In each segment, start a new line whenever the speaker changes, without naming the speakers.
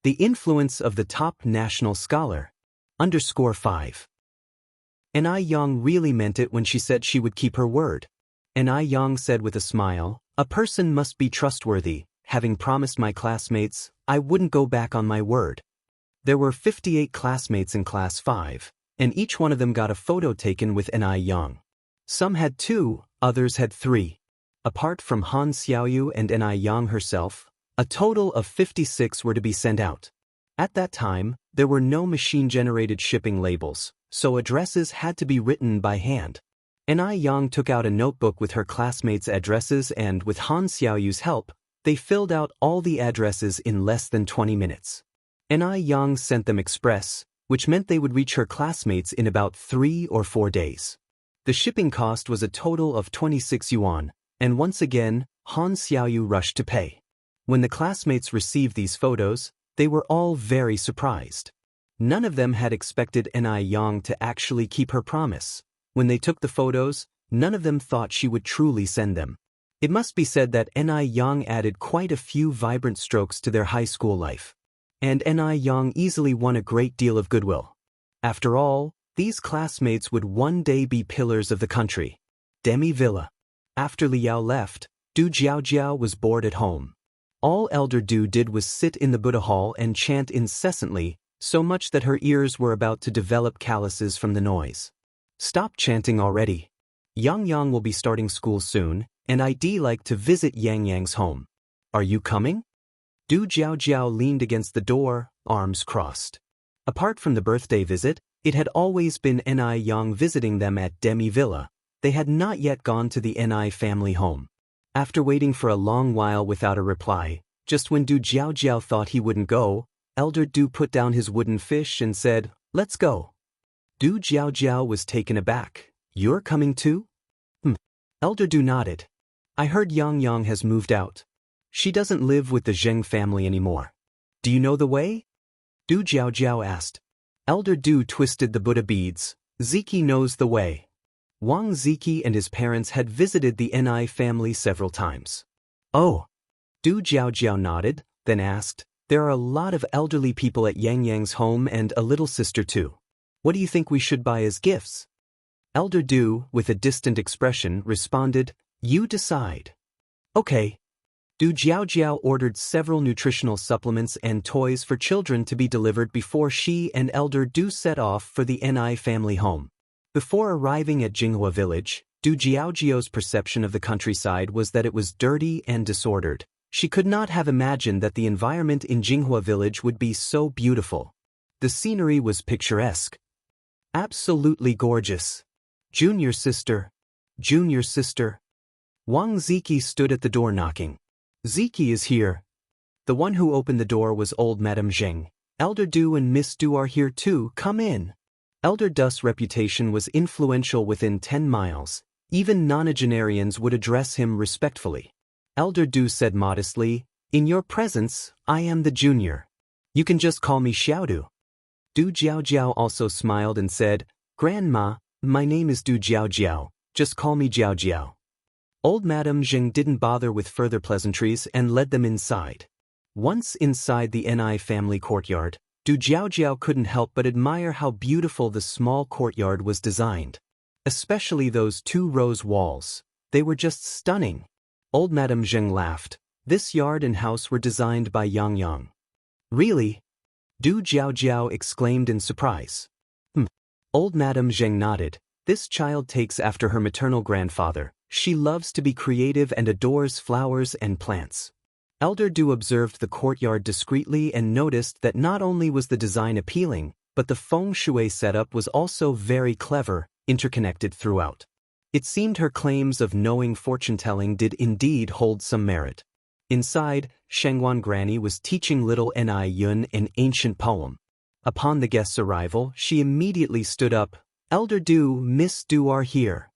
The influence of the top national scholar. _5. Ai Yang really meant it when she said she would keep her word. Ai Yang said with a smile, "A person must be trustworthy. Having promised my classmates, I wouldn't go back on my word." There were 58 classmates in Class 5, and each one of them got a photo taken with Ai Yang. Some had 2, others had 3. Apart from Han Xiaoyu and Ai Yang herself, a total of 56 were to be sent out. At that time, there were no machine-generated shipping labels, so addresses had to be written by hand. Ai Yang took out a notebook with her classmates' addresses and, with Han Xiaoyu's help, they filled out all the addresses in less than 20 minutes. Ai Yang sent them express, which meant they would reach her classmates in about 3 or 4 days. The shipping cost was a total of 26 yuan, and once again, Han Xiaoyu rushed to pay. When the classmates received these photos, they were all very surprised. None of them had expected Ai Yang to actually keep her promise. When they took the photos, none of them thought she would truly send them. It must be said that Ai Yang added quite a few vibrant strokes to their high school life. And Ai Yang easily won a great deal of goodwill. After all, these classmates would one day be pillars of the country. Demi Villa. After Liao left, Du Jiaojiao was bored at home. All Elder Du did was sit in the Buddha hall and chant incessantly, so much that her ears were about to develop calluses from the noise. "Stop chanting already. Yang Yang will be starting school soon, and I'd like to visit Yang Yang's home. Are you coming?" Du Jiaojiao leaned against the door, arms crossed. Apart from the birthday visit, it had always been Ai Yang visiting them at Demi Villa. They had not yet gone to the Ai family home. After waiting for a long while without a reply, just when Du Jiaojiao thought he wouldn't go, Elder Du put down his wooden fish and said, "Let's go." Du Jiaojiao was taken aback. "You're coming too?" Elder Du nodded. "I heard Yang Yang has moved out. She doesn't live with the Zheng family anymore. Do you know the way?" Du Jiaojiao asked. Elder Du twisted the Buddha beads. "Ziki knows the way." Wang Ziki and his parents had visited the Ai family several times. "Oh." Du Jiaojiao nodded, then asked, "There are a lot of elderly people at Yang Yang's home and a little sister too. What do you think we should buy as gifts?" Elder Du, with a distant expression, responded, "You decide." "Okay." Du Jiaojiao ordered several nutritional supplements and toys for children to be delivered before she and Elder Du set off for the Ai family home. Before arriving at Jinghua village, Du Jiaojiao's perception of the countryside was that it was dirty and disordered. She could not have imagined that the environment in Jinghua village would be so beautiful. The scenery was picturesque. Absolutely gorgeous. "Junior sister. Junior sister." Wang Ziki stood at the door knocking. "Ziki is here." The one who opened the door was old Madame Zheng. "Elder Du and Miss Du are here too, come in." Elder Du's reputation was influential within 10 miles. Even nonagenarians would address him respectfully. Elder Du said modestly, "In your presence, I am the junior. You can just call me Xiaodu." Du Jiaojiao also smiled and said, "Grandma, my name is Du Jiaojiao, just call me Jiaojiao." Old Madame Zheng didn't bother with further pleasantries and led them inside. Once inside the Ai family courtyard, Du Jiaojiao couldn't help but admire how beautiful the small courtyard was designed. Especially those 2 rows walls. They were just stunning. Old Madame Zheng laughed. This yard and house were designed by Yang Yang. "Really?" Du Jiaojiao exclaimed in surprise. Old Madame Zheng nodded. "This child takes after her maternal grandfather. She loves to be creative and adores flowers and plants." Elder Du observed the courtyard discreetly and noticed that not only was the design appealing, but the feng shui setup was also very clever, interconnected throughout. It seemed her claims of knowing fortune-telling did indeed hold some merit. Inside, Shengwan Granny was teaching little Ai Yun an ancient poem. Upon the guest's arrival, she immediately stood up. "Elder Du, Miss Du are here."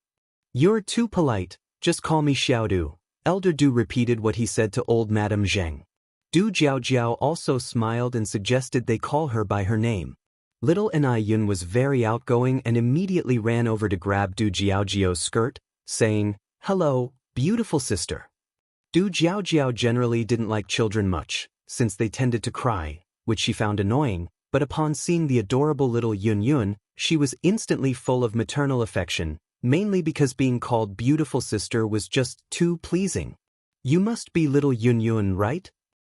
"You're too polite, just call me Xiaodu." Elder Du repeated what he said to old Madame Zheng. Du Jiaojiao also smiled and suggested they call her by her name. Little Ai Yun was very outgoing and immediately ran over to grab Du Jiaojiao's skirt, saying, "Hello, beautiful sister." Du Jiaojiao generally didn't like children much, since they tended to cry. which she found annoying, but upon seeing the adorable little Yun Yun, she was instantly full of maternal affection, mainly because being called beautiful sister was just too pleasing. You must be little Yun Yun, right?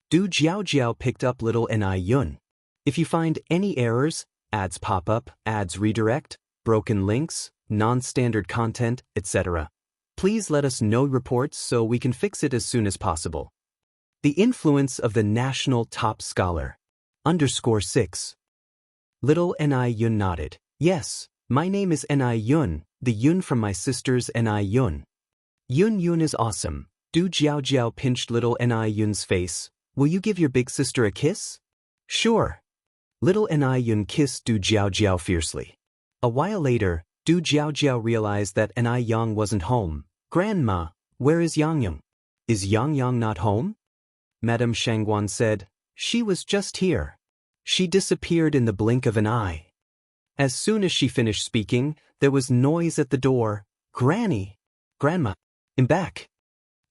Du Jiao Jiao picked up little Ni Yun. If you find any errors, ads pop up, ads redirect, broken links, non-standard content, etc., please let us know reports so we can fix it as soon as possible. The influence of the national top scholar. _6. Little Ni Yun nodded. Yes, my name is Ni Yun, the Yun from my sister's Ni Yun. Yun Yun is awesome. Du Jiao Jiao pinched little Ni Yun's face. Will you give your big sister a kiss? Sure. Little Ni Yun kissed Du Jiao Jiao fiercely. A while later, Du Jiao Jiao realized that Ni Yang wasn't home. Grandma, where is Yang Yang? Is Yang Yang not home? Madame Shangguan said, she was just here. She disappeared in the blink of an eye. As soon as she finished speaking, there was noise at the door. Granny! Grandma! I'm back!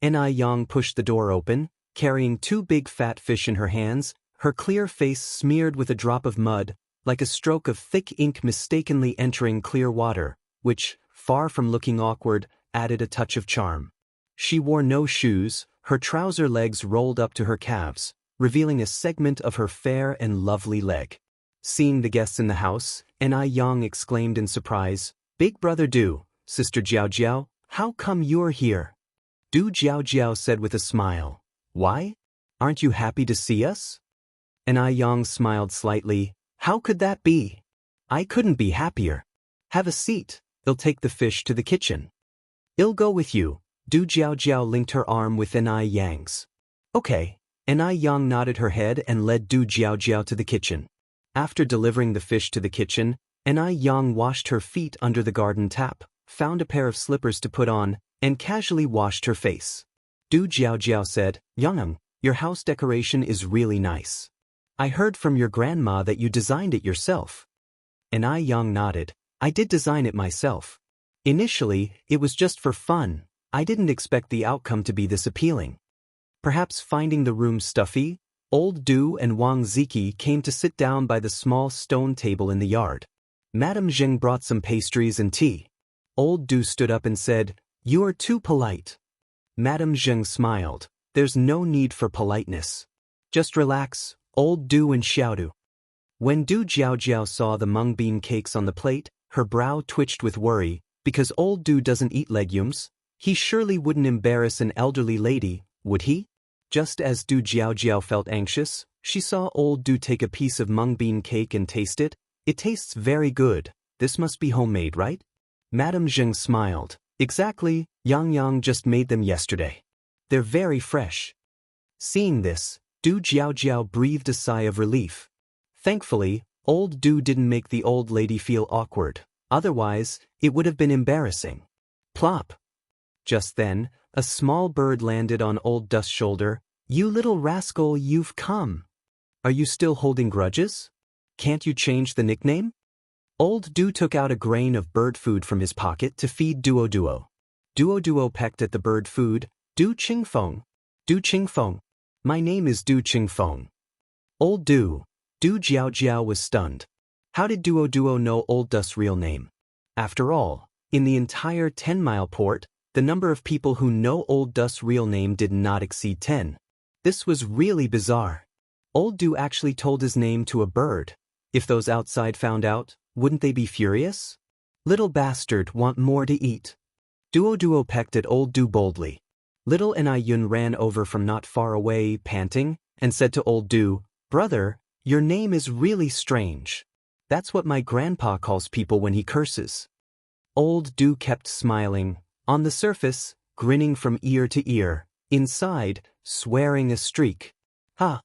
Ni Yang pushed the door open, carrying 2 big fat fish in her hands, her clear face smeared with a drop of mud, like a stroke of thick ink mistakenly entering clear water, which, far from looking awkward, added a touch of charm. She wore no shoes, her trouser legs rolled up to her calves, revealing a segment of her fair and lovely leg. Seeing the guests in the house, Ni Yang exclaimed in surprise, Big brother Du, sister Jiao Jiao, how come you're here? Du Jiao Jiao said with a smile, why? Aren't you happy to see us? Ni Yang smiled slightly, how could that be? I couldn't be happier. Have a seat, I'll take the fish to the kitchen. I'll go with you. Du Jiao Jiao linked her arm with Ni Yang's. Okay. Ni Yang nodded her head and led Du Jiao Jiao to the kitchen. After delivering the fish to the kitchen, Ni Yang washed her feet under the garden tap, found a pair of slippers to put on, and casually washed her face. Du Jiao Jiao said, Yang, your house decoration is really nice. I heard from your grandma that you designed it yourself. Ni Yang nodded. I did design it myself. Initially, it was just for fun. I didn't expect the outcome to be this appealing. Perhaps finding the room stuffy, old Du and Wang Ziki came to sit down by the small stone table in the yard. Madame Zheng brought some pastries and tea. Old Du stood up and said, You are too polite. Madame Zheng smiled. There's no need for politeness. Just relax, old Du and Xiaodu. When Du Jiao Jiao saw the mung bean cakes on the plate, her brow twitched with worry, because old Du doesn't eat legumes. He surely wouldn't embarrass an elderly lady, would he? Just as Du Jiao Jiao felt anxious, she saw old Du take a piece of mung bean cake and taste it. It tastes very good. This must be homemade, right? Madame Zheng smiled. Exactly, Yang Yang just made them yesterday. They're very fresh. Seeing this, Du Jiao Jiao breathed a sigh of relief. Thankfully, old Du didn't make the old lady feel awkward. Otherwise, it would have been embarrassing. Plop. Just then, a small bird landed on old Du's shoulder. You little rascal, you've come. Are you still holding grudges? Can't you change the nickname? Old Du took out a grain of bird food from his pocket to feed Duo Duo. Duo Duo pecked at the bird food. Du Qingfeng. Du Qingfeng. My name is Du Qingfeng. Old Du. Du Jiao Jiao was stunned. How did Duo Duo know old Du's real name? After all, in the entire 10-mile port, the number of people who know old Du's real name did not exceed 10. This was really bizarre. Old Du actually told his name to a bird. If those outside found out, wouldn't they be furious? Little bastard, want more to eat. Duo Duo pecked at old Du boldly. Little Ni Yun ran over from not far away, panting, and said to old Du, Brother, your name is really strange. That's what my grandpa calls people when he curses. Old Du kept smiling, on the surface, grinning from ear to ear, inside, swearing a streak. Ha!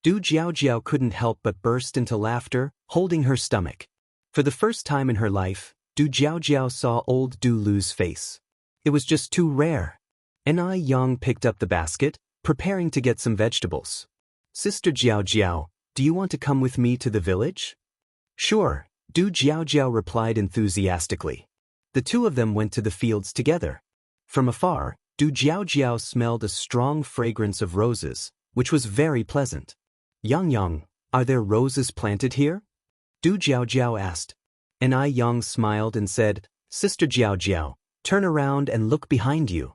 Du Jiao Jiao couldn't help but burst into laughter, holding her stomach. For the first time in her life, Du Jiao Jiao saw old Du lose face. It was just too rare. Ni Yang picked up the basket, preparing to get some vegetables. Sister Jiao Jiao, do you want to come with me to the village? Sure, Du Jiao Jiao replied enthusiastically. The two of them went to the fields together. From afar, Du Jiao Jiao smelled a strong fragrance of roses, which was very pleasant. Yang Yang, Are there roses planted here? Du Jiao asked. And I Yang smiled and said, Sister Jiao, turn around and look behind you.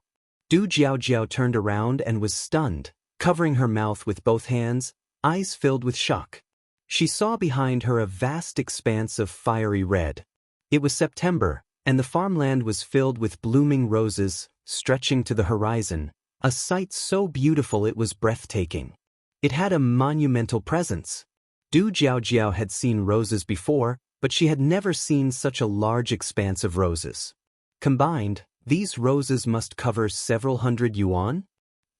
Du Jiao turned around and was stunned, covering her mouth with both hands, eyes filled with shock. She saw behind her a vast expanse of fiery red. It was September, and the farmland was filled with blooming roses, stretching to the horizon, a sight so beautiful it was breathtaking. It had a monumental presence. Du Jiao had seen roses before, but she had never seen such a large expanse of roses. Combined, these roses must cover several hundred yuan?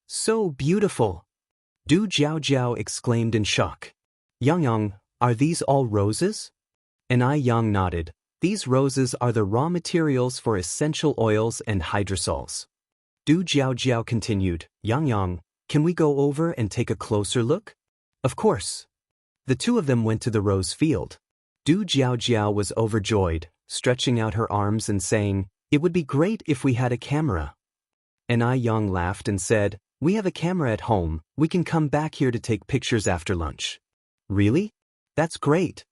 So beautiful! Du Jiao exclaimed in shock. Yang, are these all roses? And I Yang nodded. These roses are the raw materials for essential oils and hydrosols. Du Jiao continued, Yang, can we go over and take a closer look? Of course. The two of them went to the rose field. Du Jiao was overjoyed, stretching out her arms and saying, It would be great if we had a camera. And I Yang laughed and said, We have a camera at home, we can come back here to take pictures after lunch. Really? That's great.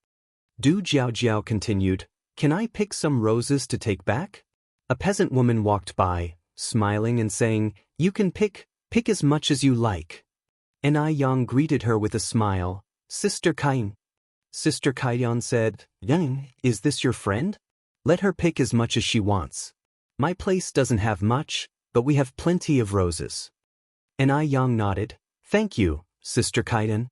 Du Jiao continued, Can I pick some roses to take back? A peasant woman walked by, smiling and saying, You can pick as much as you like. And I Yang greeted her with a smile, Sister Kain. Sister Kaiyan said, Yang, is this your friend? Let her pick as much as she wants. My place doesn't have much, but we have plenty of roses. And I Yang nodded, Thank you, Sister Kaiyan.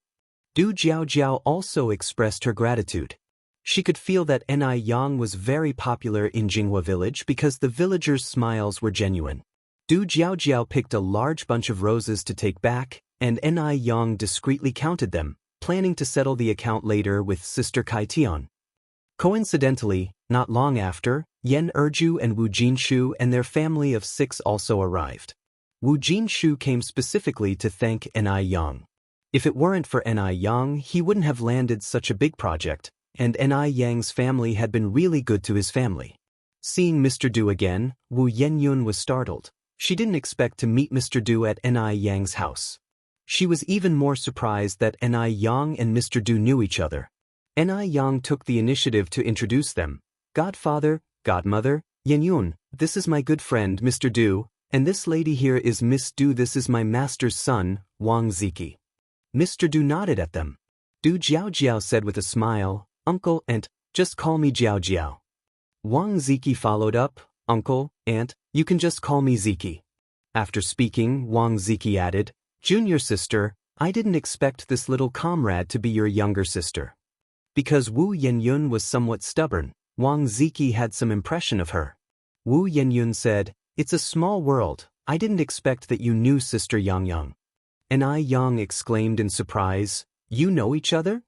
Du Jiao also expressed her gratitude. She could feel that Ni Yang was very popular in Jinghua village because the villagers' smiles were genuine. Du Jiao picked a large bunch of roses to take back, and Ni Yang discreetly counted them, planning to settle the account later with Sister Kai Tian. Coincidentally, not long after, Yan Erju and Wu Jinshu and their family of 6 also arrived. Wu Jinshu came specifically to thank Ni Yang. If it weren't for Ni Yang, he wouldn't have landed such a big project, and Ni Yang's family had been really good to his family. Seeing Mr. Du again, Wu Yenyun was startled. She didn't expect to meet Mr. Du at Ni Yang's house. She was even more surprised that Ni Yang and Mr. Du knew each other. Ni Yang took the initiative to introduce them. Godfather, Godmother, Yenyun, this is my good friend Mr. Du, and this lady here is Miss Du. This is my master's son, Wang Ziki. Mr. Du nodded at them. Du Jiao said with a smile, Uncle, Aunt, just call me Jiao. Wang Ziki followed up, Uncle, Aunt, you can just call me Ziki. After speaking, Wang Ziki added, Junior sister, I didn't expect this little comrade to be your younger sister. Because Wu Yenyun was somewhat stubborn, Wang Ziki had some impression of her. Wu Yenyun said, It's a small world, I didn't expect that you knew Sister Yang. And I Yang exclaimed in surprise, You know each other?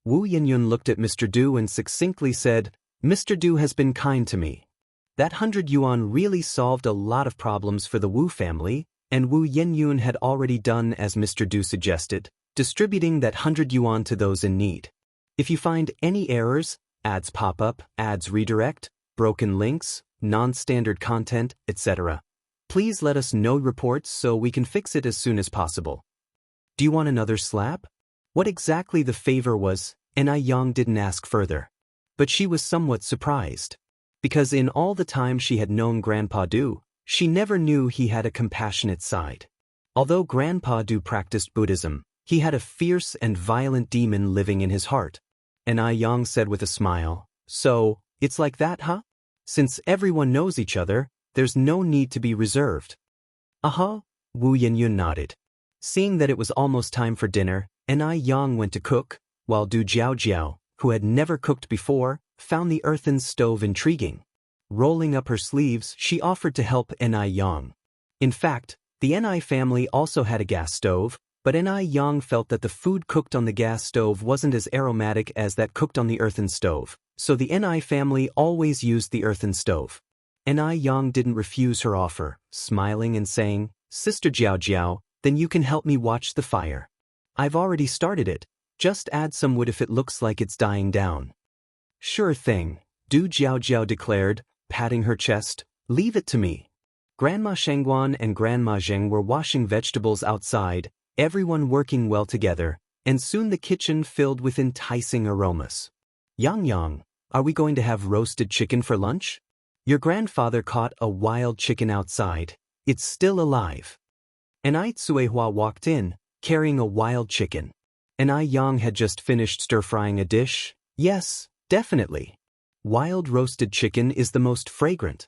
Wu Yenyun looked at Mr. Du and succinctly said, Mr. Du has been kind to me. That 100 yuan really solved a lot of problems for the Wu family, and Wu Yenyun had already done as Mr. Du suggested, distributing that 100 yuan to those in need. If you find any errors, ads pop up, ads redirect, broken links, non-standard content, etc., please let us know reports so we can fix it as soon as possible. Do you want another slap? What exactly the favor was, Ni Yang didn't ask further. But she was somewhat surprised. Because in all the time she had known Grandpa Du, she never knew he had a compassionate side. Although Grandpa Du practiced Buddhism, he had a fierce and violent demon living in his heart. Ni Yang said with a smile, So, it's like that, huh? Since everyone knows each other, there's no need to be reserved. Uh-huh, Wu Yenyun nodded. Seeing that it was almost time for dinner, Ni Yang went to cook, while Du Jiao, who had never cooked before, found the earthen stove intriguing. Rolling up her sleeves, she offered to help Ni Yang. In fact, the Ni family also had a gas stove, but Ni Yang felt that the food cooked on the gas stove wasn't as aromatic as that cooked on the earthen stove, so the Ni family always used the earthen stove. Ni Yang didn't refuse her offer, smiling and saying, Sister Jiao, then you can help me watch the fire. I've already started it, just add some wood if it looks like it's dying down. Sure thing, Du Jiao declared, patting her chest, leave it to me. Grandma Shengguan and Grandma Zheng were washing vegetables outside, everyone working well together, and soon the kitchen filled with enticing aromas. Yang, are we going to have roasted chicken for lunch? Your grandfather caught a wild chicken outside. It's still alive. And Ai Tsuehua walked in, carrying a wild chicken. And Ai Yang had just finished stir-frying a dish. Yes, definitely. Wild roasted chicken is the most fragrant.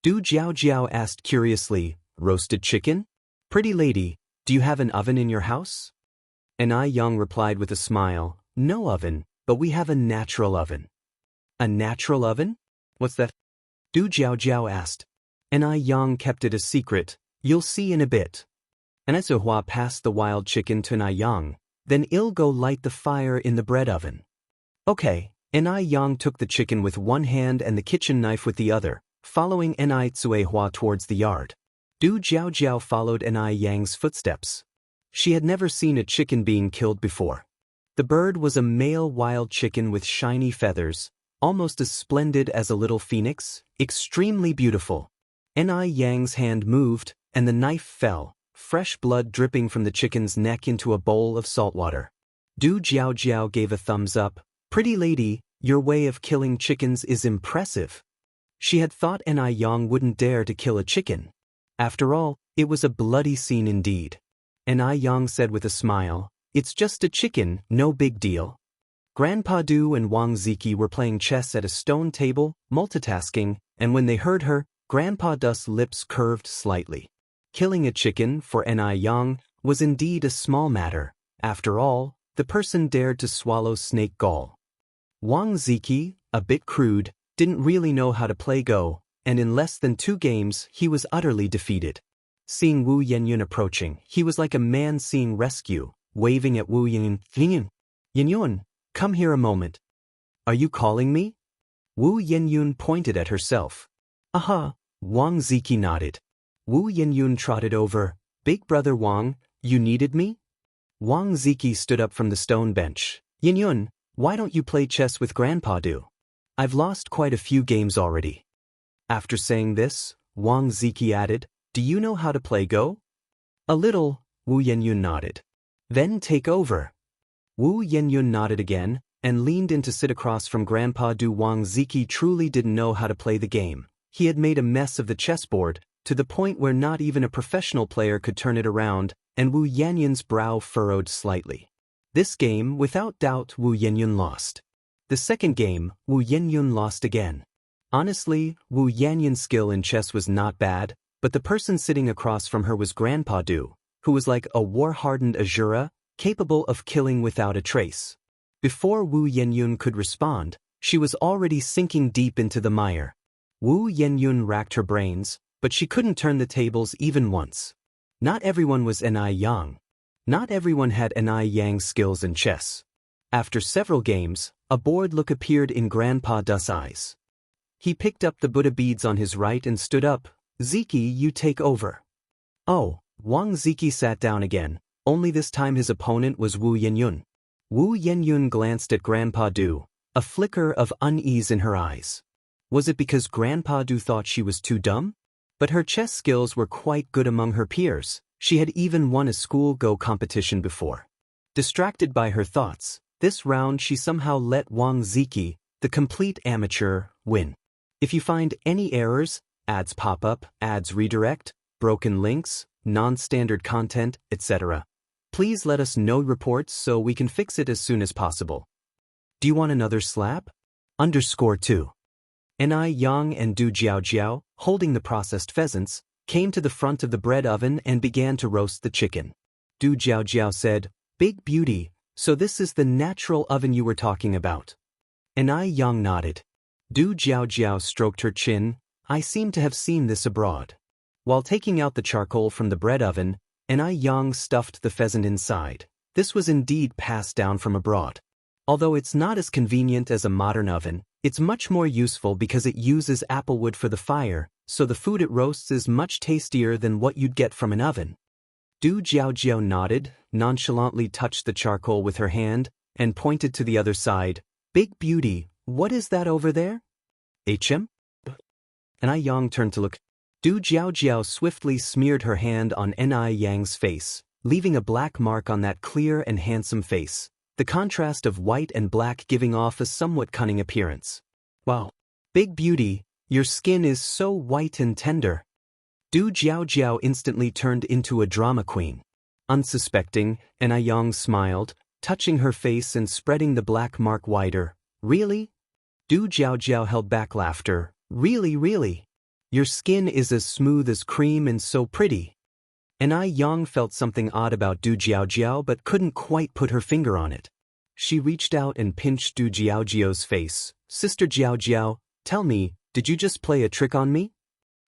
Du Jiao asked curiously, roasted chicken? Pretty lady, do you have an oven in your house? And Ai Yang replied with a smile, no oven, but we have a natural oven. A natural oven? What's that? Du Jiao asked. And Ai Yang kept it a secret. You'll see in a bit. And Ai Tsuehua passed the wild chicken to Ai Yang. Then I'll go light the fire in the bread oven. Okay. And Ai Yang took the chicken with one hand and the kitchen knife with the other, following Ai Tsuehua towards the yard. Du Jiao followed Ai Yang's footsteps. She had never seen a chicken being killed before. The bird was a male wild chicken with shiny feathers, almost as splendid as a little phoenix, extremely beautiful. Ai Yang's hand moved, and the knife fell, fresh blood dripping from the chicken's neck into a bowl of salt water. Du Jiao gave a thumbs up. Pretty lady, your way of killing chickens is impressive. She had thought Ai Yang wouldn't dare to kill a chicken. After all, it was a bloody scene indeed. Ai Yang said with a smile, it's just a chicken, no big deal. Grandpa Du and Wang Ziki were playing chess at a stone table, multitasking, and when they heard her, Grandpa Du's lips curved slightly. Killing a chicken, for Ai Yang, was indeed a small matter. After all, the person dared to swallow snake gall. Wang Ziki, a bit crude, didn't really know how to play Go, and in less than 2 games he was utterly defeated. Seeing Wu Yenyun approaching, he was like a man seeing rescue, waving at Wu Yenyun. Yenyun, come here a moment. Are you calling me? Wu Yenyun pointed at herself. Aha, Wang Ziki nodded. Wu Yenyun trotted over. Big brother Wang, you needed me? Wang Ziki stood up from the stone bench. Yenyun, why don't you play chess with Grandpa Du? I've lost quite a few games already. After saying this, Wang Ziki added, do you know how to play Go? A little, Wu Yenyun nodded. Then take over. Wu Yenyun nodded again, and leaned in to sit across from Grandpa Du. Wang Ziki truly didn't know how to play the game. He had made a mess of the chessboard, to the point where not even a professional player could turn it around, and Wu Yenyun's brow furrowed slightly. This game, without doubt, Wu Yenyun lost. The second game, Wu Yenyun lost again. Honestly, Wu Yenyun's skill in chess was not bad, but the person sitting across from her was Grandpa Du, who was like a war-hardened Azura, capable of killing without a trace. Before Wu Yenyun could respond, she was already sinking deep into the mire. Wu Yenyun racked her brains, but she couldn't turn the tables even once. Not everyone was Ai Yang. Not everyone had Ai Yang's skills in chess. After several games, a bored look appeared in Grandpa Du's eyes. He picked up the Buddha beads on his right and stood up. Ziki, you take over. Oh, Wang Ziki sat down again, only this time his opponent was Wu Yenyun. Wu Yenyun glanced at Grandpa Du, a flicker of unease in her eyes. Was it because Grandpa Du thought she was too dumb? But her chess skills were quite good among her peers. She had even won a school Go competition before. Distracted by her thoughts, this round she somehow let Wang Ziki, the complete amateur, win. If you find any errors, ads pop up, ads redirect, broken links, non-standard content, etc., please let us know reports so we can fix it as soon as possible. Do you want another slab? _2. Ai Yang and Du Jiao, holding the processed pheasants, came to the front of the bread oven and began to roast the chicken. Du Jiao said, Big beauty, so this is the natural oven you were talking about. Ai Yang nodded. Du Jiao stroked her chin. I seem to have seen this abroad. While taking out the charcoal from the bread oven, Ai Yang stuffed the pheasant inside. This was indeed passed down from abroad. Although it's not as convenient as a modern oven, it's much more useful because it uses applewood for the fire, so the food it roasts is much tastier than what you'd get from an oven. Du Jiao nodded, nonchalantly touched the charcoal with her hand, and pointed to the other side. Big beauty, what is that over there? HM? Ai Yang turned to look. Du Jiao swiftly smeared her hand on Ai Yang's face. leaving a black mark on that clear and handsome face, the contrast of white and black giving off a somewhat cunning appearance. Wow. Big beauty, your skin is so white and tender. Du Jiaojiao instantly turned into a drama queen. Unsuspecting, Yang smiled, touching her face and spreading the black mark wider. Really? Du Jiaojiao held back laughter. Really? Your skin is as smooth as cream and so pretty. Yang felt something odd about Du Jiaojiao but couldn't quite put her finger on it. She reached out and pinched Du Jiaojiao's face. Sister Jiaojiao, tell me, did you just play a trick on me?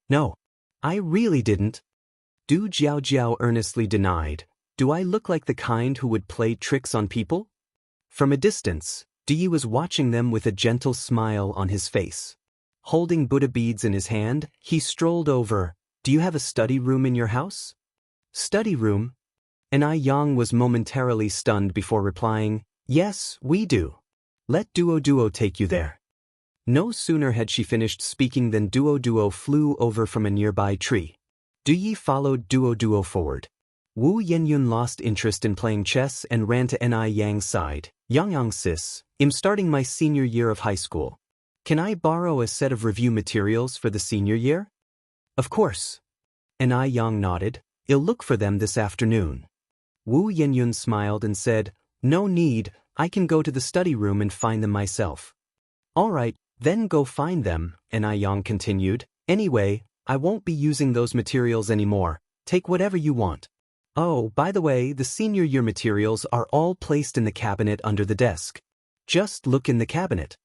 No. I really didn't. Du Jiaojiao earnestly denied. Do I look like the kind who would play tricks on people? From a distance, Di was watching them with a gentle smile on his face. Holding Buddha beads in his hand, he strolled over. Do you have a study room in your house? Study room? Yang was momentarily stunned before replying, yes, we do. Let Duo take you there. No sooner had she finished speaking than Duo flew over from a nearby tree. Duyi followed Duo forward. Wu Yenyun lost interest in playing chess and ran to Yang's side. Yang sis, I'm starting my senior year of high school. Can I borrow a set of review materials for the senior year? Of course. Yang nodded. I'll look for them this afternoon. Wu Yenyun smiled and said, no need, I can go to the study room and find them myself. All right, then go find them, Yang continued. Anyway, I won't be using those materials anymore. Take whatever you want. Oh, by the way, the senior year materials are all placed in the cabinet under the desk. Just look in the cabinet.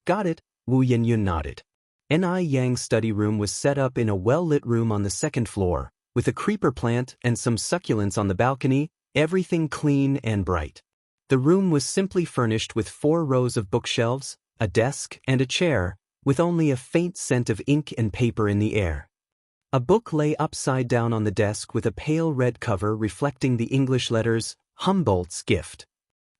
Got it, Wu Yenyun nodded. Yang's study room was set up in a well-lit room on the second floor, with a creeper plant and some succulents on the balcony, everything clean and bright. The room was simply furnished with 4 rows of bookshelves, a desk, and a chair, with only a faint scent of ink and paper in the air. A book lay upside down on the desk with a pale red cover reflecting the English letters, Humboldt's Gift.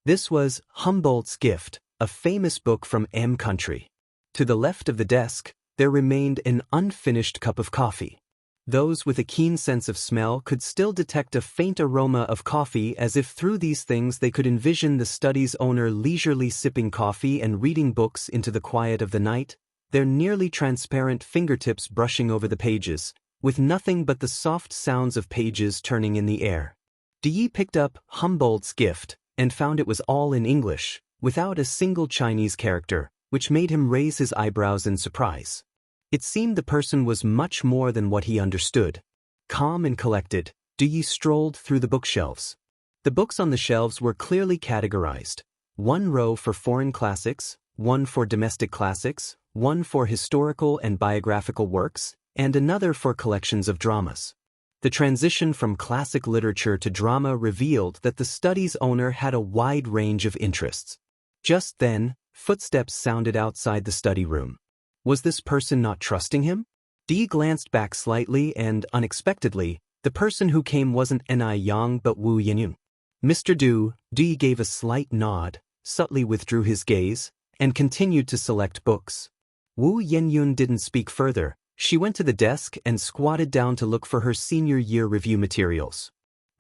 This was Humboldt's Gift, a famous book from M country. To the left of the desk, there remained an unfinished cup of coffee. Those with a keen sense of smell could still detect a faint aroma of coffee, as if through these things they could envision the study's owner leisurely sipping coffee and reading books into the quiet of the night, their nearly transparent fingertips brushing over the pages, with nothing but the soft sounds of pages turning in the air. Di picked up Humboldt's Gift and found it was all in English, without a single Chinese character, which made him raise his eyebrows in surprise. It seemed the person was much more than what he understood. Calm and collected, Di strolled through the bookshelves. The books on the shelves were clearly categorized. 1 row for foreign classics, 1 for domestic classics, 1 for historical and biographical works, and another for collections of dramas. The transition from classic literature to drama revealed that the study's owner had a wide range of interests. Just then, footsteps sounded outside the study room. Was this person not trusting him? Di glanced back slightly and, unexpectedly, the person who came wasn't Yang but Wu Yenyun. Mr. Di gave a slight nod, subtly withdrew his gaze, and continued to select books. Wu Yenyun didn't speak further. She went to the desk and squatted down to look for her senior year review materials.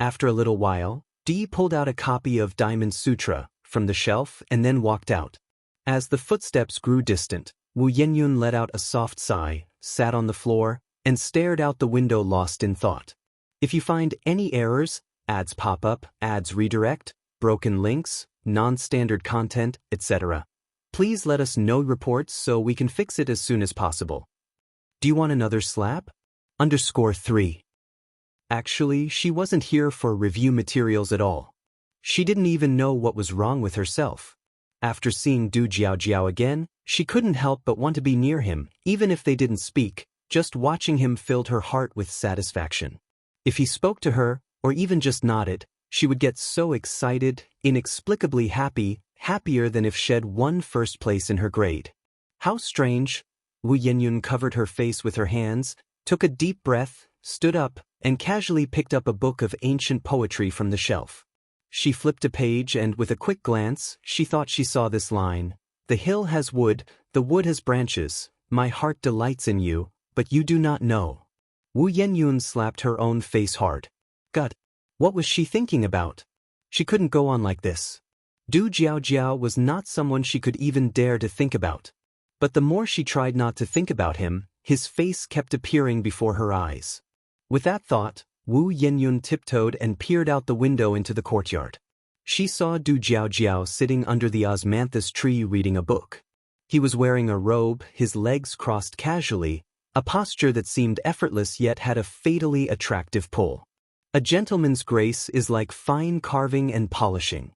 After a little while, Di pulled out a copy of Diamond Sutra from the shelf and then walked out. As the footsteps grew distant, Wu Yenyun let out a soft sigh, sat on the floor, and stared out the window lost in thought. If you find any errors, ads pop up, ads redirect, broken links, non-standard content, etc., please let us know reports so we can fix it as soon as possible. Do you want another slab? _3. Actually, she wasn't here for review materials at all. She didn't even know what was wrong with herself. After seeing Du Jiaojiao again, she couldn't help but want to be near him, even if they didn't speak. Just watching him filled her heart with satisfaction. If he spoke to her, or even just nodded, she would get so excited, inexplicably happy, happier than if she'd won first place in her grade. How strange. Wu Yenyun covered her face with her hands, took a deep breath, stood up, and casually picked up a book of ancient poetry from the shelf. She flipped a page and with a quick glance, she thought she saw this line. The hill has wood, the wood has branches, my heart delights in you, but you do not know. Wu Yenyun slapped her own face hard. Gut. What was she thinking about? She couldn't go on like this. Du Jiaojiao was not someone she could even dare to think about. But the more she tried not to think about him, his face kept appearing before her eyes. With that thought, Wu Yenyun tiptoed and peered out the window into the courtyard. She saw Du Jiaojiao sitting under the osmanthus tree reading a book. He was wearing a robe, his legs crossed casually, a posture that seemed effortless yet had a fatally attractive pull. A gentleman's grace is like fine carving and polishing.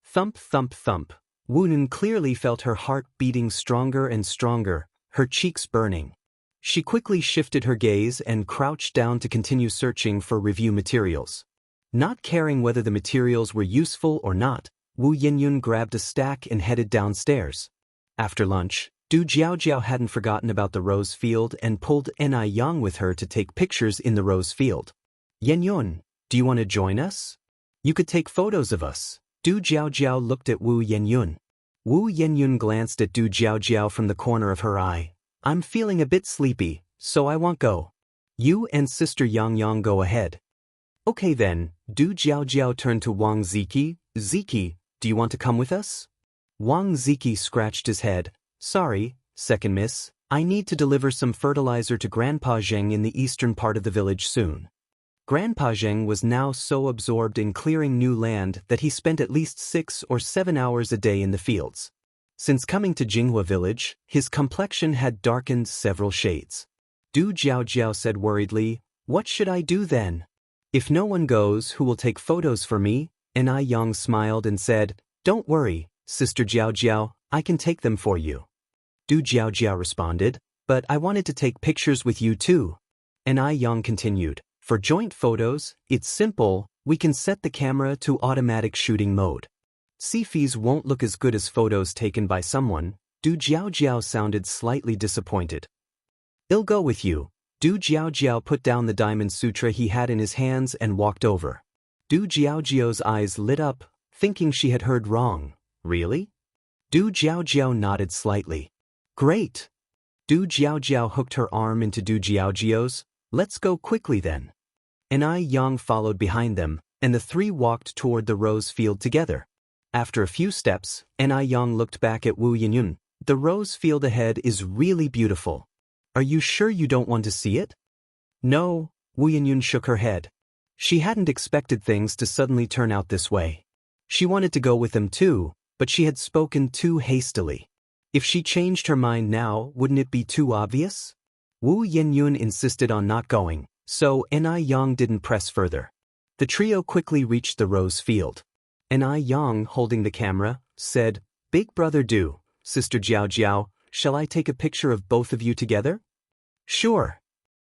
Thump, thump, thump. Wu Nun clearly felt her heart beating stronger and stronger, her cheeks burning. She quickly shifted her gaze and crouched down to continue searching for review materials. Not caring whether the materials were useful or not, Wu Yenyun grabbed a stack and headed downstairs. After lunch, Du Jiaojiao hadn't forgotten about the rose field and pulled Ni Yang with her to take pictures in the rose field. Yenyun, do you want to join us? You could take photos of us. Du Jiaojiao looked at Wu Yenyun. Wu Yenyun glanced at Du Jiaojiao from the corner of her eye. I'm feeling a bit sleepy, so I won't go. You and Sister Yang Yang go ahead. Okay then, Du Jiaojiao turned to Wang Ziki. Ziki, do you want to come with us? Wang Ziki scratched his head. Sorry, second miss, I need to deliver some fertilizer to Grandpa Zheng in the eastern part of the village soon. Grandpa Zheng was now so absorbed in clearing new land that he spent at least 6 or 7 hours a day in the fields. Since coming to Jinghua village, his complexion had darkened several shades. Du Jiaojiao said worriedly, What should I do then? If no one goes, who will take photos for me? Ni Yang smiled and said, Don't worry, Sister Jiaojiao, I can take them for you. Du Jiaojiao responded, But I wanted to take pictures with you too. Ni Yang continued, For joint photos, it's simple, we can set the camera to automatic shooting mode. Selfies won't look as good as photos taken by someone. Du Jiaojiao sounded slightly disappointed. I'll go with you. Du Jiaojiao put down the diamond sutra he had in his hands and walked over. Du Jiaojiao's eyes lit up, thinking she had heard wrong. Really? Du Jiaojiao nodded slightly. Great. Du Jiaojiao hooked her arm into Du Jiaojiao's. Let's go quickly then. Ni Yang followed behind them, and the three walked toward the rose field together. After a few steps, Ni Yang looked back at Wu Yenyun. The rose field ahead is really beautiful. Are you sure you don't want to see it? No, Wu Yenyun shook her head. She hadn't expected things to suddenly turn out this way. She wanted to go with them too, but she had spoken too hastily. If she changed her mind now, wouldn't it be too obvious? Wu Yenyun insisted on not going, so Ni Yang didn't press further. The trio quickly reached the rose field. Ni Yang, holding the camera, said, Big brother Du, Sister Jiaojiao, shall I take a picture of both of you together? Sure.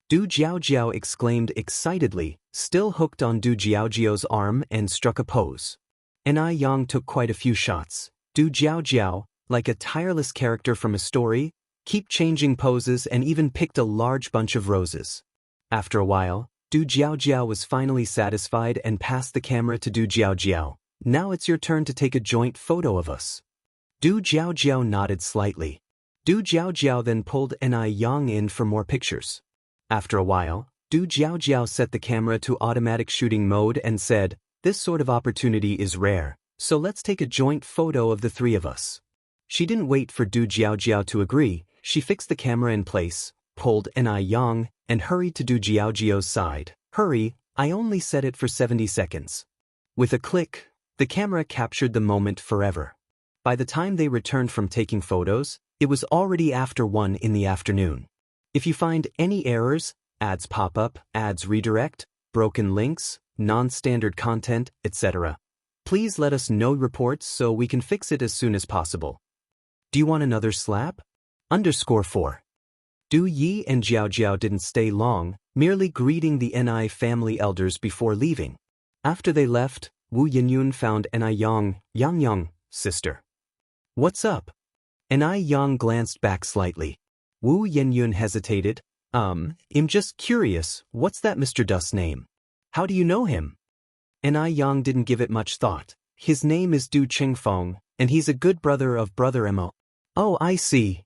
Du Jiaojiao exclaimed excitedly, still hooked on Du Jiaojiao's arm, and struck a pose. Ni Yang took quite a few shots. Du Jiaojiao, like a tireless character from a story, kept changing poses and even picked a large bunch of roses. After a while, Du Jiaojiao was finally satisfied and passed the camera to Du Jiaojiao. Now it's your turn to take a joint photo of us. Du Jiaojiao nodded slightly. Du Jiaojiao then pulled Ni Yang in for more pictures. After a while, Du Jiaojiao set the camera to automatic shooting mode and said, This sort of opportunity is rare, so let's take a joint photo of the three of us. She didn't wait for Du Jiaojiao to agree, she fixed the camera in place, pulled Ni Yang, and hurried to Du Jiaojiao's side. Hurry, I only set it for 70 seconds. With a click, the camera captured the moment forever. By the time they returned from taking photos, it was already after 1 in the afternoon. If you find any errors, ads pop up, ads redirect, broken links, non-standard content, etc., please let us know reports so we can fix it as soon as possible. Do you want another slab? _4. Du Yi and Jiao Jiao didn't stay long, merely greeting the Ni family elders before leaving. After they left, Wu Yenyun found Ni Yang, Yang, sister. What's up? Ni Yang glanced back slightly. Wu Yenyun hesitated. I'm just curious, what's that Mr. Dust's name? How do you know him? Ni Yang didn't give it much thought. His name is Du Qingfeng, and he's a good brother of Brother Mo. Oh, I see.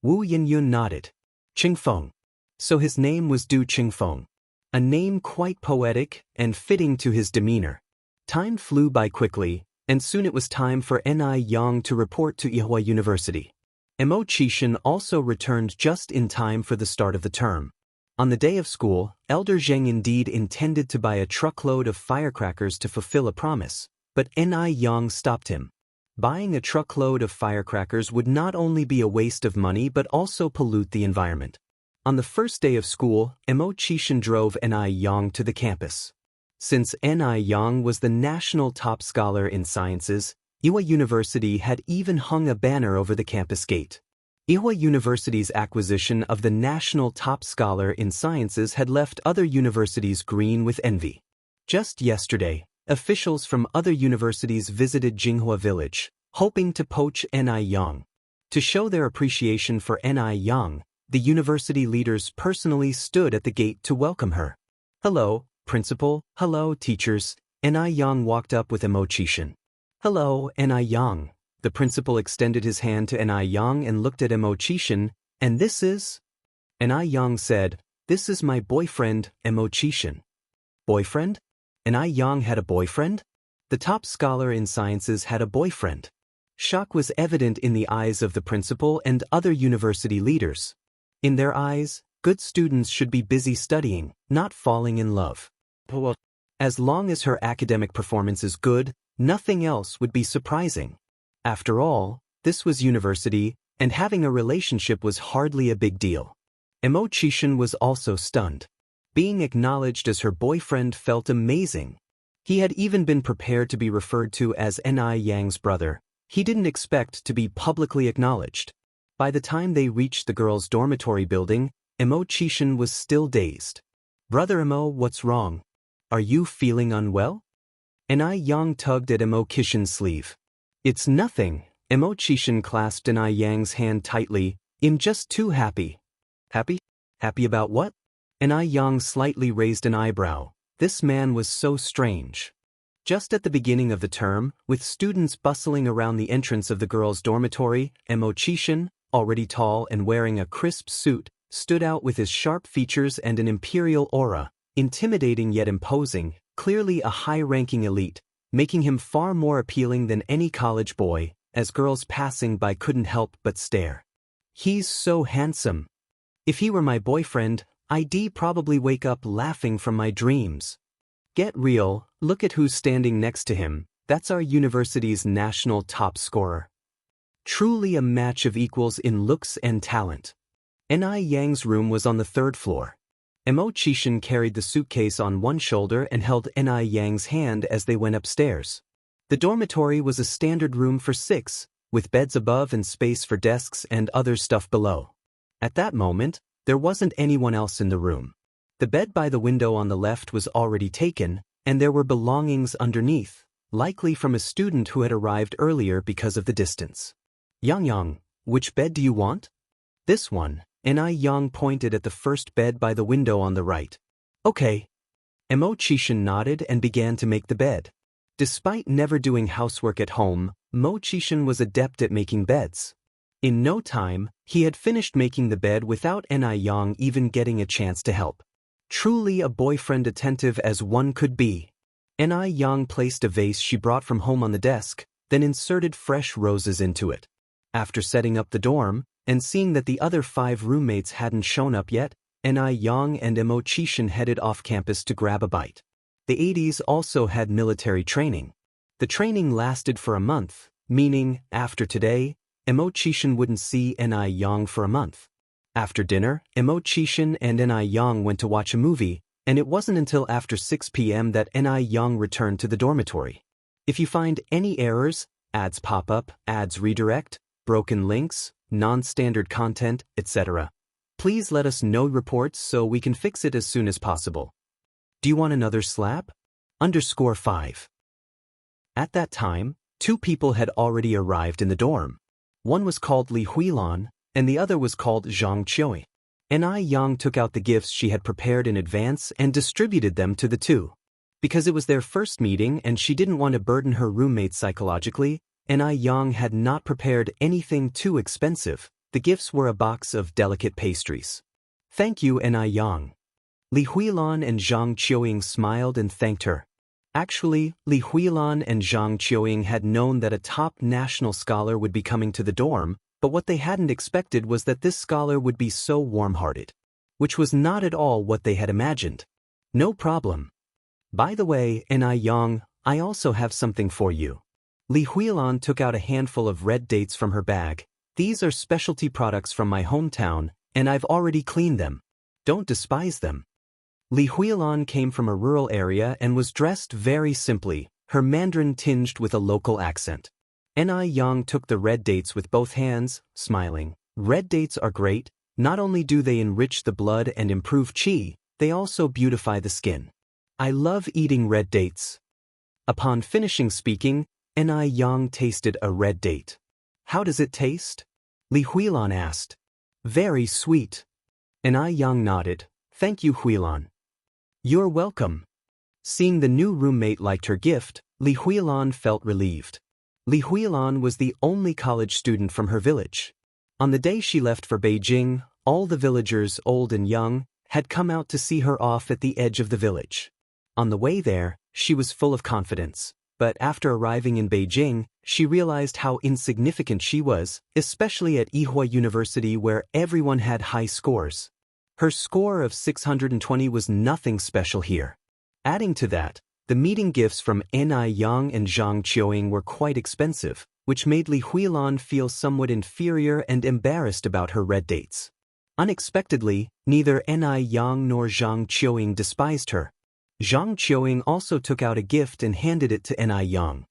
Wu Yenyun nodded. Qingfeng. So his name was Du Qingfeng. a name quite poetic and fitting to his demeanor. Time flew by quickly, and soon it was time for Ni Yang to report to Ihua University. Xian also returned just in time for the start of the term. On the day of school, Elder Zheng indeed intended to buy a truckload of firecrackers to fulfill a promise, but Ni Yang stopped him. Buying a truckload of firecrackers would not only be a waste of money but also pollute the environment. On the first day of school, Xian drove Ni Yang to the campus. Since Ni Yang was the national top scholar in sciences, Ihua University had even hung a banner over the campus gate. Ihua University's acquisition of the national top scholar in sciences had left other universities green with envy. Just yesterday, officials from other universities visited Jinghua village, hoping to poach Ni Yang. To show their appreciation for Ni Yang, the university leaders personally stood at the gate to welcome her. "Hello, principal. Hello, teachers." Ni Yang walked up with Xian. "Hello, Ni Yang." The principal extended his hand to Ni Yang and looked at Xian, "And this is?" Ni Yang said, "This is my boyfriend, Xian." Boyfriend? Ni Yang had a boyfriend? The top scholar in sciences had a boyfriend. Shock was evident in the eyes of the principal and other university leaders. In their eyes, good students should be busy studying, not falling in love. As long as her academic performance is good, nothing else would be surprising. After all, this was university, and having a relationship was hardly a big deal. Xian was also stunned. Being acknowledged as her boyfriend felt amazing. He had even been prepared to be referred to as Ni Yang's brother. He didn't expect to be publicly acknowledged. By the time they reached the girls' dormitory building, Xian was still dazed. "Brother Emo, what's wrong? Are you feeling unwell?" Ni Yang tugged at Xian's sleeve. "It's nothing." Xian clasped Ni Yang's hand tightly. "I'm just too happy." "Happy? Happy about what?" Ni Yang slightly raised an eyebrow. This man was so strange. Just at the beginning of the term, with students bustling around the entrance of the girls' dormitory, Xian, already tall and wearing a crisp suit, stood out with his sharp features and an imperial aura, intimidating yet imposing, clearly a high-ranking elite, making him far more appealing than any college boy, as girls passing by couldn't help but stare. "He's so handsome. If he were my boyfriend, I'd probably wake up laughing from my dreams." "Get real, look at who's standing next to him. That's our university's national top scorer. Truly a match of equals in looks and talent." Ni Yang's room was on the third floor. Xian carried the suitcase on one shoulder and held Ni Yang's hand as they went upstairs. The dormitory was a standard room for 6, with beds above and space for desks and other stuff below. At that moment, there wasn't anyone else in the room. The bed by the window on the left was already taken, and there were belongings underneath, likely from a student who had arrived earlier because of the distance. "Yang, which bed do you want?" "This one." Ni Yang pointed at the first bed by the window on the right. "Okay." Xian nodded and began to make the bed. Despite never doing housework at home, Xian was adept at making beds. In no time, he had finished making the bed without Ni Yang even getting a chance to help. Truly a boyfriend attentive as one could be. Ni Yang placed a vase she brought from home on the desk, then inserted fresh roses into it. After setting up the dorm, and seeing that the other 5 roommates hadn't shown up yet, Ni Yang and Xian headed off campus to grab a bite. The 80s also had military training. The training lasted for a month, meaning, after today, Xian wouldn't see Ni Yang for a month. After dinner, Xian and Ni Yang went to watch a movie, and it wasn't until after 6 p.m. that Ni Yang returned to the dormitory. If you find any errors, ads pop up, ads redirect, broken links, non-standard content, etc., please let us know reports so we can fix it as soon as possible. Do you want another slab? _5. At that time, 2 people had already arrived in the dorm. One was called Li Huilan, and the other was called Zhang Qiui. Ni Yang took out the gifts she had prepared in advance and distributed them to the 2. Because it was their first meeting and she didn't want to burden her roommates psychologically, Ni Yang had not prepared anything too expensive. The gifts were a box of delicate pastries. "Thank you, Ni Yang." Li Huilan and Zhang Qiuying smiled and thanked her. Actually, Li Huilan and Zhang Qiuying had known that a top national scholar would be coming to the dorm, but what they hadn't expected was that this scholar would be so warm-hearted. Which was not at all what they had imagined. No problem. By the way, Ni Yang, I also have something for you. Li Huilan took out a handful of red dates from her bag. These are specialty products from my hometown, and I've already cleaned them. Don't despise them. Li Huilan came from a rural area and was dressed very simply, her Mandarin tinged with a local accent. Ni Yang took the red dates with both hands, smiling. Red dates are great. Not only do they enrich the blood and improve qi, they also beautify the skin. I love eating red dates. Upon finishing speaking, Ni Yang tasted a red date. How does it taste? Li Huilan asked. Very sweet. Ni Yang nodded. Thank you, Huilan. You're welcome. Seeing the new roommate liked her gift, Li Huilan felt relieved. Li Huilan was the only college student from her village. On the day she left for Beijing, all the villagers, old and young, had come out to see her off at the edge of the village. On the way there, she was full of confidence, but after arriving in Beijing, she realized how insignificant she was, especially at Yihua University where everyone had high scores. Her score of 620 was nothing special here. Adding to that, the meeting gifts from Ni Yang and Zhang Qiuying were quite expensive, which made Li Huilan feel somewhat inferior and embarrassed about her red dates. Unexpectedly, neither Ni Yang nor Zhang Qiuying despised her. Zhang Qiuying also took out a gift and handed it to Ni Yang.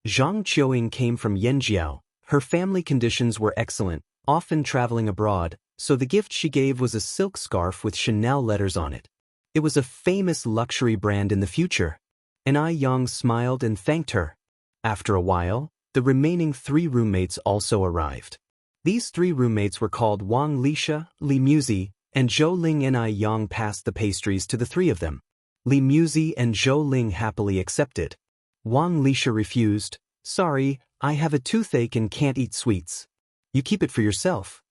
Zhang Qiuying came from Yanjiao. Her family conditions were excellent, often traveling abroad, so the gift she gave was a silk scarf with Chanel letters on it. It was a famous luxury brand in the future. Ni Yang smiled and thanked her. After a while, the remaining 3 roommates also arrived. These 3 roommates were called Wang Lixia, Li Muzi, and Zhou Ling. Ni Yang passed the pastries to the 3 of them. Li Muzi and Zhou Ling happily accepted. Wang Lixia refused. Sorry, I have a toothache and can't eat sweets. You keep it for yourself.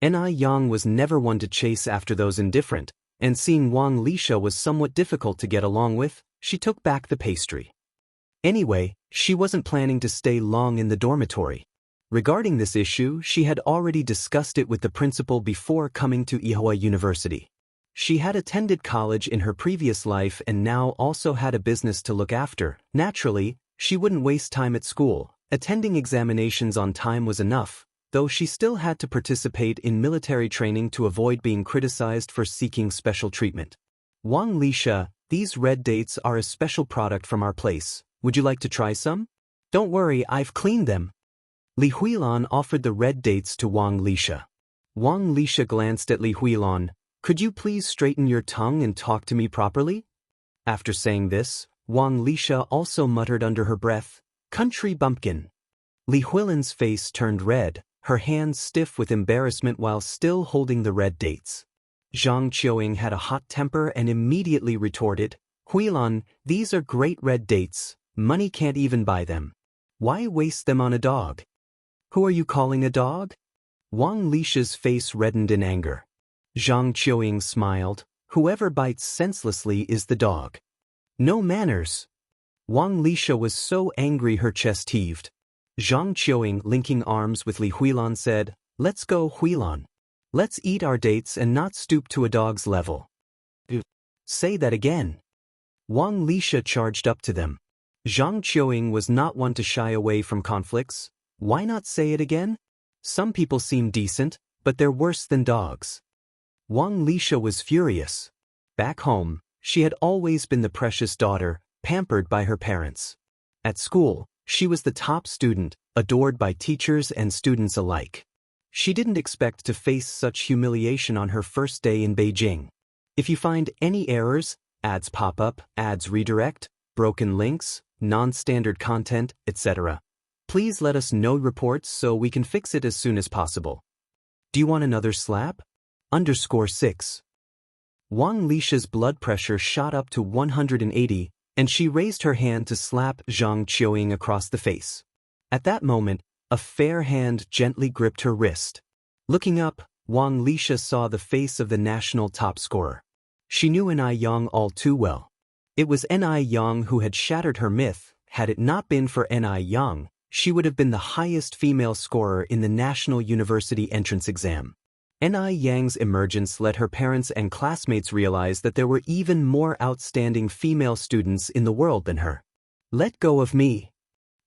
Ni Yang was never one to chase after those indifferent, and seeing Wang Lixia was somewhat difficult to get along with, she took back the pastry. Anyway, she wasn't planning to stay long in the dormitory. Regarding this issue, she had already discussed it with the principal before coming to Yihua University. She had attended college in her previous life and now also had a business to look after. Naturally, she wouldn't waste time at school. Attending examinations on time was enough, though she still had to participate in military training to avoid being criticized for seeking special treatment. Wang Lixia, these red dates are a special product from our place. Would you like to try some? Don't worry, I've cleaned them. Li Huilan offered the red dates to Wang Lixia. Wang Lixia glanced at Li Huilan. Could you please straighten your tongue and talk to me properly? After saying this, Wang Lixia also muttered under her breath, Country bumpkin. Li Huilan's face turned red, her hands stiff with embarrassment while still holding the red dates. Zhang Qiuying had a hot temper and immediately retorted, Huilan, these are great red dates, money can't even buy them. Why waste them on a dog? Who are you calling a dog? Wang Lixia's face reddened in anger. Zhang Qiuying smiled, whoever bites senselessly is the dog. No manners. Wang Lixia was so angry her chest heaved. Zhang Qiuying, linking arms with Li Huilan, said, Let's go, Huilan. Let's eat our dates and not stoop to a dog's level. Say that again. Wang Lixia charged up to them. Zhang Qiuying was not one to shy away from conflicts. Why not say it again? Some people seem decent, but they're worse than dogs. Wang Lixia was furious. Back home, she had always been the precious daughter, pampered by her parents. At school, she was the top student, adored by teachers and students alike. She didn't expect to face such humiliation on her first day in Beijing. If you find any errors, ads pop up, ads redirect, broken links, non-standard content, etc., please let us know reports so we can fix it as soon as possible. Do you want another slap? _6. Wang Lixia's blood pressure shot up to 180, and she raised her hand to slap Zhang Qiuying across the face. At that moment, a fair hand gently gripped her wrist. Looking up, Wang Lixia saw the face of the national top scorer. She knew Ni Yang all too well. It was Ni Yang who had shattered her myth. Had it not been for Ni Yang, she would have been the highest female scorer in the National University entrance exam. Ni Yang's emergence let her parents and classmates realize that there were even more outstanding female students in the world than her. Let go of me.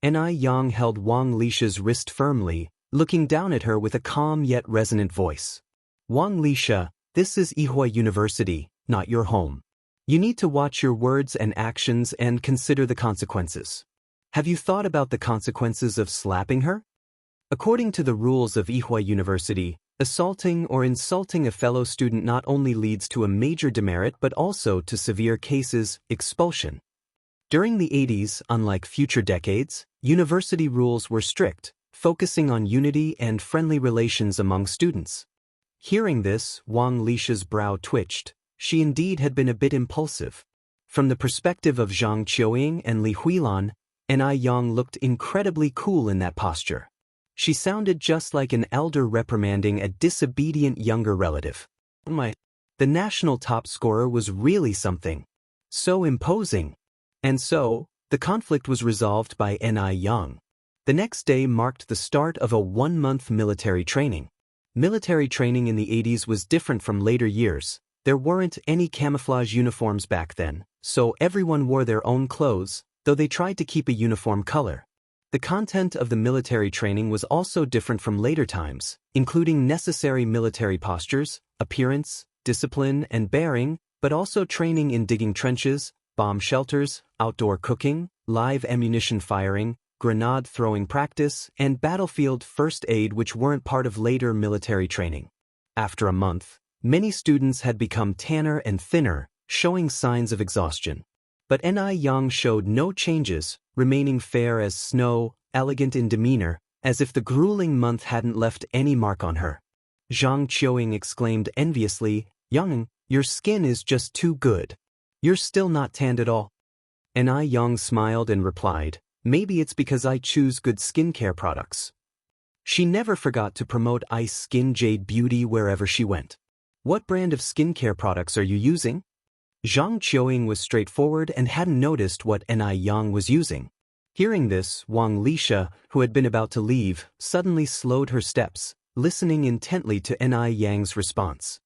Ni Yang held Wang Lisha's wrist firmly, looking down at her with a calm yet resonant voice. Wang Lisha, this is Yihua University, not your home. You need to watch your words and actions and consider the consequences. Have you thought about the consequences of slapping her? According to the rules of Yihua University, assaulting or insulting a fellow student not only leads to a major demerit but also to severe cases, expulsion. During the 80s, unlike future decades, university rules were strict, focusing on unity and friendly relations among students. Hearing this, Wang Lisha's brow twitched. She indeed had been a bit impulsive. From the perspective of Zhang Qiuying and Li Huilan, Ni Yang looked incredibly cool in that posture. She sounded just like an elder reprimanding a disobedient younger relative. The national top scorer was really something. So imposing. And so, the conflict was resolved by Ni Yang. The next day marked the start of a one-month military training. Military training in the 80s was different from later years. There weren't any camouflage uniforms back then, so everyone wore their own clothes, though they tried to keep a uniform color. The content of the military training was also different from later times, including necessary military postures, appearance, discipline, and bearing, but also training in digging trenches, bomb shelters, outdoor cooking, live ammunition firing, grenade throwing practice, and battlefield first aid, which weren't part of later military training. After a month, many students had become tanner and thinner, showing signs of exhaustion. But Ni Yang showed no changes, remaining fair as snow, elegant in demeanor, as if the grueling month hadn't left any mark on her. Zhang Qiuying exclaimed enviously, "Yang, your skin is just too good. You're still not tanned at all." Ni Yang smiled and replied, "Maybe it's because I choose good skincare products." She never forgot to promote Ice Skin Jade Beauty wherever she went. "What brand of skincare products are you using?" Zhang Qiuying was straightforward and hadn't noticed what Ni Yang was using. Hearing this, Wang Lisha, who had been about to leave, suddenly slowed her steps, listening intently to Ni Yang's response.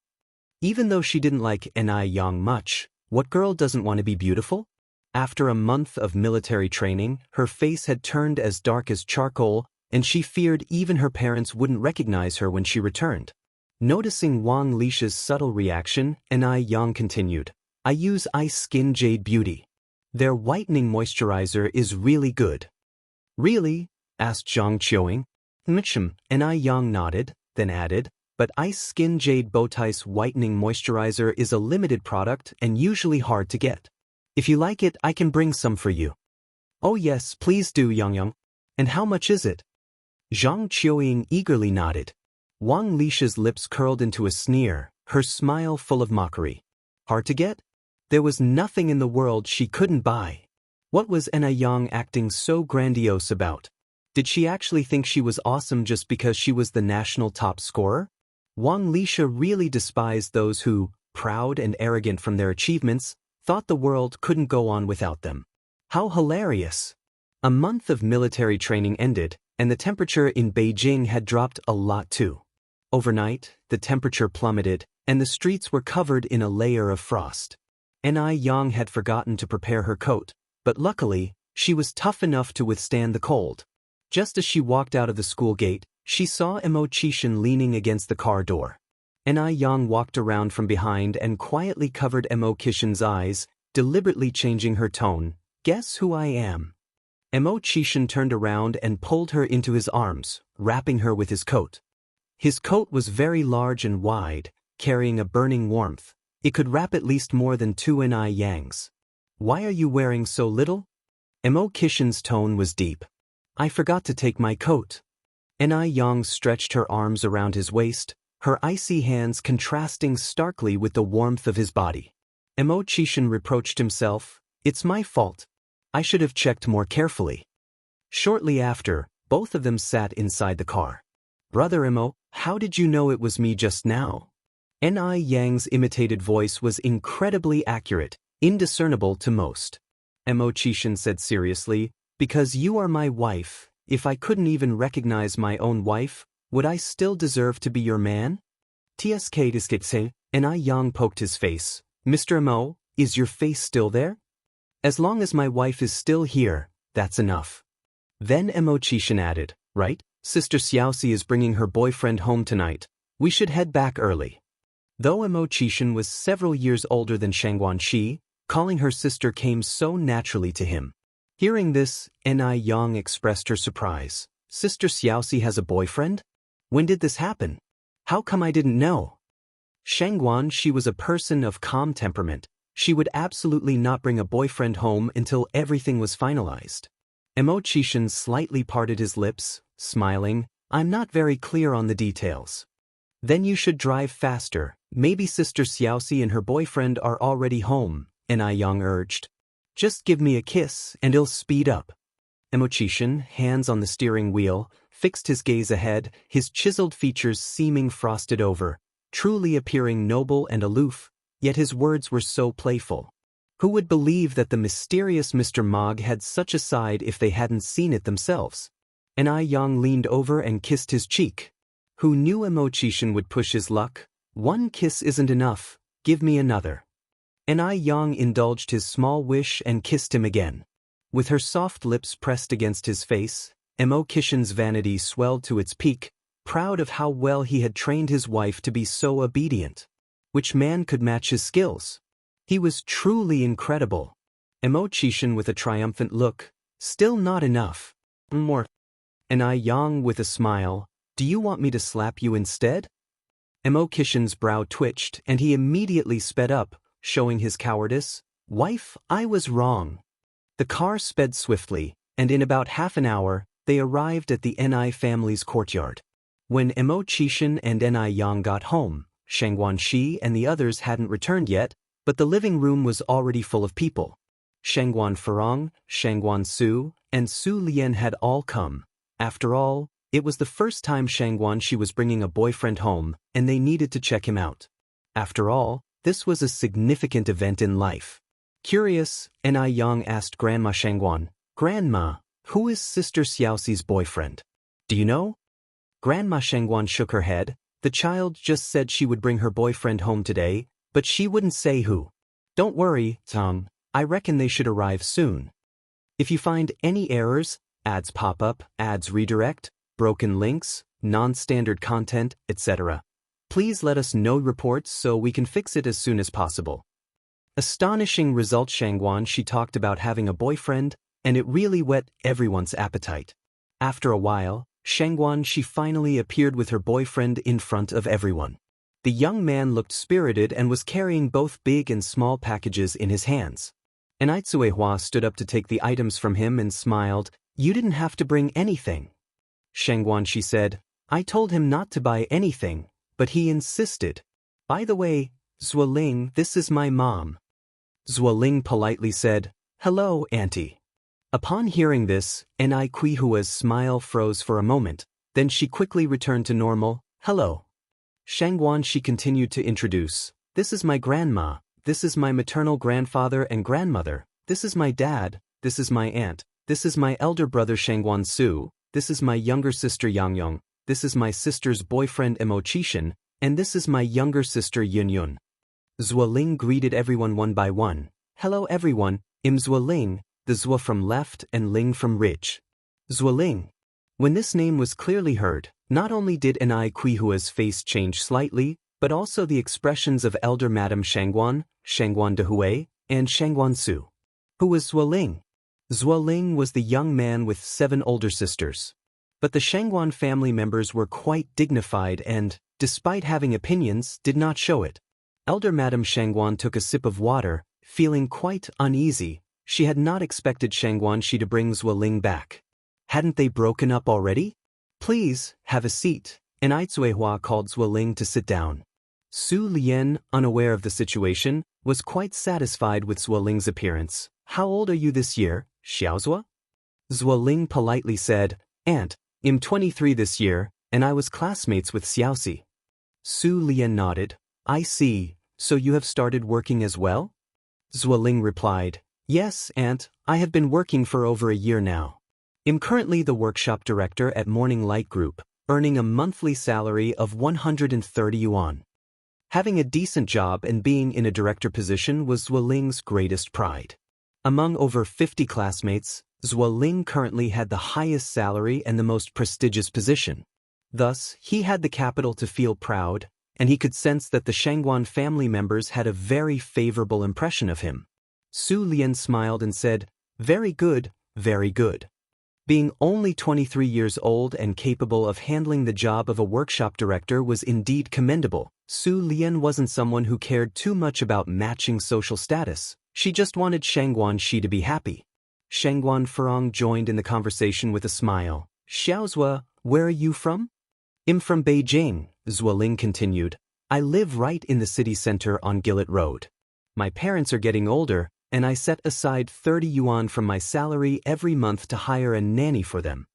Even though she didn't like Ni Yang much, what girl doesn't want to be beautiful? After a month of military training, her face had turned as dark as charcoal, and she feared even her parents wouldn't recognize her when she returned. Noticing Wang Lisha's subtle reaction, Ni Yang continued, "I use Ice Skin Jade Beauty. Their whitening moisturizer is really good." "Really?" asked Zhang Qiuying. Ni Yang nodded, then added, "But Ice Skin Jade Bowtie's whitening moisturizer is a limited product and usually hard to get. If you like it, I can bring some for you." "Oh yes, please do, Yang. And how much is it?" Zhang Qiuying eagerly nodded. Wang Lisha's lips curled into a sneer, her smile full of mockery. Hard to get? There was nothing in the world she couldn't buy. What was Ni Yang acting so grandiose about? Did she actually think she was awesome just because she was the national top scorer? Wang Lisha really despised those who, proud and arrogant from their achievements, thought the world couldn't go on without them. How hilarious! A month of military training ended, and the temperature in Beijing had dropped a lot too. Overnight, the temperature plummeted, and the streets were covered in a layer of frost. Ni Yang had forgotten to prepare her coat, but luckily, she was tough enough to withstand the cold. Just as she walked out of the school gate, she saw Mo Qishan leaning against the car door. Ni Yang walked around from behind and quietly covered Mo Qishan's eyes, deliberately changing her tone. "Guess who I am?" Mo Qishan turned around and pulled her into his arms, wrapping her with his coat. His coat was very large and wide, carrying a burning warmth. It could wrap at least more than two Ni Yangs. "Why are you wearing so little?" Mo Qishan's tone was deep. "I forgot to take my coat." Ni Yang stretched her arms around his waist, her icy hands contrasting starkly with the warmth of his body. Mo Qishan reproached himself, "It's my fault. I should have checked more carefully." Shortly after, both of them sat inside the car. "Brother Mo, how did you know it was me just now?" Ni Yang's imitated voice was incredibly accurate, indiscernible to most. Mo Qishan said seriously, because you are my wife, if I couldn't even recognize my own wife, would I still deserve to be your man? Tsk diskitse, Ni Yang poked his face. Mr. Mo, is your face still there? As long as my wife is still here, that's enough. Then Mo Qishan added, right, Sister Xiaoxi is bringing her boyfriend home tonight. We should head back early. Though Mo Qishan was several years older than Shangguan Shi, calling her sister came so naturally to him. Hearing this, Ni Yang expressed her surprise. Sister Xiaoxi has a boyfriend? When did this happen? How come I didn't know? Shangguan Shi was a person of calm temperament. She would absolutely not bring a boyfriend home until everything was finalized. Mo Qishan slightly parted his lips, smiling, I'm not very clear on the details. Then you should drive faster, maybe Sister Xiaoxi and her boyfriend are already home, Ni Yang urged. Just give me a kiss and it'll speed up. Mo Qishan, hands on the steering wheel, fixed his gaze ahead, his chiseled features seeming frosted over, truly appearing noble and aloof, yet his words were so playful. Who would believe that the mysterious Mr. Mog had such a side if they hadn't seen it themselves? Ni Yang leaned over and kissed his cheek. Who knew Mo Qishan would push his luck? One kiss isn't enough, give me another. Ni Yang indulged his small wish and kissed him again. With her soft lips pressed against his face, Mo Qishan's vanity swelled to its peak, proud of how well he had trained his wife to be so obedient. Which man could match his skills? He was truly incredible. Mo Qishan with a triumphant look, still not enough. More. Ni Yang with a smile, do you want me to slap you instead? Mo Qishan's brow twitched and he immediately sped up, showing his cowardice. Wife, I was wrong. The car sped swiftly, and in about half an hour, they arrived at the Ni family's courtyard. When Mo Qishan and Ni Yang got home, Shangguan Shi and the others hadn't returned yet, but the living room was already full of people. Shangguan Furong, Shangguan Su, and Su Lian had all come. After all, it was the first time Shangguan Shi was bringing a boyfriend home, and they needed to check him out. After all, this was a significant event in life. Curious, Ni Yang asked Grandma Shangguan, Grandma, who is Sister Xiaoxi's boyfriend? Do you know? Grandma Shangguan shook her head. The child just said she would bring her boyfriend home today, but she wouldn't say who. Don't worry, Tong, I reckon they should arrive soon. If you find any errors, ads pop up, ads redirect, broken links, non-standard content, etc., please let us know reports so we can fix it as soon as possible. Astonishing result. Shangguan Shi talked about having a boyfriend, and it really whet everyone's appetite. After a while, Shangguan Shi finally appeared with her boyfriend in front of everyone. The young man looked spirited and was carrying both big and small packages in his hands. Hua stood up to take the items from him and smiled. You didn't have to bring anything. Shangguan Shi said, I told him not to buy anything, but he insisted. By the way, Zuoling, this is my mom. Zuoling politely said, Hello, Auntie. Upon hearing this, Ni Hua's smile froze for a moment, then she quickly returned to normal. Hello. Shangguan Shi continued to introduce, This is my grandma, this is my maternal grandfather and grandmother, this is my dad, this is my aunt, this is my elder brother Shangguan Su, this is my younger sister Yangyong, this is my sister's boyfriend Mo Qishan, and this is my younger sister Yunyun. Zuoling greeted everyone one by one. Hello everyone, I'm Zuoling, the Zua from left and Ling from ridge. Zuoling. When this name was clearly heard, not only did Ni Hua's face change slightly, but also the expressions of elder Madame Shangguan, Shangguan Dehui, and Shangguan Su. Who was Zuoling? Zuoling was the young man with 7 older sisters. But the Shangguan family members were quite dignified and, despite having opinions, did not show it. Elder Madame Shangguan took a sip of water, feeling quite uneasy. She had not expected Shangguan Shi to bring Zuoling back. Hadn't they broken up already? Please, have a seat, and Hua called Zuoling to sit down. Su Lian, unaware of the situation, was quite satisfied with Zuoling's appearance. How old are you this year, Xiaozua? Zuoling politely said, Aunt, I'm 23 this year, and I was classmates with Xiaoxi. Su Lian nodded. I see, so you have started working as well? Zuoling replied, Yes, Aunt, I have been working for over a year now. I'm currently the workshop director at Morning Light Group, earning a monthly salary of 130 yuan. Having a decent job and being in a director position was Zuoling's greatest pride. Among over 50 classmates, Zuoling currently had the highest salary and the most prestigious position. Thus, he had the capital to feel proud, and he could sense that the Shangguan family members had a very favorable impression of him. Su Lian smiled and said, Very good, very good. Being only 23 years old and capable of handling the job of a workshop director was indeed commendable. Su Lian wasn't someone who cared too much about matching social status. She just wanted Shangguan Shi to be happy. Shangguan Furong joined in the conversation with a smile. Xiaozhua, where are you from? I'm from Beijing, Zuoling continued. I live right in the city center on Gillett Road. My parents are getting older, and I set aside 30 yuan from my salary every month to hire a nanny for them.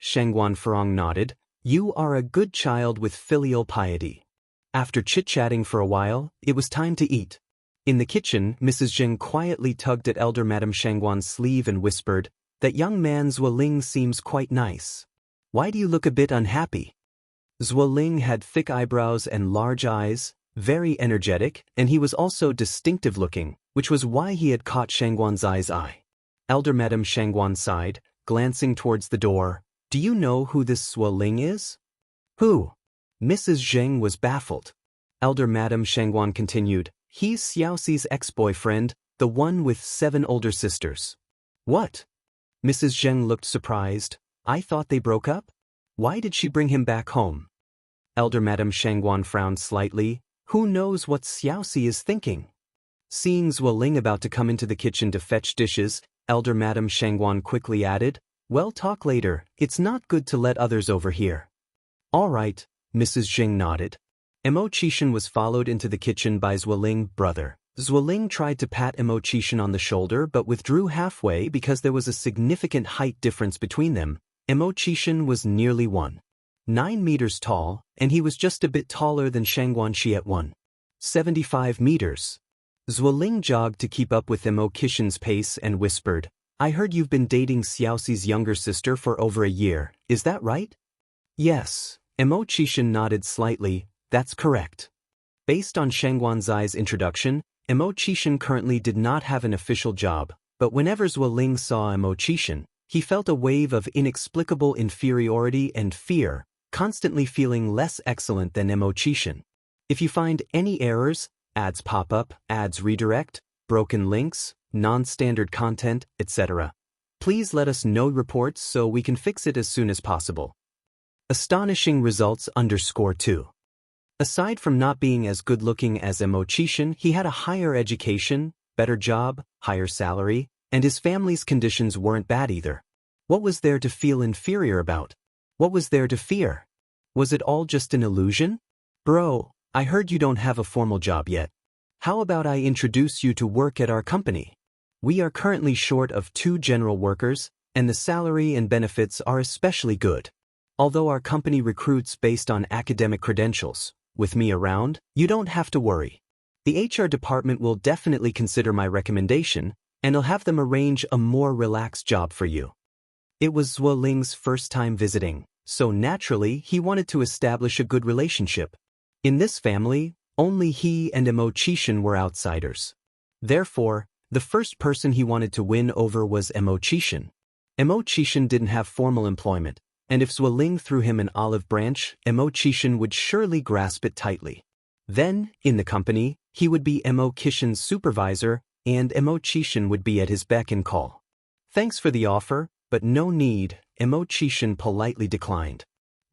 Shangguan Furong nodded. You are a good child with filial piety. After chit-chatting for a while, it was time to eat. In the kitchen, Mrs. Zheng quietly tugged at elder Madame Shangguan's sleeve and whispered, That young man Zuoling seems quite nice. Why do you look a bit unhappy? Zuoling had thick eyebrows and large eyes, very energetic, and he was also distinctive-looking, which was why he had caught Shangguan's eye. Elder Madame Shangguan sighed, glancing towards the door. Do you know who this Zuoling is? Who? Mrs. Zheng was baffled. Elder Madame Shangguan continued, He's Xiaoxi's ex-boyfriend, the one with 7 older sisters. What? Mrs. Zheng looked surprised. I thought they broke up? Why did she bring him back home? Elder Madame Shangguan frowned slightly. Who knows what Xiaoxi is thinking? Seeing Zuoling about to come into the kitchen to fetch dishes, Elder Madame Shangguan quickly added, Well, talk later, it's not good to let others overhear. All right, Mrs. Zheng nodded. Emo Qishan was followed into the kitchen by Zuoling, brother. Zuoling tried to pat Emo Qishan on the shoulder but withdrew halfway because there was a significant height difference between them. Emo Qishan was nearly 1.9 meters tall, and he was just a bit taller than Shangguan Shi at 1.75 meters. Zuoling jogged to keep up with Emo Qishan's pace and whispered, I heard you've been dating Xiaoxi's younger sister for over a year, is that right? Yes, Emo Qishan nodded slightly, that's correct. Based on Shangguan Zai's introduction, Emo Qishan currently did not have an official job, but whenever Zuoling saw Emo Qishan, he felt a wave of inexplicable inferiority and fear, constantly feeling less excellent than Emo Qishan. If you find any errors, ads pop up, ads redirect, broken links, non-standard content, etc., please let us know reports so we can fix it as soon as possible. Astonishing results _2. Aside from not being as good-looking as Emo Qishan, he had a higher education, better job, higher salary, and his family's conditions weren't bad either. What was there to feel inferior about? What was there to fear? Was it all just an illusion? Bro, I heard you don't have a formal job yet. How about I introduce you to work at our company? We are currently short of 2 general workers, and the salary and benefits are especially good. Although our company recruits based on academic credentials, with me around, you don't have to worry. The HR department will definitely consider my recommendation, and I'll have them arrange a more relaxed job for you. It was Zuoling's first time visiting, so naturally he wanted to establish a good relationship. In this family, only he and Emo Qishan were outsiders. Therefore, the first person he wanted to win over was Emo Qishan. Emo Qishan didn't have formal employment, and if Zuoling threw him an olive branch, Emo Qishan would surely grasp it tightly. Then, in the company, he would be Emo Qishan's supervisor, and Emo Qishan would be at his beck and call. Thanks for the offer, but no need, Emo Qishan politely declined.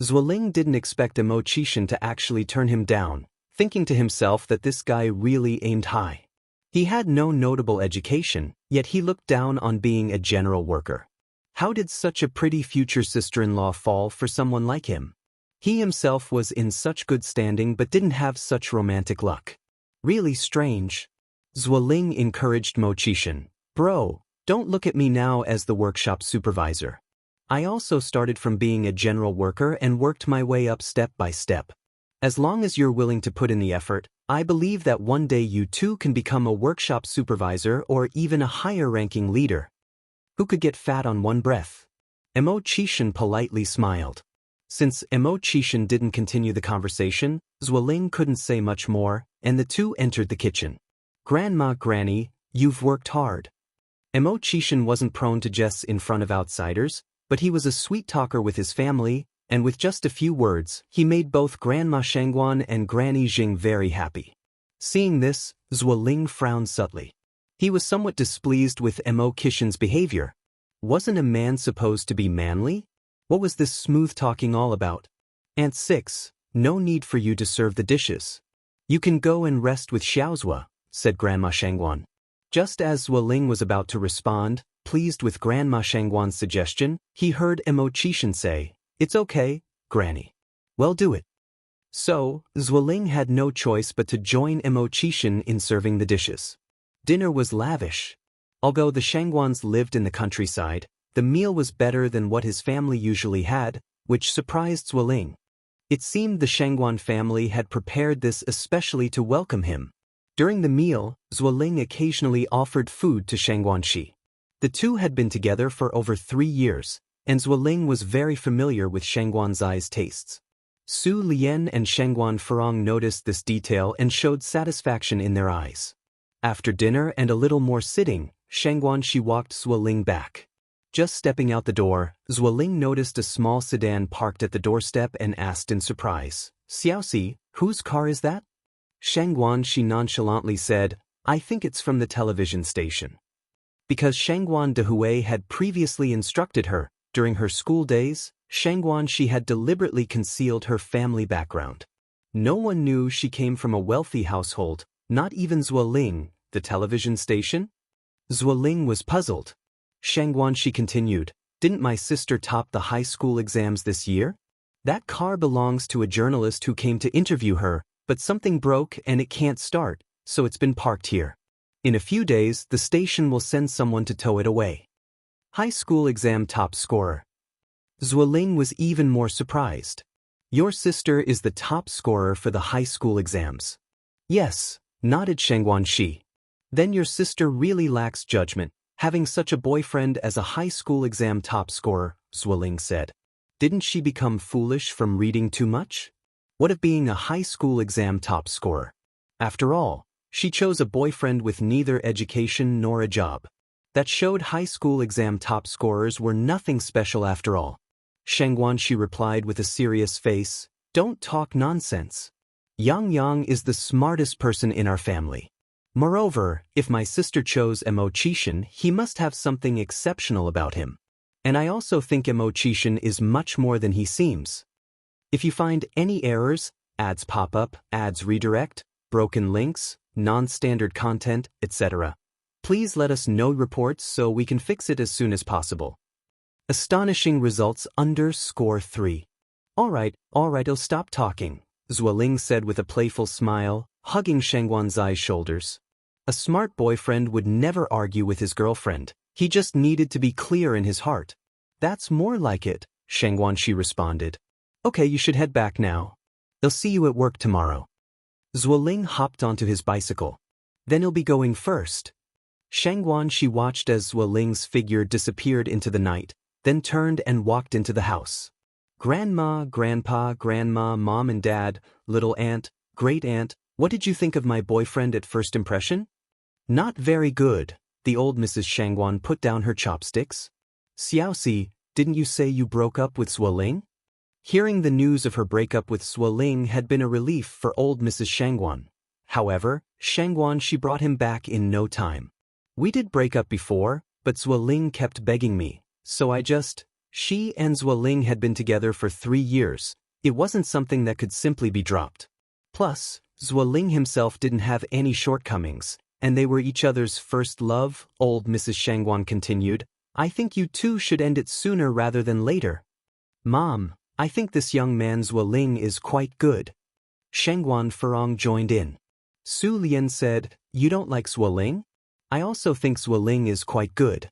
Zuoling didn't expect Emo Qishan to actually turn him down, thinking to himself that this guy really aimed high. He had no notable education, yet he looked down on being a general worker. How did such a pretty future sister-in-law fall for someone like him? He himself was in such good standing but didn't have such romantic luck. Really strange. Zuoling encouraged Mo Qishan. Bro, don't look at me now as the workshop supervisor. I also started from being a general worker and worked my way up step by step. As long as you're willing to put in the effort, I believe that one day you too can become a workshop supervisor or even a higher-ranking leader. Who could get fat on one breath? Xianxia politely smiled. Since Xianxia didn't continue the conversation, Ling couldn't say much more, and the two entered the kitchen. Grandma, Granny, you've worked hard. Xianxia wasn't prone to jests in front of outsiders, but he was a sweet talker with his family, and with just a few words, he made both Grandma Shangguan and Granny Jing very happy. Seeing this, Ling frowned subtly. He was somewhat displeased with Xianxia's behavior. Wasn't a man supposed to be manly? What was this smooth talking all about? Aunt 6, no need for you to serve the dishes. You can go and rest with Xiaozhua, said Grandma Shangguan. Just as Ling was about to respond, pleased with Grandma Shangguan's suggestion, he heard Xianxia say, "It's okay, Granny. Well, do it." So, Ling had no choice but to join Xianxia in serving the dishes. Dinner was lavish. Although the Shangguans lived in the countryside, the meal was better than what his family usually had, which surprised Ling. It seemed the Shangguan family had prepared this especially to welcome him. During the meal, Ling occasionally offered food to Shangguanxi. The two had been together for over 3 years, and Ling was very familiar with Shangguan's tastes. Su Lian and Shangguan Furong noticed this detail and showed satisfaction in their eyes. After dinner and a little more sitting, Shangguanxi walked Ling back. Just stepping out the door, Ling noticed a small sedan parked at the doorstep and asked in surprise, "Xiaoxi, whose car is that?" Shangguanxi nonchalantly said, "I think it's from the television station." Because Shangguan Dehui had previously instructed her, during her school days, Shangguanxi had deliberately concealed her family background. No one knew she came from a wealthy household, not even Ling, the television station. Ling was puzzled. Shangguanxi continued, "Didn't my sister top the high school exams this year? That car belongs to a journalist who came to interview her, but something broke and it can't start, so it's been parked here. In a few days, the station will send someone to tow it away." High school exam top scorer. Ling was even more surprised. "Your sister is the top scorer for the high school exams." "Yes," nodded Shangguanxi. "Then your sister really lacks judgment, having such a boyfriend as a high school exam top scorer," Ling said. "Didn't she become foolish from reading too much? What of being a high school exam top scorer? After all, she chose a boyfriend with neither education nor a job. That showed high school exam top scorers were nothing special after all." Shangguanxi replied with a serious face, "Don't talk nonsense. Yang is the smartest person in our family. Moreover, if my sister chose Xianxia, he must have something exceptional about him. And I also think Xianxia is much more than he seems. If you find any errors, ads pop up, ads redirect, broken links, non-standard content, etc., please let us know reports so we can fix it as soon as possible." Astonishing results _3. Alright, I'll stop talking, Ling said with a playful smile, hugging Shangguan's shoulders. A smart boyfriend would never argue with his girlfriend. He just needed to be clear in his heart. "That's more like it," Shangguanxi responded. "Okay, you should head back now. They'll see you at work tomorrow." Ling hopped onto his bicycle. "Then he'll be going first." Shangguanxi watched as Ling's figure disappeared into the night, then turned and walked into the house. "Grandma, Grandpa, Grandma, Mom and Dad, little aunt, great aunt, what did you think of my boyfriend at first impression?" "Not very good," the old Mrs. Shangguan put down her chopsticks. "Xiaoxi, didn't you say you broke up with Ling?" Hearing the news of her breakup with Ling had been a relief for old Mrs. Shangguan. However, Shangguanxi brought him back in no time. "We did break up before, but Ling kept begging me, so I just..." She and Ling had been together for 3 years. It wasn't something that could simply be dropped. Plus, Ling himself didn't have any shortcomings, and they were each other's first love, old Mrs. Shangguan continued. "I think you two should end it sooner rather than later." "Mom, I think this young man Ling is quite good." Shangguan Furong joined in. Su Lian said, "You don't like Ling? I also think Ling is quite good."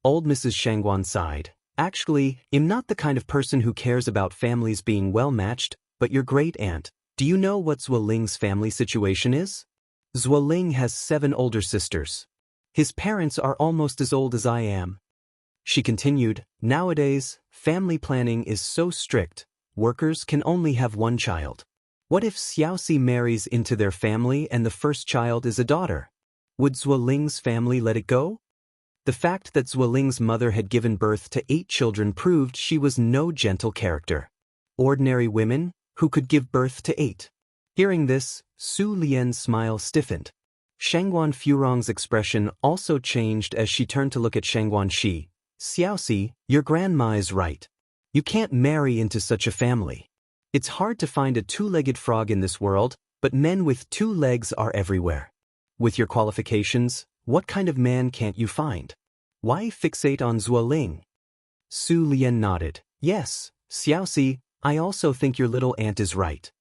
Old Mrs. Shangguan sighed. "Actually, I'm not the kind of person who cares about families being well matched, but your great aunt, Do you know what Zhuo Ling's family situation is? Zhuo Ling has 7 older sisters. His parents are almost as old as I am. She continued, nowadays, family planning is so strict, workers can only have 1 child. What if Xiaoxi marries into their family and the first child is a daughter? Would Zhuo Ling's family let it go? The fact that Zhuo Ling's mother had given birth to 8 children proved she was no gentle character. Ordinary women, who could give birth to 8. Hearing this, Su Lian's smile stiffened. Shangguan Furong's expression also changed as she turned to look at Shangguan Shi. Xiaoxi, your grandma is right. You can't marry into such a family. It's hard to find a 2-legged frog in this world, but men with 2 legs are everywhere. With your qualifications, what kind of man can't you find? Why fixate on Zhuo Ling? Su Lian nodded. Yes, Xiaoxi, I also think your little aunt is right.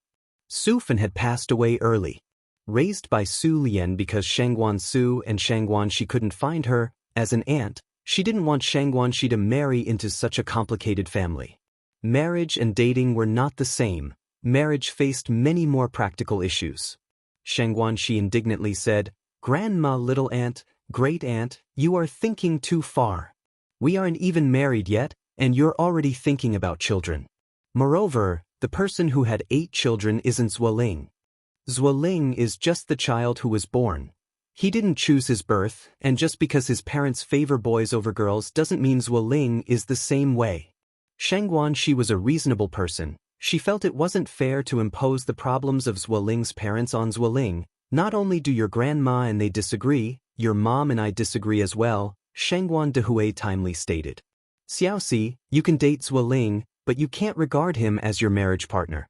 Su Fan had passed away early. Raised by Su Lian because Shangguan Su and Shangguan Shi couldn't find her, as an aunt, she didn't want Shangguan Shi to marry into such a complicated family. Marriage and dating were not the same. Marriage faced many more practical issues. Shangguan Shi indignantly said, Grandma, little aunt, great aunt, you are thinking too far. We aren't even married yet, and you're already thinking about children. Moreover, the person who had 8 children isn't Zhuo Ling. Zhuo Ling is just the child who was born. He didn't choose his birth, and just because his parents favor boys over girls doesn't mean Zhuo Ling is the same way. Shangguan Shi was a reasonable person. She felt it wasn't fair to impose the problems of Zhuo Ling's parents on Zhuo Ling. Not only do your grandma and they disagree, your mom and I disagree as well, Shangguan Dehui timely stated. Xiaoxi, you can date Zhuo Ling, but you can't regard him as your marriage partner.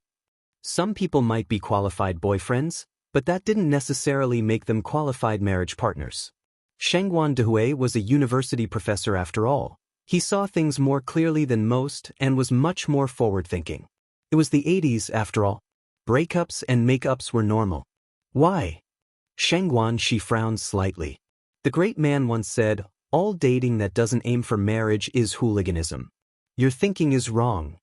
Some people might be qualified boyfriends, but that didn't necessarily make them qualified marriage partners. Shangguan Dehui was a university professor after all. He saw things more clearly than most and was much more forward-thinking. It was the 80s after all. Breakups and makeups were normal. Why? Shangguan Shi frowned slightly. The great man once said, all dating that doesn't aim for marriage is hooliganism. Your thinking is wrong.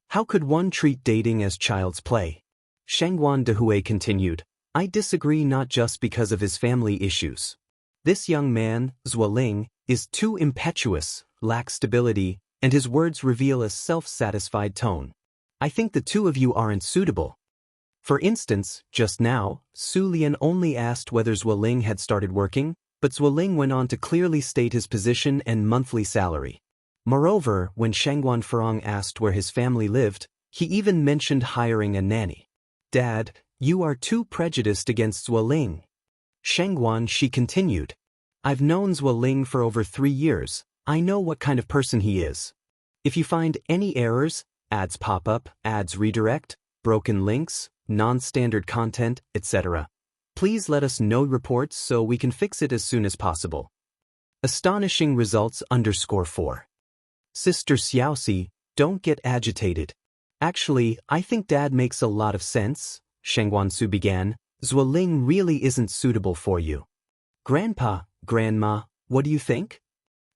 How could one treat dating as child's play? Shangguan Dehui continued, I disagree not just because of his family issues. This young man, Zhuo Ling, is too impetuous, lacks stability, and his words reveal a self-satisfied tone. I think the 2 of you aren't suitable. For instance, just now, Su Lian only asked whether Zhuo Ling had started working, but Zhuo Ling went on to clearly state his position and monthly salary. Moreover, when Shangguan Furong asked where his family lived, he even mentioned hiring a nanny. Dad, you are too prejudiced against Zhuo Ling. Shangguan Shi continued. I've known Zhuo Ling for over 3 years. I know what kind of person he is. If you find any errors, ads pop up, ads redirect, broken links, non-standard content, etc., please let us know reports so we can fix it as soon as possible. Astonishing results _4. Sister Xiaoxi, don't get agitated. Actually, I think Dad makes a lot of sense, Shangguan Su began. Zhuo Ling really isn't suitable for you. Grandpa, Grandma, what do you think?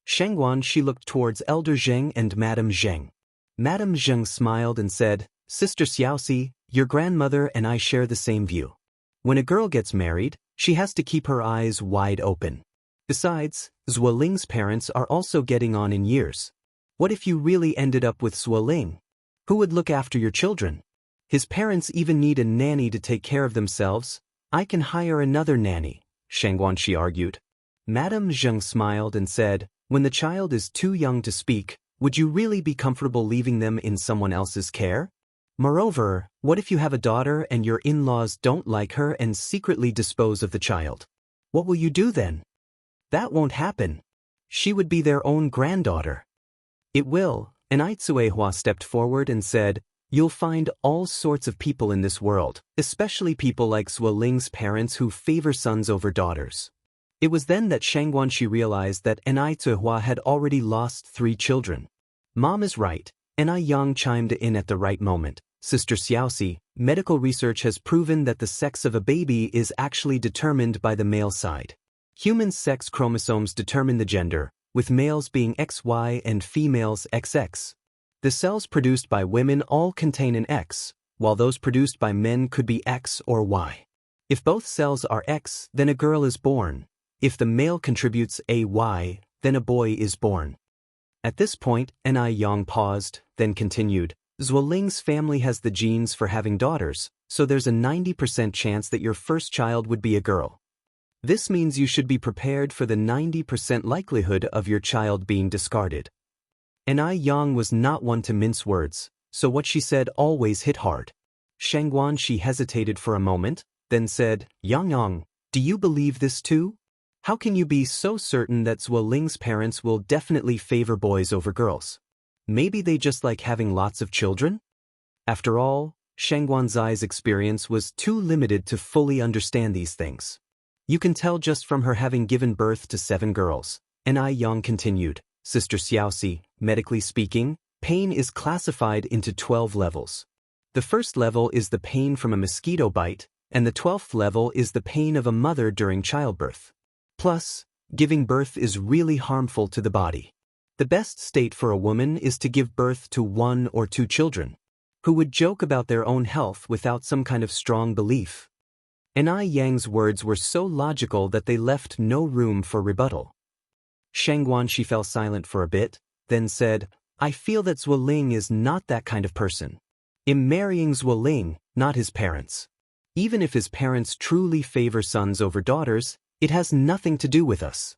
Shangguan Shi looked towards Elder Zheng and Madame Zheng. Madame Zheng smiled and said, Sister Xiaoxi, your grandmother and I share the same view. When a girl gets married, she has to keep her eyes wide open. Besides, Zhuo Ling's parents are also getting on in years. What if you really ended up with Zhuo Ling? Who would look after your children? His parents even need a nanny to take care of themselves. I can hire another nanny, Shangguan Shi argued. Madame Zheng smiled and said, when the child is too young to speak, would you really be comfortable leaving them in someone else's care? Moreover, what if you have a daughter and your in-laws don't like her and secretly dispose of the child? What will you do then? That won't happen. She would be their own granddaughter. It will, and Aitsuehua stepped forward and said, you'll find all sorts of people in this world, especially people like Zhuo Ling's parents who favor sons over daughters. It was then that Shangguan Shi realized that Aitsuehua had already lost 3 children. Mom is right, Yang chimed in at the right moment. Sister Xiaoxi, medical research has proven that the sex of a baby is actually determined by the male side. Human sex chromosomes determine the gender, with males being XY and females XX. The cells produced by women all contain an X, while those produced by men could be X or Y. If both cells are X, then a girl is born. If the male contributes a Y, then a boy is born. At this point, Ni Yang paused, then continued, Zuoling's family has the genes for having daughters, so there's a 90% chance that your first child would be a girl. This means you should be prepared for the 90% likelihood of your child being discarded. Ni Yang was not one to mince words, so what she said always hit hard. Xianxia hesitated for a moment, then said, Yang, do you believe this too? How can you be so certain that Zuoling's parents will definitely favor boys over girls? Maybe they just like having lots of children? After all, Xianxuan's experience was too limited to fully understand these things. You can tell just from her having given birth to 7 girls. Ni Yang continued, Sister Xiaoxi, medically speaking, pain is classified into 12 levels. The first level is the pain from a mosquito bite, and the 12th level is the pain of a mother during childbirth. Plus, giving birth is really harmful to the body. The best state for a woman is to give birth to 1 or 2 children, who would joke about their own health without some kind of strong belief. Ni Yang's words were so logical that they left no room for rebuttal. Xianxia fell silent for a bit, then said, I feel that Zuoling is not that kind of person. I'm marrying Zuoling, not his parents. Even if his parents truly favor sons over daughters, it has nothing to do with us.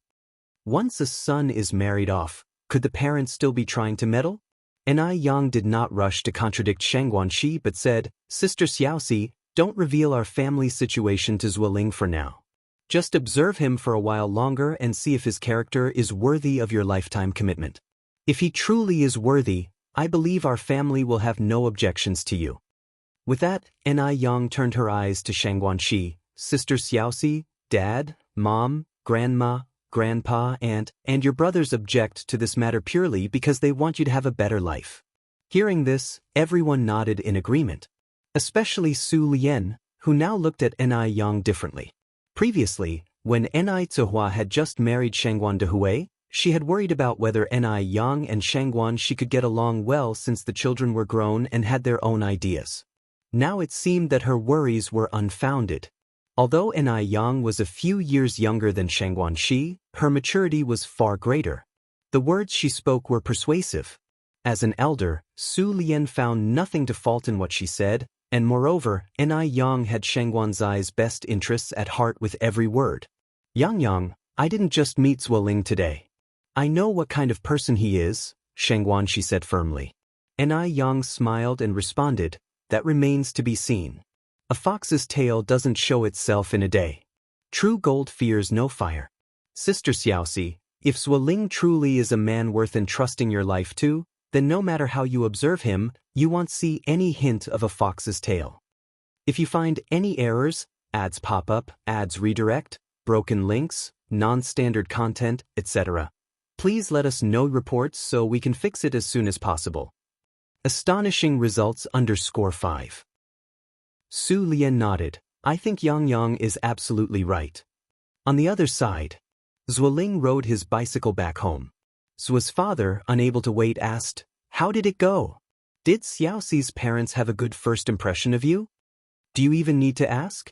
Once a son is married off, could the parents still be trying to meddle? Ni Yang did not rush to contradict Xianxia but said, Sister Xiaoxi, don't reveal our family situation to Zuoling for now. Just observe him for a while longer and see if his character is worthy of your lifetime commitment. If he truly is worthy, I believe our family will have no objections to you. With that, Ni Yang turned her eyes to Xianxia, Sister Xiaoxi, Dad, Mom, Grandma, Grandpa, and your brothers object to this matter purely because they want you to have a better life. Hearing this, everyone nodded in agreement, especially Su Lian, who now looked at Ni Yang differently. Previously, when Ni Zihua had just married Xianxuan Dehui, she had worried about whether Ni Yang and Xianxuan could get along well since the children were grown and had their own ideas. Now it seemed that her worries were unfounded. Although Ni Yang was a few years younger than Xianxuan, her maturity was far greater. The words she spoke were persuasive. As an elder, Su Lian found nothing to fault in what she said, and moreover, Ni Yang had Xianxuan's best interests at heart with every word. Yang, I didn't just meet Zuoling today. I know what kind of person he is, Xianxuan said firmly. Ni Yang smiled and responded, that remains to be seen. A fox's tail doesn't show itself in a day. True gold fears no fire. Sister Xiaoxi, if Zuoling truly is a man worth entrusting your life to, then no matter how you observe him, you won't see any hint of a fox's tail. If you find any errors, ads pop up, ads redirect, broken links, non-standard content, etc., please let us know reports so we can fix it as soon as possible. Astonishing results _5. Su Lian nodded. I think Yang is absolutely right. On the other side, Zuoling rode his bicycle back home. Zuo's father, unable to wait, asked, How did it go? Did Xiaoxi's parents have a good first impression of you? Do you even need to ask?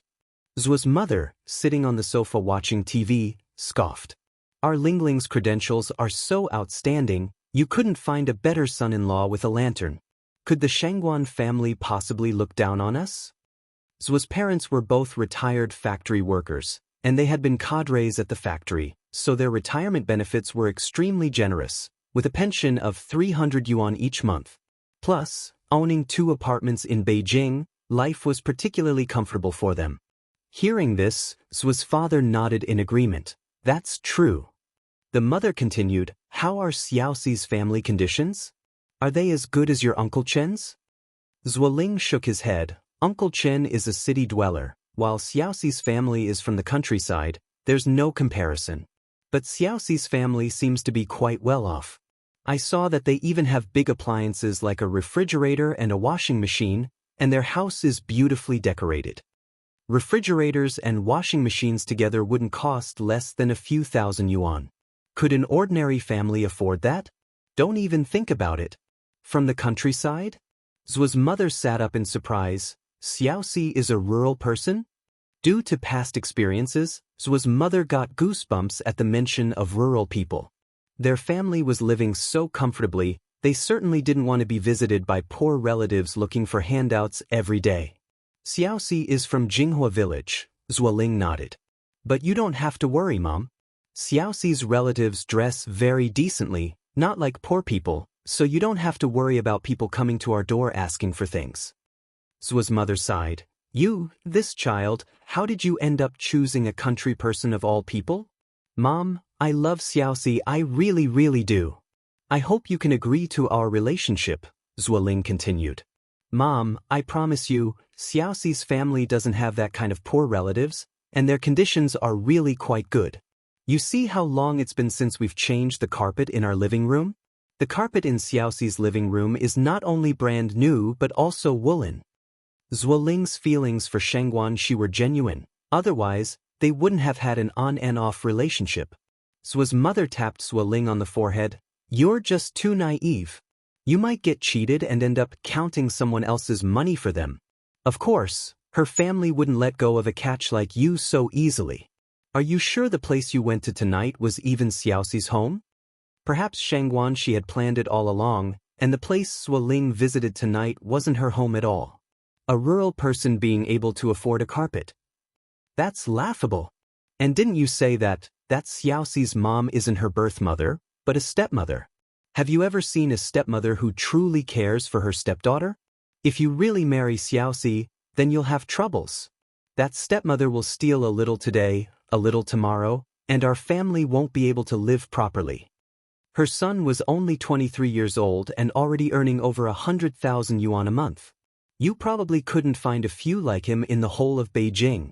Zuo's mother, sitting on the sofa watching TV, scoffed. Our Lingling's credentials are so outstanding, you couldn't find a better son-in-law with a lantern. Could the Xianxuan family possibly look down on us? Zuo's parents were both retired factory workers, and they had been cadres at the factory, so their retirement benefits were extremely generous, with a pension of 300 yuan each month. Plus, owning 2 apartments in Beijing, life was particularly comfortable for them. Hearing this, Zuo's father nodded in agreement. That's true. The mother continued, How are Xiaoxi's family conditions? Are they as good as your Uncle Chen's? Zuoling shook his head. Uncle Chen is a city dweller, while Xiaoxi's family is from the countryside. There's no comparison. But Xiaoxi's family seems to be quite well off. I saw that they even have big appliances like a refrigerator and a washing machine, and their house is beautifully decorated. Refrigerators and washing machines together wouldn't cost less than a few thousand yuan. Could an ordinary family afford that? Don't even think about it. From the countryside? Zhua's mother sat up in surprise. Xiaoxi is a rural person? Due to past experiences, Zhua's mother got goosebumps at the mention of rural people. Their family was living so comfortably, they certainly didn't want to be visited by poor relatives looking for handouts every day. Xiaoxi is from Jinghua village, Zuoling nodded. But you don't have to worry, Mom. Xiaoxi's relatives dress very decently, not like poor people, so you don't have to worry about people coming to our door asking for things. Zhua's mother sighed. This child, how did you end up choosing a country person of all people? Mom, I love Xiaoxi, I really do. I hope you can agree to our relationship, Zuoling continued. Mom, I promise you, Xiaoxi's family doesn't have that kind of poor relatives, and their conditions are really quite good. You see how long it's been since we've changed the carpet in our living room? The carpet in Xiaoxi's living room is not only brand new but also woolen. Zuoling's feelings for Shang Guanxi were genuine, otherwise, they wouldn't have had an on and off relationship. Zhua's mother tapped Zuoling on the forehead. You're just too naive. You might get cheated and end up counting someone else's money for them. Of course, her family wouldn't let go of a catch like you so easily. Are you sure the place you went to tonight was even Xiaoxi's home? Perhaps Shang Guanxi had planned it all along, and the place Zuoling visited tonight wasn't her home at all. A rural person being able to afford a carpet. That's laughable. And didn't you say that Xiaoxi's mom isn't her birth mother, but a stepmother? Have you ever seen a stepmother who truly cares for her stepdaughter? If you really marry Xiaoxi, then you'll have troubles. That stepmother will steal a little today, a little tomorrow, and our family won't be able to live properly. Her son was only 23 years old and already earning over 100,000 yuan a month. You probably couldn't find a few like him in the whole of Beijing.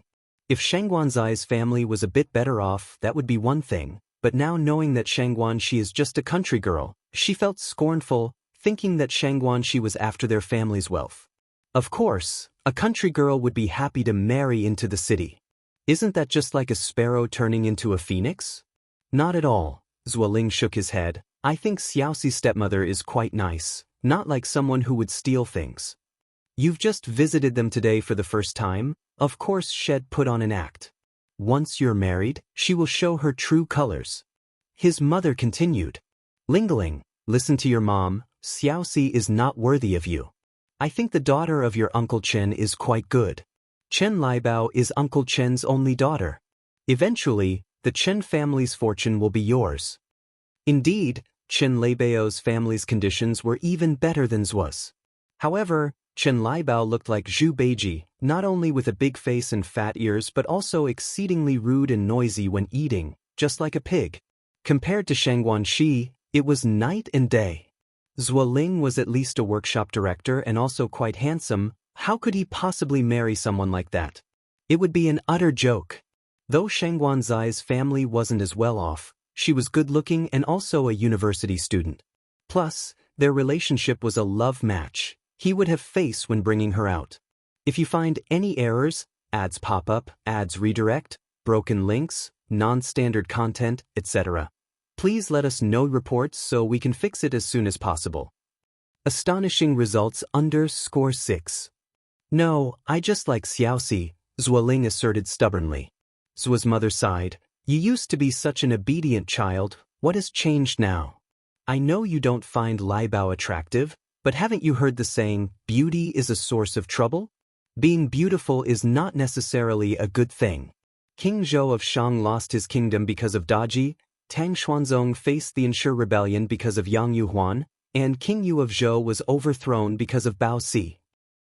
If Shang Guanxi's family was a bit better off, that would be one thing, but now knowing that Shang Guanxi is just a country girl, she felt scornful, thinking that Shang Guanxi was after their family's wealth. Of course, a country girl would be happy to marry into the city. Isn't that just like a sparrow turning into a phoenix? Not at all, Zuoling shook his head. I think Xiaoxi's stepmother is quite nice, not like someone who would steal things. You've just visited them today for the first time, of course Shed put on an act. Once you're married, she will show her true colors. His mother continued. Lingling, listen to your mom, Xiaoxi is not worthy of you. I think the daughter of your Uncle Chen is quite good. Chen Liebao is Uncle Chen's only daughter. Eventually, the Chen family's fortune will be yours. Indeed, Chen Leibao's family's conditions were even better than Zhua's. However, Chen Liebao looked like Zhu Beiji, not only with a big face and fat ears but also exceedingly rude and noisy when eating, just like a pig. Compared to Shang Guanxi, it was night and day. Zuoling was at least a workshop director and also quite handsome. How could he possibly marry someone like that? It would be an utter joke. Though Shang Guanxi's family wasn't as well off, she was good-looking and also a university student. Plus, their relationship was a love match. He would have face when bringing her out. If you find any errors, ads pop up, ads redirect, broken links, non-standard content, etc., please let us know reports so we can fix it as soon as possible. Astonishing results _6. No, I just like Xiaoxi, Zuoling asserted stubbornly. Zhua's mother sighed. You used to be such an obedient child, what has changed now? I know you don't find Liebao attractive, but haven't you heard the saying, beauty is a source of trouble? Being beautiful is not necessarily a good thing. King Zhou of Shang lost his kingdom because of Daji, Tang Xuanzong faced the Ensure rebellion because of Yang Yuhuan, and King Yu of Zhou was overthrown because of Bao Si.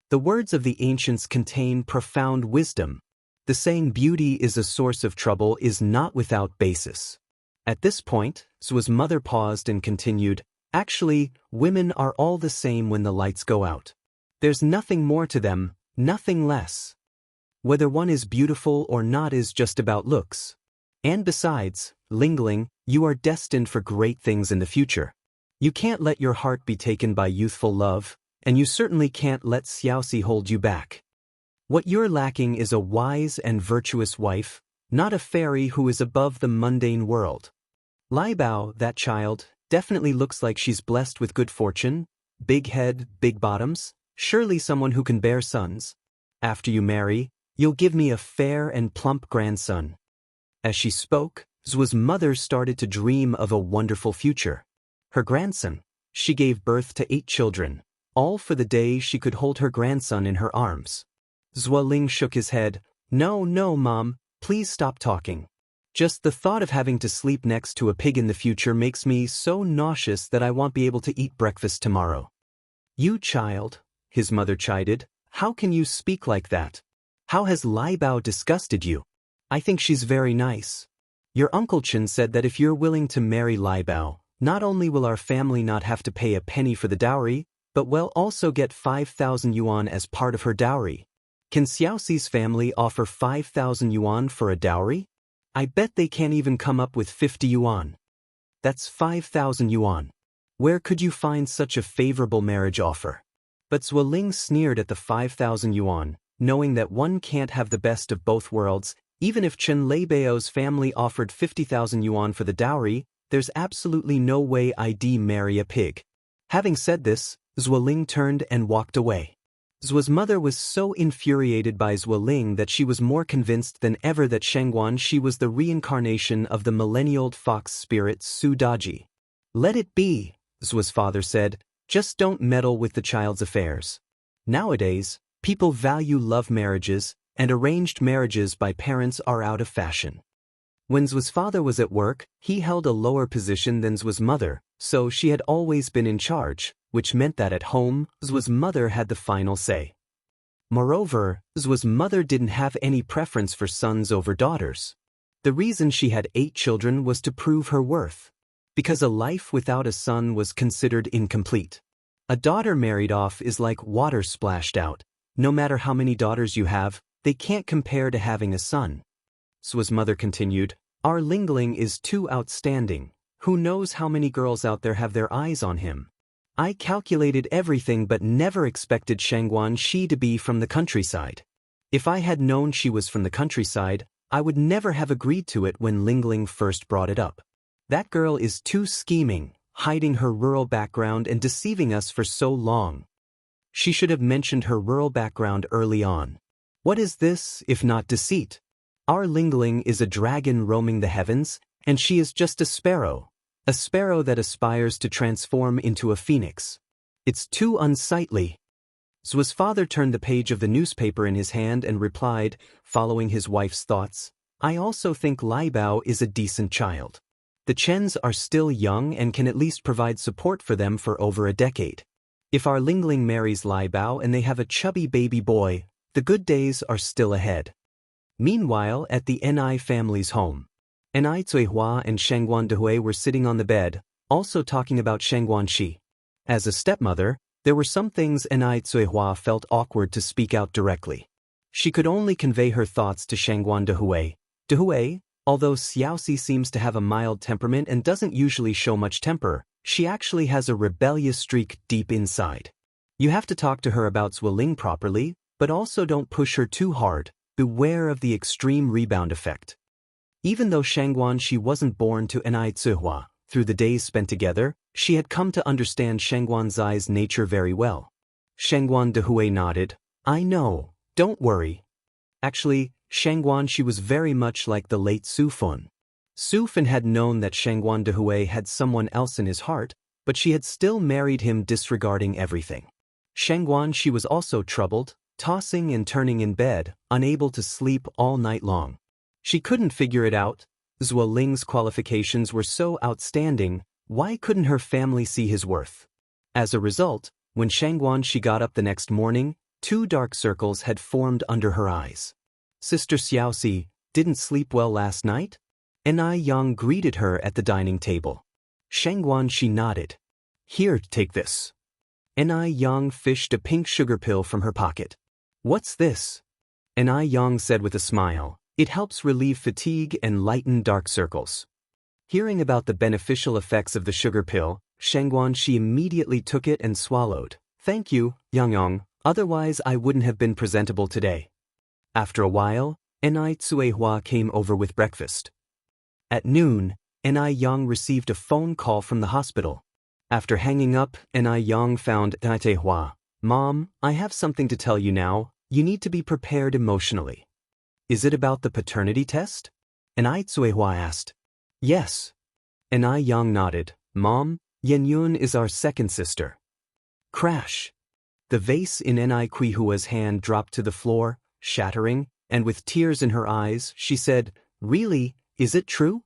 The words of the ancients contain profound wisdom. The saying beauty is a source of trouble is not without basis. At this point, Zhua's mother paused and continued, actually, women are all the same when the lights go out. There's nothing more to them, nothing less. Whether one is beautiful or not is just about looks. And besides, Lingling, you are destined for great things in the future. You can't let your heart be taken by youthful love, and you certainly can't let Xiaoxi hold you back. What you're lacking is a wise and virtuous wife, not a fairy who is above the mundane world. Liebao, that child, definitely looks like she's blessed with good fortune, big head, big bottoms, Surely someone who can bear sons. After you marry, you'll give me a fair and plump grandson. As she spoke, Zhu's mother started to dream of a wonderful future. Her grandson. She gave birth to 8 children, all for the day she could hold her grandson in her arms. Zhu Ling shook his head. No, Mom, please stop talking. Just the thought of having to sleep next to a pig in the future makes me so nauseous that I won't be able to eat breakfast tomorrow. You child, his mother chided, how can you speak like that? How has Lai Bao disgusted you? I think she's very nice. Your Uncle Chen said that if you're willing to marry Lai Bao, not only will our family not have to pay a penny for the dowry, but we'll also get 5,000 yuan as part of her dowry. Can Xiaoxi's family offer 5,000 yuan for a dowry? I bet they can't even come up with 50 yuan. That's 5,000 yuan. Where could you find such a favorable marriage offer? But Zhu Ling sneered at the 5,000 yuan, knowing that one can't have the best of both worlds. Even if Chen Leibao's family offered 50,000 yuan for the dowry, there's absolutely no way I'd marry a pig. Having said this, Zhu Ling turned and walked away. Zhu's mother was so infuriated by Zhu Ling that she was more convinced than ever that Shangguan was the reincarnation of the millennial fox spirit Su Daji. Let it be, Zhu's father said, just don't meddle with the child's affairs. Nowadays, people value love marriages, and arranged marriages by parents are out of fashion. When Zhu's father was at work, he held a lower position than Zhu's mother, so she had always been in charge, which meant that at home, Zhu's mother had the final say. Moreover, Zhu's mother didn't have any preference for sons over daughters. The reason she had 8 children was to prove her worth. Because a life without a son was considered incomplete. A daughter married off is like water splashed out. No matter how many daughters you have, they can't compare to having a son. Zhu's mother continued, our Lingling is too outstanding. Who knows how many girls out there have their eyes on him? I calculated everything but never expected Shangguan to be from the countryside. If I had known she was from the countryside, I would never have agreed to it when Lingling first brought it up. That girl is too scheming, hiding her rural background and deceiving us for so long. She should have mentioned her rural background early on. What is this, if not deceit? Our Lingling is a dragon roaming the heavens, and she is just a sparrow that aspires to transform into a phoenix. It's too unsightly. Zhu's father turned the page of the newspaper in his hand and replied, following his wife's thoughts, I also think Lai Bao is a decent child. The Chens are still young and can at least provide support for them for over a decade. If our Lingling marries Lai Bao and they have a chubby baby boy, the good days are still ahead. Meanwhile, at the Ni family's home, Ni Cuihua and Shangguan Dehui were sitting on the bed, also talking about Shangguan Shi. As a stepmother, there were some things Ni Cuihua felt awkward to speak out directly. She could only convey her thoughts to Shangguan Dehui. Dehui, although Xiaoxi seems to have a mild temperament and doesn't usually show much temper, she actually has a rebellious streak deep inside. You have to talk to her about Zhu Ling properly, but also don't push her too hard. Beware of the extreme rebound effect. Even though Shangguan wasn't born to Ni Cuihua, through the days spent together, she had come to understand Shangguan Zai's nature very well. Shangguan Dehui nodded. I know, don't worry. Actually, Shangguan was very much like the late Su Fun. Su Fun had known that Shangguan Dehui had someone else in his heart, but she had still married him disregarding everything. Shangguan was also troubled, tossing and turning in bed, unable to sleep all night long. She couldn't figure it out. Zhu Ling's qualifications were so outstanding, why couldn't her family see his worth? As a result, when Shangguan got up the next morning, 2 dark circles had formed under her eyes. Sister Xiaoxi, didn't sleep well last night? Ni Yang greeted her at the dining table. Shangguan nodded. Here, take this. Ni Yang fished a pink sugar pill from her pocket. What's this? Ni Yang said with a smile, it helps relieve fatigue and lighten dark circles. Hearing about the beneficial effects of the sugar pill, Shangguan immediately took it and swallowed. Thank you, Yang, otherwise I wouldn't have been presentable today. After a while, Ni Cuihua came over with breakfast. At noon, Ni Yang received a phone call from the hospital. After hanging up, Ni Yang found Ni Cuihua. Mom, I have something to tell you now. You need to be prepared emotionally. Is it about the paternity test? Enai Tsuehua asked. Yes. Enai Yang nodded. Mom, Yenyun is our second sister. Crash. The vase in Enai Kuihua's hand dropped to the floor, shattering, and with tears in her eyes, she said, Really, is it true?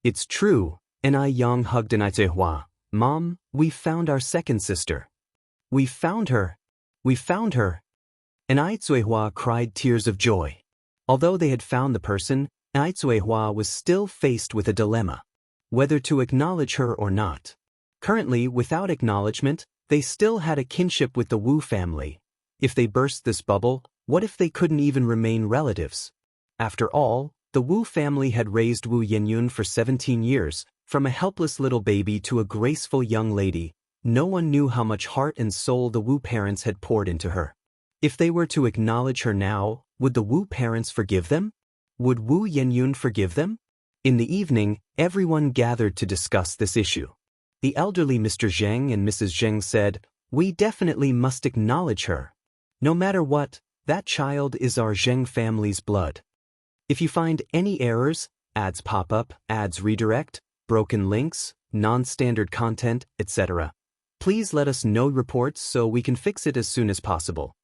It's true. Enai Yang hugged Enai Tsuehua. Mom, we found our second sister. We found her. We found her. Enai Tsuehua cried tears of joy. Although they had found the person, Enai Tsuehua was still faced with a dilemma. Whether to acknowledge her or not. Currently, without acknowledgement, they still had a kinship with the Wu family. If they burst this bubble, what if they couldn't even remain relatives? After all, the Wu family had raised Wu Yenyun for 17 years, from a helpless little baby to a graceful young lady. No one knew how much heart and soul the Wu parents had poured into her. If they were to acknowledge her now, would the Wu parents forgive them? Would Wu Yenyun forgive them? In the evening, everyone gathered to discuss this issue. The elderly Mr. Zheng and Mrs. Zheng said, We definitely must acknowledge her. No matter what, that child is our Zheng family's blood. If you find any errors, ads pop up, ads redirect, broken links, non-standard content, etc., please let us know reports so we can fix it as soon as possible.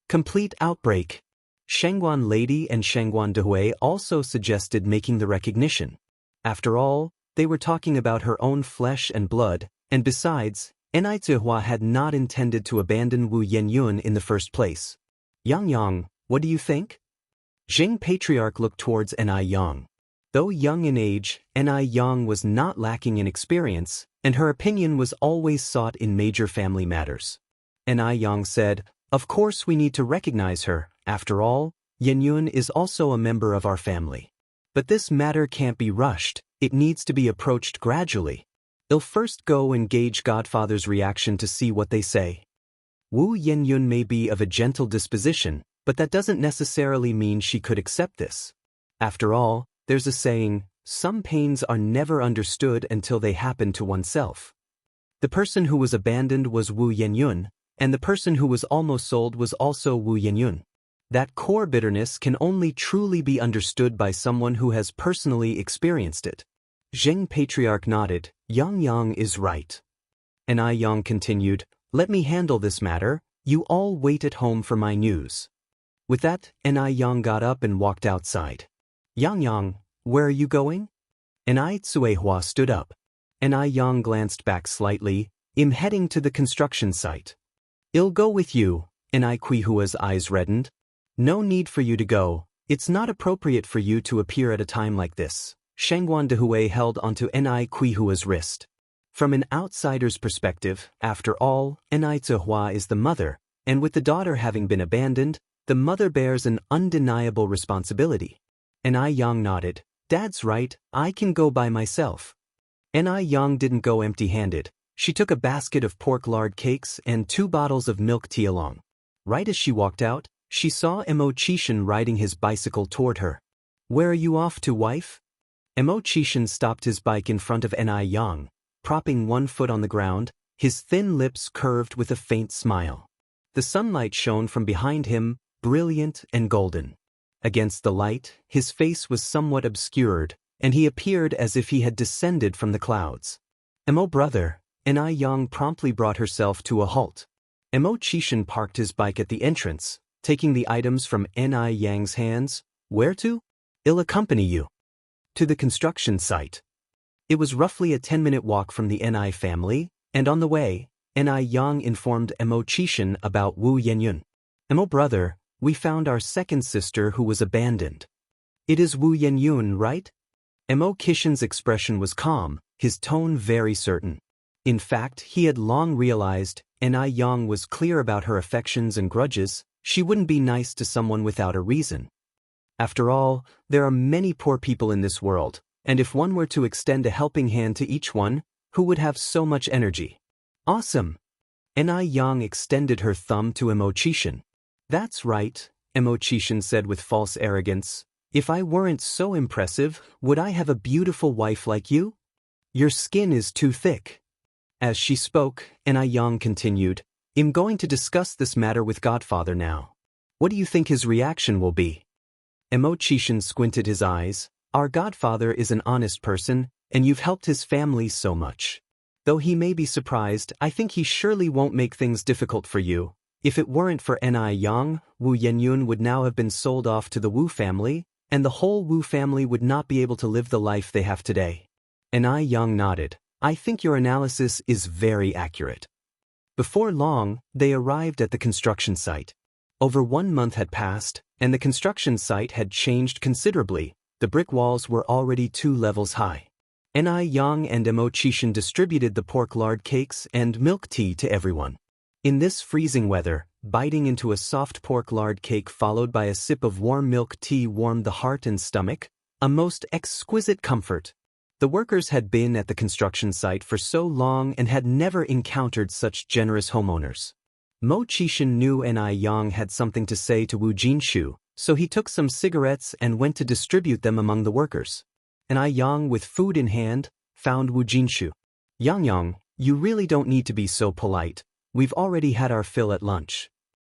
Complete outbreak. Shengguan Lady and Shengguan Dehui also suggested making the recognition. After all, they were talking about her own flesh and blood, and besides, Enai Tsuehua had not intended to abandon Wu Yenyun in the first place. Yang, what do you think? Jing Patriarch looked towards Enai Yang. Though young in age, Enai Yang was not lacking in experience, and her opinion was always sought in major family matters. Enai Yang said, Of course we need to recognize her. After all, Yenyun is also a member of our family. But this matter can't be rushed, it needs to be approached gradually. I'll first go and gauge Godfather's reaction to see what they say. Wu Yenyun may be of a gentle disposition, but that doesn't necessarily mean she could accept this. After all, there's a saying, some pains are never understood until they happen to oneself. The person who was abandoned was Wu Yenyun, and the person who was almost sold was also Wu Yenyun. That core bitterness can only truly be understood by someone who has personally experienced it. Zheng Patriarch nodded. Yang is right. Enai Yang continued, Let me handle this matter, you all wait at home for my news. With that, Enai Yang got up and walked outside. Yang, where are you going? Enai Tsuehua stood up. Enai Yang glanced back slightly. I'm heading to the construction site. I'll go with you. Enai Kuihua's eyes reddened. No need for you to go. It's not appropriate for you to appear at a time like this. Shengguan Dehui held onto Enai Kuihua's wrist. From an outsider's perspective, after all, Enai Tsuehua is the mother, and with the daughter having been abandoned, the mother bears an undeniable responsibility. Enai Yang nodded. Dad's right, I can go by myself. Enai Yang didn't go empty-handed. She took a basket of pork lard cakes and 2 bottles of milk tea along. Right as she walked out, she saw Emo Chishan riding his bicycle toward her. Where are you off to, wife? Emo Chishan stopped his bike in front of Enai Yang, propping one foot on the ground, his thin lips curved with a faint smile. The sunlight shone from behind him, brilliant and golden. Against the light, his face was somewhat obscured, and he appeared as if he had descended from the clouds. Emo brother, Enai Yang promptly brought herself to a halt. Emo Chishan parked his bike at the entrance, taking the items from Enai Yang's hands. Where to? I'll accompany you. To the construction site. It was roughly a 10-minute walk from the Enai family, and on the way, Enai Yang informed Emo Chishan about Wu Yenyun. Emo brother, we found our second sister who was abandoned. It is Wu Yenyun, right? Emo Chishan's expression was calm, his tone very certain. In fact, he had long realized, Enai Yang was clear about her affections and grudges. She wouldn't be nice to someone without a reason. After all, there are many poor people in this world, and if one were to extend a helping hand to each one, who would have so much energy? Awesome! Enai Yang extended her thumb to Emo Chishan. That's right, Emo Chishan said with false arrogance. If I weren't so impressive, would I have a beautiful wife like you? Your skin is too thick. As she spoke, Enai Yang continued, I'm going to discuss this matter with Godfather now. What do you think his reaction will be? Emochishan squinted his eyes. Our Godfather is an honest person, and you've helped his family so much. Though he may be surprised, I think he surely won't make things difficult for you. If it weren't for Ni Yang, Wu Yenyun would now have been sold off to the Wu family, and the whole Wu family would not be able to live the life they have today. Ni Yang nodded. I think your analysis is very accurate. Before long, they arrived at the construction site. Over 1 month had passed, and the construction site had changed considerably. The brick walls were already 2 levels high. Ni Yang and Emochishan distributed the pork lard cakes and milk tea to everyone. In this freezing weather, biting into a soft pork lard cake followed by a sip of warm milk tea warmed the heart and stomach, a most exquisite comfort. The workers had been at the construction site for so long and had never encountered such generous homeowners. Mo Chishan knew Ni Yang had something to say to Wu Jinshu, so he took some cigarettes and went to distribute them among the workers. Ni Yang, with food in hand, found Wu Jinshu. Yang, you really don't need to be so polite. We've already had our fill at lunch.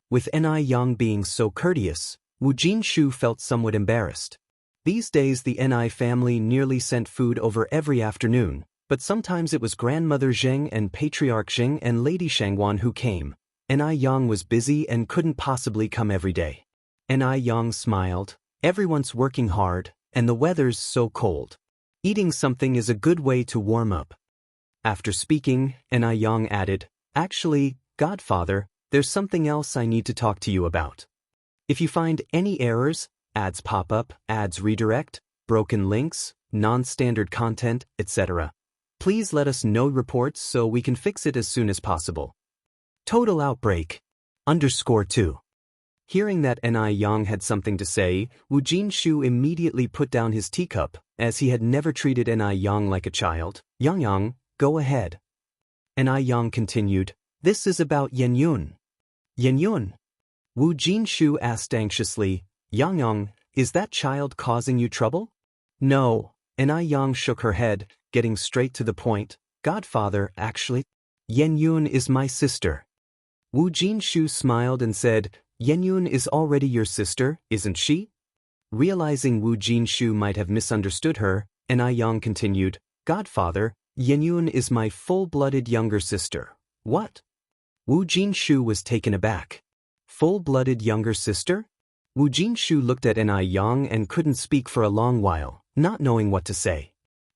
With Ni Yang being so courteous, Wu Jinshu felt somewhat embarrassed. These days the Ni family nearly sent food over every afternoon, but sometimes it was Grandmother Zheng and Patriarch Zheng and Lady Shangwan who came. Ni Yang was busy and couldn't possibly come every day. Ni Yang smiled. Everyone's working hard, and the weather's so cold. Eating something is a good way to warm up. After speaking, Ni Yang added, Actually, Godfather, there's something else I need to talk to you about. If you find any errors, ads pop up, ads redirect, broken links, non-standard content, etc., please let us know reports so we can fix it as soon as possible. Total outbreak. _2. Hearing that Ni Yang had something to say, Wu Jinshu immediately put down his teacup, as he had never treated Ni Yang like a child. Yang, go ahead. Ni Yang continued, This is about Yenyun. Yenyun? Wu Jinshu asked anxiously, Yang, is that child causing you trouble? No. Ni Yang shook her head, getting straight to the point. Godfather, actually, Yenyun is my sister. Wu Jinshu smiled and said, Yenyun is already your sister, isn't she? Realizing Wu Jinshu might have misunderstood her, Ni Yang continued, Godfather, Yenyun is my full-blooded younger sister. What? Wu Jinshu was taken aback. Full-blooded younger sister? Wu Jinshu looked at Ni Yang and couldn't speak for a long while, not knowing what to say.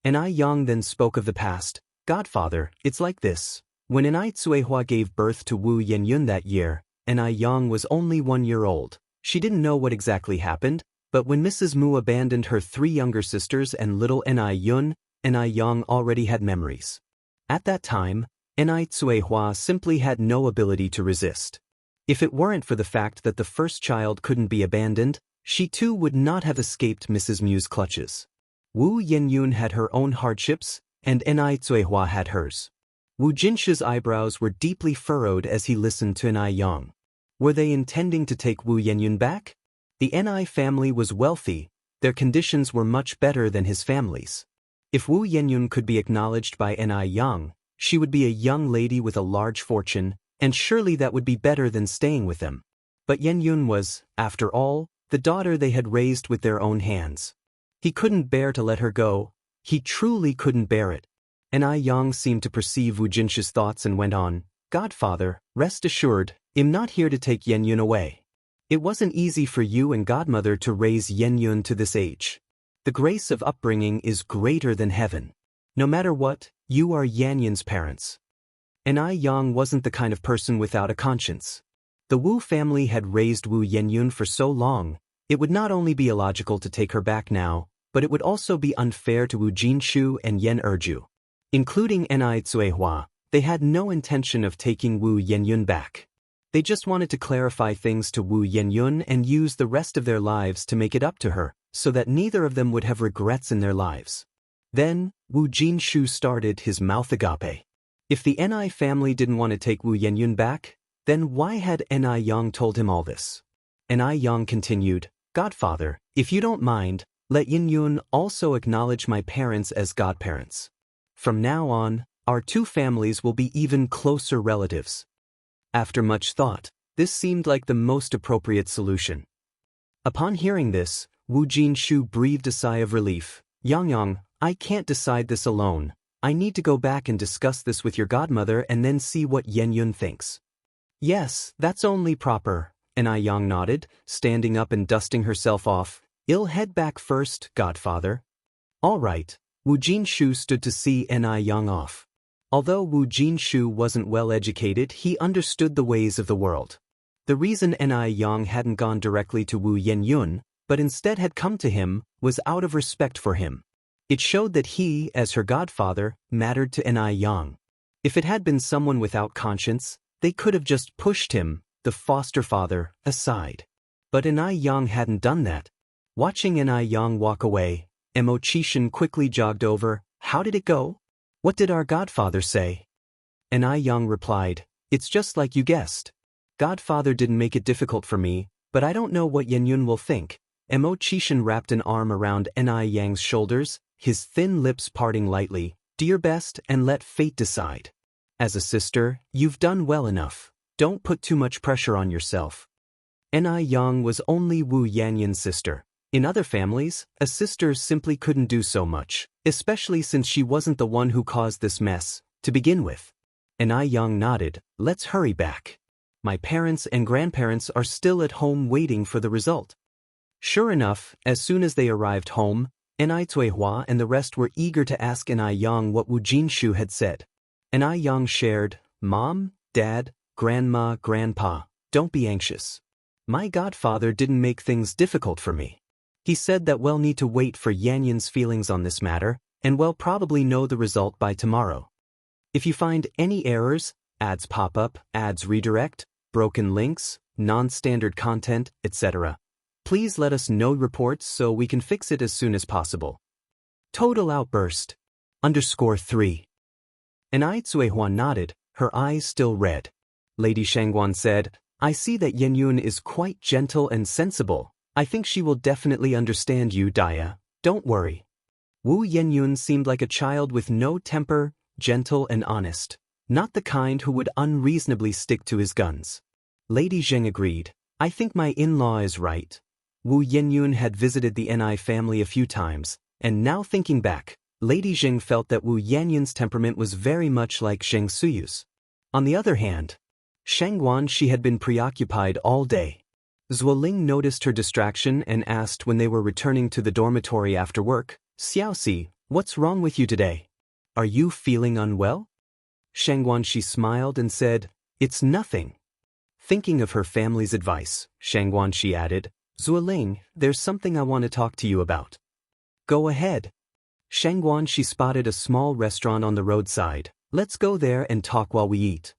Ni Yang then spoke of the past. Godfather, it's like this. When Ni Cuihua gave birth to Wu Yenyun that year, Ni Yang was only 1 year old. She didn't know what exactly happened, but when Mrs. Mu abandoned her 3 younger sisters and little Ni Yun, Ni Yang already had memories. At that time, Ni Cuihua simply had no ability to resist. If it weren't for the fact that the first child couldn't be abandoned, she too would not have escaped Mrs. Mu's clutches. Wu Yenyun had her own hardships, and Ni Cuihua had hers. Wu Jinshu's eyebrows were deeply furrowed as he listened to Ni Yang. Were they intending to take Wu Yenyun back? The Ni family was wealthy, their conditions were much better than his family's. If Wu Yenyun could be acknowledged by Ni Yang, she would be a young lady with a large fortune, and surely that would be better than staying with them. But Yenyun was, after all, the daughter they had raised with their own hands. He couldn't bear to let her go. He truly couldn't bear it. Ni Yang seemed to perceive Wu Jinshu's thoughts and went on, Godfather, rest assured, I'm not here to take Yenyun away. It wasn't easy for you and Godmother to raise Yenyun to this age. The grace of upbringing is greater than heaven. No matter what, you are Yenyun's parents. Ni Yang wasn't the kind of person without a conscience. The Wu family had raised Wu Yenyun for so long, it would not only be illogical to take her back now, but it would also be unfair to Wu Jinshu and Yen Erju. Including Ni Cuihua, they had no intention of taking Wu Yenyun back. They just wanted to clarify things to Wu Yenyun and use the rest of their lives to make it up to her, so that neither of them would have regrets in their lives. Then, Wu Jinshu started his mouth agape. If the Ni family didn't want to take Wu Yenyun back, then why had Ni Yang told him all this? Ni Yang continued, Godfather, if you don't mind, let Yenyun also acknowledge my parents as godparents. From now on, our 2 families will be even closer relatives. After much thought, this seemed like the most appropriate solution. Upon hearing this, Wu Jinshu breathed a sigh of relief. Yang, I can't decide this alone. I need to go back and discuss this with your godmother and then see what Yenyun thinks. Yes, that's only proper, Yang nodded, standing up and dusting herself off. I'll head back first, godfather. All right. Wu Jinshu stood to see Yang off. Although Wu Jinshu wasn't well educated, he understood the ways of the world. The reason Yang hadn't gone directly to Wu Yenyun, but instead had come to him, was out of respect for him. It showed that he, as her godfather, mattered to Yang. If it had been someone without conscience, they could have just pushed him, the foster father, aside. But Yang hadn't done that. Watching Yang walk away, Emochishin quickly jogged over. How did it go? What did our godfather say? Yang replied, it's just like you guessed. Godfather didn't make it difficult for me, but I don't know what Yenyun will think. Emochishin wrapped an arm around Yang's shoulders, his thin lips parting lightly. Do your best and let fate decide. As a sister, you've done well enough. Don't put too much pressure on yourself. Yang was only Wu Yanyun's sister. In other families, a sister simply couldn't do so much, especially since she wasn't the one who caused this mess, to begin with. Yang nodded. Let's hurry back. My parents and grandparents are still at home waiting for the result. Sure enough, as soon as they arrived home, Cuihua and the rest were eager to ask Yang what Wu Jinshu had said. Yang shared, Mom, Dad, Grandma, Grandpa, don't be anxious. My godfather didn't make things difficult for me. He said that we'll need to wait for Yanyun's feelings on this matter, and we'll probably know the result by tomorrow. If you find any errors, ads pop up, ads redirect, broken links, non-standard content, etc., please let us know reports so we can fix it as soon as possible. Total outburst. _3. Cuihua nodded, her eyes still red. Lady Shangguan said, I see that Yenyun is quite gentle and sensible. I think she will definitely understand you, Daya. Don't worry. Wu Yenyun seemed like a child with no temper, gentle and honest. Not the kind who would unreasonably stick to his guns. Lady Zheng agreed. I think my in-law is right. Wu Yenyun had visited the Ni family a few times, and now thinking back, Lady Zheng felt that Wu Yenyun's temperament was very much like Zheng Suyu's. On the other hand, Shangguan she had been preoccupied all day. Zuoling noticed her distraction and asked when they were returning to the dormitory after work, Xiaoxi, what's wrong with you today? Are you feeling unwell? Shangguan she smiled and said, it's nothing. Thinking of her family's advice, Shangguan she added, Zuoling, there's something I want to talk to you about. Go ahead. Shangguan she spotted a small restaurant on the roadside. Let's go there and talk while we eat.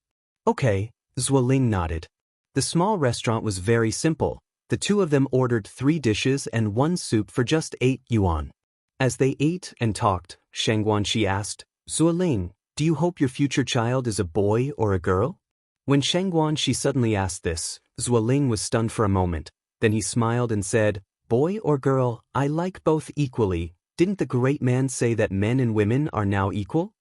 Okay, Zuoling nodded. The small restaurant was very simple. The two of them ordered 3 dishes and 1 soup for just 8 yuan. As they ate and talked, Shangguan she asked, Zuoling, do you hope your future child is a boy or a girl? When Shangguan she suddenly asked this, Zuoling was stunned for a moment. Then he smiled and said, boy or girl, I like both equally. Didn't the great man say that men and women are now equal?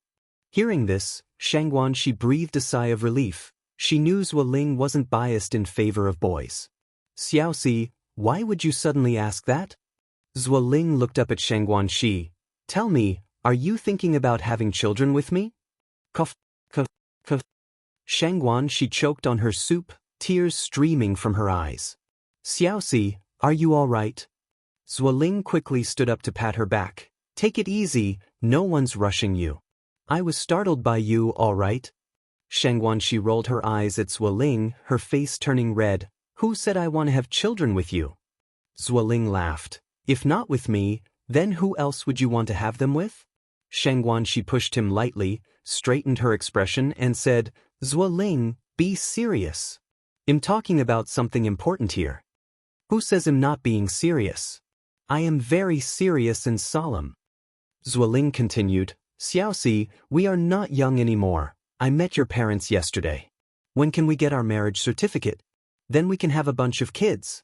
Hearing this, Shangguan she breathed a sigh of relief. She knew Zuoling wasn't biased in favor of boys. Xiaoxi, why would you suddenly ask that? Zuoling looked up at Shangguan shi. Tell me, are you thinking about having children with me? Cough. Shangguan she choked on her soup, tears streaming from her eyes. Xiaoxi, are you all right? Zuoling quickly stood up to pat her back. Take it easy, no one's rushing you. I was startled by you, all right? Shangguan she rolled her eyes at Zuoling, her face turning red. Who said I want to have children with you? Zuoling laughed. If not with me, then who else would you want to have them with? Shangguan she pushed him lightly, straightened her expression and said, Zuoling, be serious. I'm talking about something important here. Who says I'm not being serious? I am very serious and solemn. Zuoling continued, Xiaoxi, we are not young anymore. I met your parents yesterday. When can we get our marriage certificate? Then we can have a bunch of kids.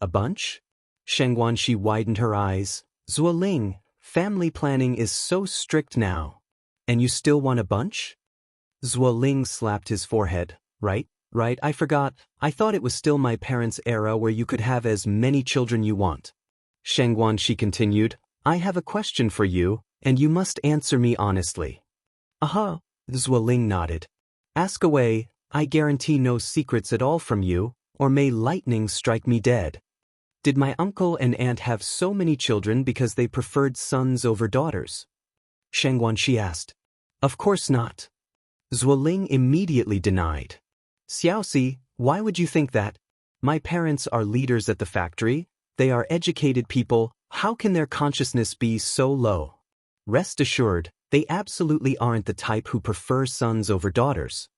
A bunch? Shangguan she widened her eyes. Zuoling, family planning is so strict now. And you still want a bunch? Zuoling slapped his forehead. Right? Right, I forgot. I thought it was still my parents' era where you could have as many children you want. Xianxia continued, I have a question for you, and you must answer me honestly. Aha, Zuoling nodded. Ask away, I guarantee no secrets at all from you, or may lightning strike me dead. Did my uncle and aunt have so many children because they preferred sons over daughters? Xianxia asked. Of course not. Zuoling immediately denied. Xiaoxi, why would you think that? My parents are leaders at the factory, they are educated people, how can their consciousness be so low? Rest assured, they absolutely aren't the type who prefer sons over daughters.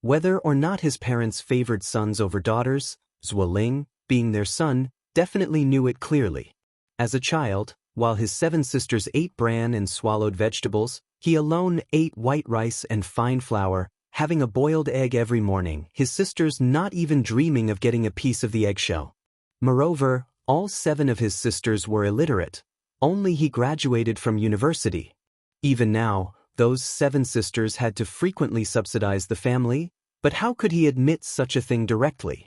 Whether or not his parents favored sons over daughters, Zuoling, being their son, definitely knew it clearly. As a child, while his 7 sisters ate bran and swallowed vegetables, he alone ate white rice and fine flour, having a boiled egg every morning, his sisters not even dreaming of getting a piece of the eggshell. Moreover, all 7 of his sisters were illiterate. Only he graduated from university. Even now, those 7 sisters had to frequently subsidize the family, but how could he admit such a thing directly?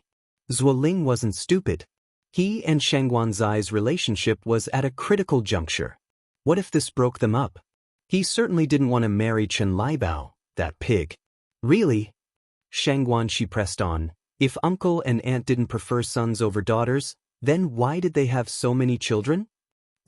Zuoling wasn't stupid. He and Xianxuan's relationship was at a critical juncture. What if this broke them up? He certainly didn't want to marry Chen Liebao, that pig. Really? Xianxia pressed on. If uncle and aunt didn't prefer sons over daughters, then why did they have so many children?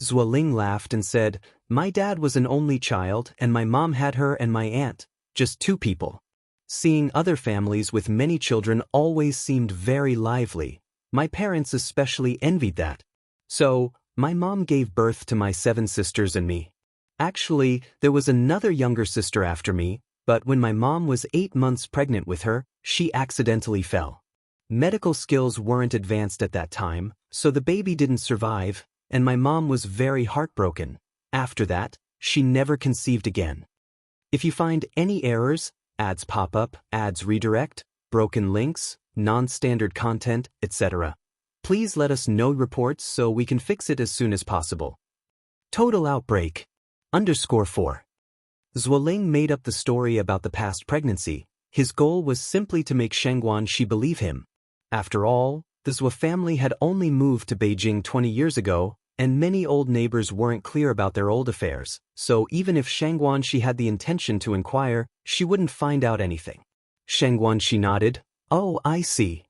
Zuoling laughed and said, my dad was an only child and my mom had her and my aunt, just 2 people. Seeing other families with many children always seemed very lively. My parents especially envied that. So, my mom gave birth to my 7 sisters and me. Actually, there was another younger sister after me, but when my mom was 8 months pregnant with her, she accidentally fell. Medical skills weren't advanced at that time, so the baby didn't survive, and my mom was very heartbroken. After that, she never conceived again. If you find any errors, ads pop up, ads redirect, broken links, non-standard content, etc., please let us know reports so we can fix it as soon as possible. Total outbreak. _4. Zuoling made up the story about the past pregnancy. His goal was simply to make Xianxia believe him. After all, the Zhuo family had only moved to Beijing 20 years ago, and many old neighbors weren't clear about their old affairs, so even if Xianxia had the intention to inquire, she wouldn't find out anything. Xianxia nodded. Oh, I see.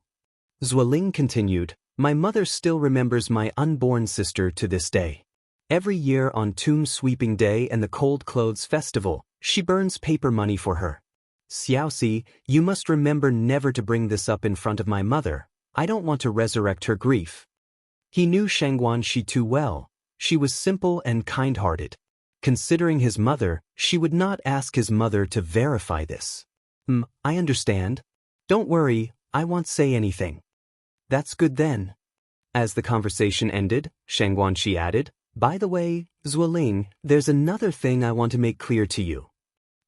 Zuoling continued, my mother still remembers my unborn sister to this day. Every year on Tomb Sweeping Day and the Cold Clothes Festival, she burns paper money for her. Xiaoxi, you must remember never to bring this up in front of my mother. I don't want to resurrect her grief. He knew Xianxia too well. She was simple and kind-hearted. Considering his mother, she would not ask his mother to verify this. I understand. Don't worry, I won't say anything. That's good then. As the conversation ended, Xianxia added, by the way, Zuoling, there's another thing I want to make clear to you.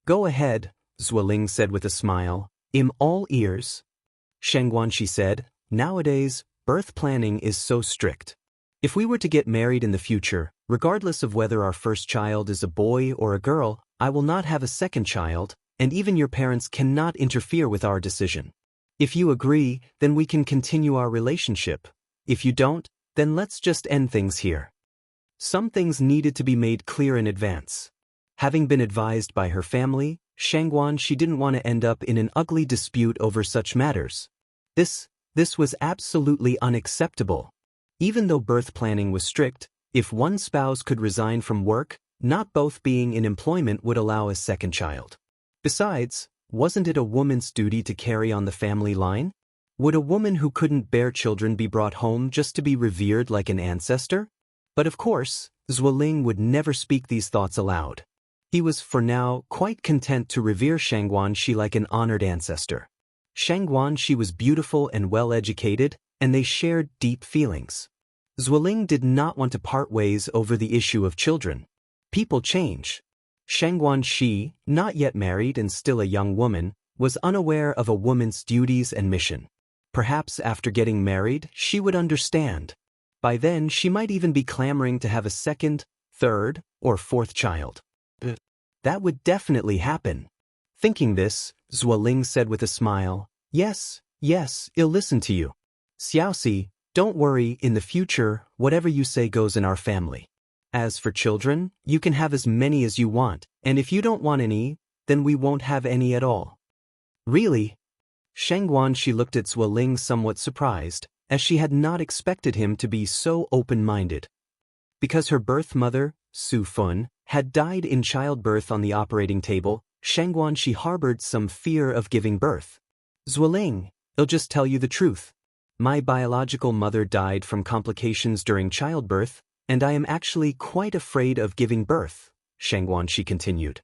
Go ahead, Zuoling said with a smile. I'm all ears. Xianxia said, nowadays, birth planning is so strict. If we were to get married in the future, regardless of whether our first child is a boy or a girl, I will not have a second child, and even your parents cannot interfere with our decision. If you agree, then we can continue our relationship. If you don't, then let's just end things here. Some things needed to be made clear in advance. Having been advised by her family, Xianxia didn't want to end up in an ugly dispute over such matters. This was absolutely unacceptable. Even though birth planning was strict, if one spouse could resign from work, not both being in employment would allow a second child. Besides, wasn't it a woman's duty to carry on the family line? Would a woman who couldn't bear children be brought home just to be revered like an ancestor? But of course, Zuoling would never speak these thoughts aloud. He was, for now, quite content to revere Xianxia like an honored ancestor. Xianxia was beautiful and well-educated, and they shared deep feelings. Zuoling did not want to part ways over the issue of children. People change. Xianxia, not yet married and still a young woman, was unaware of a woman's duties and mission. Perhaps after getting married, she would understand. By then, she might even be clamoring to have a second, third, or fourth child. That would definitely happen. Thinking this, Zuoling said with a smile, yes, Yes, I'll listen to you. Xiaoxi, don't worry, in the future, whatever you say goes in our family. As for children, you can have as many as you want, and if you don't want any, then we won't have any at all. Really? She looked at Zueling somewhat surprised, as she had not expected him to be so open-minded. Because her birth mother, Su Fun, had died in childbirth on the operating table, she harbored some fear of giving birth. Zueling, I'll just tell you the truth. My biological mother died from complications during childbirth, and I am actually quite afraid of giving birth, she continued.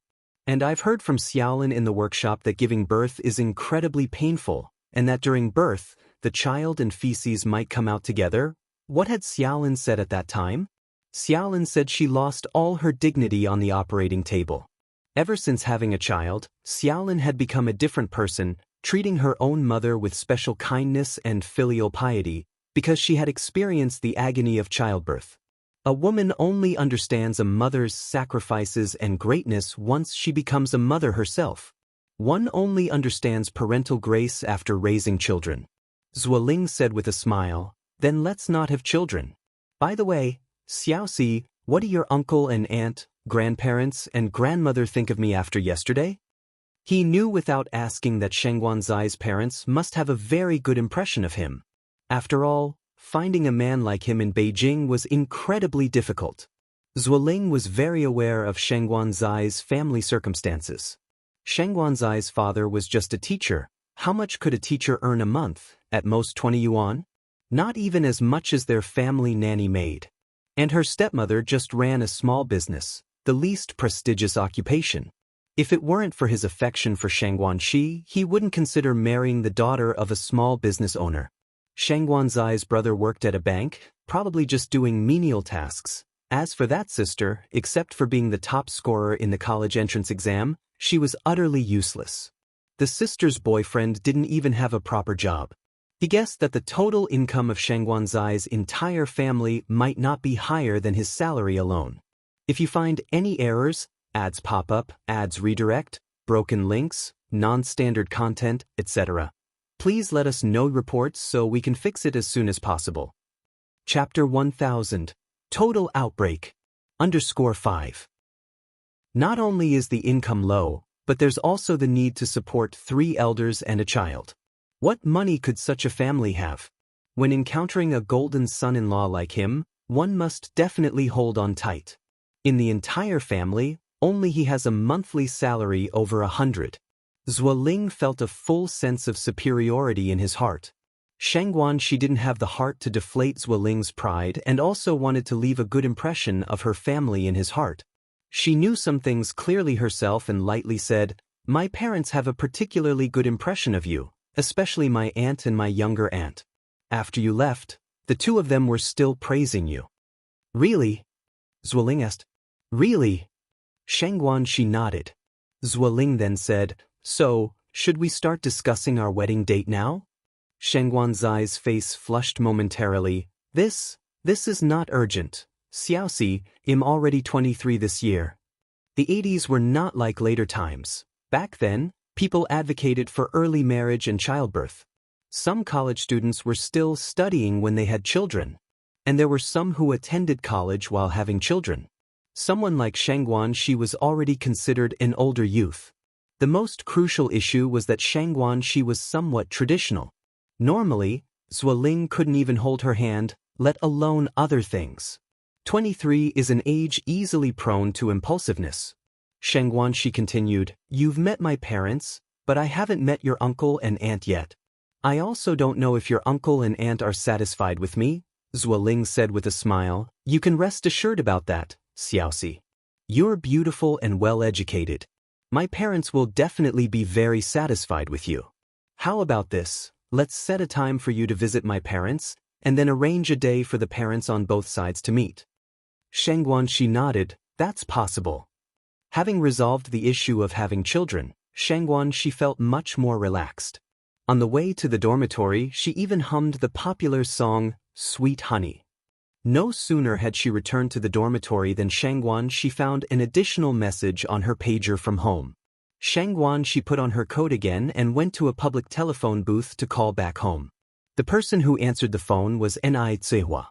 And I've heard from Xiaolin in the workshop that giving birth is incredibly painful, and that during birth, the child and feces might come out together. What had Xiaolin said at that time? Xiaolin said she lost all her dignity on the operating table. Ever since having a child, Xiaolin had become a different person, treating her own mother with special kindness and filial piety, because she had experienced the agony of childbirth. A woman only understands a mother's sacrifices and greatness once she becomes a mother herself. One only understands parental grace after raising children. Zueling said with a smile, then let's not have children. By the way, Xiaoxi, what do your uncle and aunt, grandparents and grandmother think of me after yesterday? He knew without asking that Shengguanzai's parents must have a very good impression of him. After all, finding a man like him in Beijing was incredibly difficult. Zueling was very aware of Shengguanzai's family circumstances. Shengguanzai's father was just a teacher. How much could a teacher earn a month? At most 20 yuan? Not even as much as their family nanny maid. And her stepmother just ran a small business, the least prestigious occupation. If it weren't for his affection for Shengguanxi, he wouldn't consider marrying the daughter of a small business owner. Shengguanzai's brother worked at a bank, probably just doing menial tasks. As for that sister, except for being the top scorer in the college entrance exam, she was utterly useless. The sister's boyfriend didn't even have a proper job. He guessed that the total income of Shengguanzai's entire family might not be higher than his salary alone. If you find any errors, ads pop up, ads redirect, broken links, non-standard content, etc., please let us know reports so we can fix it as soon as possible. Chapter 1000. Total Outbreak. _5. Not only is the income low, but there's also the need to support 3 elders and a child. What money could such a family have? When encountering a golden son-in-law like him, one must definitely hold on tight. In the entire family, only he has a monthly salary over 100. Zueling felt a full sense of superiority in his heart. Shengguanxi didn't have the heart to deflate Zueling's pride and also wanted to leave a good impression of her family in his heart. She knew some things clearly herself and lightly said, "My parents have a particularly good impression of you, especially my aunt and my younger aunt. After you left, the 2 of them were still praising you." "Really?" Zueling asked. "Really?" Shengguanxi nodded. Zueling then said, "So, should we start discussing our wedding date now?" Shengguanzai's face flushed momentarily. This is not urgent. Xiaoxi, I'm already 23 this year. The 80s were not like later times. Back then, people advocated for early marriage and childbirth. Some college students were still studying when they had children. And there were some who attended college while having children. Someone like Shengguanxi was already considered an older youth. The most crucial issue was that Shengguanxi was somewhat traditional. Normally, Zueling couldn't even hold her hand, let alone other things. 23 is an age easily prone to impulsiveness. Shengguanxi continued, "You've met my parents, but I haven't met your uncle and aunt yet. I also don't know if your uncle and aunt are satisfied with me," Zueling said with a smile. "You can rest assured about that, Xiaoxi. You're beautiful and well-educated. My parents will definitely be very satisfied with you. How about this? Let's set a time for you to visit my parents, and then arrange a day for the parents on both sides to meet." Shengguanxi nodded. "That's possible." Having resolved the issue of having children, Shengguanxi felt much more relaxed. On the way to the dormitory, she even hummed the popular song, "Sweet Honey." No sooner had she returned to the dormitory than Shengguanxi found an additional message on her pager from home. Xianxia put on her coat again and went to a public telephone booth to call back home. The person who answered the phone was Ni Tsuehua.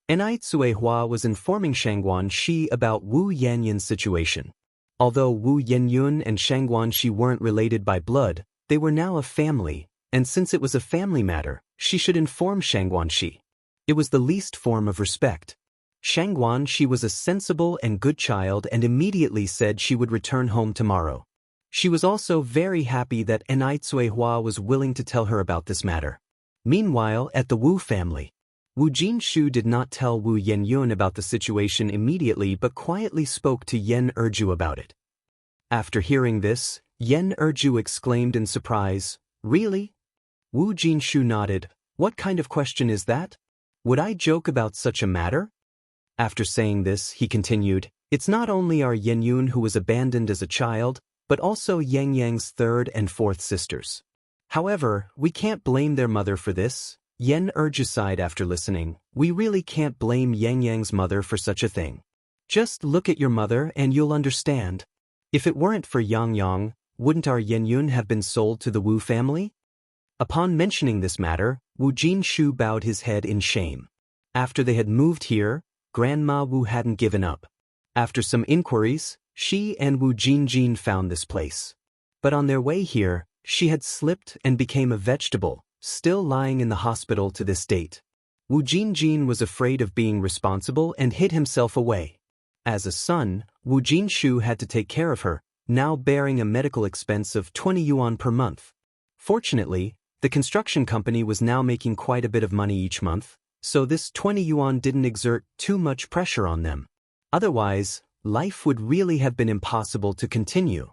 Ni Tsuehua was informing Xianxia about Wu Yanyan's situation. Although Wu Yanyun and Xianxia weren't related by blood, they were now a family, and since it was a family matter, she should inform Xianxia. It was the least form of respect. Xianxia was a sensible and good child and immediately said she would return home tomorrow. She was also very happy that Ni Tsuehua was willing to tell her about this matter. Meanwhile, at the Wu family, Wu Jinshu did not tell Wu Yenyun about the situation immediately but quietly spoke to Yen Erju about it. After hearing this, Yen Erju exclaimed in surprise, "Really?" Wu Jinshu nodded. "What kind of question is that? Would I joke about such a matter?" After saying this, he continued, "It's not only our Yenyun who was abandoned as a child, but also Yang Yang's third and fourth sisters. However, we can't blame their mother for this." Yen Erju sighed after listening. "We really can't blame Yang Yang's mother for such a thing. Just look at your mother and you'll understand. If it weren't for Yang Yang, wouldn't our Yenyun have been sold to the Wu family?" Upon mentioning this matter, Wu Jinshu bowed his head in shame. After they had moved here, Grandma Wu hadn't given up. After some inquiries, she and Wu Jinjin found this place. But on their way here, she had slipped and became a vegetable, still lying in the hospital to this date. Wu Jinjin was afraid of being responsible and hid himself away. As a son, Wu Jinshu had to take care of her, now bearing a medical expense of 20 yuan per month. Fortunately, the construction company was now making quite a bit of money each month, so this 20 yuan didn't exert too much pressure on them. Otherwise, life would really have been impossible to continue.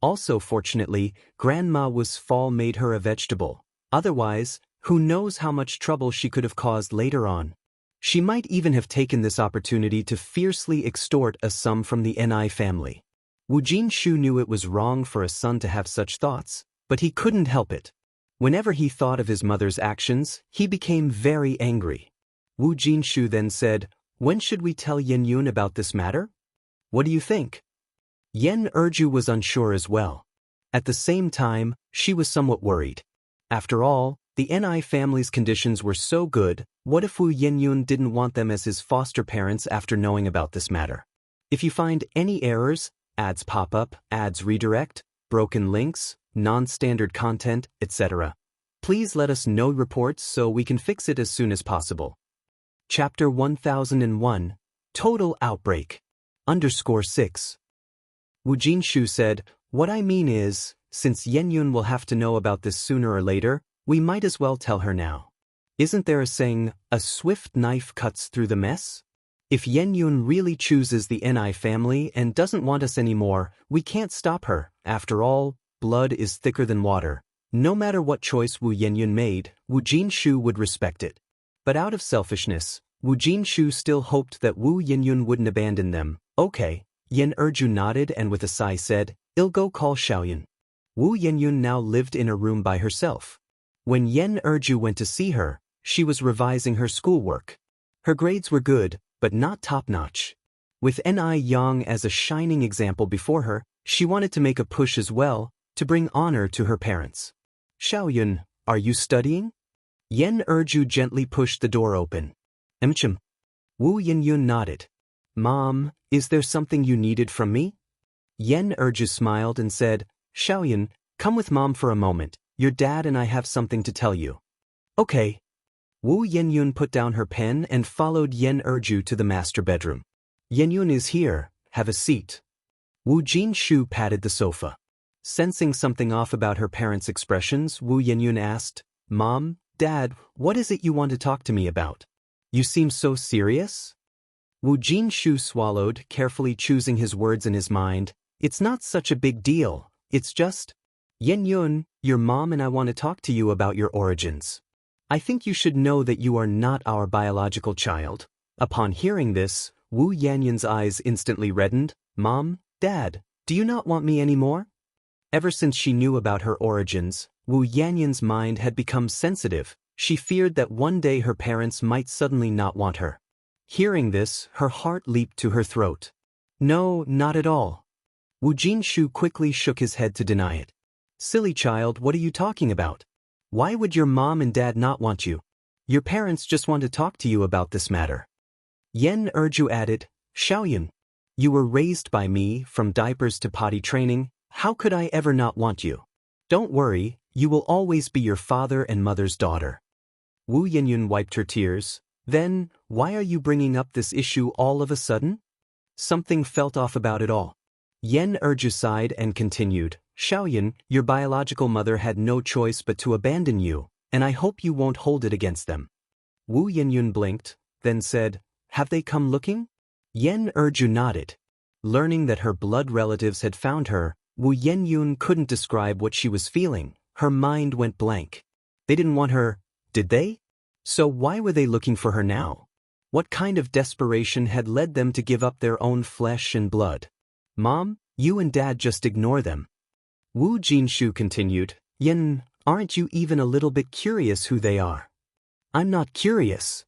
Also fortunately, Grandma Wu's fall made her a vegetable. Otherwise, who knows how much trouble she could have caused later on. She might even have taken this opportunity to fiercely extort a sum from the Ni family. Wu Jinshu knew it was wrong for a son to have such thoughts, but he couldn't help it. Whenever he thought of his mother's actions, he became very angry. Wu Jinshu then said, "When should we tell Yenyun about this matter? What do you think?" Yen Erju was unsure as well. At the same time, she was somewhat worried. After all, the Ni family's conditions were so good, what if Wu Yenyun didn't want them as his foster parents after knowing about this matter? If you find any errors, ads pop up, ads redirect, broken links, non-standard content, etc., please let us know reports so we can fix it as soon as possible. Chapter 1001, Total Outbreak. _6. Wu Jinshu said, "What I mean is, since Yenyun will have to know about this sooner or later, we might as well tell her now. Isn't there a saying, a swift knife cuts through the mess? If Yenyun really chooses the Ni family and doesn't want us anymore, we can't stop her. After all, blood is thicker than water. No matter what choice Wu Yenyun made, Wu Jinshu would respect it." But out of selfishness, Wu Jinshu still hoped that Wu Yenyun wouldn't abandon them. "Okay." Yen Erju nodded and with a sigh said, "I'll go call Xiaoyun." Wu Yenyun now lived in a room by herself. When Yen Erju went to see her, she was revising her schoolwork. Her grades were good, but not top-notch. With Ni Yang as a shining example before her, she wanted to make a push as well, to bring honor to her parents. "Xiaoyun, are you studying?" Yen Erju gently pushed the door open. "Emchim." Wu Yenyun nodded. "Mom, is there something you needed from me?" Yen Erju smiled and said, "Xiaoyun, come with Mom for a moment. Your dad and I have something to tell you." "Okay." Wu Yenyun put down her pen and followed Yen Erju to the master bedroom. "Yenyun is here, have a seat." Wu Jinshu patted the sofa. Sensing something off about her parents' expressions, Wu Yenyun asked, "Mom, Dad, what is it you want to talk to me about? You seem so serious?" Wu Jinshu swallowed, carefully choosing his words in his mind. "It's not such a big deal, it's just, Yenyun, your mom and I want to talk to you about your origins. I think you should know that you are not our biological child." Upon hearing this, Wu Yenyun's eyes instantly reddened. "Mom, Dad, do you not want me anymore?" Ever since she knew about her origins, Wu Yenyun's mind had become sensitive. She feared that one day her parents might suddenly not want her. Hearing this, her heart leaped to her throat. "No, not at all. Wu Jinshu quickly shook his head to deny it. Silly child, what are you talking about? Why would your mom and dad not want you? Your parents just want to talk to you about this matter. Yen Erju added, Xiaoyun, you were raised by me, from diapers to potty training, how could I ever not want you? Don't worry, you will always be your father and mother's daughter. Wu Yinyun wiped her tears. Then, why are you bringing up this issue all of a sudden? Something felt off about it all. Yen Erju sighed and continued, Xiaoyun, your biological mother had no choice but to abandon you, and I hope you won't hold it against them. Wu Yinyun blinked, then said, Have they come looking? Yen Erju nodded. Learning that her blood relatives had found her, Wu Yinyun couldn't describe what she was feeling. Her mind went blank. They didn't want her, did they? So why were they looking for her now? What kind of desperation had led them to give up their own flesh and blood? Mom, you and Dad just ignore them. Wu Jinshu continued, Yen, aren't you even a little bit curious who they are? I'm not curious.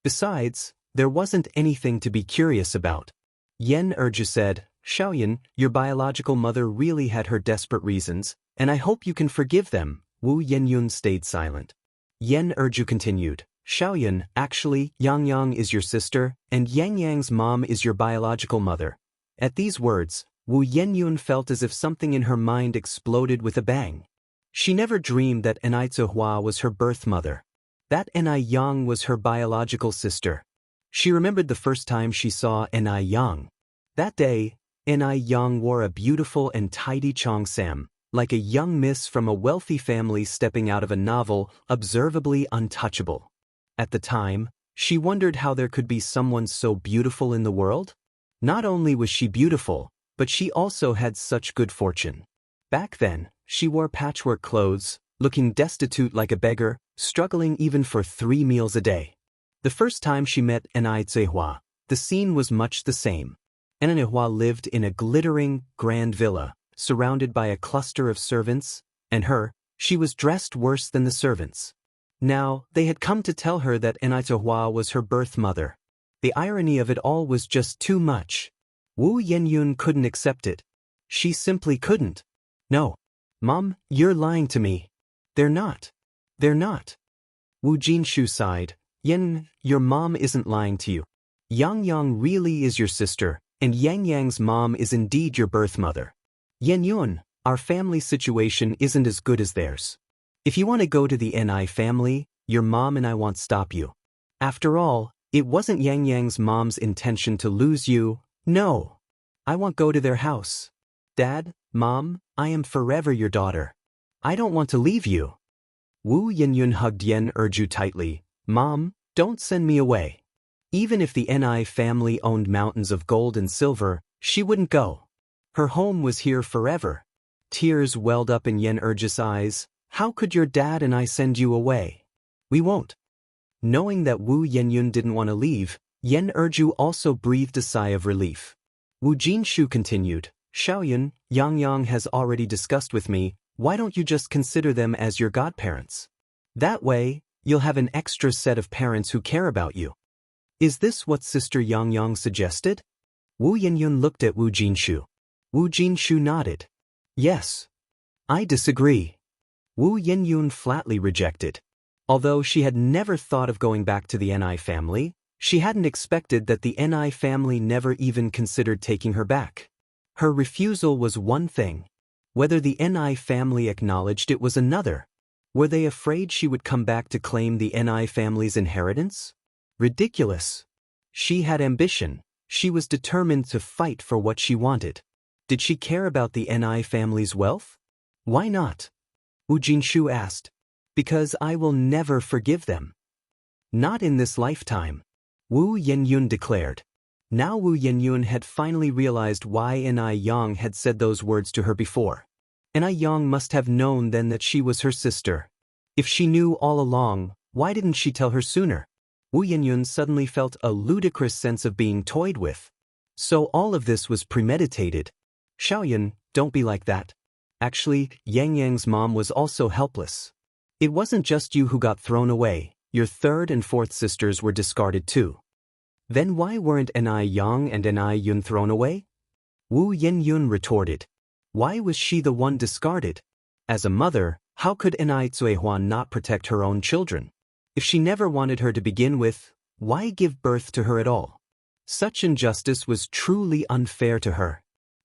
Besides, there wasn't anything to be curious about. Yen Erju said, Xiaoyun, your biological mother really had her desperate reasons, and I hope you can forgive them. Wu Yinyun stayed silent. Yen Erju continued, Xiaoyun, actually, Yang is your sister, and Yang mom is your biological mother. At these words, Wu Yinyun felt as if something in her mind exploded with a bang. She never dreamed that Enai Zihua was her birth mother. That Enai Yang was her biological sister. She remembered the first time she saw Enai Yang. That day, Enai Yang wore a beautiful and tidy cheongsam, like a young miss from a wealthy family stepping out of a novel, observably untouchable. At the time, she wondered how there could be someone so beautiful in the world. Not only was she beautiful, but she also had such good fortune. Back then, she wore patchwork clothes, looking destitute like a beggar, struggling even for 3 meals a day. The first time she met Enai Zihua, the scene was much the same. Enai Zihua lived in a glittering, grand villa, surrounded by a cluster of servants, and she was dressed worse than the servants. Now, they had come to tell her that Enai Zihua was her birth mother. The irony of it all was just too much. Wu Yinyun couldn't accept it. She simply couldn't. No. Mom, you're lying to me. They're not. They're not. Wu Jinshu sighed. Yen, your mom isn't lying to you. Yang really is your sister, and Yang's mom is indeed your birth mother. Yenyun, our family situation isn't as good as theirs. If you want to go to the Enai family, your mom and I won't stop you. After all, it wasn't Yang's mom's intention to lose you. No. I won't go to their house. Dad, Mom, I am forever your daughter. I don't want to leave you. Wu Yinyun hugged Yen Erju tightly. Mom, don't send me away. Even if the Enai family owned mountains of gold and silver, she wouldn't go. Her home was here forever. Tears welled up in Yen Erju's eyes. How could your dad and I send you away? We won't. Knowing that Wu Yinyun didn't want to leave, Yen Erju also breathed a sigh of relief. Wu Jinshu continued, Xiaoyun, Yang has already discussed with me, why don't you just consider them as your godparents? That way, you'll have an extra set of parents who care about you. Is this what Sister Yang suggested? Wu Yinyun looked at Wu Jinshu. Wu Jinshu nodded. Yes. I disagree. Wu Yinyun flatly rejected. Although she had never thought of going back to the Enai family, she hadn't expected that the Enai family never even considered taking her back. Her refusal was one thing. Whether the Enai family acknowledged it was another. Were they afraid she would come back to claim the Enai family's inheritance? Ridiculous. She had ambition. She was determined to fight for what she wanted. Did she care about the Enai family's wealth? Why not? Wu Jinshu asked. Because I will never forgive them. Not in this lifetime. Wu Yinyun declared. Now Wu Yinyun had finally realized why Enai Yang had said those words to her before. Enai Yang must have known then that she was her sister. If she knew all along, why didn't she tell her sooner? Wu Yinyun suddenly felt a ludicrous sense of being toyed with. So all of this was premeditated. Xiaoyun, don't be like that. Actually, Yang's mom was also helpless. It wasn't just you who got thrown away, your third and fourth sisters were discarded too. Then why weren't Enai Yang and Enai Yun thrown away? Wu Yenyun retorted. Why was she the one discarded? As a mother, how could Enai Zuihuan not protect her own children? If she never wanted her to begin with, why give birth to her at all? Such injustice was truly unfair to her.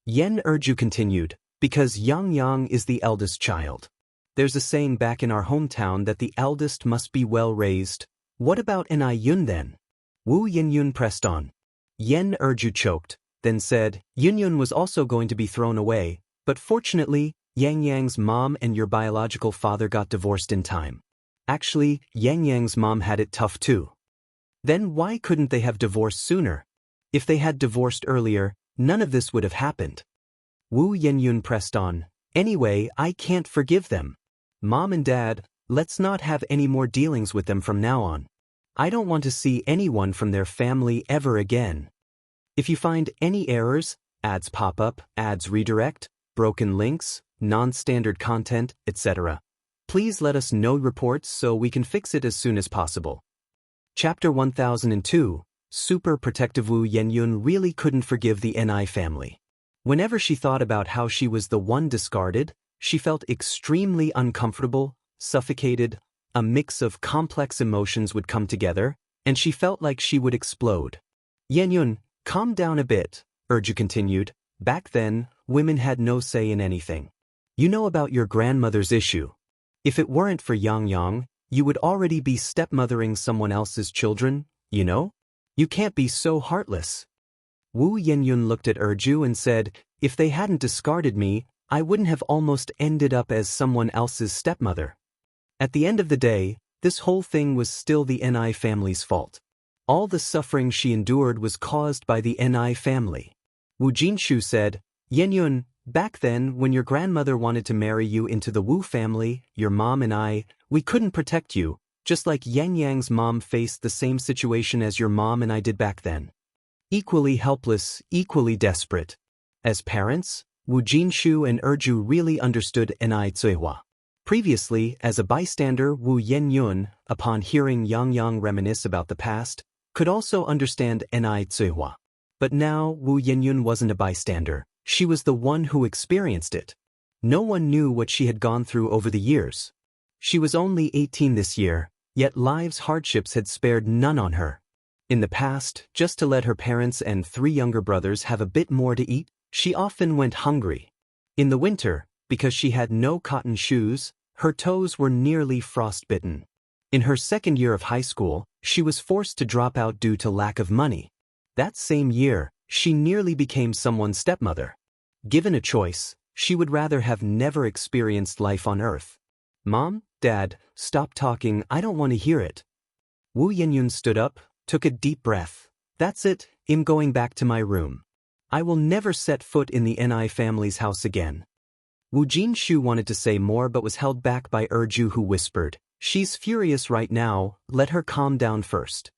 Yen Erju continued, because Yang Yang is the eldest child. There's a saying back in our hometown that the eldest must be well raised. What about Enai Yun then? Wu Yenyun pressed on. Yen Erju choked, then said, Yunyun was also going to be thrown away, but fortunately, Yang Yang's mom and your biological father got divorced in time. Actually, Yang Yang's mom had it tough too. Then why couldn't they have divorced sooner? If they had divorced earlier, none of this would have happened. Wu Yenyun pressed on. Anyway, I can't forgive them. Mom and Dad, let's not have any more dealings with them from now on. I don't want to see anyone from their family ever again. If you find any errors, ads pop up, ads redirect, broken links, non-standard content, etc., please let us know reports so we can fix it as soon as possible. Chapter 1002, Super Protective. Wu Yenyun really couldn't forgive the Enai family. Whenever she thought about how she was the one discarded, she felt extremely uncomfortable, suffocated, a mix of complex emotions would come together, and she felt like she would explode. Yenyun, calm down a bit, Erju continued. Back then, women had no say in anything. You know about your grandmother's issue. If it weren't for Yang Yang, you would already be stepmothering someone else's children, you know? You can't be so heartless. Wu Yenyun looked at Erju and said, if they hadn't discarded me, I wouldn't have almost ended up as someone else's stepmother. At the end of the day, this whole thing was still the Enai family's fault. All the suffering she endured was caused by the Enai family. Wu Jinshu said, Yenyun, back then when your grandmother wanted to marry you into the Wu family, your mom and I, we couldn't protect you, just like Yang Yang's mom faced the same situation as your mom and I did back then. Equally helpless, equally desperate. As parents, Wu Jinshu and Erju really understood Enai Zuihua. Previously, as a bystander, Wu Yenyun, upon hearing Yang Yang reminisce about the past, could also understand Enai Zuihua. But now, Wu Yenyun wasn't a bystander, she was the one who experienced it. No one knew what she had gone through over the years. She was only 18 this year, yet life's hardships had spared none on her. In the past, just to let her parents and 3 younger brothers have a bit more to eat, she often went hungry. In the winter, because she had no cotton shoes, her toes were nearly frostbitten. In her second year of high school, she was forced to drop out due to lack of money. That same year, she nearly became someone's stepmother. Given a choice, she would rather have never experienced life on Earth. Mom, Dad, stop talking, I don't want to hear it. Wu Yenyun stood up, took a deep breath. That's it, I'm going back to my room. I will never set foot in the Enai family's house again. Wu Jinshu wanted to say more but was held back by Erju, who whispered, she's furious right now, let her calm down first.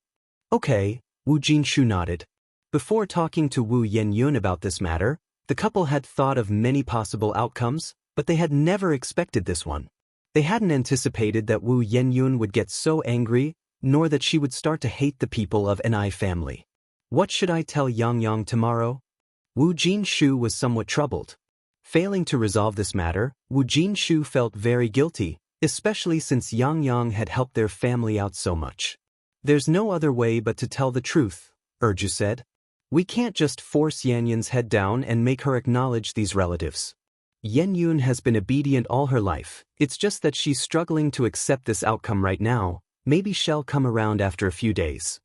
Okay, Wu Jinshu nodded. Before talking to Wu Yenyun about this matter, the couple had thought of many possible outcomes, but they had never expected this one. They hadn't anticipated that Wu Yenyun would get so angry, nor that she would start to hate the people of Enai family. What should I tell Yang Yang tomorrow? Wu Jinshu was somewhat troubled. Failing to resolve this matter, Wu Jinshu felt very guilty, especially since Yang Yang had helped their family out so much. There's no other way but to tell the truth, Erju said. We can't just force Yanyun's head down and make her acknowledge these relatives. Yenyun has been obedient all her life, it's just that she's struggling to accept this outcome right now, maybe she'll come around after a few days.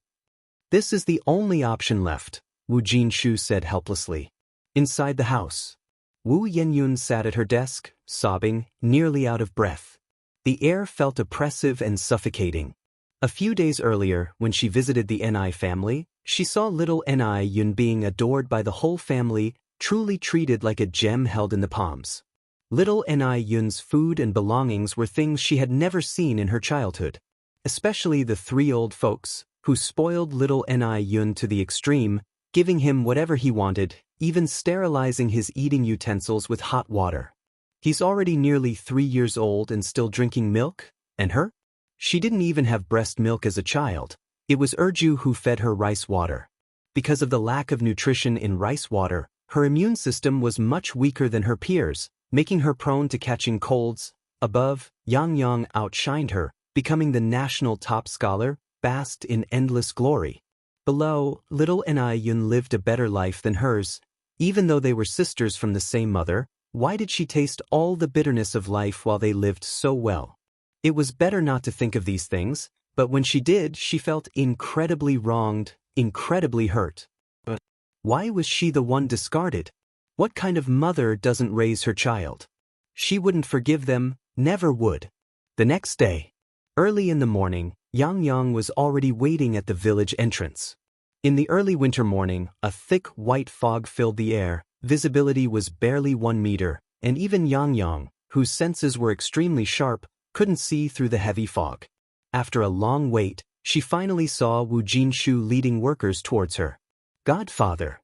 This is the only option left, Wu Jinshu said helplessly. Inside the house, Wu Yenyun sat at her desk, sobbing, nearly out of breath. The air felt oppressive and suffocating. A few days earlier, when she visited the Enai family, she saw little Enai Yun being adored by the whole family, truly treated like a gem held in the palms. Little Enai Yun's food and belongings were things she had never seen in her childhood. Especially the 3 old folks, who spoiled little Enai Yun to the extreme, giving him whatever he wanted, even sterilizing his eating utensils with hot water. He's already nearly 3 years old and still drinking milk, and her? She didn't even have breast milk as a child. It was Erju who fed her rice water. Because of the lack of nutrition in rice water, Her immune system was much weaker than her peers, making her prone to catching colds. Above, Yang Yang outshined her, becoming the national top scholar, basked in endless glory. Below, little Yun lived a better life than hers. Even though they were sisters from the same mother, why did she taste all the bitterness of life while they lived so well? It was better not to think of these things, but when she did, she felt incredibly wronged, incredibly hurt. But why was she the one discarded? What kind of mother doesn't raise her child? She wouldn't forgive them, never would. The next day, early in the morning, Yang Yang was already waiting at the village entrance. In the early winter morning, a thick white fog filled the air, visibility was barely 1 meter, and even Yang Yang, whose senses were extremely sharp, couldn't see through the heavy fog. After a long wait, she finally saw Wu Jinshu leading workers towards her. Godfather.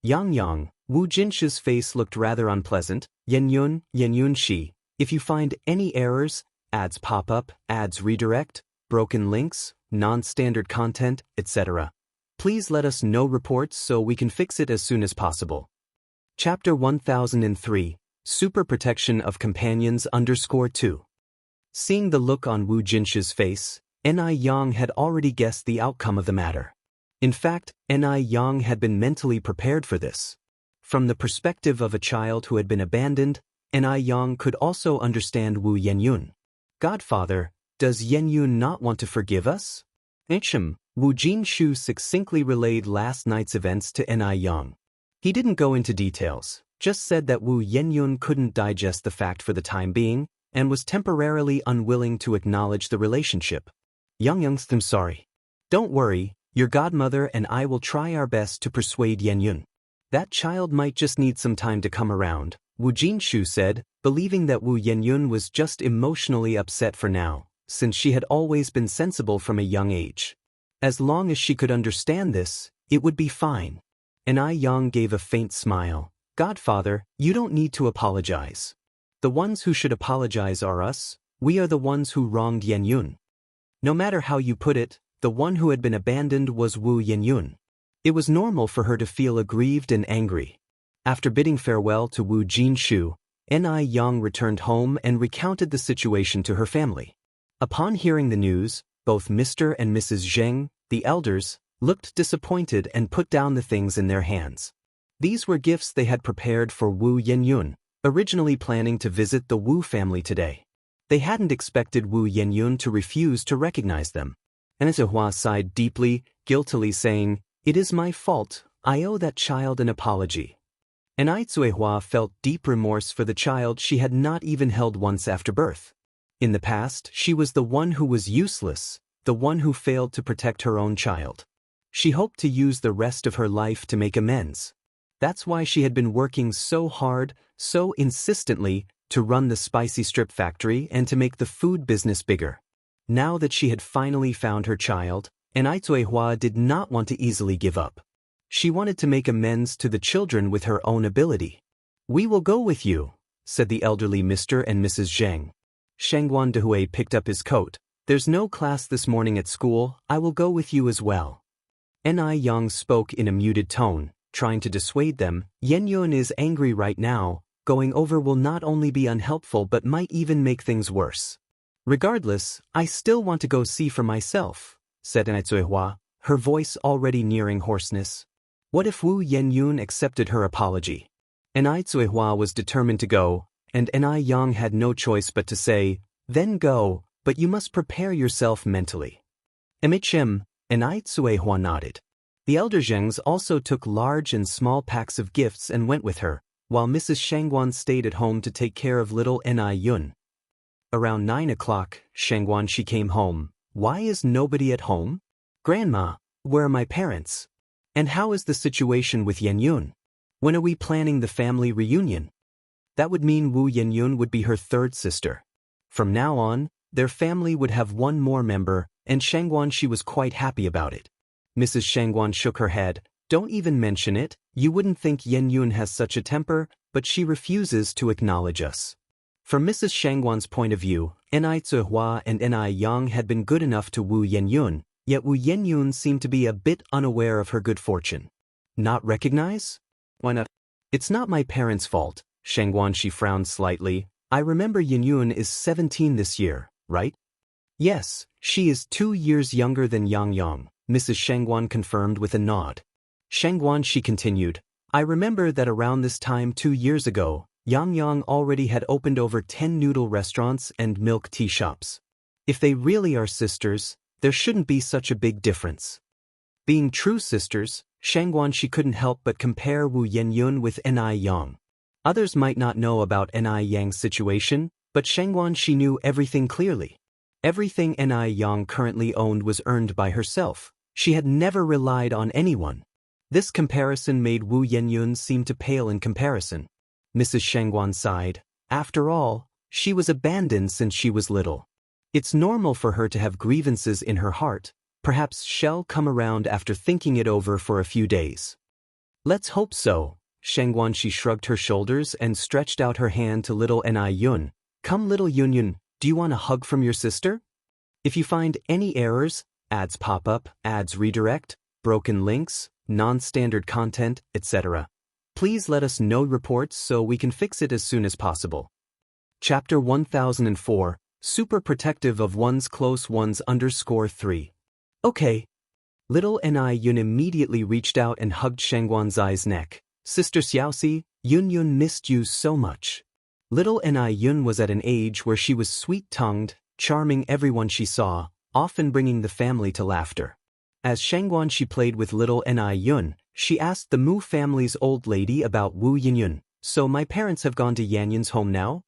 Yang Yang, Wu Jinshu's face looked rather unpleasant. Yun Shi, if you find any errors, ads pop up, ads redirect, broken links, non-standard content, etc. Please let us know reports so we can fix it as soon as possible. Chapter 1003, Super Protection of Companions _2. Seeing the look on Wu Jinshu's face, Yang had already guessed the outcome of the matter. In fact, Yang had been mentally prepared for this. From the perspective of a child who had been abandoned, Yang could also understand Wu Yenyun. Godfather, does Yenyun not want to forgive us? Wu Jinshu succinctly relayed last night's events to Yang. He didn't go into details, just said that Wu Yenyun couldn't digest the fact for the time being, and was temporarily unwilling to acknowledge the relationship. I'm sorry. Don't worry, your godmother and I will try our best to persuade Yenyun. That child might just need some time to come around, Wu Jinshu said, believing that Wu Yenyun was just emotionally upset for now, since she had always been sensible from a young age. As long as she could understand this, it would be fine. Yang gave a faint smile. Godfather, you don't need to apologize. The ones who should apologize are us. We are the ones who wronged Yenyun. No matter how you put it, the one who had been abandoned was Wu Yenyun. It was normal for her to feel aggrieved and angry. After bidding farewell to Wu Jinshu, Yang returned home and recounted the situation to her family. Upon hearing the news, both Mr. and Mrs. Zheng, the elders, looked disappointed and put down the things in their hands. These were gifts they had prepared for Wu Yenyun, originally planning to visit the Wu family today. They hadn't expected Wu Yenyun to refuse to recognize them. Hua sighed deeply, guiltily saying, "It is my fault, I owe that child an apology." Hua felt deep remorse for the child she had not even held once after birth. In the past, she was the one who was useless, the one who failed to protect her own child. She hoped to use the rest of her life to make amends. That's why she had been working so hard, so insistently, to run the spicy strip factory and to make the food business bigger. Now that she had finally found her child, Hua did not want to easily give up. She wanted to make amends to the children with her own ability. "We will go with you," said the elderly Mr. and Mrs. Zheng. Shangguan Dehui picked up his coat. "There's no class this morning at school, I will go with you as well." Yang spoke in a muted tone, trying to dissuade them. "Yenyun is angry right now, going over will not only be unhelpful but might even make things worse. Regardless, I still want to go see for myself," said Hua, her voice already nearing hoarseness. What if Wu Yenyun accepted her apology? Hua was determined to go, and Yang had no choice but to say, "Then go, but you must prepare yourself mentally." Hua nodded. The elder Zhengs also took large and small packs of gifts and went with her, while Mrs. Shangguan stayed at home to take care of little Yun. Around 9 o'clock, Shangguan she came home. "Why is nobody at home? Grandma, where are my parents? And how is the situation with Yenyun? When are we planning the family reunion?" That would mean Wu Yenyun would be her third sister. From now on, their family would have one more member, and Shangguan she was quite happy about it. Mrs. Shangguan shook her head. "Don't even mention it, you wouldn't think Yenyun has such a temper, but she refuses to acknowledge us." From Mrs. Shangguan's point of view, Hua and Yang had been good enough to Wu Yenyun, yet Wu Yenyun seemed to be a bit unaware of her good fortune. Not recognize? Why not? It's not my parents' fault. Xianxia frowned slightly. I remember Yinyun is 17 this year, right? Yes, she is 2 years younger than Yang. Mrs. Xianxia confirmed with a nod. Xianxia continued, I remember that around this time 2 years ago, Yang already had opened over 10 noodle restaurants and milk tea shops. If they really are sisters, there shouldn't be such a big difference. Being true sisters, Xianxia couldn't help but compare Wu Yenyun with Ni Yang. Others might not know about Ni Yang's situation, but Xianxia knew everything clearly. Everything Ni Yang currently owned was earned by herself. She had never relied on anyone. This comparison made Wu Yenyun seem to pale in comparison. Mrs. Xianxia sighed. After all, she was abandoned since she was little. It's normal for her to have grievances in her heart. Perhaps she'll come around after thinking it over for a few days. Let's hope so. Xianxia shrugged her shoulders and stretched out her hand to little Ni Yun. Come little Yunyun, do you want a hug from your sister? If you find any errors, ads pop up, ads redirect, broken links, non-standard content, etc., please let us know reports so we can fix it as soon as possible. Chapter 1004, Super Protective of One's Close Ones _3. Okay. Little Ni Yun immediately reached out and hugged Xianxuan's neck. Sister Xiaoxi, Yun missed you so much. Little Ni Yun was at an age where she was sweet-tongued, charming everyone she saw, often bringing the family to laughter. As Xianxia played with little Ni Yun, she asked the Mu family's old lady about Wu Yinyun. So my parents have gone to Yanyun's home now?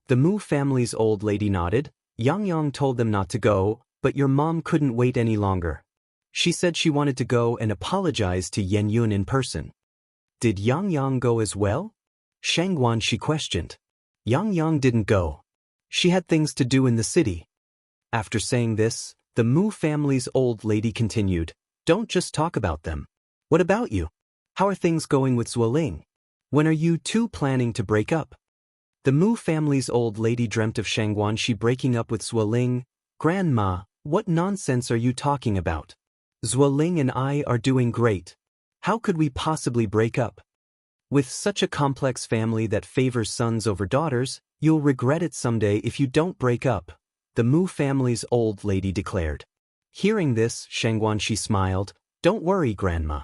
The Mu family's old lady nodded. Yang told them not to go, but your mom couldn't wait any longer. She said she wanted to go and apologize to Yenyun in person. Did Yang go as well? Xianxia questioned. Yang didn't go. She had things to do in the city. After saying this, the Mu family's old lady continued, don't just talk about them. What about you? How are things going with Zuoling? When are you two planning to break up? The Mu family's old lady dreamt of Xianxia breaking up with Zuoling. Grandma, what nonsense are you talking about? Zuoling and I are doing great. How could we possibly break up? With such a complex family that favors sons over daughters, you'll regret it someday if you don't break up, the Mu family's old lady declared. Hearing this, Xianxia smiled. Don't worry, Grandma.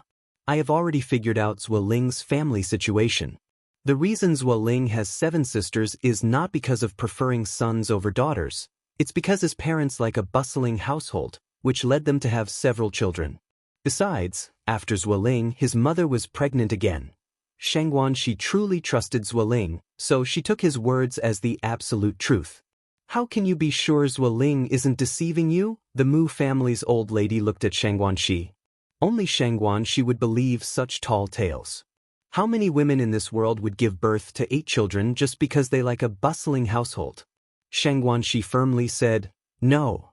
I have already figured out Zuoling's family situation. The reason Zuoling has 7 sisters is not because of preferring sons over daughters. It's because his parents like a bustling household, which led them to have several children. Besides, after Zuoling, his mother was pregnant again. Xianxia truly trusted Zuoling, so she took his words as the absolute truth. How can you be sure Zuoling isn't deceiving you? The Mu family's old lady looked at Xianxia. Only Xianxia would believe such tall tales. How many women in this world would give birth to 8 children just because they like a bustling household? Xianxia firmly said, no.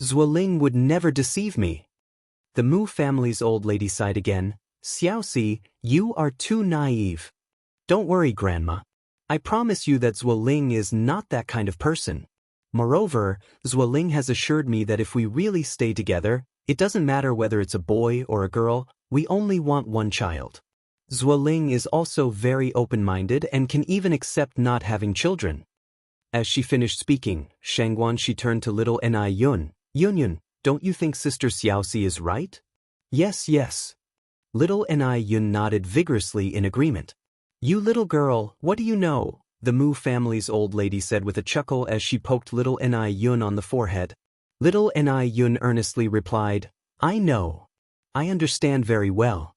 Zuoling would never deceive me. The Mu family's old lady sighed again. Xiaoxi, you are too naive. Don't worry, Grandma. I promise you that Zuoling is not that kind of person. Moreover, Zuoling has assured me that if we really stay together, it doesn't matter whether it's a boy or a girl, we only want one child. Zuoling is also very open-minded and can even accept not having children. As she finished speaking, Xianxia turned to little Ni Yun. Yunyun, don't you think Sister Xiaoxi is right? Yes. Little Ni Yun nodded vigorously in agreement. You little girl, what do you know? The Mu family's old lady said with a chuckle as she poked little Ni Yun on the forehead. Little Ni Yun earnestly replied, I know. I understand very well.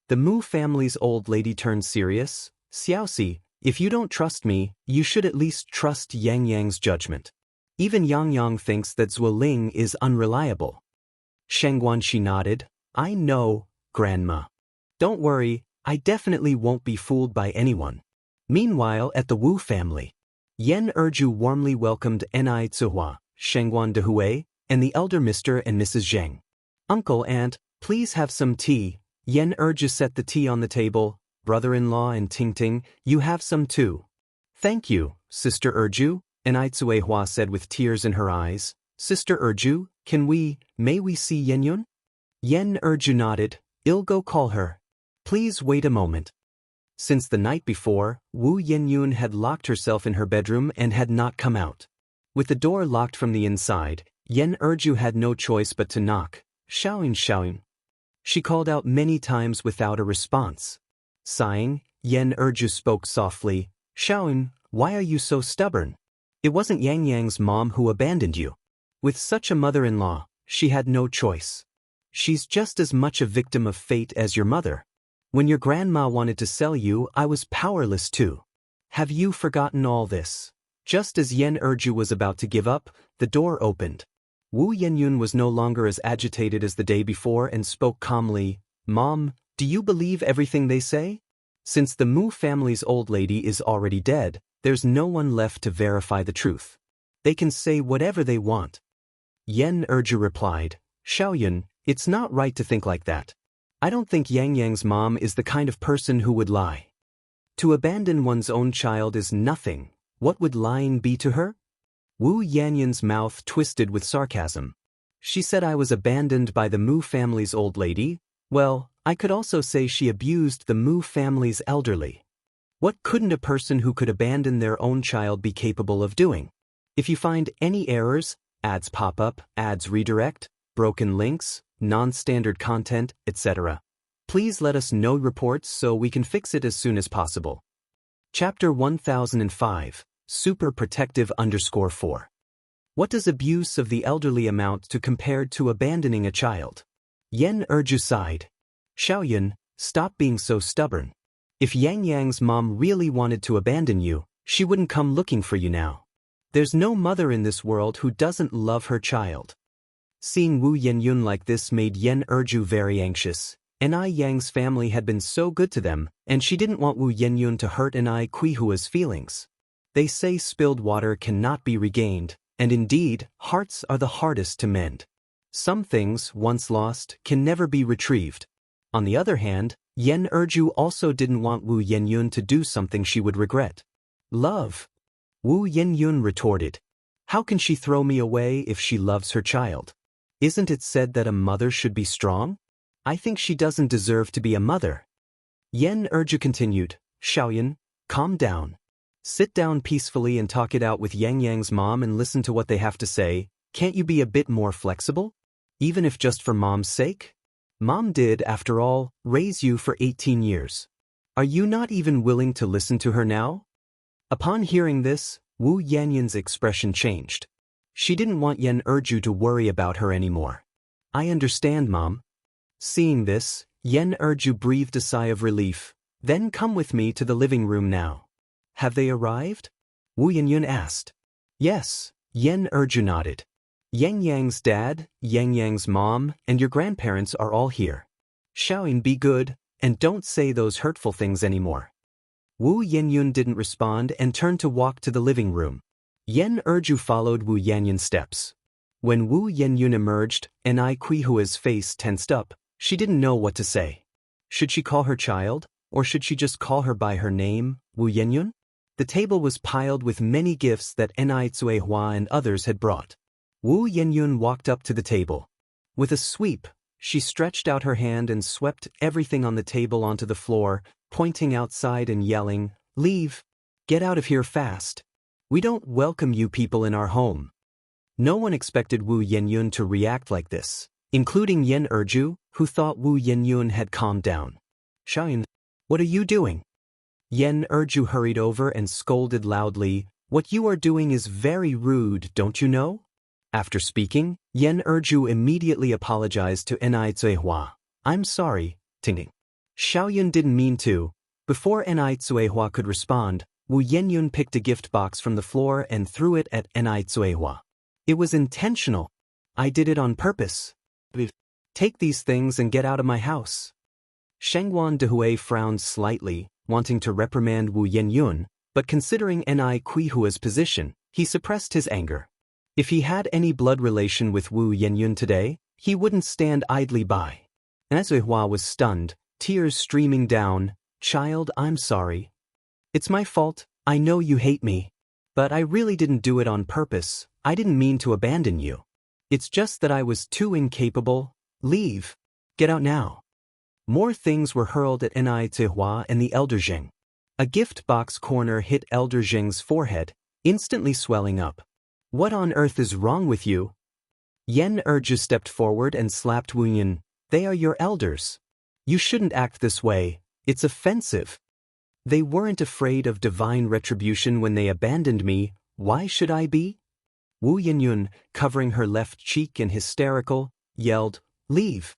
The Mu family's old lady turned serious. Xiaoxi, if you don't trust me, you should at least trust Yang's judgment. Even Yang thinks that Zuoling is unreliable. Xianxia nodded. I know, Grandma. Don't worry, I definitely won't be fooled by anyone. Meanwhile, at the Wu family, Yan Erju warmly welcomed Ni Zihua, Xianxia Dehui, and the elder Mr. and Mrs. Zheng. Uncle, Aunt, please have some tea. Yan Erju set the tea on the table. Brother-in-law and Tingting, you have some too. Thank you, Sister Erju, Ni Zihua said with tears in her eyes. Sister Erju, may we see Yenyun? Yan Erju nodded. I'll go call her. Please wait a moment. Since the night before, Wu Yenyun had locked herself in her bedroom and had not come out. With the door locked from the inside, Yen Erju had no choice but to knock. Xiaoyin, Xiaoyin. She called out many times without a response. Sighing, Yen Erju spoke softly. Xiaoyin, why are you so stubborn? It wasn't Yang Yang's mom who abandoned you. With such a mother-in-law, she had no choice. She's just as much a victim of fate as your mother. When your grandma wanted to sell you, I was powerless too. Have you forgotten all this? Just as Yen Erju was about to give up, the door opened. Wu Yenyun was no longer as agitated as the day before and spoke calmly. Mom, do you believe everything they say? Since the Mu family's old lady is already dead, there's no one left to verify the truth. They can say whatever they want. Yen Erju replied, Xiaoyun, it's not right to think like that. I don't think Yang Yang's mom is the kind of person who would lie. To abandon one's own child is nothing. What would lying be to her? Wu Yanyun's mouth twisted with sarcasm. She said I was abandoned by the Mu family's old lady. Well, I could also say she abused the Mu family's elderly. What couldn't a person who could abandon their own child be capable of doing? If you find any errors, ads pop up, ads redirect, broken links, non-standard content, etc., please let us know reports so we can fix it as soon as possible. Chapter 1005, Super Protective _4. What does abuse of the elderly amount to compared to abandoning a child? Yen Erju sighed. Xiaoyun, stop being so stubborn. If Yang Yang's mom really wanted to abandon you, she wouldn't come looking for you now. There's no mother in this world who doesn't love her child. Seeing Wu Yenyun like this made Yen Erju very anxious. Yang's family had been so good to them, and she didn't want Wu Yenyun to hurt Quihua's feelings. They say spilled water cannot be regained, and indeed, hearts are the hardest to mend. Some things, once lost, can never be retrieved. On the other hand, Yen Erju also didn't want Wu Yenyun to do something she would regret. Love. Wu Yenyun retorted. How can she throw me away if she loves her child? Isn't it said that a mother should be strong? I think she doesn't deserve to be a mother. Yen Erju continued, Xiaoyun, calm down. Sit down peacefully and talk it out with Yang Yang's mom and listen to what they have to say. Can't you be a bit more flexible? Even if just for mom's sake? Mom did, after all, raise you for 18 years. Are you not even willing to listen to her now? Upon hearing this, Wu Yanyun's expression changed. She didn't want Yen Erju to worry about her anymore. I understand, Mom. Seeing this, Yen Erju breathed a sigh of relief. Then come with me to the living room now. Have they arrived? Wu Yenyun asked. Yes, Yen Erju nodded. Yang Yang's dad, Yang Yang's mom, and your grandparents are all here. Xiaoyin, be good, and don't say those hurtful things anymore. Wu Yenyun didn't respond and turned to walk to the living room. Yen Erju followed Wu Yenyun's steps. When Wu Yenyun emerged, Quihua's face tensed up. She didn't know what to say. Should she call her child, or should she just call her by her name, Wu Yenyun? The table was piled with many gifts that Cuihua and others had brought. Wu Yenyun walked up to the table. With a sweep, she stretched out her hand and swept everything on the table onto the floor, pointing outside and yelling, Leave! Get out of here fast! We don't welcome you people in our home. No one expected Wu Yenyun to react like this, including Yen Erju, who thought Wu Yenyun had calmed down. Xiaoyin, what are you doing? Yen Erju hurried over and scolded loudly, What you are doing is very rude, don't you know? After speaking, Yen Erju immediately apologized to Cuihua. I'm sorry, Ting. Xiaoyun didn't mean to. Before Cuihua could respond, Wu Yenyun picked a gift box from the floor and threw it at Cuihua. It was intentional. I did it on purpose. Take these things and get out of my house. Shengguan Dehui frowned slightly, wanting to reprimand Wu Yenyun, but considering Quihua's position, he suppressed his anger. If he had any blood relation with Wu Yenyun today, he wouldn't stand idly by. Cuihua was stunned, tears streaming down. Child, I'm sorry. It's my fault, I know you hate me. But I really didn't do it on purpose, I didn't mean to abandon you. It's just that I was too incapable. Leave. Get out now. More things were hurled at Ni Zihua and the elder Zheng. A gift box corner hit elder Zheng's forehead, instantly swelling up. What on earth is wrong with you? Yen Erju stepped forward and slapped Wu Yin. They are your elders. You shouldn't act this way, it's offensive. They weren't afraid of divine retribution when they abandoned me, why should I be? Wu Yinyun, covering her left cheek and hysterical, yelled, Leave.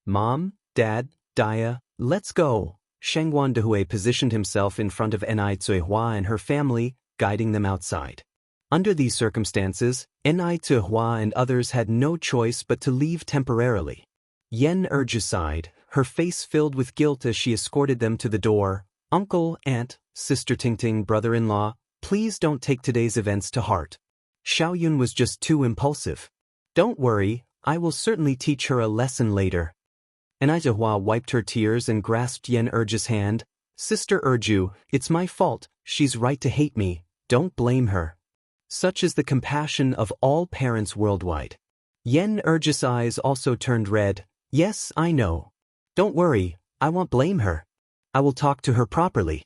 Mom, Dad, Dia, let's go. Shengguan Dehui positioned himself in front of Ni Zuihua and her family, guiding them outside. Under these circumstances, Ni Zuihua and others had no choice but to leave temporarily. Yen Erju sighed, her face filled with guilt as she escorted them to the door. Uncle, aunt, sister Tingting, brother-in-law, please don't take today's events to heart. Xiaoyun was just too impulsive. Don't worry, I will certainly teach her a lesson later. Ni Zihua wiped her tears and grasped Yen Erju's hand. Sister Erju, it's my fault, she's right to hate me, don't blame her. Such is the compassion of all parents worldwide. Yen Erju's eyes also turned red. Yes, I know. Don't worry, I won't blame her. I will talk to her properly.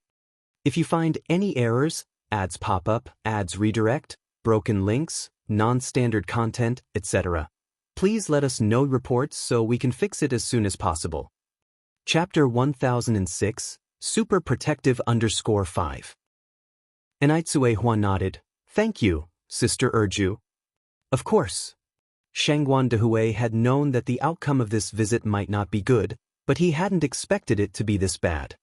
If you find any errors, ads pop up, ads redirect, broken links, non-standard content, etc., please let us know reports so we can fix it as soon as possible. Chapter 1006, Super Protective _5. Ni Zuihua nodded. Thank you, Sister Erju. Of course. Shengguan Dehui had known that the outcome of this visit might not be good, but he hadn't expected it to be this bad.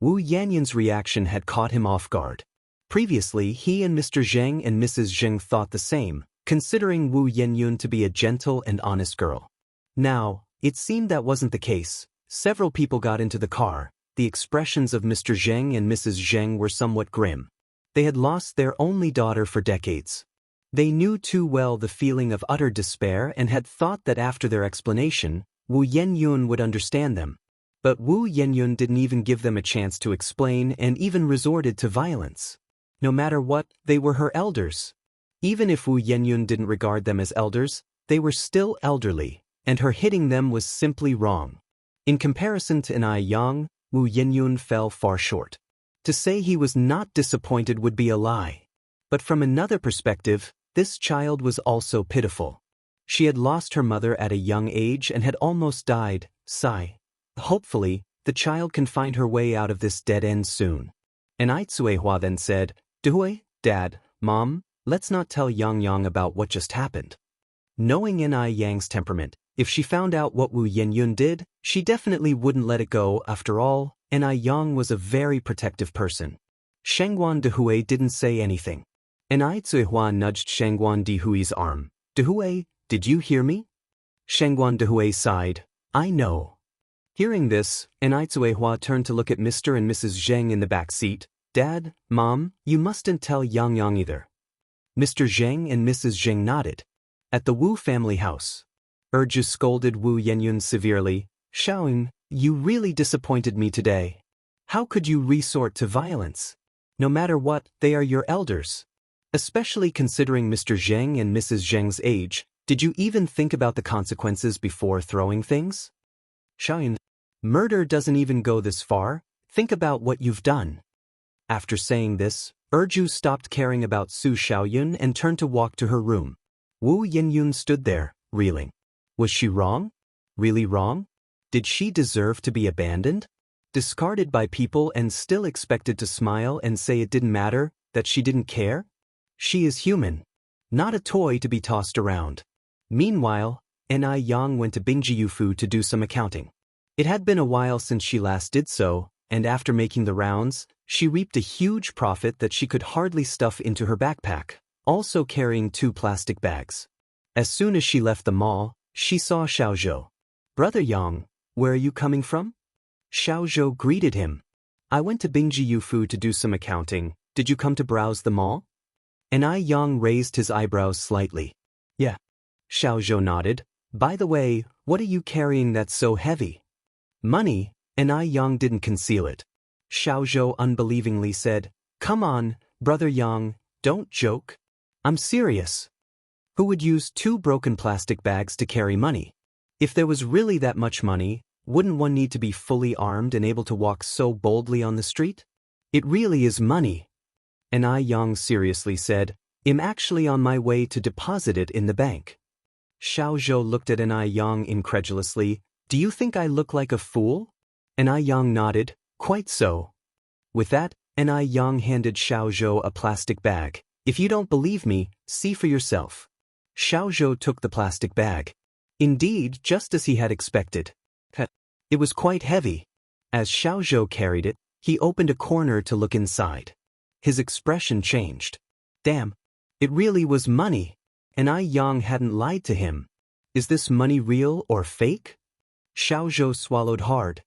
Wu Yanyan's reaction had caught him off guard. Previously, he and Mr. Zheng and Mrs. Zheng thought the same, considering Wu Yanyun to be a gentle and honest girl. Now, it seemed that wasn't the case. Several people got into the car. The expressions of Mr. Zheng and Mrs. Zheng were somewhat grim. They had lost their only daughter for decades. They knew too well the feeling of utter despair and had thought that after their explanation, Wu Yanyun would understand them. But Wu Yanyun didn't even give them a chance to explain and even resorted to violence. No matter what, they were her elders. Even if Wu Yanyun didn't regard them as elders, they were still elderly, and her hitting them was simply wrong. In comparison to Ni Yang, Wu Yanyun fell far short. To say he was not disappointed would be a lie. But from another perspective, this child was also pitiful. She had lost her mother at a young age and had almost died. Sigh. Hopefully, the child can find her way out of this dead end soon. Ni Zuihua then said, Dehui, Dad, Mom, let's not tell Yang Yang about what just happened. Knowing Ni Yang's temperament, if she found out what Wu Yanyun did, she definitely wouldn't let it go. After all, Ni Yang was a very protective person. Shengguan Dehui didn't say anything. Ni Zuihua nudged Shengguan Dehui's arm. Dehui, did you hear me? Shengguan Dehui sighed. I know. Hearing this, Ni Zuihua turned to look at Mr. and Mrs. Zheng in the back seat. Dad, Mom, you mustn't tell Yang Yang either. Mr. Zheng and Mrs. Zheng nodded. At the Wu family house, Erju scolded Wu Yanyun severely. Xiaoyun, you really disappointed me today. How could you resort to violence? No matter what, they are your elders. Especially considering Mr. Zheng and Mrs. Zheng's age, did you even think about the consequences before throwing things? Xiaoyun, murder doesn't even go this far, think about what you've done. After saying this, Erju stopped caring about Su Xiaoyun and turned to walk to her room. Wu Yinyun stood there, reeling. Was she wrong? Really wrong? Did she deserve to be abandoned? Discarded by people and still expected to smile and say it didn't matter, that she didn't care? She is human. Not a toy to be tossed around. Meanwhile, Ni Yang went to Bingjiufu to do some accounting. It had been a while since she last did so, and after making the rounds, she reaped a huge profit that she could hardly stuff into her backpack, also carrying 2 plastic bags. As soon as she left the mall, she saw Xiaozhou. Brother Yang, where are you coming from? Xiaozhou greeted him. I went to Bingjiufu to do some accounting. Did you come to browse the mall? Ni Yang raised his eyebrows slightly. Yeah. Xiaozhou nodded. By the way, what are you carrying that's so heavy? Money, Ni Yang didn't conceal it. Xiaozhou unbelievingly said, Come on, Brother Yang, don't joke. I'm serious. Who would use 2 broken plastic bags to carry money? If there was really that much money, Wouldn't one need to be fully armed and able to walk so boldly on the street? It really is money. And Yang seriously said, I'm actually on my way to deposit it in the bank. Xiao Zhou looked at Yang incredulously. Do you think I look like a fool? Yang nodded, quite so. With that, Yang handed Xiao Zhou a plastic bag. If you don't believe me, see for yourself. Xiao Zhou took the plastic bag. Indeed, just as he had expected. It was quite heavy. As Xiao Zhou carried it, he opened a corner to look inside. His expression changed. Damn, it really was money. Yang hadn't lied to him. Is this money real or fake? Xiao Zhou swallowed hard.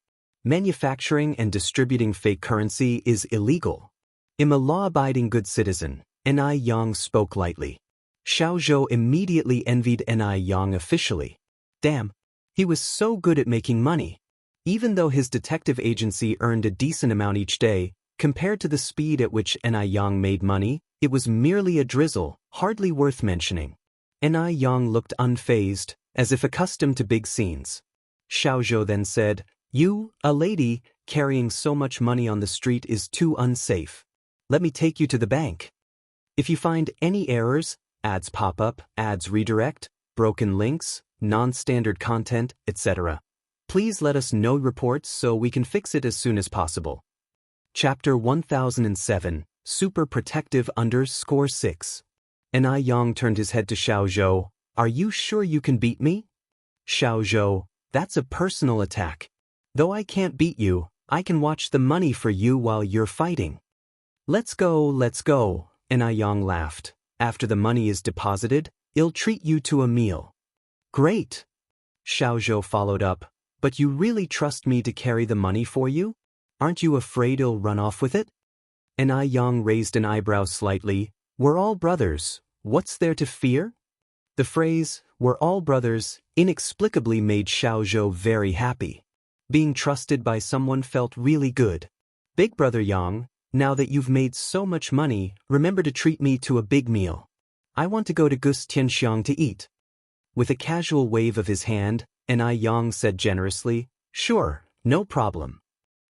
Manufacturing and distributing fake currency is illegal. I'm a law-abiding good citizen, Yang spoke lightly. Xiao Zhou immediately envied Yang officially. Damn, he was so good at making money. Even though his detective agency earned a decent amount each day, compared to the speed at which Yang made money, it was merely a drizzle, hardly worth mentioning. Yang looked unfazed, as if accustomed to big scenes. Xiao Zhou then said, You, a lady, carrying so much money on the street is too unsafe. Let me take you to the bank. If you find any errors, ads pop up, ads redirect, broken links, non-standard content, etc., please let us know reports so we can fix it as soon as possible. Chapter 1007, Super Protective _6. Yang turned his head to Xiao Zhou. Are you sure you can beat me? Xiao Zhou, that's a personal attack. Though I can't beat you, I can watch the money for you while you're fighting. Let's go, Yang laughed. After the money is deposited, I'll treat you to a meal. Great. Xiao Zhou followed up. But you really trust me to carry the money for you? Aren't you afraid I'll run off with it? Yang raised an eyebrow slightly. We're all brothers. What's there to fear? The phrase, we're all brothers, inexplicably made Xiao Zhou very happy. Being trusted by someone felt really good. Big brother Yang, now that you've made so much money, remember to treat me to a big meal. I want to go to Xianxia to eat. With a casual wave of his hand, Yang said generously, Sure, no problem.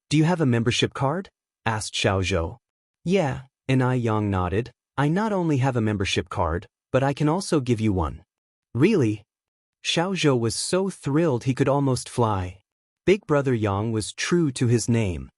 Do you have a membership card? Asked Xiao Zhou. Yeah, Yang nodded. I not only have a membership card, but I can also give you one. Really? Xiao Zhou was so thrilled he could almost fly. Big brother Yang was true to his name.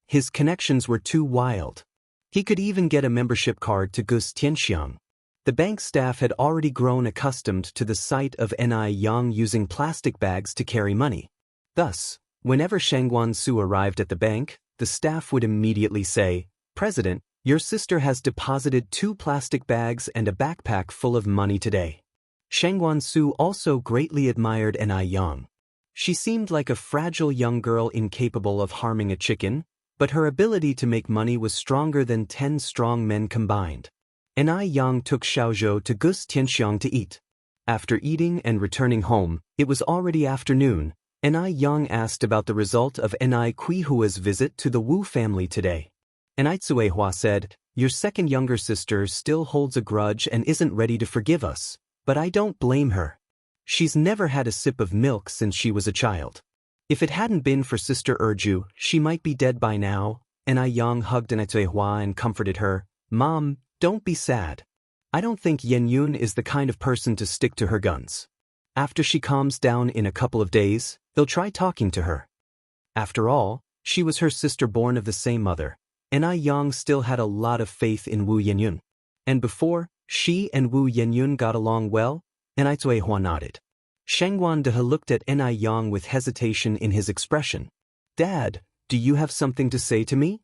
His connections were too wild. He could even get a membership card to Xianxia. The bank staff had already grown accustomed to the sight of Yang using plastic bags to carry money. Thus, whenever Shangguan Su arrived at the bank, the staff would immediately say, President, your sister has deposited 2 plastic bags and a backpack full of money today. Shangguan Su also greatly admired Yang. She seemed like a fragile young girl incapable of harming a chicken, but her ability to make money was stronger than 10 strong men combined. Yang took Xiao Zhou to Xianxia to eat. After eating and returning home, it was already afternoon. Yang asked about the result of Kuihua's visit to the Wu family today. Cuihua said, Your second younger sister still holds a grudge and isn't ready to forgive us, but I don't blame her. She's never had a sip of milk since she was a child. If it hadn't been for Sister Erju, she might be dead by now. Yang hugged Cuihua and comforted her. Mom, don't be sad. I don't think Yenyun is the kind of person to stick to her guns. After she calms down in a couple of days, they'll try talking to her. After all, she was her sister born of the same mother. Yang still had a lot of faith in Wu Yenyun. And before, she and Wu Yenyun got along well, Cuihua nodded. Shangguan De looked at Yang with hesitation in his expression. Dad, do you have something to say to me?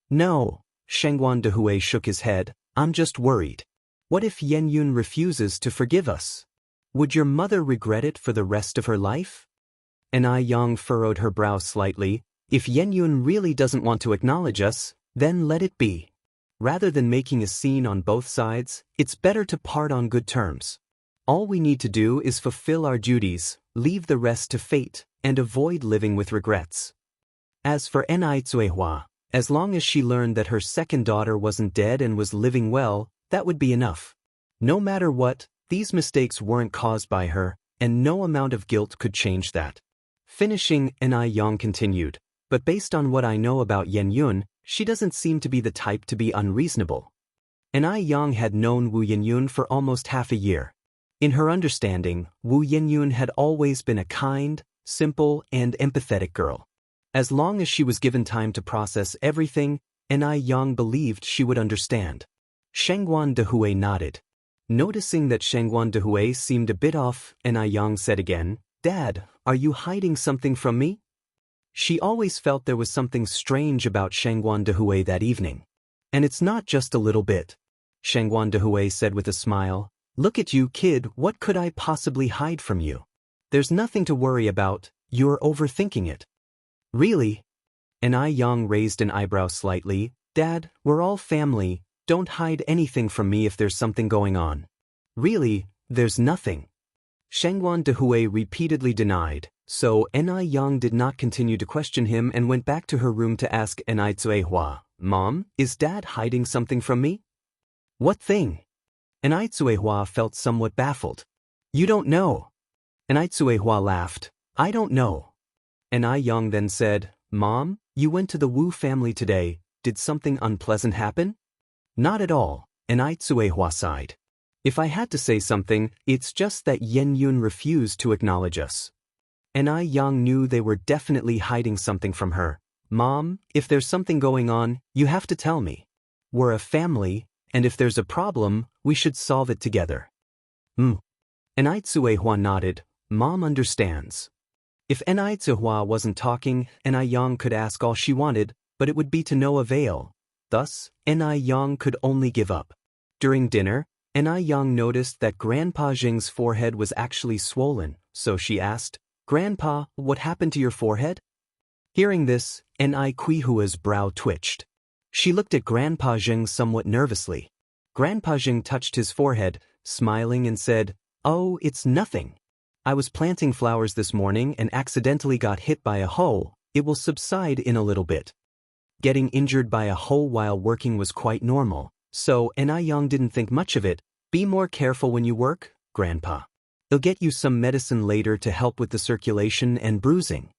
No, Shangguan De shook his head. I'm just worried. What if Yenyun refuses to forgive us? Would your mother regret it for the rest of her life? Yang furrowed her brow slightly. If Yenyun really doesn't want to acknowledge us, then let it be. Rather than making a scene on both sides, it's better to part on good terms. All we need to do is fulfill our duties, leave the rest to fate, and avoid living with regrets. As for Cuihua, as long as she learned that her second daughter wasn't dead and was living well, that would be enough. No matter what, these mistakes weren't caused by her, and no amount of guilt could change that. Finishing, Ni Yang continued, but based on what I know about Yen Yun, she doesn't seem to be the type to be unreasonable. Ni Yang had known Wu Yenyun for almost half a year. In her understanding, Wu Yenyun had always been a kind, simple, and empathetic girl. As long as she was given time to process everything, Ni Yang believed she would understand. Shengguan Dehui nodded. Noticing that Shengguan Dehui seemed a bit off, Ni Yang said again, "Dad, are you hiding something from me?" She always felt there was something strange about Shengguan Dehui that evening. And it's not just a little bit. Shengguan Dehui said with a smile, "Look at you, kid, what could I possibly hide from you? There's nothing to worry about, you're overthinking it." "Really?" Ni Yang raised an eyebrow slightly. "Dad, we're all family, don't hide anything from me if there's something going on." "Really, there's nothing." Shengguan Dehui repeatedly denied, so Ni Yang did not continue to question him and went back to her room to ask Ni Tsuehua, "Mom, is Dad hiding something from me?" "What thing?" Ni Tsuehua felt somewhat baffled. "You don't know." Ni Tsuehua laughed. "I don't know." Ni Yang then said, "Mom, you went to the Wu family today, did something unpleasant happen?" "Not at all," Ni Tsuehua sighed. "If I had to say something, it's just that Yen Yun refused to acknowledge us." Ni Yang knew they were definitely hiding something from her. "Mom, if there's something going on, you have to tell me. We're a family, and if there's a problem, we should solve it together." Ni Tsuehua nodded. "Mom understands." If Ni Tsuehua wasn't talking, Ni Yang could ask all she wanted, but it would be to no avail. Thus, Ni Yang could only give up. During dinner, Ni Yang noticed that Grandpa Jing's forehead was actually swollen, so she asked, "Grandpa, what happened to your forehead?" Hearing this, Ni Kuihua's brow twitched. She looked at Grandpa Jing somewhat nervously. Grandpa Jing touched his forehead, smiling and said, "Oh, it's nothing. I was planting flowers this morning and accidentally got hit by a hoe. It will subside in a little bit." Getting injured by a hoe while working was quite normal, so Ni Yang didn't think much of it. "Be more careful when you work, Grandpa. I'll get you some medicine later to help with the circulation and bruising."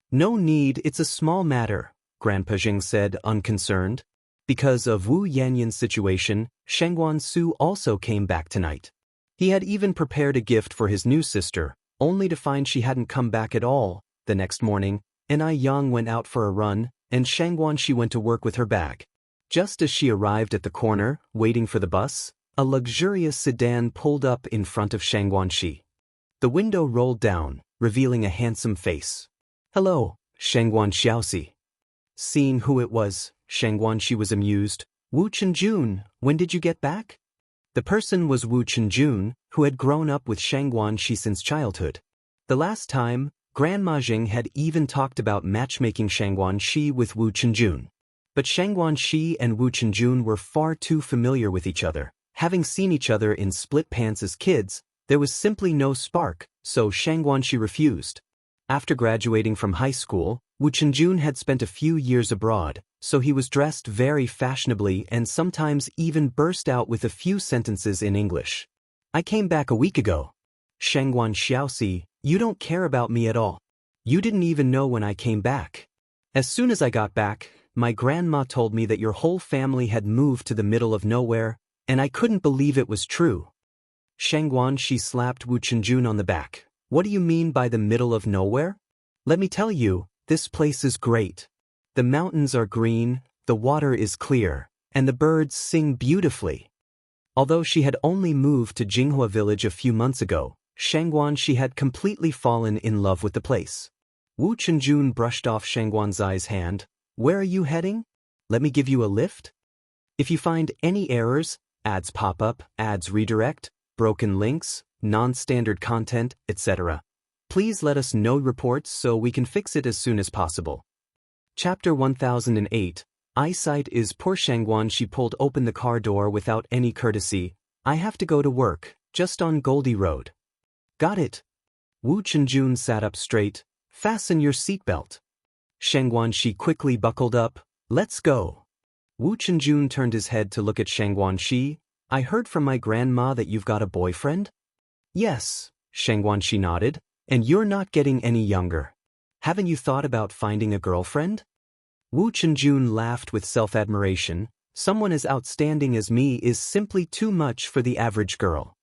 "No need, it's a small matter," Grandpa Jing said, unconcerned. Because of Wu Yanyun's situation, Shengguan Su also came back tonight. He had even prepared a gift for his new sister, only to find she hadn't come back at all. The next morning, Ni Yang went out for a run, and Shengguan Shi went to work with her bag. Just as she arrived at the corner, waiting for the bus, a luxurious sedan pulled up in front of Shengguan Shi. The window rolled down, revealing a handsome face. "Hello, Shengguan Xiaoxi." Seeing who it was, Shengguan Shi was amused. "Wu Chenjun, when did you get back?" The person was Wu Chenjun, who had grown up with Shengguan Shi since childhood. The last time, Grandma Jing had even talked about matchmaking Shengguan Shi with Wu Chenjun. But Shengguan Shi and Wu Chenjun were far too familiar with each other. Having seen each other in split pants as kids, there was simply no spark, so Shengguan Shi refused. After graduating from high school, Wu Chenjun had spent a few years abroad, so he was dressed very fashionably and sometimes even burst out with a few sentences in English. "I came back a week ago." "Shengguan Xiaoxi, you don't care about me at all. You didn't even know when I came back. As soon as I got back, my grandma told me that your whole family had moved to the middle of nowhere, and I couldn't believe it was true." Shengguan Shi slapped Wu Chenjun on the back. "What do you mean by the middle of nowhere? Let me tell you, this place is great. The mountains are green, the water is clear, and the birds sing beautifully." Although she had only moved to Jinghua village a few months ago, Shengguan Shi had completely fallen in love with the place. Wu Chenjun brushed off Shengguan Zai's hand. "Where are you heading? Let me give you a lift? If you find any errors, ads pop up, ads redirect, broken links, non-standard content, etc., please let us know reports so we can fix it as soon as possible." Chapter 1008. Eyesight is poor. Shengguan Shi pulled open the car door without any courtesy. "I have to go to work, just on Goldie Road." "Got it." Wu Chenjun sat up straight. "Fasten your seatbelt." Shengguan Shi quickly buckled up. "Let's go." Wu Chenjun turned his head to look at Shengguan Shi. "I heard from my grandma that you've got a boyfriend?" "Yes," Shengguan Shi nodded. "And you're not getting any younger." Haven't you thought about finding a girlfriend? Wu Chenjun laughed with self-admiration. Someone as outstanding as me is simply too much for the average girl.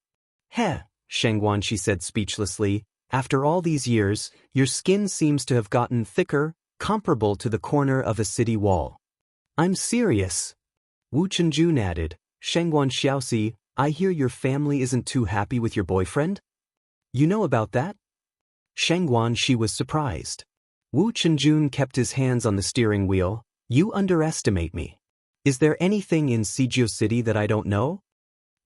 Heh, Sheng Guanxi said speechlessly. After all these years, your skin seems to have gotten thicker, comparable to the corner of a city wall. I'm serious. Wu Chenjun added. Shengguan Xiaoxi, I hear your family isn't too happy with your boyfriend? You know about that? Shengguan Shi was surprised. Wu Chenjun kept his hands on the steering wheel. You underestimate me. Is there anything in Sijio City that I don't know?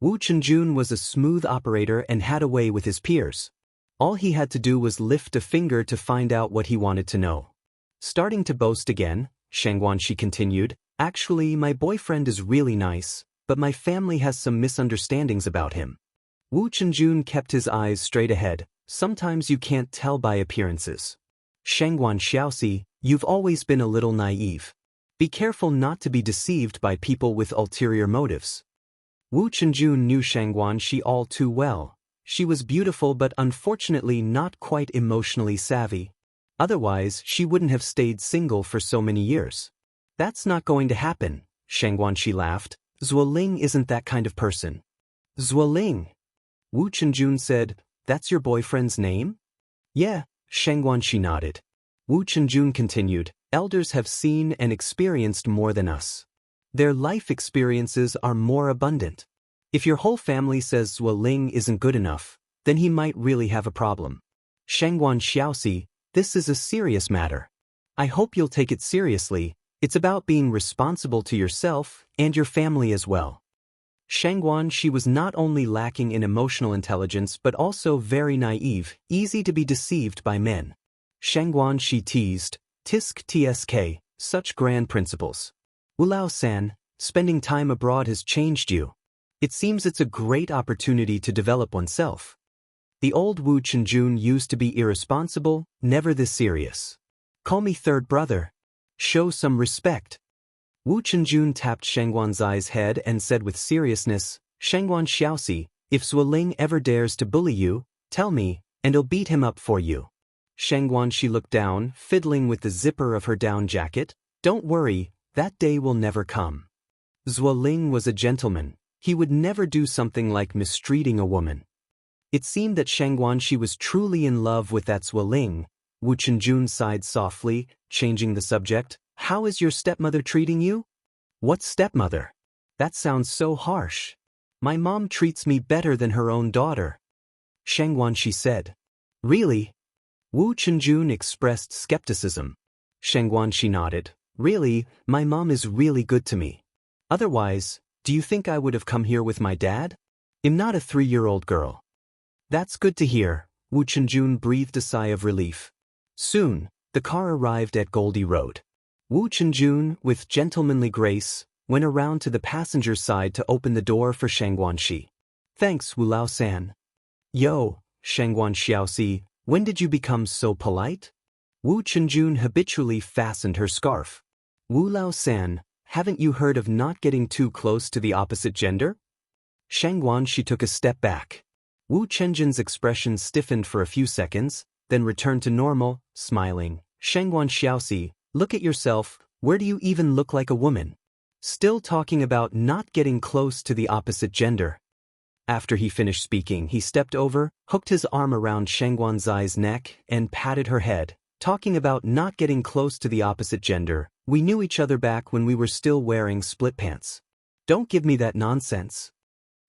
Wu Chenjun was a smooth operator and had a way with his peers. All he had to do was lift a finger to find out what he wanted to know. Starting to boast again, Shengguan Shi continued, actually my boyfriend is really nice, but my family has some misunderstandings about him. Wu Chenjun kept his eyes straight ahead. Sometimes you can't tell by appearances. Shengguan Xiaoxi, you've always been a little naive. Be careful not to be deceived by people with ulterior motives. Wu Chenjun knew Shengguan Shi all too well. She was beautiful but unfortunately not quite emotionally savvy. Otherwise, she wouldn't have stayed single for so many years. That's not going to happen, Shengguan Shi laughed. Zuoling isn't that kind of person. Zuoling? Wu Chenjun said, that's your boyfriend's name? Yeah, Shengguan Shi nodded. Wu Chenjun continued, elders have seen and experienced more than us. Their life experiences are more abundant. If your whole family says Zuoling isn't good enough, then he might really have a problem. Shengguan Xiaoxi, this is a serious matter. I hope you'll take it seriously. It's about being responsible to yourself and your family as well. Shengguan Shi was not only lacking in emotional intelligence but also very naive, easy to be deceived by men. Shengguan Shi teased, Tisk tsk, such grand principles. Wulao-san, spending time abroad has changed you. It seems it's a great opportunity to develop oneself. The old Wu Chenjun used to be irresponsible, never this serious. Call me third brother. Show some respect. Wu Chenjun tapped Shengguan Zai's head and said with seriousness, Shengguan Xiaoxi, if Zuoling ever dares to bully you, tell me, and I'll beat him up for you. Shengguan Shi looked down, fiddling with the zipper of her down jacket. Don't worry, that day will never come. Zuoling was a gentleman. He would never do something like mistreating a woman. It seemed that Shengguan Shi was truly in love with that Zuoling. Wu Chenjun sighed softly, changing the subject. How is your stepmother treating you? What stepmother? That sounds so harsh. My mom treats me better than her own daughter. Shengguan Shi said. Really? Wu Chenjun expressed skepticism. Shengguan Shi nodded. Really, my mom is really good to me. Otherwise, do you think I would have come here with my dad? I'm not a 3-year-old girl. That's good to hear, Wu Chenjun breathed a sigh of relief. Soon, the car arrived at Goldie Road. Wu Chenjun, with gentlemanly grace, went around to the passenger side to open the door for Shengguan Shi. Thanks, Wu Lao-san. Yo, Shengguan Xiaoxi, when did you become so polite? Wu Chenjun habitually fastened her scarf. Wu Lao-san, haven't you heard of not getting too close to the opposite gender? Shengguan Shi took a step back. Wu Chenjun's expression stiffened for a few seconds, then returned to normal, smiling. Shengguan Xiaoxi, look at yourself, where do you even look like a woman? Still talking about not getting close to the opposite gender. After he finished speaking, he stepped over, hooked his arm around Shengguan Zai's neck, and patted her head. Talking about not getting close to the opposite gender, we knew each other back when we were still wearing split pants. Don't give me that nonsense.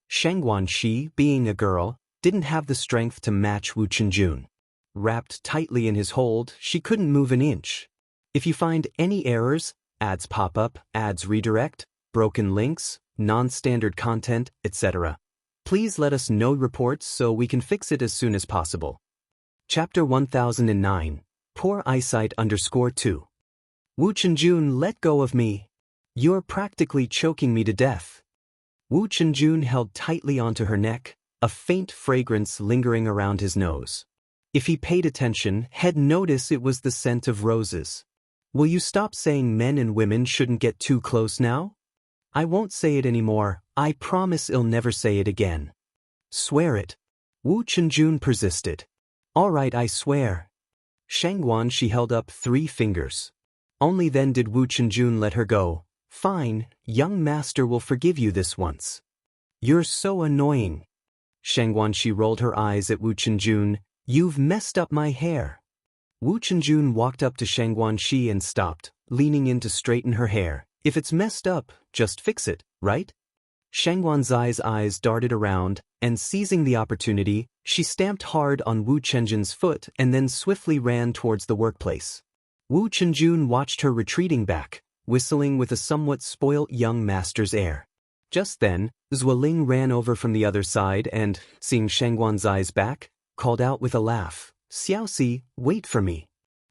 Shengguan Shi, being a girl, didn't have the strength to match Wu Chenjun. Wrapped tightly in his hold, she couldn't move an inch. If you find any errors, ads pop up, ads redirect, broken links, non-standard content, etc., please let us know reports so we can fix it as soon as possible. Chapter 1009. Poor eyesight _2. Wu Chenjun, let go of me. You're practically choking me to death. Wu Chenjun held tightly onto her neck, a faint fragrance lingering around his nose. If he paid attention, he'd notice it was the scent of roses. Will you stop saying men and women shouldn't get too close now? I won't say it anymore, I promise I'll never say it again. Swear it. Wu Chenjun persisted. All right, I swear. She held up 3 fingers. Only then did Wu Chenjun let her go. Fine, young master will forgive you this once. You're so annoying. She rolled her eyes at Wu Chenjun. You've messed up my hair. Wu Chenjun walked up to Shi and stopped, leaning in to straighten her hair. If it's messed up, just fix it, right? Shangguanzai's eyes darted around, and seizing the opportunity, she stamped hard on Wu Chenjun's foot and then swiftly ran towards the workplace. Wu Chenjun watched her retreating back, whistling with a somewhat spoilt young master's air. Just then, Zuoling ran over from the other side and, seeing Shangguanzai's back, called out with a laugh, Xiaoxi, wait for me.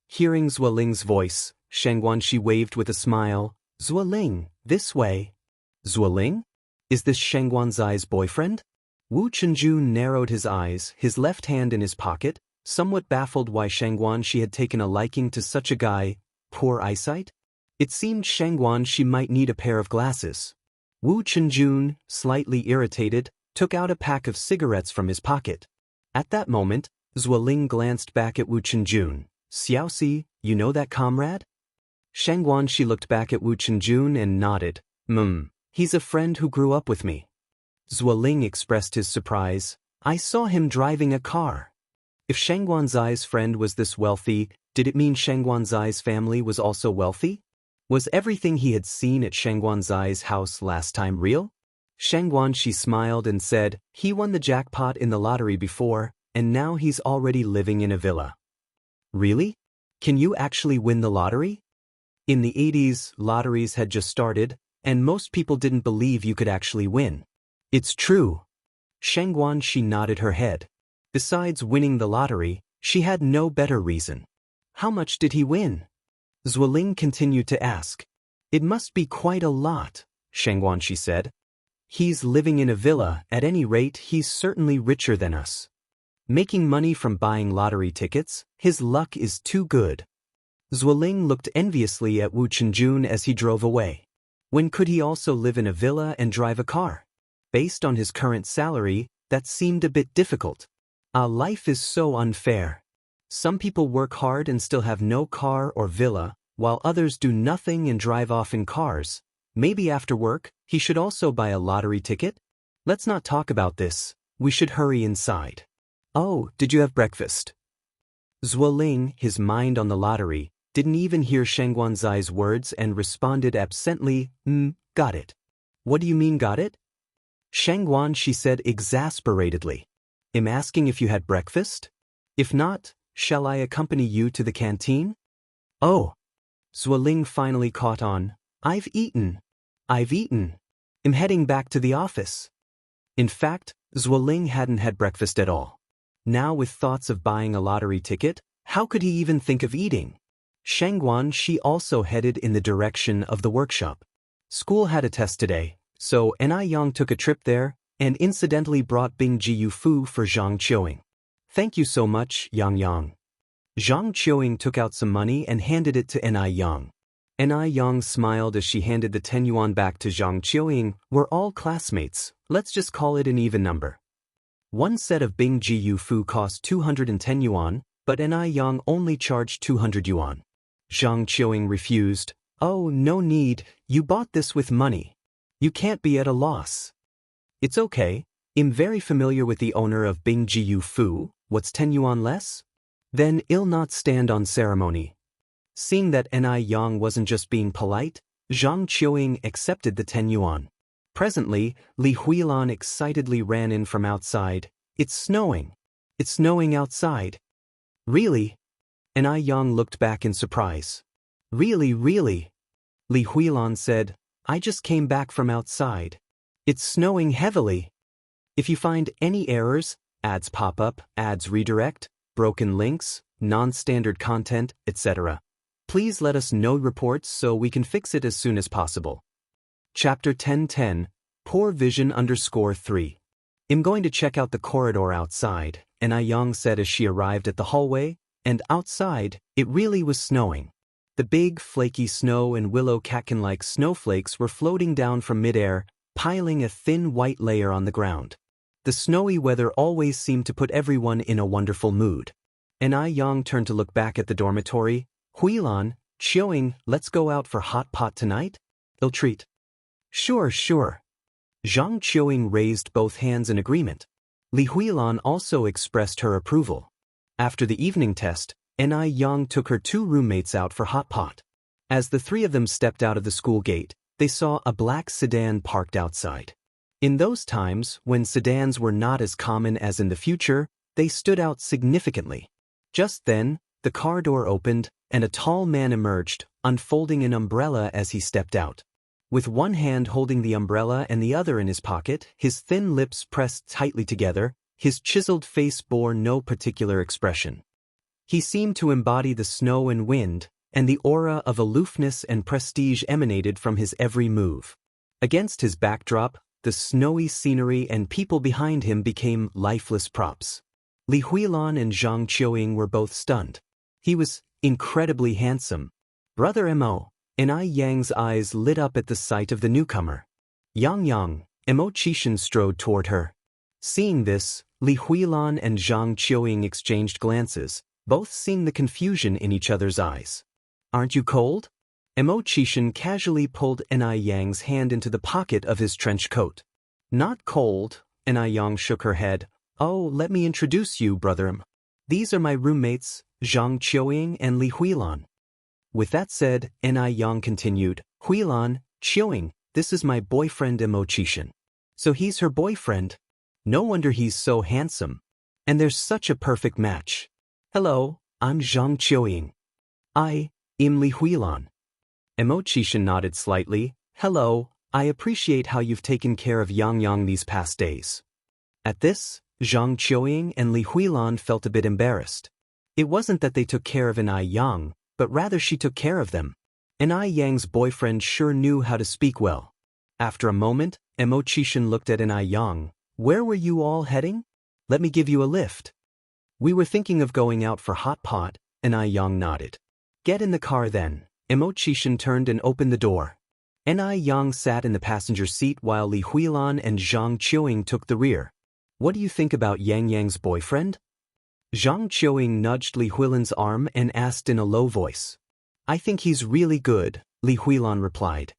Hearing Zuoling's voice, Shangguanxi waved with a smile, Zuoling, this way. Zuoling? Is this Shangguanzai's boyfriend? Wu Chenjun narrowed his eyes, his left hand in his pocket, somewhat baffled why Shangguanxi had taken a liking to such a guy. Poor eyesight? It seemed Shangguanxi might need a pair of glasses. Wu Chenjun, slightly irritated, took out a pack of cigarettes from his pocket. At that moment, Zuoling glanced back at Wu Chenjun. Xiaoxi, you know that comrade? Shangguanxi looked back at Wu Chenjun and nodded. He's a friend who grew up with me. Zuoling expressed his surprise. I saw him driving a car. If Shangguanzai's friend was this wealthy, did it mean Shangguanzai's family was also wealthy? Was everything he had seen at Shangguanzai's house last time real? Shangguanxi smiled and said, he won the jackpot in the lottery before, and now he's already living in a villa. Really? Can you actually win the lottery? In the 80s, lotteries had just started, and most people didn't believe you could actually win. It's true. Shangguanxi nodded her head. Besides winning the lottery, she had no better reason. How much did he win? Zuoling continued to ask. It must be quite a lot, Shangguanxi said. He's living in a villa, at any rate he's certainly richer than us. Making money from buying lottery tickets, his luck is too good. Zuoling looked enviously at Wu Chenjun as he drove away. When could he also live in a villa and drive a car? Based on his current salary, that seemed a bit difficult. Life is so unfair. Some people work hard and still have no car or villa, while others do nothing and drive off in cars. Maybe after work, he should also buy a lottery ticket? Let's not talk about this. We should hurry inside. Oh, did you have breakfast? Zuoling, his mind on the lottery, didn't even hear Shangguanzai's words and responded absently, got it. What do you mean got it? Shangguanxi said exasperatedly. I'm asking if you had breakfast? If not, shall I accompany you to the canteen? Oh. Zuoling finally caught on. I've eaten. I'm heading back to the office. In fact, Zuoling hadn't had breakfast at all. Now with thoughts of buying a lottery ticket, how could he even think of eating? Shangguanxi also headed in the direction of the workshop. School had a test today, so Yang took a trip there and incidentally brought Bing Jiu Fu for Zhang Qiuing. Thank you so much, Yang. Zhang Qiuing took out some money and handed it to Yang. Yang smiled as she handed the 10 yuan back to Zhang Qiuing. We're all classmates, let's just call it an even number. One set of Bing Jiu Fu cost 210 yuan, but Yang only charged 200 yuan. Zhang Qiuing refused. Oh, no need, you bought this with money. You can't be at a loss. It's okay, I'm very familiar with the owner of Bing Jiu Fu. What's 10 yuan less? Then I'll not stand on ceremony. Seeing that Yang wasn't just being polite, Zhang Qiuing accepted the 10 yuan. Presently, Li Huilan excitedly ran in from outside. It's snowing. It's snowing outside. Really? Yang looked back in surprise. Really? Li Huilan said, I just came back from outside. It's snowing heavily. If you find any errors, ads pop up, ads redirect, broken links, non-standard content, etc., please let us know reports so we can fix it as soon as possible. Chapter 1010, Poor Vision _3. I'm going to check out the corridor outside, Yang said as she arrived at the hallway, and outside, it really was snowing. The big, flaky snow and willow catkin-like snowflakes were floating down from midair, piling a thin white layer on the ground. The snowy weather always seemed to put everyone in a wonderful mood. Yang turned to look back at the dormitory. Huilan, Qiuing, let's go out for hot pot tonight? Ill treat. Sure, sure. Zhang Qiuing raised both hands in agreement. Li Huilan also expressed her approval. After the evening test, Yang took her two roommates out for hot pot. As the three of them stepped out of the school gate, they saw a black sedan parked outside. In those times, when sedans were not as common as in the future, they stood out significantly. Just then, the car door opened, and a tall man emerged, unfolding an umbrella as he stepped out. With one hand holding the umbrella and the other in his pocket, his thin lips pressed tightly together, his chiseled face bore no particular expression. He seemed to embody the snow and wind, and the aura of aloofness and prestige emanated from his every move. Against his backdrop, the snowy scenery and people behind him became lifeless props. Li Huilan and Zhang Qiuing were both stunned. He was incredibly handsome. Brother Mo. Yang's eyes lit up at the sight of the newcomer. Yang, Mo Qishan strode toward her. Seeing this, Li Huilan and Zhang Qiuing exchanged glances, both seeing the confusion in each other's eyes. Aren't you cold? Mo Qishan casually pulled Yang's hand into the pocket of his trench coat. Not cold, Yang shook her head. Oh, let me introduce you, brother. These are my roommates, Zhang Qiuing and Li Huilan. With that said, Yang continued, Huilan, Qiuing, this is my boyfriend Mo Qishan. So he's her boyfriend? No wonder he's so handsome. And there's such a perfect match. Hello, I'm Zhang Qiuing. I am Li Huilan. Mo Qishan nodded slightly. Hello, I appreciate how you've taken care of Yang these past days. At this, Zhang Qiuing and Li Huilan felt a bit embarrassed. It wasn't that they took care of Yang, but rather she took care of them. Yang's boyfriend sure knew how to speak well. After a moment, Mo Qishan looked at Yang. Where were you all heading? Let me give you a lift. We were thinking of going out for hot pot, Yang nodded. Get in the car then. Mo Qishan turned and opened the door. Yang sat in the passenger seat while Li Huilan and Zhang Qiuing took the rear. What do you think about Yang's boyfriend? Zhang Qiuing nudged Li Huilan's arm and asked in a low voice. I think he's really good, Li Huilan replied.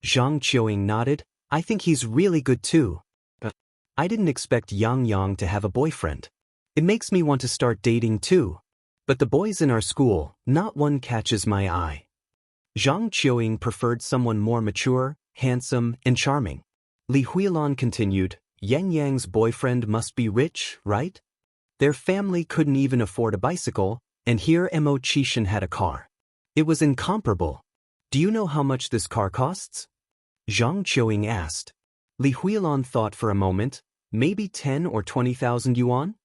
Zhang Qiuing nodded. I think he's really good too. But I didn't expect Yang to have a boyfriend. It makes me want to start dating too. But the boys in our school, not one catches my eye. Zhang Qiuing preferred someone more mature, handsome, and charming. Li Huilan continued, Yang's boyfriend must be rich, right? Their family couldn't even afford a bicycle, and here Mo Qishan had a car. It was incomparable. Do you know how much this car costs? Zhang Qiuing asked. Li Huilan thought for a moment, maybe 10 or 20,000 yuan?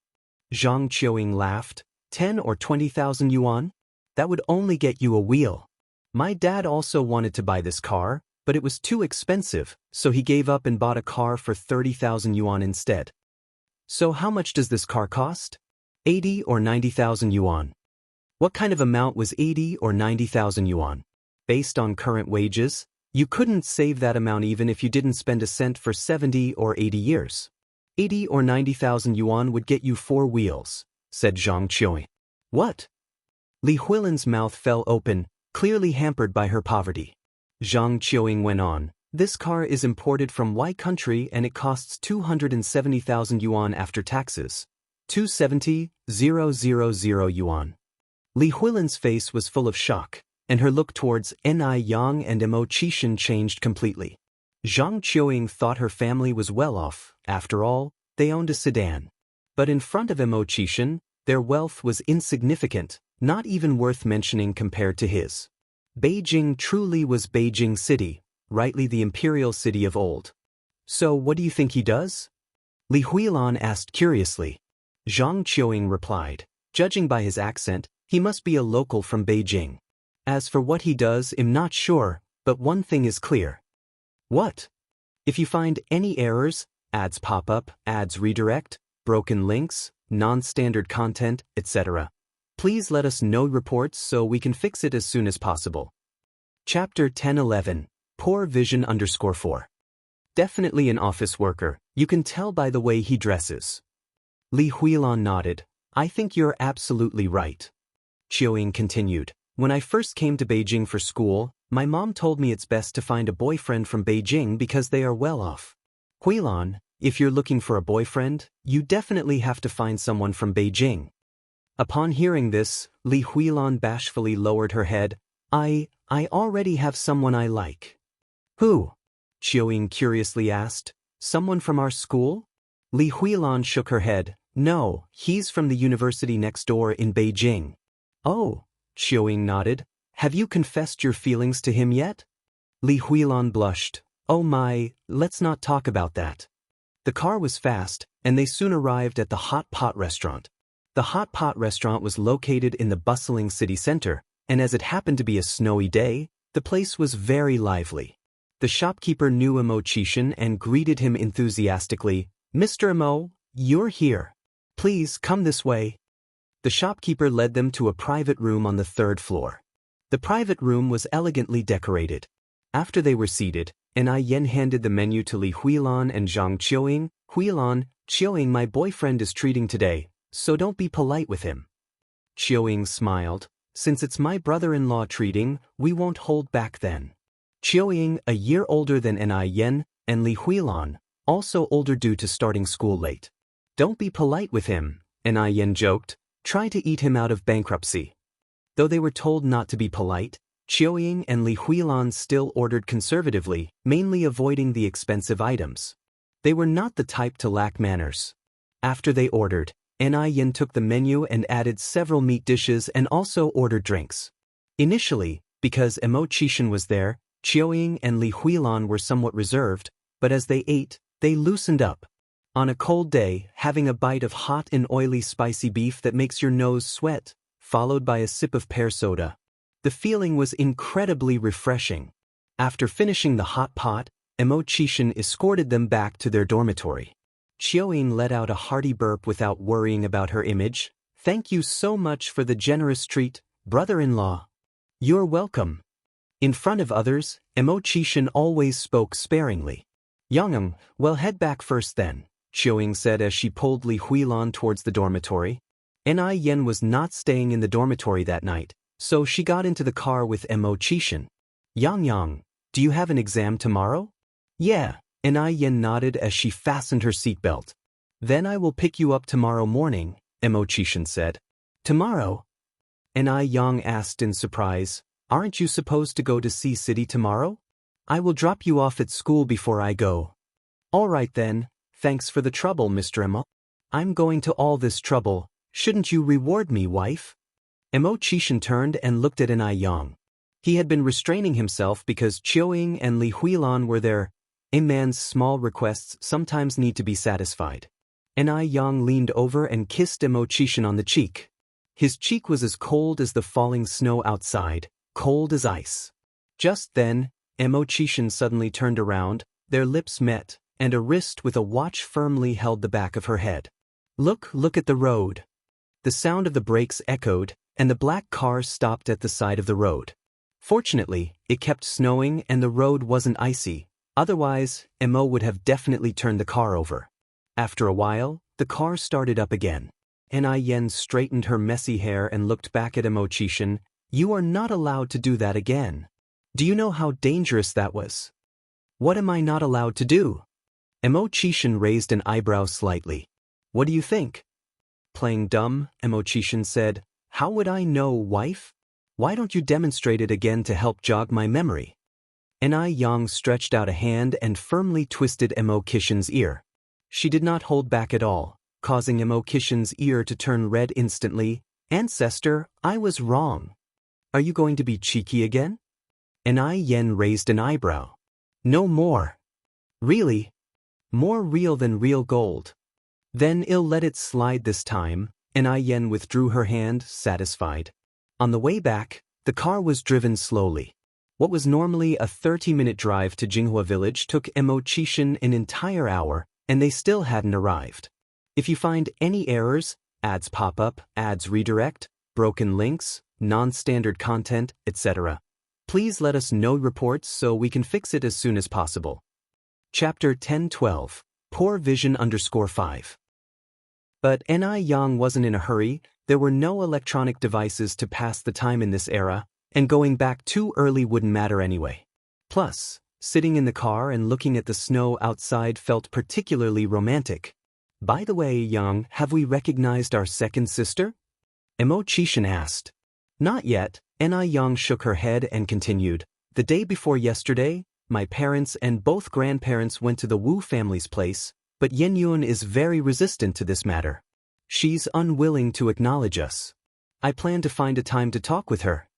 Zhang Qiuing laughed. 10 or 20,000 yuan? That would only get you a wheel. My dad also wanted to buy this car, but it was too expensive, so he gave up and bought a car for 30,000 yuan instead. So how much does this car cost? 80 or 90,000 yuan. What kind of amount was 80 or 90,000 yuan? Based on current wages, you couldn't save that amount even if you didn't spend a cent for 70 or 80 years. 80 or 90,000 yuan would get you 4 wheels, said Zhang Qiuing. What? Li Huilan's mouth fell open, clearly hampered by her poverty. Zhang Qiuing went on. This car is imported from Y country and it costs 270,000 yuan after taxes. 270,000 yuan. Li Huilan's face was full of shock, and her look towards Yang and Mo Qishan changed completely. Zhang Qiuing thought her family was well off. After all, they owned a sedan. But in front of Mo Qishan, their wealth was insignificant, not even worth mentioning compared to his. Beijing truly was Beijing City, rightly the imperial city of old. So what do you think he does? Li Huilan asked curiously. Zhang Qiuing replied, judging by his accent, he must be a local from Beijing. As for what he does, I'm not sure, but one thing is clear. What? If you find any errors, ads pop up, ads redirect, broken links, non-standard content, etc., please let us know reports so we can fix it as soon as possible. Chapter 10-11, Poor Vision _4. Definitely an office worker, you can tell by the way he dresses. Li Huilan nodded. I think you're absolutely right. Qiuying continued. When I first came to Beijing for school, my mom told me it's best to find a boyfriend from Beijing because they are well off. Huilan, if you're looking for a boyfriend, you definitely have to find someone from Beijing. Upon hearing this, Li Huilan bashfully lowered her head. I already have someone I like. Who? Qiuying curiously asked. Someone from our school? Li Huilan shook her head. No, he's from the university next door in Beijing. Oh, Qiuying nodded. Have you confessed your feelings to him yet? Li Huilan blushed. Oh my, let's not talk about that. The car was fast, and they soon arrived at the Hot Pot restaurant. The Hot Pot restaurant was located in the bustling city center, and as it happened to be a snowy day, the place was very lively. The shopkeeper knew Immortal and greeted him enthusiastically. Mr. Immo, you're here. Please come this way. The shopkeeper led them to a private room on the third floor. The private room was elegantly decorated. After they were seated, Yen handed the menu to Li Huilan and Zhang Qiuying. Huilan, Qiuying, my boyfriend is treating today, so don't be polite with him. Qiuying smiled. Since it's my brother-in-law treating, we won't hold back then. Qiuying, a year older than Yen, and Li Huilan, also older due to starting school late. Don't be polite with him, Yen joked. Try to eat him out of bankruptcy. Though they were told not to be polite, Qiuying and Li Huilan still ordered conservatively, mainly avoiding the expensive items. They were not the type to lack manners. After they ordered, Yen took the menu and added several meat dishes and also ordered drinks. Initially, because Immortal was there, Qiuying and Li Huilan were somewhat reserved, but as they ate, they loosened up. On a cold day, having a bite of hot and oily spicy beef that makes your nose sweat, followed by a sip of pear soda. The feeling was incredibly refreshing. After finishing the hot pot, Immortal escorted them back to their dormitory. Qiuying let out a hearty burp without worrying about her image. Thank you so much for the generous treat, brother-in-law. You're welcome. In front of others, Immortal always spoke sparingly. Yang, well, head back first then, Qiuying said as she pulled Li Huilan towards the dormitory. Yen was not staying in the dormitory that night, so she got into the car with Immortal. Yang, do you have an exam tomorrow? Yeah, Yen nodded as she fastened her seatbelt. Then I will pick you up tomorrow morning, Immortal said. Tomorrow? Yang asked in surprise. Aren't you supposed to go to Sea City tomorrow? I will drop you off at school before I go. All right then, thanks for the trouble, Mr. Emma. I'm going to all this trouble, shouldn't you reward me, wife? Immortal turned and looked at Yang. He had been restraining himself because Qiuying and Li Huilan were there. A man's small requests sometimes need to be satisfied. Yang leaned over and kissed Immortal on the cheek. His cheek was as cold as the falling snow outside, cold as ice. Just then, Immortal suddenly turned around, their lips met, and a wrist with a watch firmly held the back of her head. Look at the road. The sound of the brakes echoed, and the black car stopped at the side of the road. Fortunately, it kept snowing and the road wasn't icy, otherwise, Emmo would have definitely turned the car over. After a while, the car started up again. Yen straightened her messy hair and looked back at Immortal. You are not allowed to do that again. Do you know how dangerous that was? What am I not allowed to do? Immortal raised an eyebrow slightly. What do you think? Playing dumb, Immortal said. How would I know, wife? Why don't you demonstrate it again to help jog my memory? Yang stretched out a hand and firmly twisted Immortal's ear. She did not hold back at all, causing Immortal's ear to turn red instantly. Ancestor, I was wrong. Are you going to be cheeky again? Yen raised an eyebrow. No more. Really? More real than real gold. Then I'll let it slide this time. Yen withdrew her hand, satisfied. On the way back, the car was driven slowly. What was normally a 30-minute drive to Jinghua village took Immortal an entire hour, and they still hadn't arrived. If you find any errors, ads pop up, ads redirect, broken links, non-standard content, etc., please let us know reports so we can fix it as soon as possible. Chapter 10-12, Poor Vision _5. But Ni Yang wasn't in a hurry, there were no electronic devices to pass the time in this era, and going back too early wouldn't matter anyway. Plus, sitting in the car and looking at the snow outside felt particularly romantic. By the way, Yang, have we recognized our second sister? Emo-chishin asked. Not yet, Ni Yang shook her head and continued. The day before yesterday, my parents and both grandparents went to the Wu family's place, but Yenyun is very resistant to this matter. She's unwilling to acknowledge us. I plan to find a time to talk with her.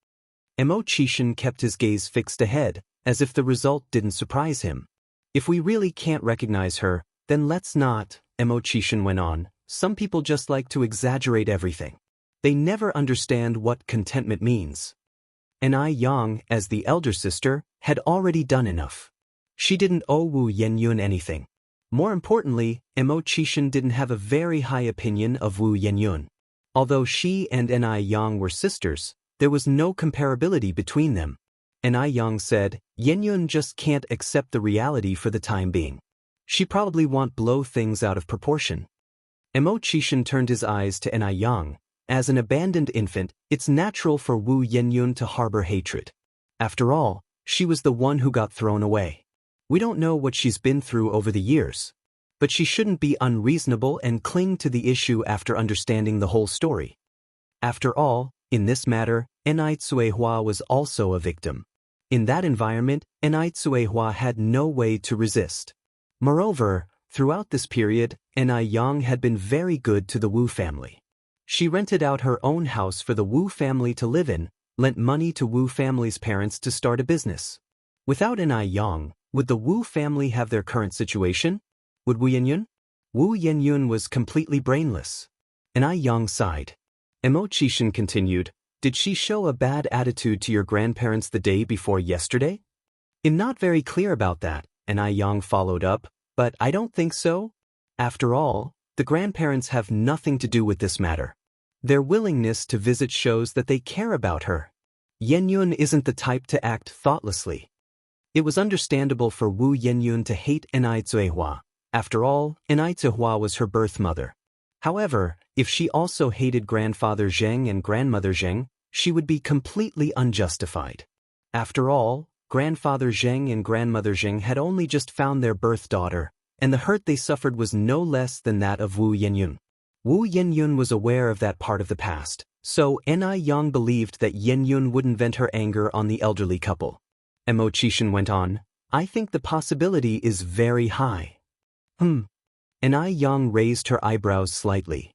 Emo-chishin kept his gaze fixed ahead, as if the result didn't surprise him. If we really can't recognize her, then let's not, Emo-chishin went on. Some people just like to exaggerate everything. They never understand what contentment means. Ni Yang, as the elder sister, had already done enough. She didn't owe Wu Yenyun anything. More importantly, Emo-chishin didn't have a very high opinion of Wu Yenyun. Although she and Ni Yang were sisters, there was no comparability between them. Ni Yang said, Yenyun just can't accept the reality for the time being. She probably won't blow things out of proportion. Emo-chishin turned his eyes to Ni Yang. As an abandoned infant, it's natural for Wu Yenyun to harbor hatred. After all, she was the one who got thrown away. We don't know what she's been through over the years. But she shouldn't be unreasonable and cling to the issue after understanding the whole story. After all, in this matter, Ni Tsuehua was also a victim. In that environment, Ni Tsuehua had no way to resist. Moreover, throughout this period, Ni Yang had been very good to the Wu family. She rented out her own house for the Wu family to live in, lent money to Wu family's parents to start a business. Without Ni Yang, would the Wu family have their current situation? Would Wu Yenyun? Wu Yenyun was completely brainless. Ni Yang sighed. Emo-chishin continued, did she show a bad attitude to your grandparents the day before yesterday? I'm not very clear about that, Ni Yang followed up, but I don't think so. After all, the grandparents have nothing to do with this matter. Their willingness to visit shows that they care about her. Yenyun isn't the type to act thoughtlessly. It was understandable for Wu Yenyun to hate Ni Tsuehua. After all, Ni Tsuehua was her birth mother. However, if she also hated grandfather Zheng and grandmother Zheng, she would be completely unjustified. After all, grandfather Zheng and grandmother Zheng had only just found their birth daughter, and the hurt they suffered was no less than that of Wu Yenyun. Wu Yenyun was aware of that part of the past, so Ni Yang believed that Yenyun wouldn't vent her anger on the elderly couple. Emo-chishin went on, I think the possibility is very high. Ni Yang raised her eyebrows slightly.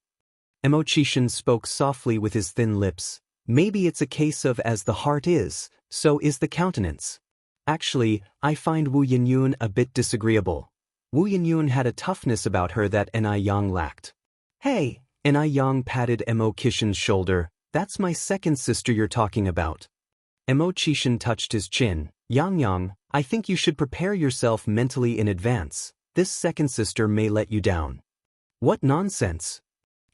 Emo-chishin spoke softly with his thin lips. Maybe it's a case of as the heart is, so is the countenance. Actually, I find Wu Yenyun a bit disagreeable. Wu Yenyun had a toughness about her that Ni Yang lacked. Hey, Ni Yang patted Emo-chishin's shoulder, that's my second sister you're talking about. Emo-chishin touched his chin. Yang, I think you should prepare yourself mentally in advance. This second sister may let you down. What nonsense.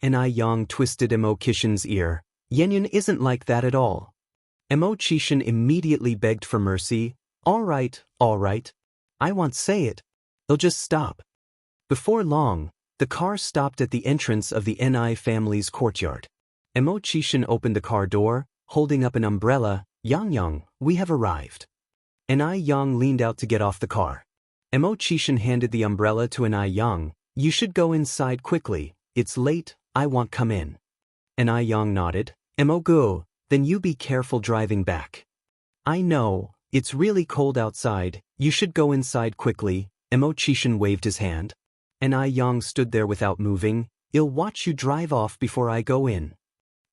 Ni Yang twisted Emo-chishin's ear. Yenyun isn't like that at all. Emo-chishin immediately begged for mercy. All right. I won't say it. They'll just stop. Before long, the car stopped at the entrance of the Ni family's courtyard. Emo-chishin opened the car door, holding up an umbrella. Yang, we have arrived. Ni Yang leaned out to get off the car. Emo-chishin handed the umbrella to Ni Yang. You should go inside quickly. It's late, I won't come in. Ni Yang nodded. Emo-go, then you be careful driving back. I know, it's really cold outside, you should go inside quickly. Emo-chishin waved his hand. Ni Yang stood there without moving. I'll watch you drive off before I go in.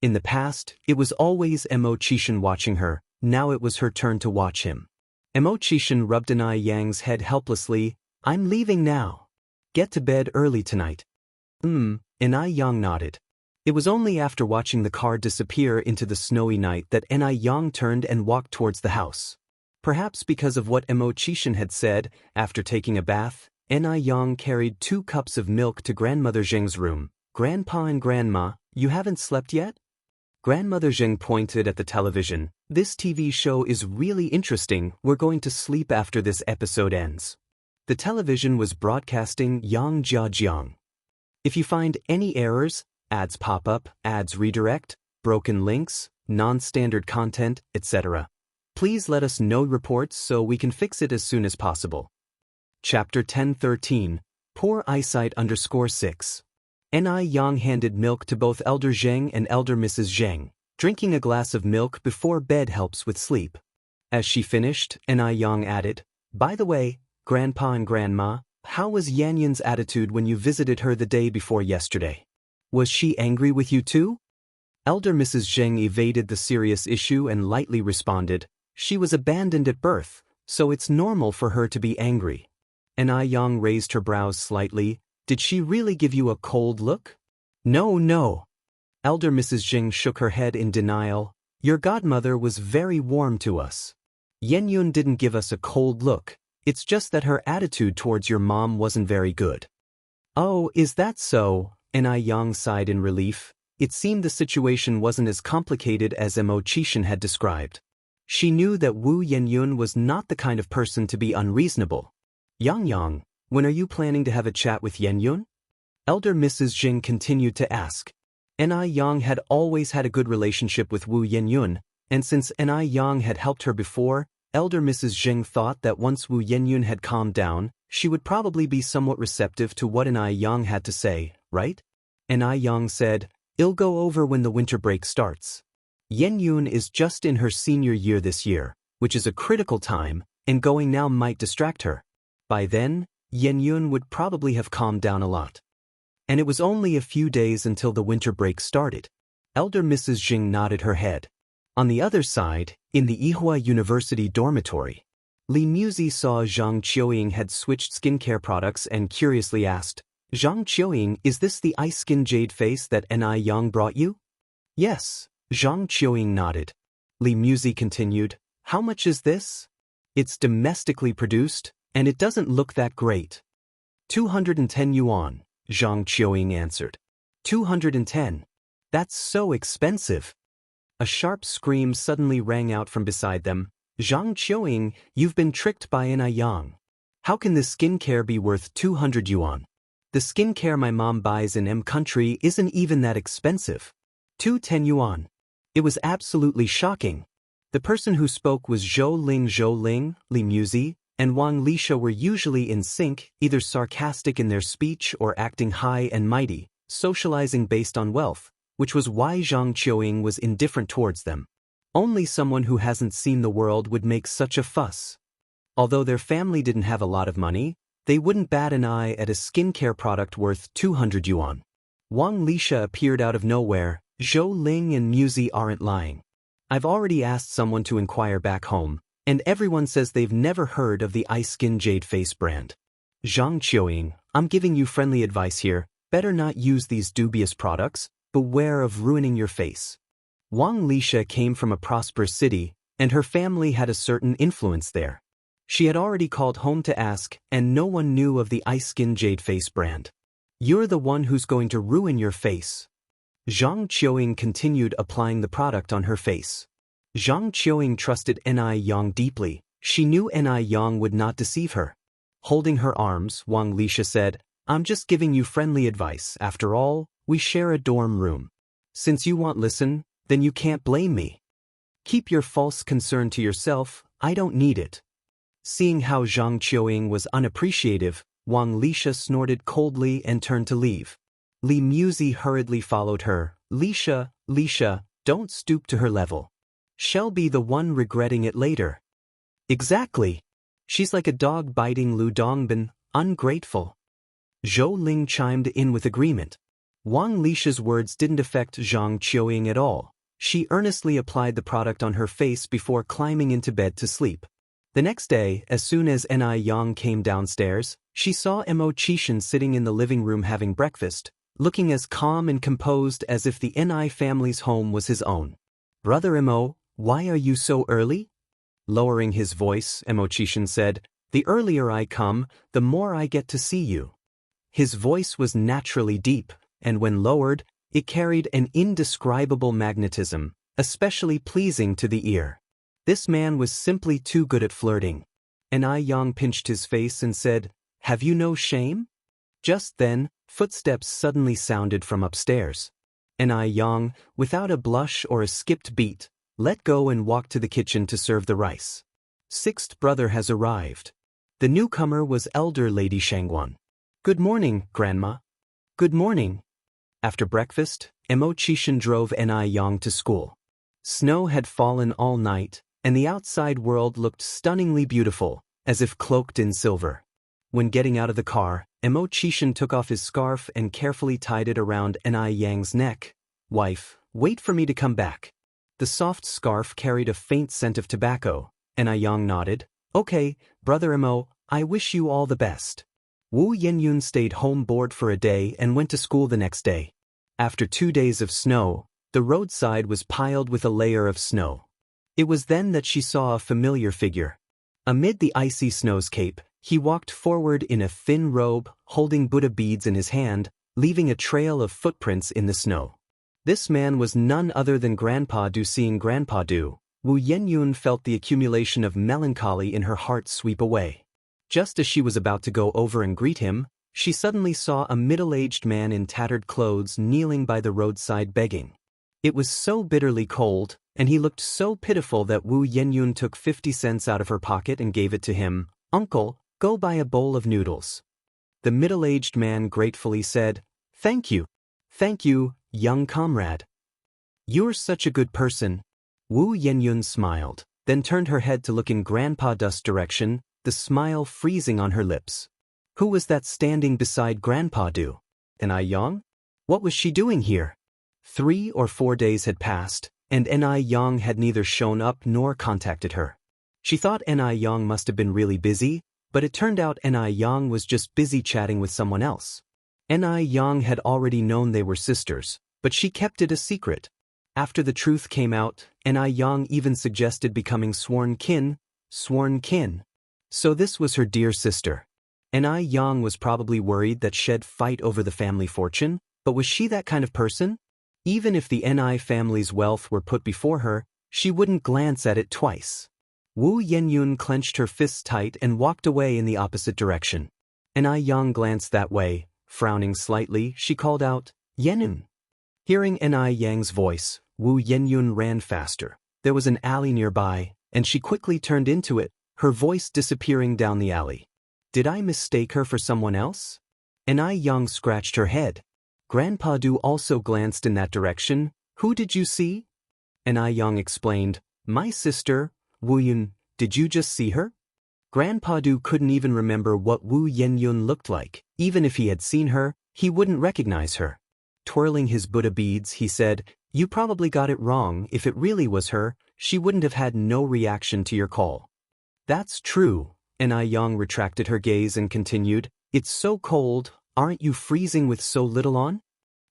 In the past, it was always Emo-chishin watching her, now it was her turn to watch him. Emo-chishin rubbed Ni Yang's head helplessly. I'm leaving now. Get to bed early tonight. Ni Yang nodded. It was only after watching the car disappear into the snowy night that Ni Yang turned and walked towards the house. Perhaps because of what Emo-chishin had said, after taking a bath, Ni Yang carried 2 cups of milk to Grandmother Zheng's room. Grandpa and Grandma, you haven't slept yet? Grandmother Zheng pointed at the television. This TV show is really interesting, we're going to sleep after this episode ends. The television was broadcasting Yang Jia Jiang. If you find any errors, ads pop up, ads redirect, broken links, non-standard content, etc., please let us know reports so we can fix it as soon as possible. Chapter 10:13, Poor Eyesight _6. Ni Yang handed milk to both Elder Zheng and Elder Mrs. Zheng. Drinking a glass of milk before bed helps with sleep. As she finished, Ni Yang added, "By the way, Grandpa and Grandma, how was Yanyan's attitude when you visited her the day before yesterday? Was she angry with you too?" Elder Mrs. Zheng evaded the serious issue and lightly responded, "She was abandoned at birth, so it's normal for her to be angry." Ni Yang raised her brows slightly. "Did she really give you a cold look?" No. Elder Mrs. Zheng shook her head in denial. "Your godmother was very warm to us. Yanyun didn't give us a cold look, it's just that her attitude towards your mom wasn't very good." "Oh, is that so?" Ni Yang sighed in relief. It seemed the situation wasn't as complicated as Imo-Chishan had described. She knew that Wu Yanyun was not the kind of person to be unreasonable. "Yang, when are you planning to have a chat with Yanyun?" Elder Mrs. Zheng continued to ask. Ni Yang had always had a good relationship with Wu Yanyun, and since Ni Yang had helped her before, Elder Mrs. Zheng thought that once Wu Yanyun had calmed down, she would probably be somewhat receptive to what Ni Yang had to say, right? Ni Yang said, "It'll go over when the winter break starts. Yanyun is just in her senior year this year, which is a critical time, and going now might distract her. By then, Yanyun would probably have calmed down a lot." And it was only a few days until the winter break started. Elder Mrs. Zheng nodded her head. On the other side, in the Yihua University dormitory, Li Muzi saw Zhang Qiuying had switched skincare products and curiously asked, "Zhang Qiuying, is this the ice skin jade face that Ni Yang brought you?" "Yes," Zhang Qiuying nodded. Li Muzi continued, "How much is this?" "It's domestically produced, and it doesn't look that great." 210 yuan, Zhang Qiuying answered. 210. That's so expensive. A sharp scream suddenly rang out from beside them. "Zhang Qiuying, you've been tricked by Ni Yang. How can this skincare be worth 200 yuan? The skincare my mom buys in M country isn't even that expensive. 210 yuan. It was absolutely shocking. The person who spoke was Zhou Ling, Li Muzi, and Wang Lisha were usually in sync, either sarcastic in their speech or acting high and mighty, socializing based on wealth, which was why Zhang Qiuying was indifferent towards them. Only someone who hasn't seen the world would make such a fuss. Although their family didn't have a lot of money, they wouldn't bat an eye at a skincare product worth 200 yuan. Wang Lisha appeared out of nowhere. "Zhou Ling and Muzi aren't lying. I've already asked someone to inquire back home, and everyone says they've never heard of the Ice Skin Jade Face brand. Zhang Qiuying, I'm giving you friendly advice here. Better not use these dubious products. Beware of ruining your face." Wang Lisha came from a prosperous city, and her family had a certain influence there. She had already called home to ask, and no one knew of the Ice Skin Jade Face brand. "You're the one who's going to ruin your face." Zhang Qiuying continued applying the product on her face. Zhang Qiuying trusted Ni Yang deeply. She knew Ni Yang would not deceive her. Holding her arms, Wang Lisha said, "I'm just giving you friendly advice. After all, we share a dorm room. Since you won't listen, then you can't blame me. Keep your false concern to yourself, I don't need it." Seeing how Zhang Qiuying was unappreciative, Wang Lisha snorted coldly and turned to leave. Li Muzi hurriedly followed her. Lisha, don't stoop to her level. She'll be the one regretting it later." "Exactly. She's like a dog biting Lu Dongbin, ungrateful." Zhou Ling chimed in with agreement. Wang Lisha's words didn't affect Zhang Qiuying at all. She earnestly applied the product on her face before climbing into bed to sleep. The next day, as soon as Ni Yang came downstairs, she saw Imo-Chishan sitting in the living room having breakfast, looking as calm and composed as if the Ni family's home was his own. "Brother Imo, why are you so early?" Lowering his voice, Imo-Chishan said, "The earlier I come, the more I get to see you." His voice was naturally deep, and when lowered, it carried an indescribable magnetism, especially pleasing to the ear. This man was simply too good at flirting. Ni Yang pinched his face and said, "Have you no shame?" Just then, footsteps suddenly sounded from upstairs. And Yang, without a blush or a skipped beat, let go and walked to the kitchen to serve the rice. Sixth brother has arrived. The newcomer was elder Lady Shangguan. Good morning, Grandma. Good morning. After breakfast, Emochishan drove Yang to school. Snow had fallen all night, and the outside world looked stunningly beautiful, as if cloaked in silver. When getting out of the car, Emochishan took off his scarf and carefully tied it around Yang's neck. Wife, wait for me to come back. The soft scarf carried a faint scent of tobacco. Yang nodded. Okay, Brother Emo, I wish you all the best. Wu Yenyun stayed home bored for a day and went to school the next day. After 2 days of snow, the roadside was piled with a layer of snow. It was then that she saw a familiar figure. Amid the icy snowscape, he walked forward in a thin robe, holding Buddha beads in his hand, leaving a trail of footprints in the snow. This man was none other than Grandpa Du. Seeing Grandpa Du, Wu Yenyun felt the accumulation of melancholy in her heart sweep away. Just as she was about to go over and greet him, she suddenly saw a middle-aged man in tattered clothes kneeling by the roadside begging. It was so bitterly cold, and he looked so pitiful that Wu Yenyun took 50 cents out of her pocket and gave it to him. Uncle, go buy a bowl of noodles. The middle-aged man gratefully said, Thank you, young comrade. You're such a good person. Wu Yenyun smiled, then turned her head to look in Grandpa Du's direction, the smile freezing on her lips. Who was that standing beside Grandpa Du? Yang? What was she doing here? 3 or 4 days had passed, and Yang had neither shown up nor contacted her. She thought Yang must have been really busy, but it turned out Yang was just busy chatting with someone else. Yang had already known they were sisters, but she kept it a secret. After the truth came out, Yang even suggested becoming sworn kin. So this was her dear sister. Yang was probably worried that she'd fight over the family fortune, but was she that kind of person? Even if the Ni family's wealth were put before her, she wouldn't glance at it twice. Wu Yenyun clenched her fists tight and walked away in the opposite direction. Yang glanced that way. Frowning slightly, she called out, Yenyun. Hearing Yang's voice, Wu Yenyun ran faster. There was an alley nearby, and she quickly turned into it, her voice disappearing down the alley. Did I mistake her for someone else? Yang scratched her head. Grandpa Du also glanced in that direction. Who did you see? Yang explained, My sister, Wu Yun. Did you just see her? Grandpa Du couldn't even remember what Wu Yenyun looked like. Even if he had seen her, he wouldn't recognize her. Twirling his Buddha beads, he said, You probably got it wrong. If it really was her, she wouldn't have had no reaction to your call. That's true. Yang retracted her gaze and continued, It's so cold, aren't you freezing with so little on?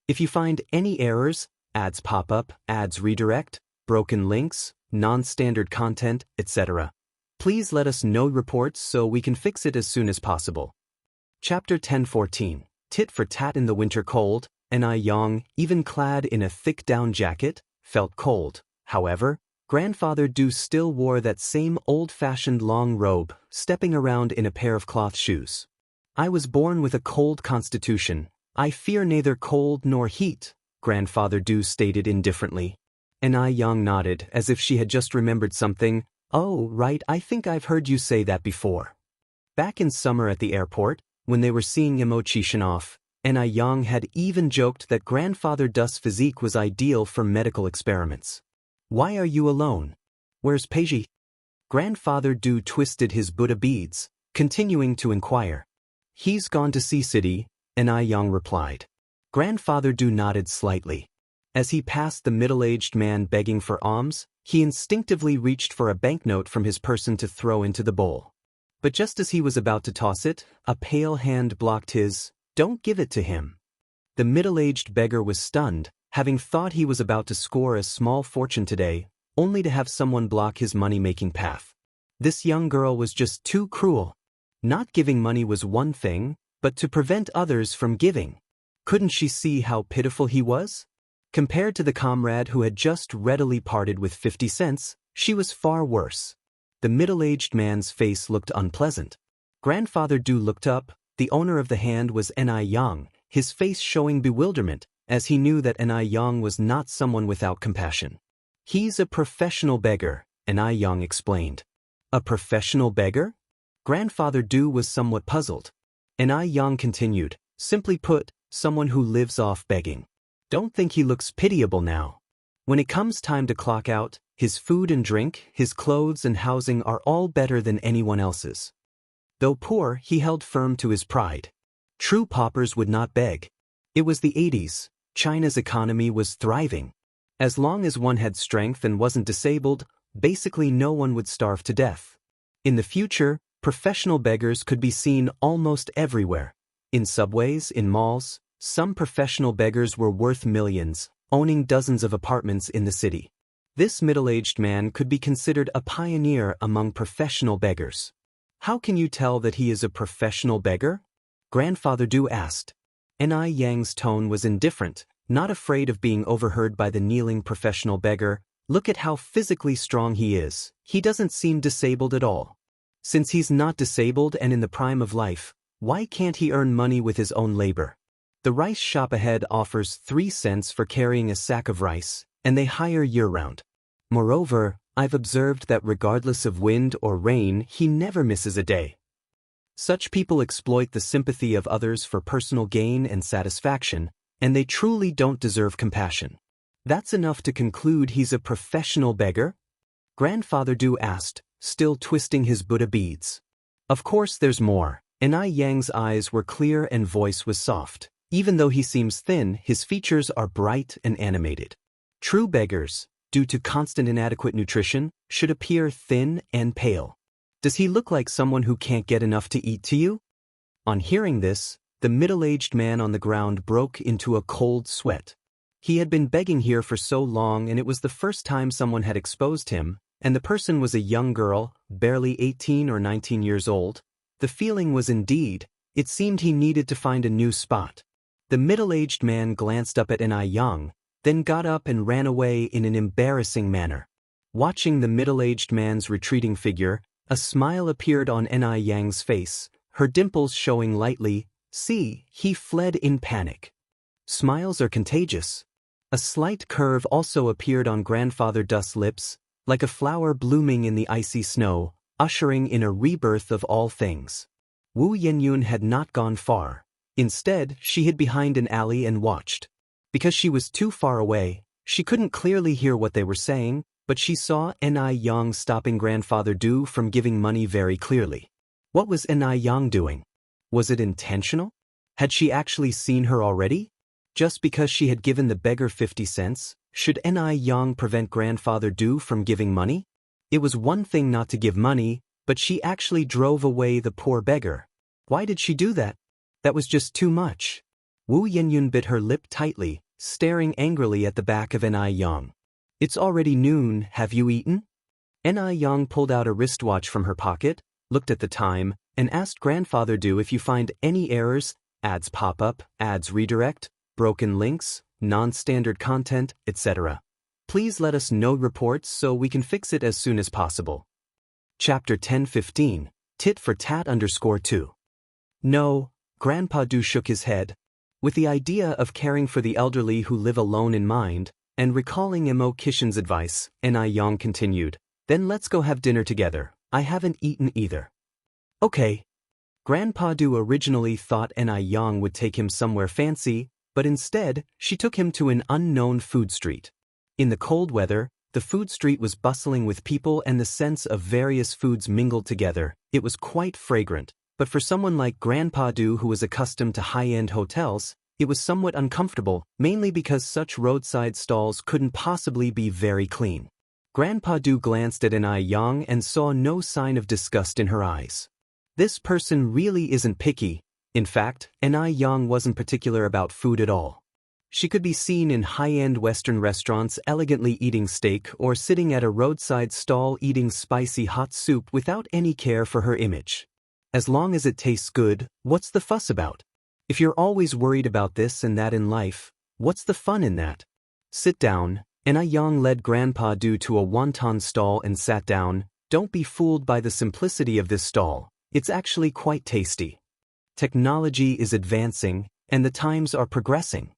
If you find any errors, ads pop up, ads redirect, broken links, non-standard content, etc., please let us know reports so we can fix it as soon as possible. Chapter 10:14. Tit for tat in the winter cold. Yang, even clad in a thick down jacket, felt cold. However, Grandfather Du still wore that same old-fashioned long robe, stepping around in a pair of cloth shoes. I was born with a cold constitution. I fear neither cold nor heat, Grandfather Du stated indifferently. Yang nodded as if she had just remembered something. Oh, right, I think I've heard you say that before. Back in summer at the airport, when they were seeing Emochishan off, Yang had even joked that Grandfather Du's physique was ideal for medical experiments. Why are you alone? Where's Peiji? Grandfather Du twisted his Buddha beads, continuing to inquire. He's gone to Sea City, Yang replied. Grandfather Du nodded slightly. As he passed the middle-aged man begging for alms, he instinctively reached for a banknote from his person to throw into the bowl. But just as he was about to toss it, a pale hand blocked his. Don't give it to him. The middle-aged beggar was stunned, having thought he was about to score a small fortune today, only to have someone block his money-making path. This young girl was just too cruel. Not giving money was one thing, but to prevent others from giving. Couldn't she see how pitiful he was? Compared to the comrade who had just readily parted with 50 cents, she was far worse. The middle-aged man's face looked unpleasant. Grandfather Du looked up, The owner of the hand was Ni Yang, his face showing bewilderment, as he knew that Ni Yang was not someone without compassion. He's a professional beggar, Ni Yang explained. A professional beggar? Grandfather Du was somewhat puzzled. Ni Yang continued, simply put, someone who lives off begging. Don't think he looks pitiable now. When it comes time to clock out, his food and drink, his clothes and housing are all better than anyone else's. Though poor, he held firm to his pride. True paupers would not beg. It was the 80s. China's economy was thriving. As long as one had strength and wasn't disabled, basically no one would starve to death. In the future, professional beggars could be seen almost everywhere. In subways, in malls, some professional beggars were worth millions, owning dozens of apartments in the city. This middle-aged man could be considered a pioneer among professional beggars. How can you tell that he is a professional beggar? Grandfather Du asked. Ni Yang's tone was indifferent, not afraid of being overheard by the kneeling professional beggar. Look at how physically strong he is. He doesn't seem disabled at all. Since he's not disabled and in the prime of life, why can't he earn money with his own labor? The rice shop ahead offers 3 cents for carrying a sack of rice, and they hire year-round. Moreover, I've observed that regardless of wind or rain, he never misses a day. Such people exploit the sympathy of others for personal gain and satisfaction, and they truly don't deserve compassion. That's enough to conclude he's a professional beggar? Grandfather Du asked, still twisting his Buddha beads. Of course there's more. Ni Yang's eyes were clear and voice was soft. Even though he seems thin, his features are bright and animated. True beggars, due to constant inadequate nutrition, should appear thin and pale. Does he look like someone who can't get enough to eat to you? On hearing this, the middle-aged man on the ground broke into a cold sweat. He had been begging here for so long, and it was the first time someone had exposed him, and the person was a young girl, barely 18 or 19 years old. The feeling was indeed, it seemed he needed to find a new spot. The middle-aged man glanced up at Ni Yang, then got up and ran away in an embarrassing manner. Watching the middle-aged man's retreating figure, a smile appeared on Ni Yang's face, her dimples showing lightly. See, he fled in panic. Smiles are contagious. A slight curve also appeared on Grandfather Du's lips, like a flower blooming in the icy snow, ushering in a rebirth of all things. Wu Yenyun had not gone far. Instead, she hid behind an alley and watched. Because she was too far away, she couldn't clearly hear what they were saying, but she saw Ni Yang stopping Grandfather Du from giving money very clearly. What was Ni Yang doing? Was it intentional? Had she actually seen her already? Just because she had given the beggar 50 cents, should Ni Yang prevent Grandfather Du from giving money? It was one thing not to give money, but she actually drove away the poor beggar. Why did she do that? That was just too much. Wu Yenyun bit her lip tightly, staring angrily at the back of Ni Yang. It's already noon, have you eaten? Ni Yang pulled out a wristwatch from her pocket, looked at the time, and asked Grandfather Du if you find any errors, ads pop up, ads redirect, broken links, non-standard content, etc. Please let us know reports so we can fix it as soon as possible. Chapter 1015, Tit for Tat _2. No, Grandpa Du shook his head. With the idea of caring for the elderly who live alone in mind, and recalling Mo Kishin's advice, Ni Yang continued, then let's go have dinner together. I haven't eaten either. Okay. Grandpa Du originally thought Ni Yang would take him somewhere fancy, but instead, she took him to an unknown food street. In the cold weather, the food street was bustling with people and the scents of various foods mingled together. It was quite fragrant, but for someone like Grandpa Du who was accustomed to high-end hotels, it was somewhat uncomfortable, mainly because such roadside stalls couldn't possibly be very clean. Grandpa Du glanced at Ni Yang and saw no sign of disgust in her eyes. This person really isn't picky. In fact, Ni Yang wasn't particular about food at all. She could be seen in high-end Western restaurants elegantly eating steak or sitting at a roadside stall eating spicy hot soup without any care for her image. As long as it tastes good, what's the fuss about? If you're always worried about this and that in life, what's the fun in that? Sit down. Ni Yang led Grandpa Du to a wonton stall and sat down. Don't be fooled by the simplicity of this stall. It's actually quite tasty. Technology is advancing, and the times are progressing.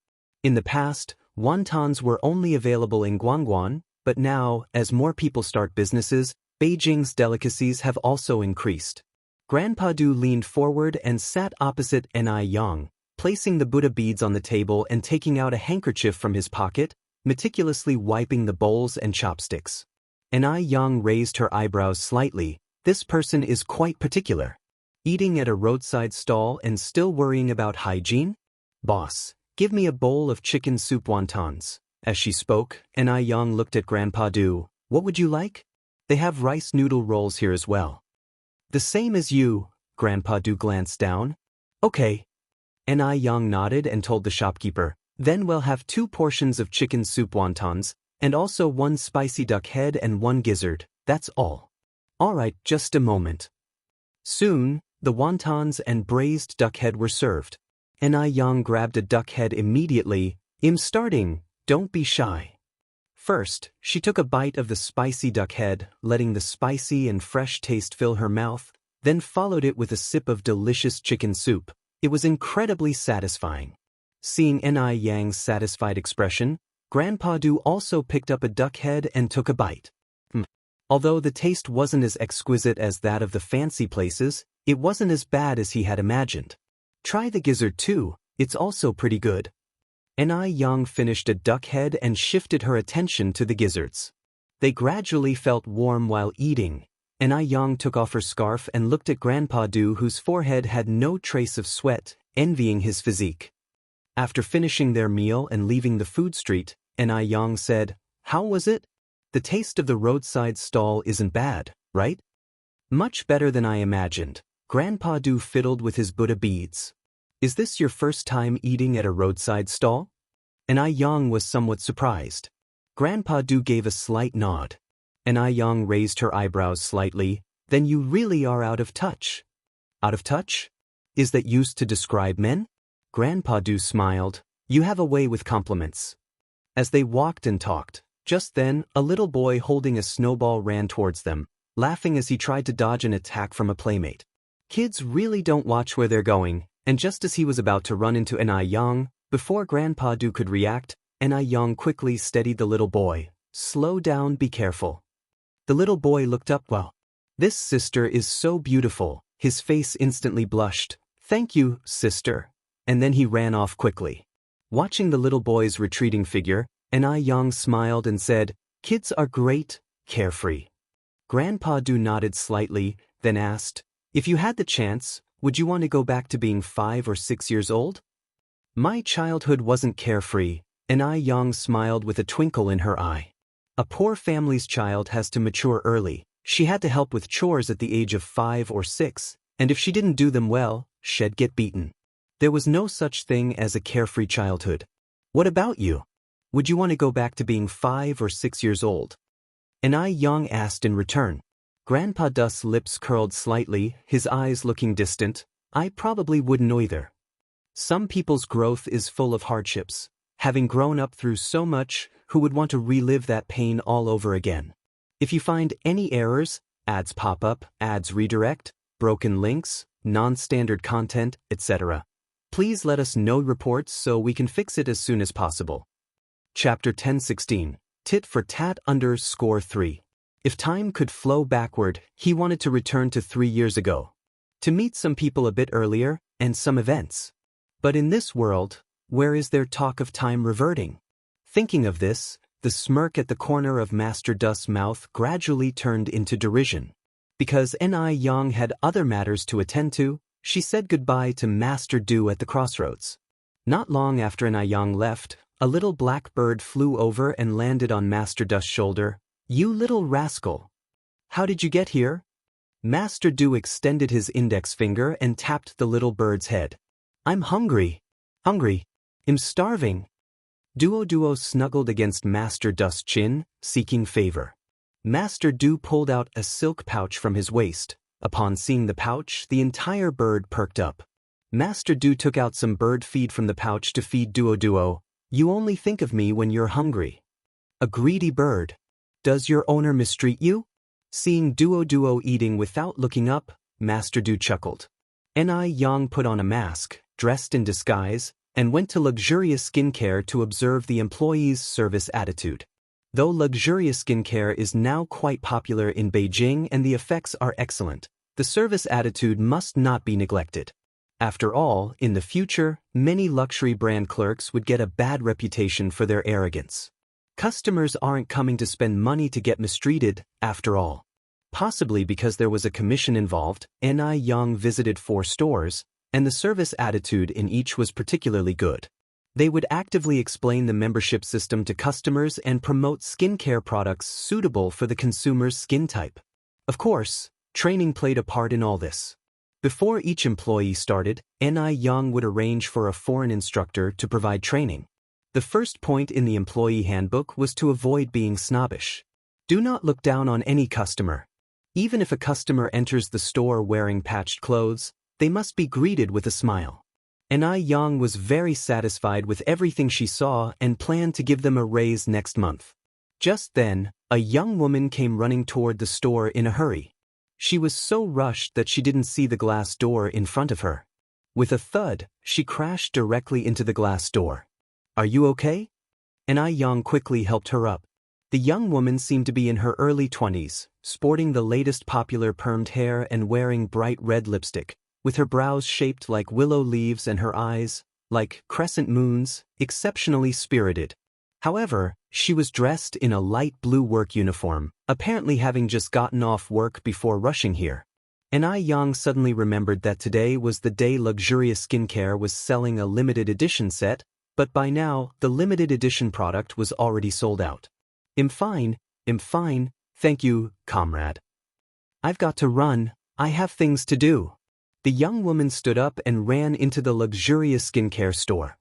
In the past, wontons were only available in Guangguan, but now, as more people start businesses, Beijing's delicacies have also increased. Grandpa Du leaned forward and sat opposite Ni Yang, placing the Buddha beads on the table and taking out a handkerchief from his pocket, meticulously wiping the bowls and chopsticks. Ni Yang raised her eyebrows slightly. This person is quite particular. Eating at a roadside stall and still worrying about hygiene? Boss, give me a bowl of chicken soup wontons. As she spoke, Ni Yang looked at Grandpa Du. What would you like? They have rice noodle rolls here as well. The same as you, Grandpa Du glanced down. Okay. Ni Yang nodded and told the shopkeeper, then we'll have 2 portions of chicken soup wontons, and also 1 spicy duck head and 1 gizzard, that's all. All right, just a moment. Soon, the wontons and braised duck head were served. Ni Yang grabbed a duck head immediately. I'm starting, don't be shy. First, she took a bite of the spicy duck head, letting the spicy and fresh taste fill her mouth, then followed it with a sip of delicious chicken soup. It was incredibly satisfying. Seeing Ni Yang's satisfied expression, Grandpa Du also picked up a duck head and took a bite. Although the taste wasn't as exquisite as that of the fancy places, it wasn't as bad as he had imagined. Try the gizzard too, it's also pretty good. Ni Yang finished a duck head and shifted her attention to the gizzards. They gradually felt warm while eating. Ni Yang took off her scarf and looked at Grandpa Du, whose forehead had no trace of sweat, envying his physique. After finishing their meal and leaving the food street, Ni Yang said, "How was it? The taste of the roadside stall isn't bad, right?" "Much better than I imagined." Grandpa Du fiddled with his Buddha beads. "Is this your first time eating at a roadside stall?" Ni Yang was somewhat surprised. Grandpa Du gave a slight nod. Ni Yang raised her eyebrows slightly. "Then you really are out of touch." "Out of touch? Is that used to describe men?" Grandpa Du smiled. "You have a way with compliments." As they walked and talked, just then, a little boy holding a snowball ran towards them, laughing as he tried to dodge an attack from a playmate. Kids really don't watch where they're going, and just as he was about to run into Ni Yang, before Grandpa Du could react, Ni Yang quickly steadied the little boy. "Slow down, be careful." The little boy looked up. "Wow, this sister is so beautiful." His face instantly blushed. "Thank you, sister." And then he ran off quickly. Watching the little boy's retreating figure, Ni Yang smiled and said, "Kids are great, carefree." Grandpa Du nodded slightly, then asked, "If you had the chance, would you want to go back to being 5 or 6 years old?" "My childhood wasn't carefree," Ni Yang smiled with a twinkle in her eye. "A poor family's child has to mature early. She had to help with chores at the age of 5 or 6, and if she didn't do them well, she'd get beaten. There was no such thing as a carefree childhood. What about you? Would you want to go back to being 5 or 6 years old?" Ni Yang asked in return. Grandpa Du's lips curled slightly, his eyes looking distant. "I probably wouldn't either. Some people's growth is full of hardships. Having grown up through so much, who would want to relive that pain all over again? If you find any errors, ads pop up, ads redirect, broken links, non-standard content, etc., please let us know reports so we can fix it as soon as possible." Chapter 10:16. Tit for tat _3. If time could flow backward, he wanted to return to 3 years ago. To meet some people a bit earlier, and some events. But in this world, where is there talk of time reverting? Thinking of this, the smirk at the corner of Master Du's mouth gradually turned into derision. Because Ni Yang had other matters to attend to, she said goodbye to Master Du at the crossroads. Not long after Ni Yang left, a little black bird flew over and landed on Master Du's shoulder. "You little rascal! How did you get here?" Master Du extended his index finger and tapped the little bird's head. "I'm hungry. Hungry. I'm starving." Duo snuggled against Master Du's chin, seeking favor. Master Du pulled out a silk pouch from his waist. Upon seeing the pouch, the entire bird perked up. Master Du took out some bird feed from the pouch to feed Duo. "You only think of me when you're hungry. A greedy bird. Does your owner mistreat you?" Seeing Duo eating without looking up, Master Du chuckled. Ni Yang put on a mask, dressed in disguise, and went to luxurious skincare to observe the employees' service attitude. Though luxurious skincare is now quite popular in Beijing and the effects are excellent, the service attitude must not be neglected. After all, in the future, many luxury brand clerks would get a bad reputation for their arrogance. Customers aren't coming to spend money to get mistreated, after all. Possibly because there was a commission involved, Ni Yang visited 4 stores, and the service attitude in each was particularly good. They would actively explain the membership system to customers and promote skincare products suitable for the consumer's skin type. Of course, training played a part in all this. Before each employee started, Ni Yang would arrange for a foreign instructor to provide training. The first point in the employee handbook was to avoid being snobbish. Do not look down on any customer. Even if a customer enters the store wearing patched clothes, they must be greeted with a smile. Ni Yang was very satisfied with everything she saw and planned to give them a raise next month. Just then, a young woman came running toward the store in a hurry. She was so rushed that she didn't see the glass door in front of her. With a thud, she crashed directly into the glass door. "Are you okay?" Ni Yang quickly helped her up. The young woman seemed to be in her early 20s, sporting the latest popular permed hair and wearing bright red lipstick, with her brows shaped like willow leaves and her eyes, like crescent moons, exceptionally spirited. However, she was dressed in a light blue work uniform, apparently having just gotten off work before rushing here. Ni Yang suddenly remembered that today was the day luxurious skincare was selling a limited edition set, but by now, the limited edition product was already sold out. I'm fine, thank you, comrade. I've got to run, I have things to do." The young woman stood up and ran into the luxurious skincare store.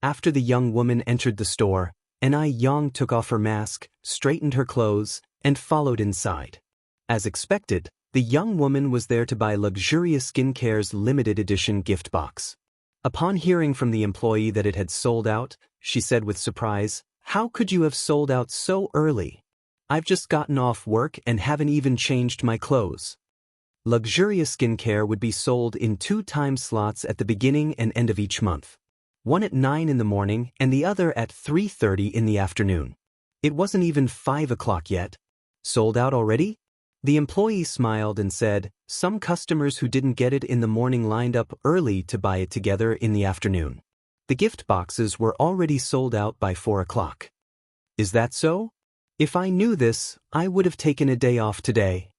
After the young woman entered the store, Ni Yang took off her mask, straightened her clothes, and followed inside. As expected, the young woman was there to buy luxurious skincare's limited edition gift box. Upon hearing from the employee that it had sold out, she said with surprise, "How could you have sold out so early? I've just gotten off work and haven't even changed my clothes." Luxurious skincare would be sold in 2 time slots at the beginning and end of each month. One at 9 in the morning and the other at 3:30 in the afternoon. It wasn't even 5 o'clock yet. "Sold out already?" The employee smiled and said, "Some customers who didn't get it in the morning lined up early to buy it together in the afternoon. The gift boxes were already sold out by 4 o'clock. "Is that so? If I knew this, I would have taken a day off today."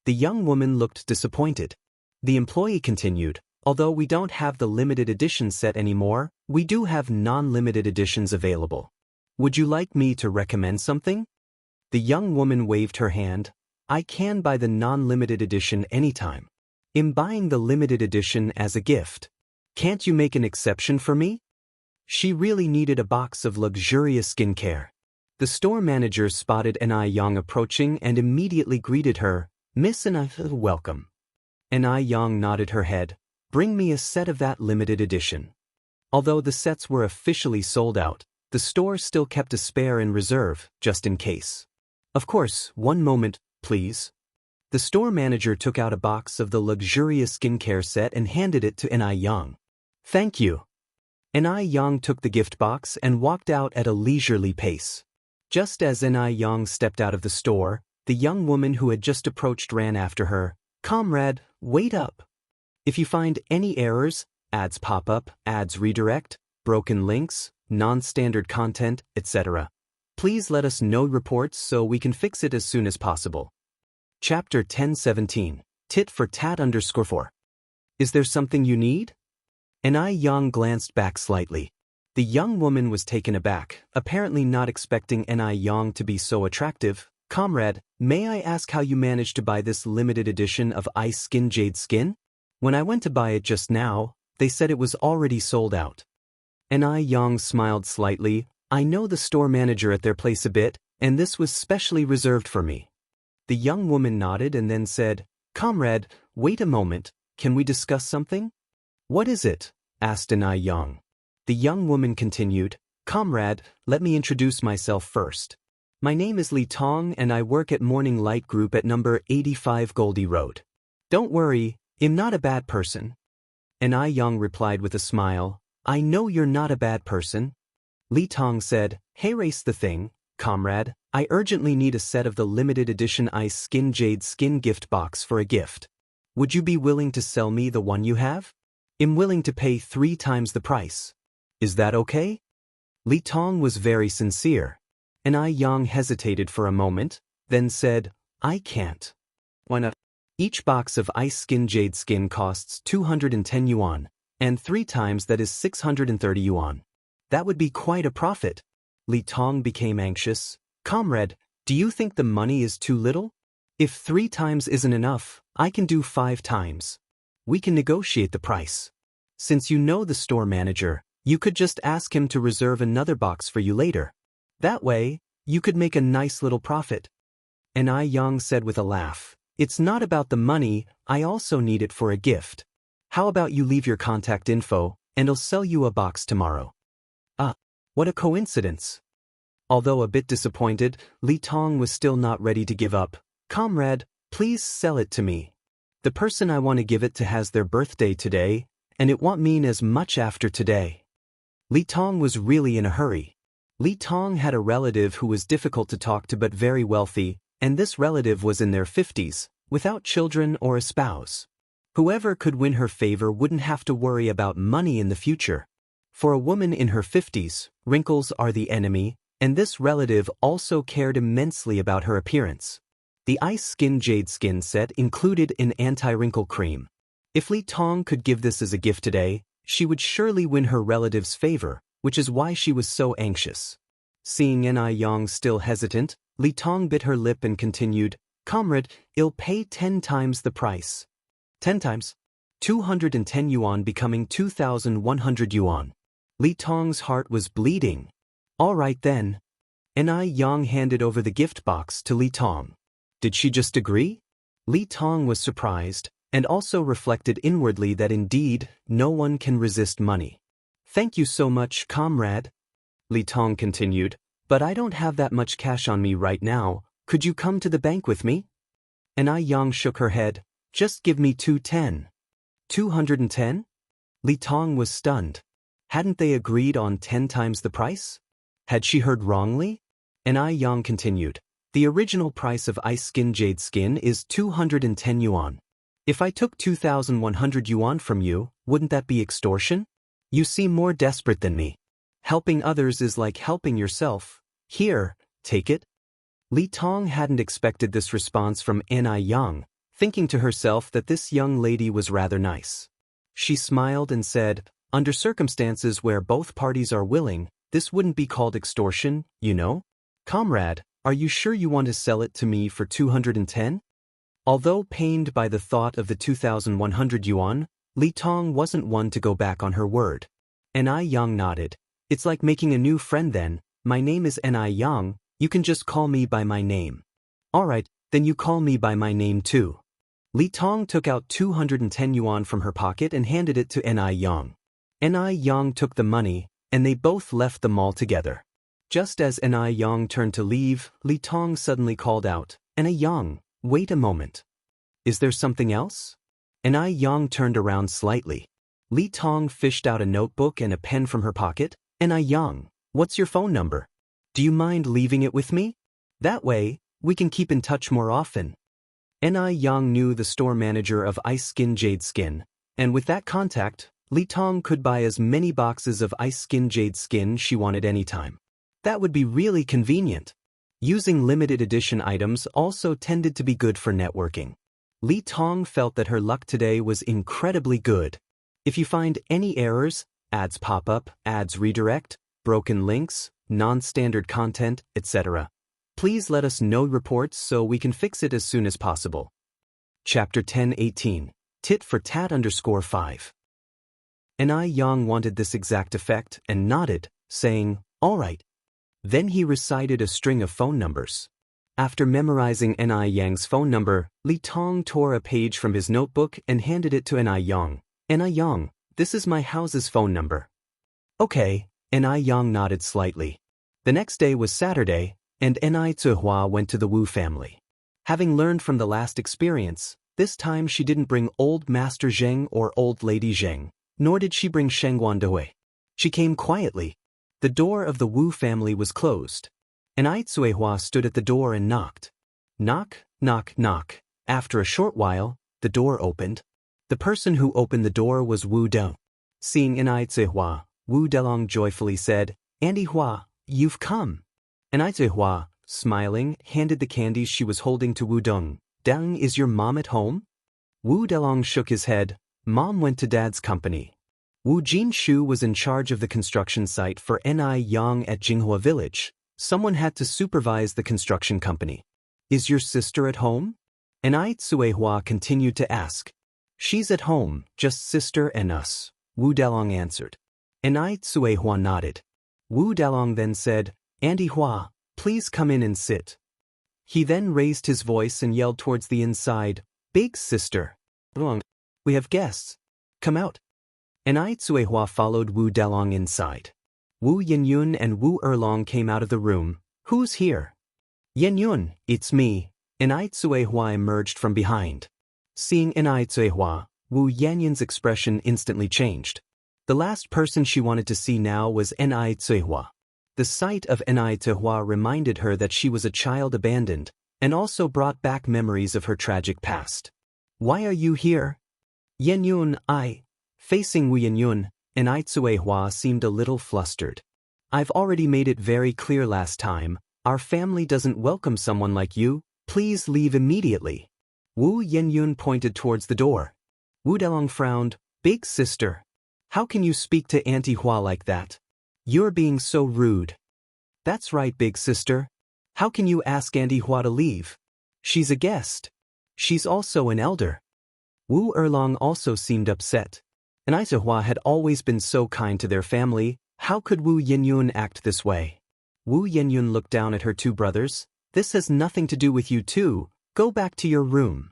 The young woman looked disappointed. The employee continued, "Although we don't have the limited edition set anymore, we do have non-limited editions available. Would you like me to recommend something?" The young woman waved her hand. "I can buy the non-limited edition anytime. I'm buying the limited edition as a gift. Can't you make an exception for me?" She really needed a box of luxurious skincare. The store manager spotted Ni Yang approaching and immediately greeted her, "Miss Ni, welcome." Ni Yang nodded her head. "Bring me a set of that limited edition." Although the sets were officially sold out, the store still kept a spare in reserve, just in case. "Of course, one moment, please." The store manager took out a box of the luxurious skincare set and handed it to Ni Yang. "Thank you." Ni Yang took the gift box and walked out at a leisurely pace. Just as Ni Yang stepped out of the store, the young woman who had just approached ran after her. "Comrade, wait up. If you find any errors, ads pop up, ads redirect, broken links, non-standard content, etc., please let us know reports so we can fix it as soon as possible." Chapter 10:17, Tit for Tat _4. "Is there something you need?" Ni Yang glanced back slightly. The young woman was taken aback, apparently not expecting Ni Yang to be so attractive. "Comrade, may I ask how you managed to buy this limited edition of Ice Skin Jade Skin? When I went to buy it just now, they said it was already sold out." Ni Yang smiled slightly. "I know the store manager at their place a bit, and this was specially reserved for me." The young woman nodded and then said, "Comrade, wait a moment, can we discuss something?" "What is it?" asked Ni Yang. The young woman continued, "Comrade, let me introduce myself first. My name is Li Tong and I work at Morning Light Group at number 85 Goldie Road. Don't worry, I'm not a bad person. Ni Yang replied with a smile, I know you're not a bad person. Li Tong said, hey, race the thing, comrade, I urgently need a set of the limited edition Ice Skin Jade Skin gift box for a gift. Would you be willing to sell me the one you have? I'm willing to pay 3 times the price. Is that okay? Li Tong was very sincere. Ni Yang hesitated for a moment, then said, I can't. Why not? Each box of Ice Skin Jade Skin costs 210 yuan, and 3 times that is 630 yuan. That would be quite a profit. Li Tong became anxious. Comrade, do you think the money is too little? If 3 times isn't enough, I can do 5 times. We can negotiate the price. Since you know the store manager, you could just ask him to reserve another box for you later. That way, you could make a nice little profit. Ni Yang said with a laugh, it's not about the money, I also need it for a gift. How about you leave your contact info, and I'll sell you a box tomorrow. What a coincidence. Although a bit disappointed, Li Tong was still not ready to give up. Comrade, please sell it to me. The person I want to give it to has their birthday today, and it won't mean as much after today. Li Tong was really in a hurry. Li Tong had a relative who was difficult to talk to but very wealthy, and this relative was in their 50s, without children or a spouse. Whoever could win her favor wouldn't have to worry about money in the future. For a woman in her 50s, wrinkles are the enemy, and this relative also cared immensely about her appearance. The Ice Skin Jade Skin set included an anti-wrinkle cream. If Li Tong could give this as a gift today, she would surely win her relative's favor, which is why she was so anxious. Seeing Ni Yang still hesitant, Li Tong bit her lip and continued, Comrade, I'll pay 10 times the price. 10 times? 210 yuan becoming 2,100 yuan. Li Tong's heart was bleeding. All right then. Ni Yang handed over the gift box to Li Tong. Did she just agree? Li Tong was surprised, and also reflected inwardly that indeed, no one can resist money. Thank you so much, comrade. Li Tong continued, but I don't have that much cash on me right now, could you come to the bank with me? Ni Yang shook her head, just give me 210. 210? Li Tong was stunned. Hadn't they agreed on 10 times the price? Had she heard wrongly? Ni Yang continued, the original price of Ice Skin Jade Skin is 210 yuan. If I took 2,100 yuan from you, wouldn't that be extortion? You seem more desperate than me. Helping others is like helping yourself. Here, take it. Li Tong hadn't expected this response from Ni Yang, thinking to herself that this young lady was rather nice. She smiled and said, under circumstances where both parties are willing, this wouldn't be called extortion, you know? Comrade, are you sure you want to sell it to me for 210? Although pained by the thought of the 2,100 yuan, Li Tong wasn't one to go back on her word. Ni Yang nodded. It's like making a new friend then. My name is Ni Yang, you can just call me by my name. Alright, then you call me by my name too. Li Tong took out 210 yuan from her pocket and handed it to Ni Yang. Ni Yang took the money, and they both left the mall together. Just as Ni Yang turned to leave, Li Tong suddenly called out, Ni Yang, wait a moment. Is there something else? Ni Yang turned around slightly. Li Tong fished out a notebook and a pen from her pocket. Ni Yang, what's your phone number? Do you mind leaving it with me? That way, we can keep in touch more often. Ni Yang knew the store manager of Ice Skin Jade Skin, and with that contact, Li Tong could buy as many boxes of Ice Skin Jade Skin she wanted anytime. That would be really convenient. Using limited edition items also tended to be good for networking. Li Tong felt that her luck today was incredibly good. If you find any errors, ads pop up, ads redirect, broken links, non-standard content, etc., please let us know reports so we can fix it as soon as possible. Chapter 10:18. Tit for tat _5. Ni Yang wanted this exact effect and nodded, saying, all right. Then he recited a string of phone numbers. After memorizing Ni Yang's phone number, Li Tong tore a page from his notebook and handed it to Ni Yang. Ni Yang, this is my house's phone number. Okay, Ni Yang nodded slightly. The next day was Saturday, and Ni Zihua went to the Wu family. Having learned from the last experience, This time she didn't bring old Master Zheng or old Lady Zheng, nor did she bring Shengguan Dui. She came quietly. The door of the Wu family was closed. And Ai Cuihua stood at the door and knocked. Knock, knock, knock. After a short while, the door opened. The person who opened the door was Wu Dong. Seeing Ai Cuihua, Wu Delong joyfully said, "Andy Hua, you've come." And Ai Cuihua, smiling, handed the candies she was holding to Wu Dong. "Dang, is your mom at home?" Wu Delong shook his head. "Mom went to Dad's company." Wu Jinshu was in charge of the construction site for Ni Yang at Jinghua Village. Someone had to supervise the construction company. "Is your sister at home?" And Ai Cuihua continued to ask. "She's at home, just sister and us," Wu Delong answered. And Ai Cuihua nodded. Wu Delong then said, "Andy Hua, please come in and sit." He then raised his voice and yelled towards the inside, "Big sister, we have guests. Come out." And Ai Cuihua followed Wu Delong inside. Wu Yenyun and Wu Erlong came out of the room. "Who's here?" "Yenyun, it's me." And Ai Cuihua emerged from behind. Seeing Ai Cuihua, Wu Yenyun's expression instantly changed. The last person she wanted to see now was Ai Cuihua. The sight of Ai Cuihua reminded her that she was a child abandoned, and also brought back memories of her tragic past. "Why are you here?" "Yenyun, Facing Wu Yenyun, Ai Cuihua seemed a little flustered. "I've already made it very clear last time, our family doesn't welcome someone like you, please leave immediately." Wu Yenyun pointed towards the door. Wu Delong frowned. "Big sister, how can you speak to Auntie Hua like that? You're being so rude." "That's right, big sister. How can you ask Auntie Hua to leave? She's a guest. She's also an elder." Wu Erlong also seemed upset. And Ai Cuihua had always been so kind to their family, how could Wu Yenyun act this way? Wu Yenyun looked down at her two brothers. "This has nothing to do with you two, go back to your room."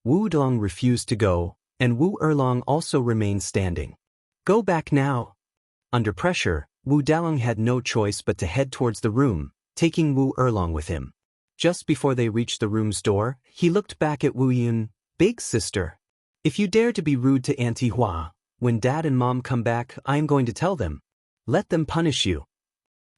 Wu Delong refused to go, and Wu Erlong also remained standing. "Go back now." Under pressure, Wu Delong had no choice but to head towards the room, taking Wu Erlong with him. Just before they reached the room's door, he looked back at Wu Yun. "Big sister, if you dare to be rude to Auntie Hua, when Dad and Mom come back, I am going to tell them. Let them punish you."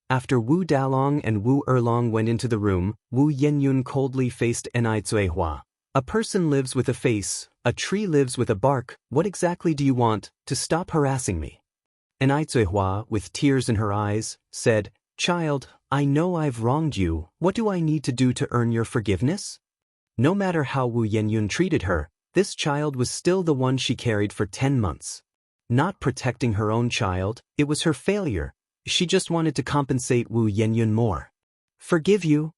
After Wu Dalong and Wu Erlong went into the room, Wu Yenyun coldly faced Ai Cuihua. "A person lives with a face, a tree lives with a bark, what exactly do you want, to stop harassing me?" Ai Cuihua, with tears in her eyes, said, "Child, I know I've wronged you, what do I need to do to earn your forgiveness?" No matter how Wu Yenyun treated her, this child was still the one she carried for 10 months. Not protecting her own child, it was her failure. She just wanted to compensate Wu Yenyun more. "Forgive you?"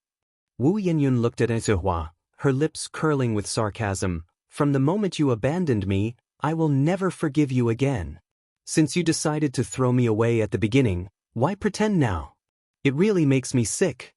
Wu Yenyun looked at Ai Cuihua, her lips curling with sarcasm. "From the moment you abandoned me, I will never forgive you again. Since you decided to throw me away at the beginning, why pretend now? It really makes me sick."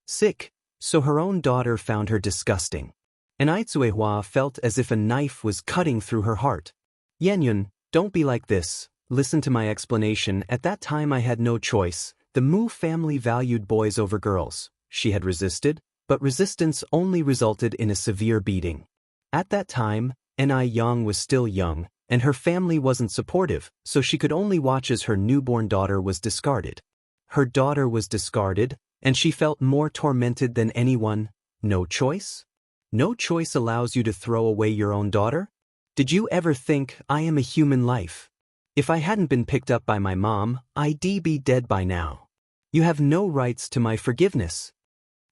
Sick, so her own daughter found her disgusting. And Ai Cuihua felt as if a knife was cutting through her heart. "Yenyun, don't be like this. Listen to my explanation. At that time I had no choice. The Mu family valued boys over girls." She had resisted, but resistance only resulted in a severe beating. At that time, Ni Yang was still young, and her family wasn't supportive, so she could only watch as her newborn daughter was discarded. Her daughter was discarded, and she felt more tormented than anyone. No choice? No choice allows you to throw away your own daughter? Did you ever think, I am a human life? If I hadn't been picked up by my mom, I'd be dead by now. You have no rights to my forgiveness.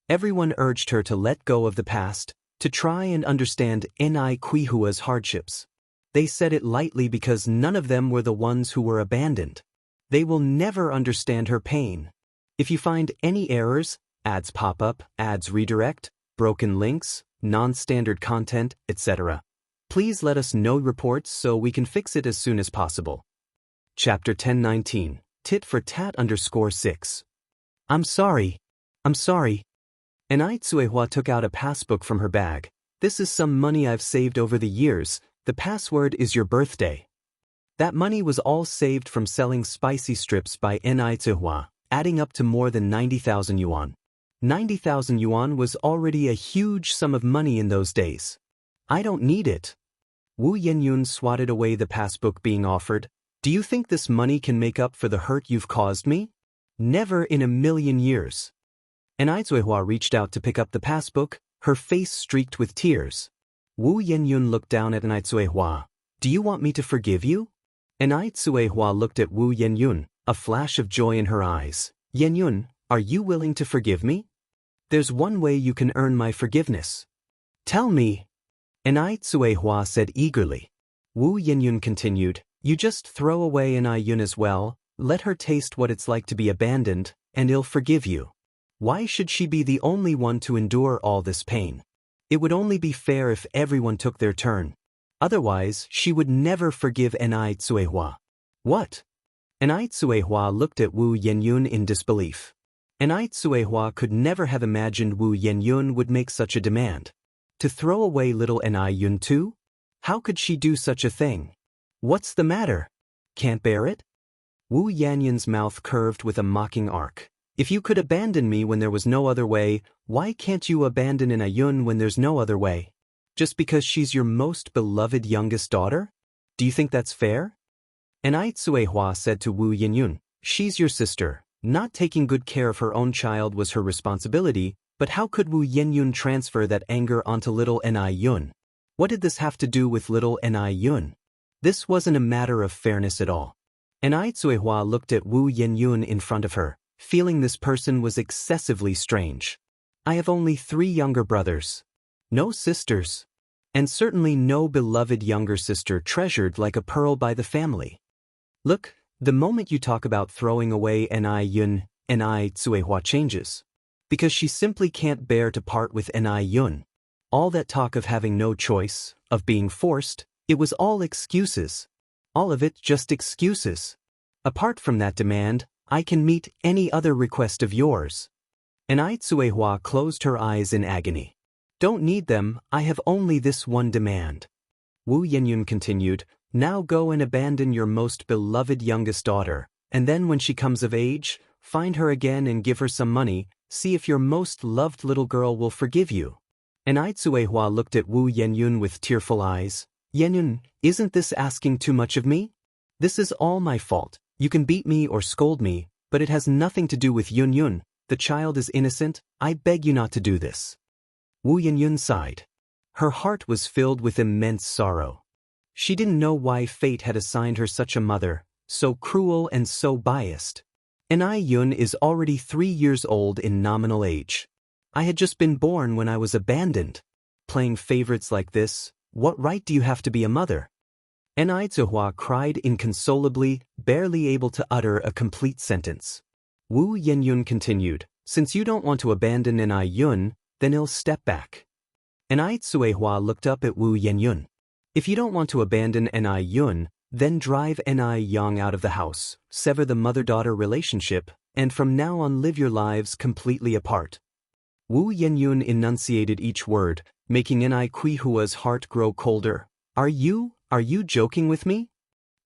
Everyone urged her to let go of the past, to try and understand Ni Cuihua's hardships. They said it lightly because none of them were the ones who were abandoned. They will never understand her pain. If you find any errors, ads pop up, ads redirect, broken links, non-standard content, etc., please let us know reports so we can fix it as soon as possible. Chapter 1019, Tit for Tat _6. I'm sorry. And Ai Cuihua took out a passbook from her bag. This is some money I've saved over the years. The password is your birthday. That money was all saved from selling spicy strips by Ai Cuihua, adding up to more than 90,000 yuan. 90,000 yuan was already a huge sum of money in those days. I don't need it. Wu Yenyun swatted away the passbook being offered. Do you think this money can make up for the hurt you've caused me? Never in a million years. And Aizuehua reached out to pick up the passbook, her face streaked with tears. Wu Yenyun looked down at Aizuehua. Do you want me to forgive you? And Aizuehua looked at Wu Yenyun, a flash of joy in her eyes. Yenyun, are you willing to forgive me? There's one way you can earn my forgiveness. Tell me. And Aizuehua said eagerly. Wu Yenyun continued, you just throw away Yun as well, let her taste what it's like to be abandoned, and he'll forgive you. Why should she be the only one to endure all this pain? It would only be fair if everyone took their turn. Otherwise, she would never forgive Aizuehua. What? Aizuehua looked at Wu Yenyun in disbelief. Aizuehua could never have imagined Wu Yenyun would make such a demand. To throw away little Yun too? How could she do such a thing? What's the matter? Can't bear it? Wu Yanyun's mouth curved with a mocking arc. If you could abandon me when there was no other way, why can't you abandon Yun when there's no other way? Just because she's your most beloved youngest daughter? Do you think that's fair? And Aizuehua said to Wu Yenyun, she's your sister. Not taking good care of her own child was her responsibility, but how could Wu Yenyun transfer that anger onto little Yun? What did this have to do with little Yun? This wasn't a matter of fairness at all. And Aizuehua looked at Wu Yenyun in front of her, feeling this person was excessively strange. I have only 3 younger brothers. No sisters. And certainly no beloved younger sister treasured like a pearl by the family. Look, the moment you talk about throwing away Yun, Aizuehua changes. Because she simply can't bear to part with Yun. All that talk of having no choice, of being forced, it was all excuses. All of it just excuses. Apart from that demand, I can meet any other request of yours. And Aizuehua closed her eyes in agony. Don't need them, I have only this one demand. Wu Yenyun continued, now go and abandon your most beloved youngest daughter, and then when she comes of age, find her again and give her some money, see if your most loved little girl will forgive you. And Aizuehua looked at Wu Yenyun with tearful eyes. Yenyun, isn't this asking too much of me? This is all my fault. You can beat me or scold me, but it has nothing to do with Yun. The child is innocent, I beg you not to do this. Wu Yenyun sighed. Her heart was filled with immense sorrow. She didn't know why fate had assigned her such a mother, so cruel and so biased. And Yun is already 3 years old in nominal age. I had just been born when I was abandoned. Playing favorites like this, what right do you have to be a mother? And Aizuehua cried inconsolably, barely able to utter a complete sentence. Wu Yenyun continued, since you don't want to abandon Yun, then he'll step back. And Aizuehua looked up at Wu Yenyun. If you don't want to abandon Yun, then drive Yang out of the house, sever the mother-daughter relationship, and from now on live your lives completely apart. Wu Yenyun enunciated each word, making Kuihua's heart grow colder. Are you joking with me?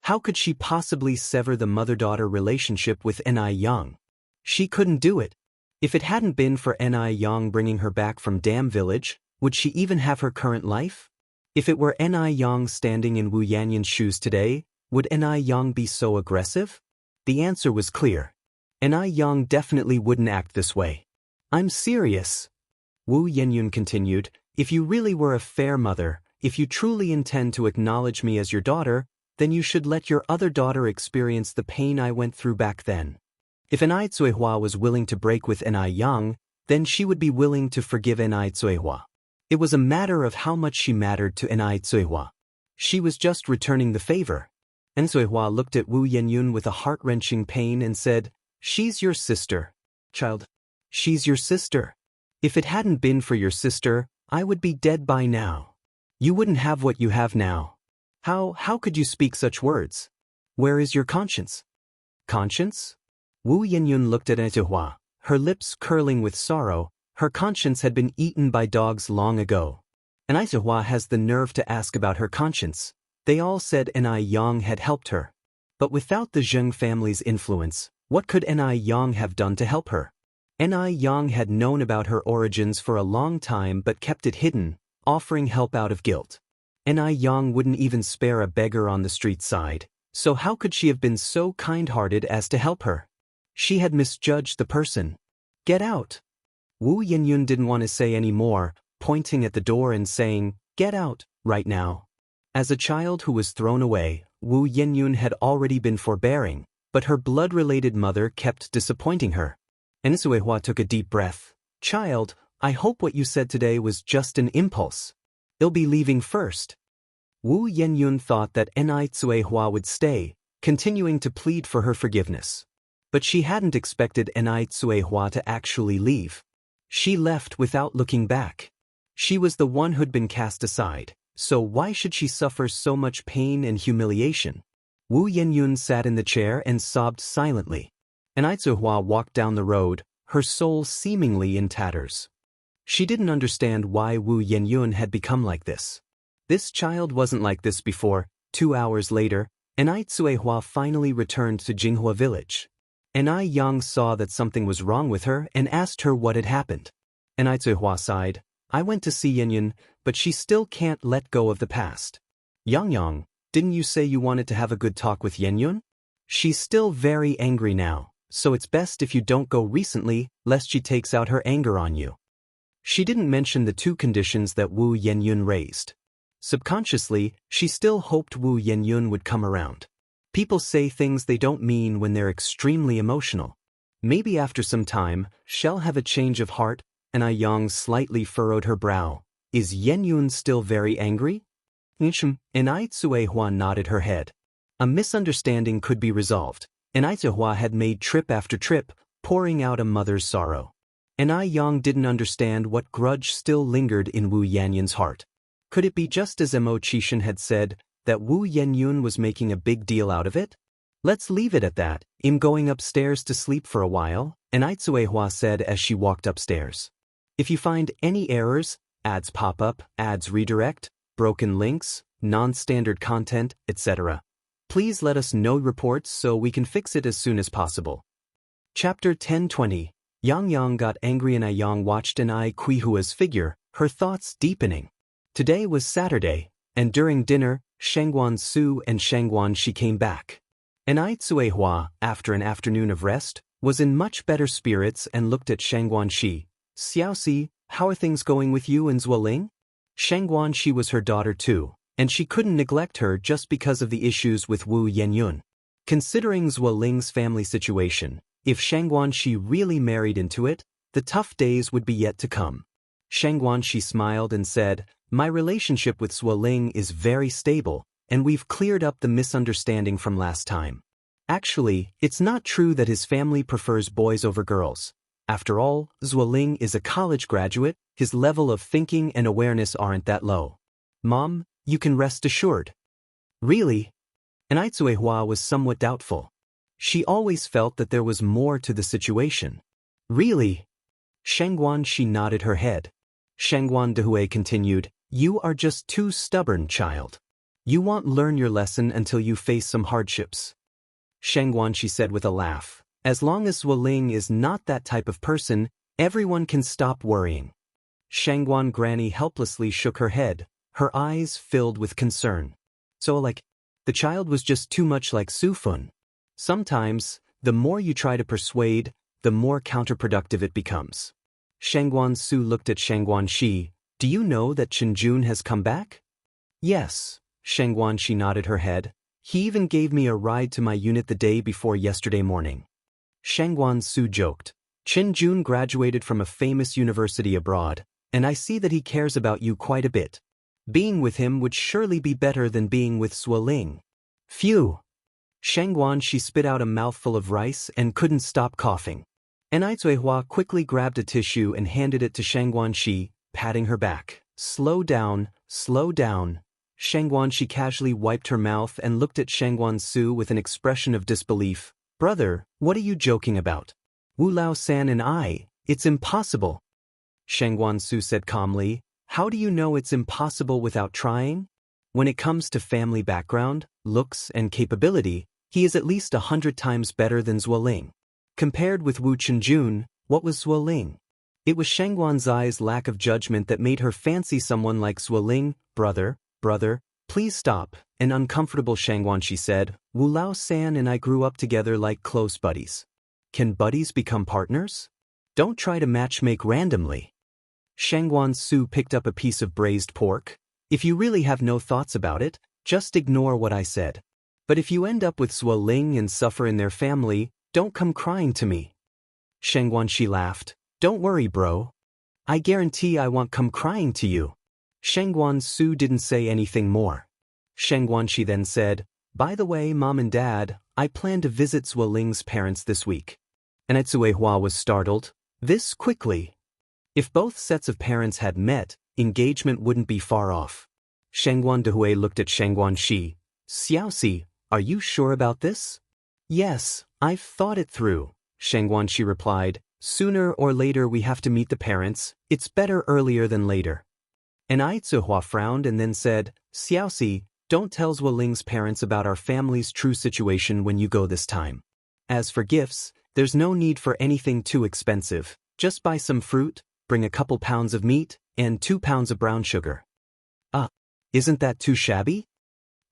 How could she possibly sever the mother-daughter relationship with Yang? She couldn't do it. If it hadn't been for Yang bringing her back from Dam Village, would she even have her current life? If it were Yang standing in Wu Yanyun's shoes today, would Yang be so aggressive? The answer was clear. Yang definitely wouldn't act this way. I'm serious. Wu Yenyun continued, if you really were a fair mother, if you truly intend to acknowledge me as your daughter, then you should let your other daughter experience the pain I went through back then. If Aizuehua was willing to break with Yang, then she would be willing to forgive Aizuehua. It was a matter of how much she mattered to Aizuehua. She was just returning the favor. Aizuehua looked at Wu Yenyun with a heart-wrenching pain and said, she's your sister. Child, she's your sister. If it hadn't been for your sister, I would be dead by now. You wouldn't have what you have now. How could you speak such words? Where is your conscience? Conscience? Wu Yenyun looked at Aizuehua, her lips curling with sorrow. Her conscience had been eaten by dogs long ago. And Aizuehua has the nerve to ask about her conscience. They all said Yang had helped her. But without the Zheng family's influence, what could Yang have done to help her? Yang had known about her origins for a long time but kept it hidden, offering help out of guilt. Ni Yang wouldn't even spare a beggar on the street side, so how could she have been so kind-hearted as to help her? She had misjudged the person. Get out! Wu Yenyun didn't want to say any more, pointing at the door and saying, get out, right now. As a child who was thrown away, Wu Yenyun had already been forbearing, but her blood-related mother kept disappointing her. And Suehua took a deep breath. Child, I hope what you said today was just an impulse. I'll be leaving first. Wu Yenyun thought that Ni Suehua would stay, continuing to plead for her forgiveness. But she hadn't expected Ni Suehua to actually leave. She left without looking back. She was the one who'd been cast aside, so why should she suffer so much pain and humiliation? Wu Yenyun sat in the chair and sobbed silently. Ni Suehua walked down the road, her soul seemingly in tatters. She didn't understand why Wu Yenyun had become like this. This child wasn't like this before. 2 hours later, Ni Suehua finally returned to Jinghua village. Ni Yang saw that something was wrong with her and asked her what had happened. Ni Suehua sighed. I went to see Yenyun, but she still can't let go of the past. Yang, didn't you say you wanted to have a good talk with Yenyun? She's still very angry now, so it's best if you don't go recently, lest she takes out her anger on you. She didn't mention the 2 conditions that Wu Yenyun raised. Subconsciously, she still hoped Wu Yenyun would come around. People say things they don't mean when they're extremely emotional. Maybe after some time, she'll have a change of heart. Ni Yang slightly furrowed her brow. Is Yenyun still very angry? Ni Suehua nodded her head. A misunderstanding could be resolved. Ni Suehua had made trip after trip, pouring out a mother's sorrow. Ni Yang didn't understand what grudge still lingered in Wu Yenyun's heart. Could it be just as Mo Qishan had said, that Wu Yenyun was making a big deal out of it? Let's leave it at that. I'm going upstairs to sleep for a while, Ni Suehua said as she walked upstairs. If you find any errors, ads pop up, ads redirect, broken links, non-standard content, etc., please let us know reports so we can fix it as soon as possible. Chapter 1020. Yang got angry and Yang watched Ni Kuihua's figure, her thoughts deepening. Today was Saturday, and during dinner, Shangguan Su and Shangguan Shi came back. Ni Suehua, after an afternoon of rest, was in much better spirits and looked at Shangguan Shi. Xiaoxi, how are things going with you and Zuoling? Shangguan Shi was her daughter too, and she couldn't neglect her just because of the issues with Wu Yenyun. Considering Zuoling's family situation, if Shangguan Shi really married into it, the tough days would be yet to come. Shangguan Shi smiled and said, my relationship with Zuoling is very stable, and we've cleared up the misunderstanding from last time. Actually, it's not true that his family prefers boys over girls. After all, Zuoling is a college graduate, his level of thinking and awareness aren't that low. Mom, you can rest assured. Really? Ni Suehua was somewhat doubtful. She always felt that there was more to the situation. Really? Shangguan Shi nodded her head. Shangguan Dehui continued, you are just too stubborn, child. You won't learn your lesson until you face some hardships. Shangguan Shi said with a laugh. As long as Zuoling is not that type of person, everyone can stop worrying. Shangguan Granny helplessly shook her head, her eyes filled with concern. So the child was just too much like Su Fun. Sometimes, the more you try to persuade, the more counterproductive it becomes. Shangguan Su looked at Shangguan Shi. Do you know that Chen Jun has come back? Yes, Shangguan Shi nodded her head. He even gave me a ride to my unit the day before yesterday morning. Shangguan Su joked. Chen Jun graduated from a famous university abroad, and I see that he cares about you quite a bit. Being with him would surely be better than being with Zuoling. Phew! Shangguan Shi spit out a mouthful of rice and couldn't stop coughing. Ni Suehua quickly grabbed a tissue and handed it to Shangguan Shi, patting her back. Slow down, slow down. Shangguan Shi casually wiped her mouth and looked at Shangguan Su with an expression of disbelief. Brother, what are you joking about? Wu Lao-san and I, it's impossible. Shangguan Su said calmly, how do you know it's impossible without trying? When it comes to family background, looks, and capability, he is at least 100 times better than Zuoling. Compared with Wu Chenjun, what was Zuoling? It was Shangguan's eyes' lack of judgment that made her fancy someone like Zuoling. Brother, please stop. An uncomfortable Shangguan, she said. Wu Lao-san and I grew up together like close buddies. Can buddies become partners? Don't try to matchmake randomly. Shangguan Su picked up a piece of braised pork. If you really have no thoughts about it, just ignore what I said. But if you end up with Zuoling and suffer in their family, don't come crying to me. Shangguan Shi laughed. Don't worry, bro. I guarantee I won't come crying to you. Shangguan Su didn't say anything more. Shangguan Shi then said, by the way, Mom and Dad, I plan to visit Zuoling's parents this week. And Cui Hua was startled. This quickly? If both sets of parents had met, engagement wouldn't be far off. Shangguan Dehui looked at Shangguan Shi. Xiaoxi, are you sure about this? Yes, I've thought it through, Shangguan Shi replied. Sooner or later we have to meet the parents, it's better earlier than later. And Cui Hua frowned and then said, Xiaoxi, don't tell Zuoling's parents about our family's true situation when you go this time. As for gifts, there's no need for anything too expensive. Just buy some fruit, bring a couple pounds of meat, and 2 pounds of brown sugar. Isn't that too shabby?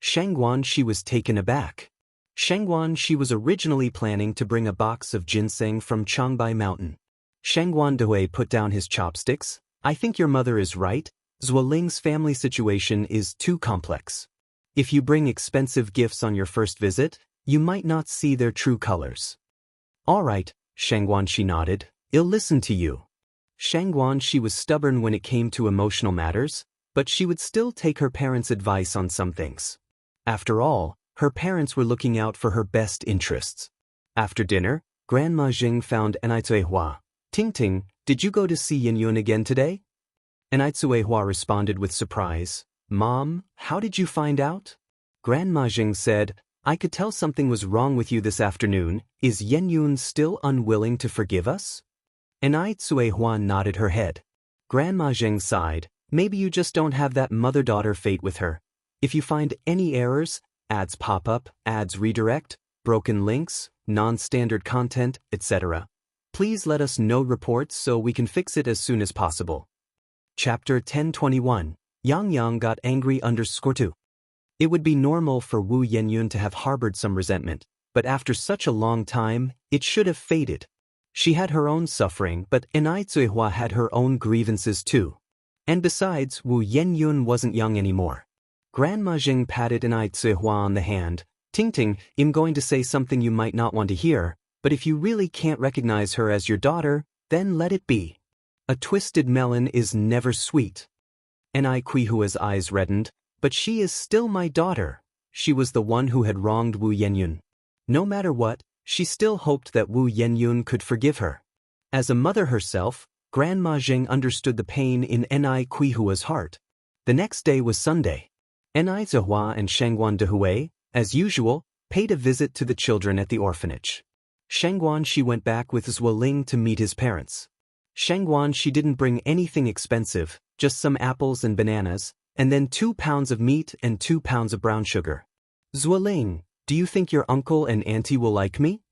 Shangguan Shi was taken aback. Shangguan Shi was originally planning to bring a box of ginseng from Changbai Mountain. Shangguan Dehui put down his chopsticks. I think your mother is right. Zuoling's family situation is too complex. If you bring expensive gifts on your first visit, you might not see their true colors. All right, Shangguan Shi nodded. I'll listen to you. Shangguan Shi was stubborn when it came to emotional matters, but she would still take her parents' advice on some things. After all, her parents were looking out for her best interests. After dinner, Grandma Jing found Cui Hua. Ting, did you go to see Yin again today? Cui Hua responded with surprise. Mom, how did you find out? Grandma Jing said, I could tell something was wrong with you this afternoon. Is Yin still unwilling to forgive us? Cui Hua nodded her head. Grandma Jing sighed. Maybe you just don't have that mother-daughter fate with her. If you find any errors, ads pop up, ads redirect, broken links, non-standard content, etc., please let us know reports so we can fix it as soon as possible. Chapter 1021. Yang got angry _2. It would be normal for Wu Yenyun to have harbored some resentment, but after such a long time, it should have faded. She had her own suffering, but Cui Hua had her own grievances too. And besides, Wu Yenyun wasn't young anymore. Grandma Jing patted Cui Hua on the hand. Ting, I'm going to say something you might not want to hear, but if you really can't recognize her as your daughter, then let it be. A twisted melon is never sweet. Cui Hua's eyes reddened. But she is still my daughter. She was the one who had wronged Wu Yenyun. No matter what, she still hoped that Wu Yenyun could forgive her. As a mother herself, Grandma Jing understood the pain in Cui Hua's heart. The next day was Sunday. Cui Hua and Shangguan Dehui, as usual, paid a visit to the children at the orphanage. Shangguan Shi went back with Zuoling to meet his parents. Shangguan Shi didn't bring anything expensive, just some apples and bananas, and then 2 pounds of meat and 2 pounds of brown sugar. Zuoling, do you think your uncle and auntie will like me?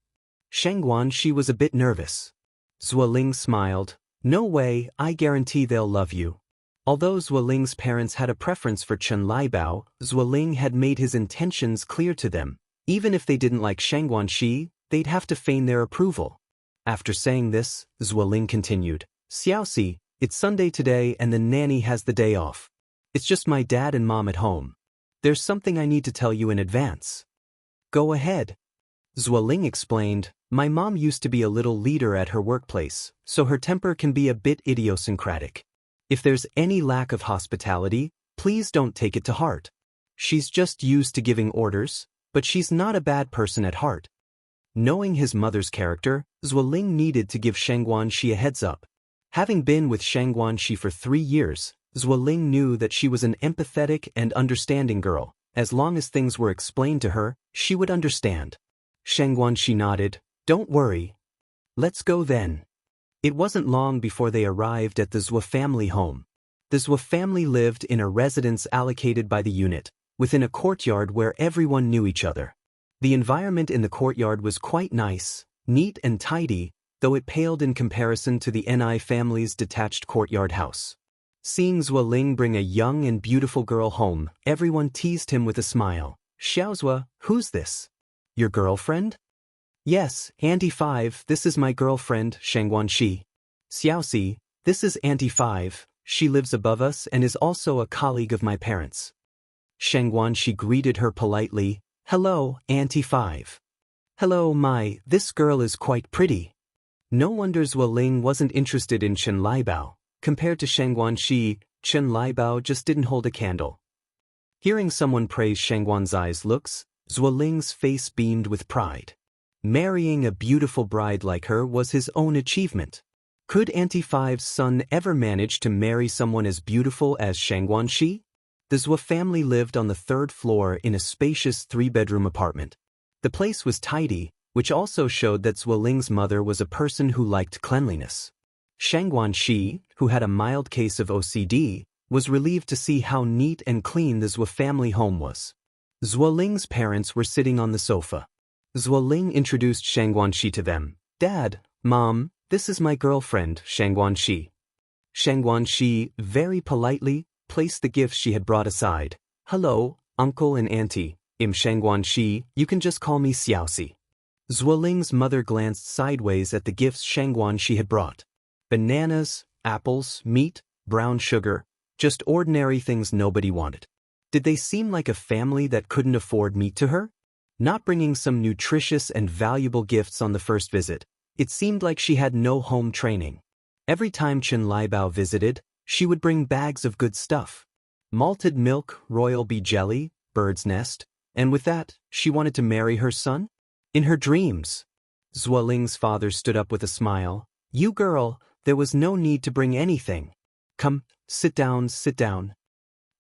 Shangguan Shi was a bit nervous. Zuoling smiled. No way, I guarantee they'll love you. Although Zuoling's parents had a preference for Chen Laibao, Zuoling had made his intentions clear to them. Even if they didn't like Shangguan Shi, they'd have to feign their approval. After saying this, Zuoling continued. Xiaoxi, it's Sunday today and the nanny has the day off. It's just my dad and mom at home. There's something I need to tell you in advance. Go ahead. Zuoling explained, my mom used to be a little leader at her workplace, so her temper can be a bit idiosyncratic. If there's any lack of hospitality, please don't take it to heart. She's just used to giving orders, but she's not a bad person at heart. Knowing his mother's character, Zuoling needed to give Shangguan Shi a heads up. Having been with Shangguan Shi for 3 years, Zuoling knew that she was an empathetic and understanding girl. As long as things were explained to her, she would understand. Shangguan Shi nodded. Don't worry. Let's go then. It wasn't long before they arrived at the Zhuo family home. The Zhuo family lived in a residence allocated by the unit, within a courtyard where everyone knew each other. The environment in the courtyard was quite nice, neat and tidy. though it paled in comparison to the Ni family's detached courtyard house. Seeing Zuoling bring a young and beautiful girl home, everyone teased him with a smile. Xiaozua, who's this? Your girlfriend? Yes, Auntie 5, this is my girlfriend, Shangguanxi. Xiaoxi, this is Auntie 5, she lives above us and is also a colleague of my parents. Shangguanxi greeted her politely. Hello, Auntie 5. Hello, this girl is quite pretty. No wonder Zuoling wasn't interested in Chen Laibao. Compared to Shangguanxi, Chen Laibao just didn't hold a candle. Hearing someone praise Shangguanxi's looks, Zuoling's face beamed with pride. Marrying a beautiful bride like her was his own achievement. Could Auntie 5's son ever manage to marry someone as beautiful as Shangguanxi? The Zuo family lived on the 3rd floor in a spacious 3-bedroom apartment. The place was tidy, which also showed that Zuoling's mother was a person who liked cleanliness. Shangguanxi, who had a mild case of OCD, was relieved to see how neat and clean the Zuo family home was. Zuoling's parents were sitting on the sofa. Zuoling introduced Shangguanxi to them. Dad, Mom, this is my girlfriend, Shangguanxi. Shangguanxi, very politely, placed the gifts she had brought aside. Hello, Uncle and Auntie. Shangguanxi, you can just call me Xiaoxi. Zuoling's mother glanced sideways at the gifts Shangguanxi had brought. Bananas, apples, meat, brown sugar, just ordinary things nobody wanted. Did they seem like a family that couldn't afford meat to her? Not bringing some nutritious and valuable gifts on the first visit, it seemed like she had no home training. Every time Chen Laibao visited, she would bring bags of good stuff. Malted milk, royal bee jelly, bird's nest, and with that, she wanted to marry her son? In her dreams. Zuoling's father stood up with a smile. You girl, there was no need to bring anything. Come, sit down, sit down.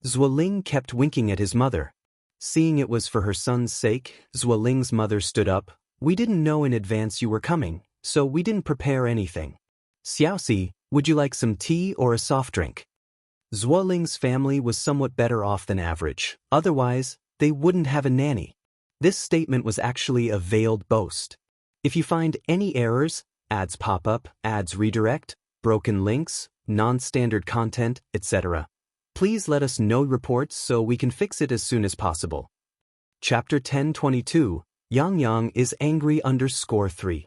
Zuoling kept winking at his mother. Seeing it was for her son's sake, Zuoling's mother stood up. We didn't know in advance you were coming, so we didn't prepare anything. Xiaoxi, would you like some tea or a soft drink? Zuoling's family was somewhat better off than average, otherwise, they wouldn't have a nanny. This statement was actually a veiled boast. If you find any errors, ads pop up, ads redirect, broken links, non-standard content, etc., please let us know reports so we can fix it as soon as possible. Chapter 10:22, Yang is angry _3.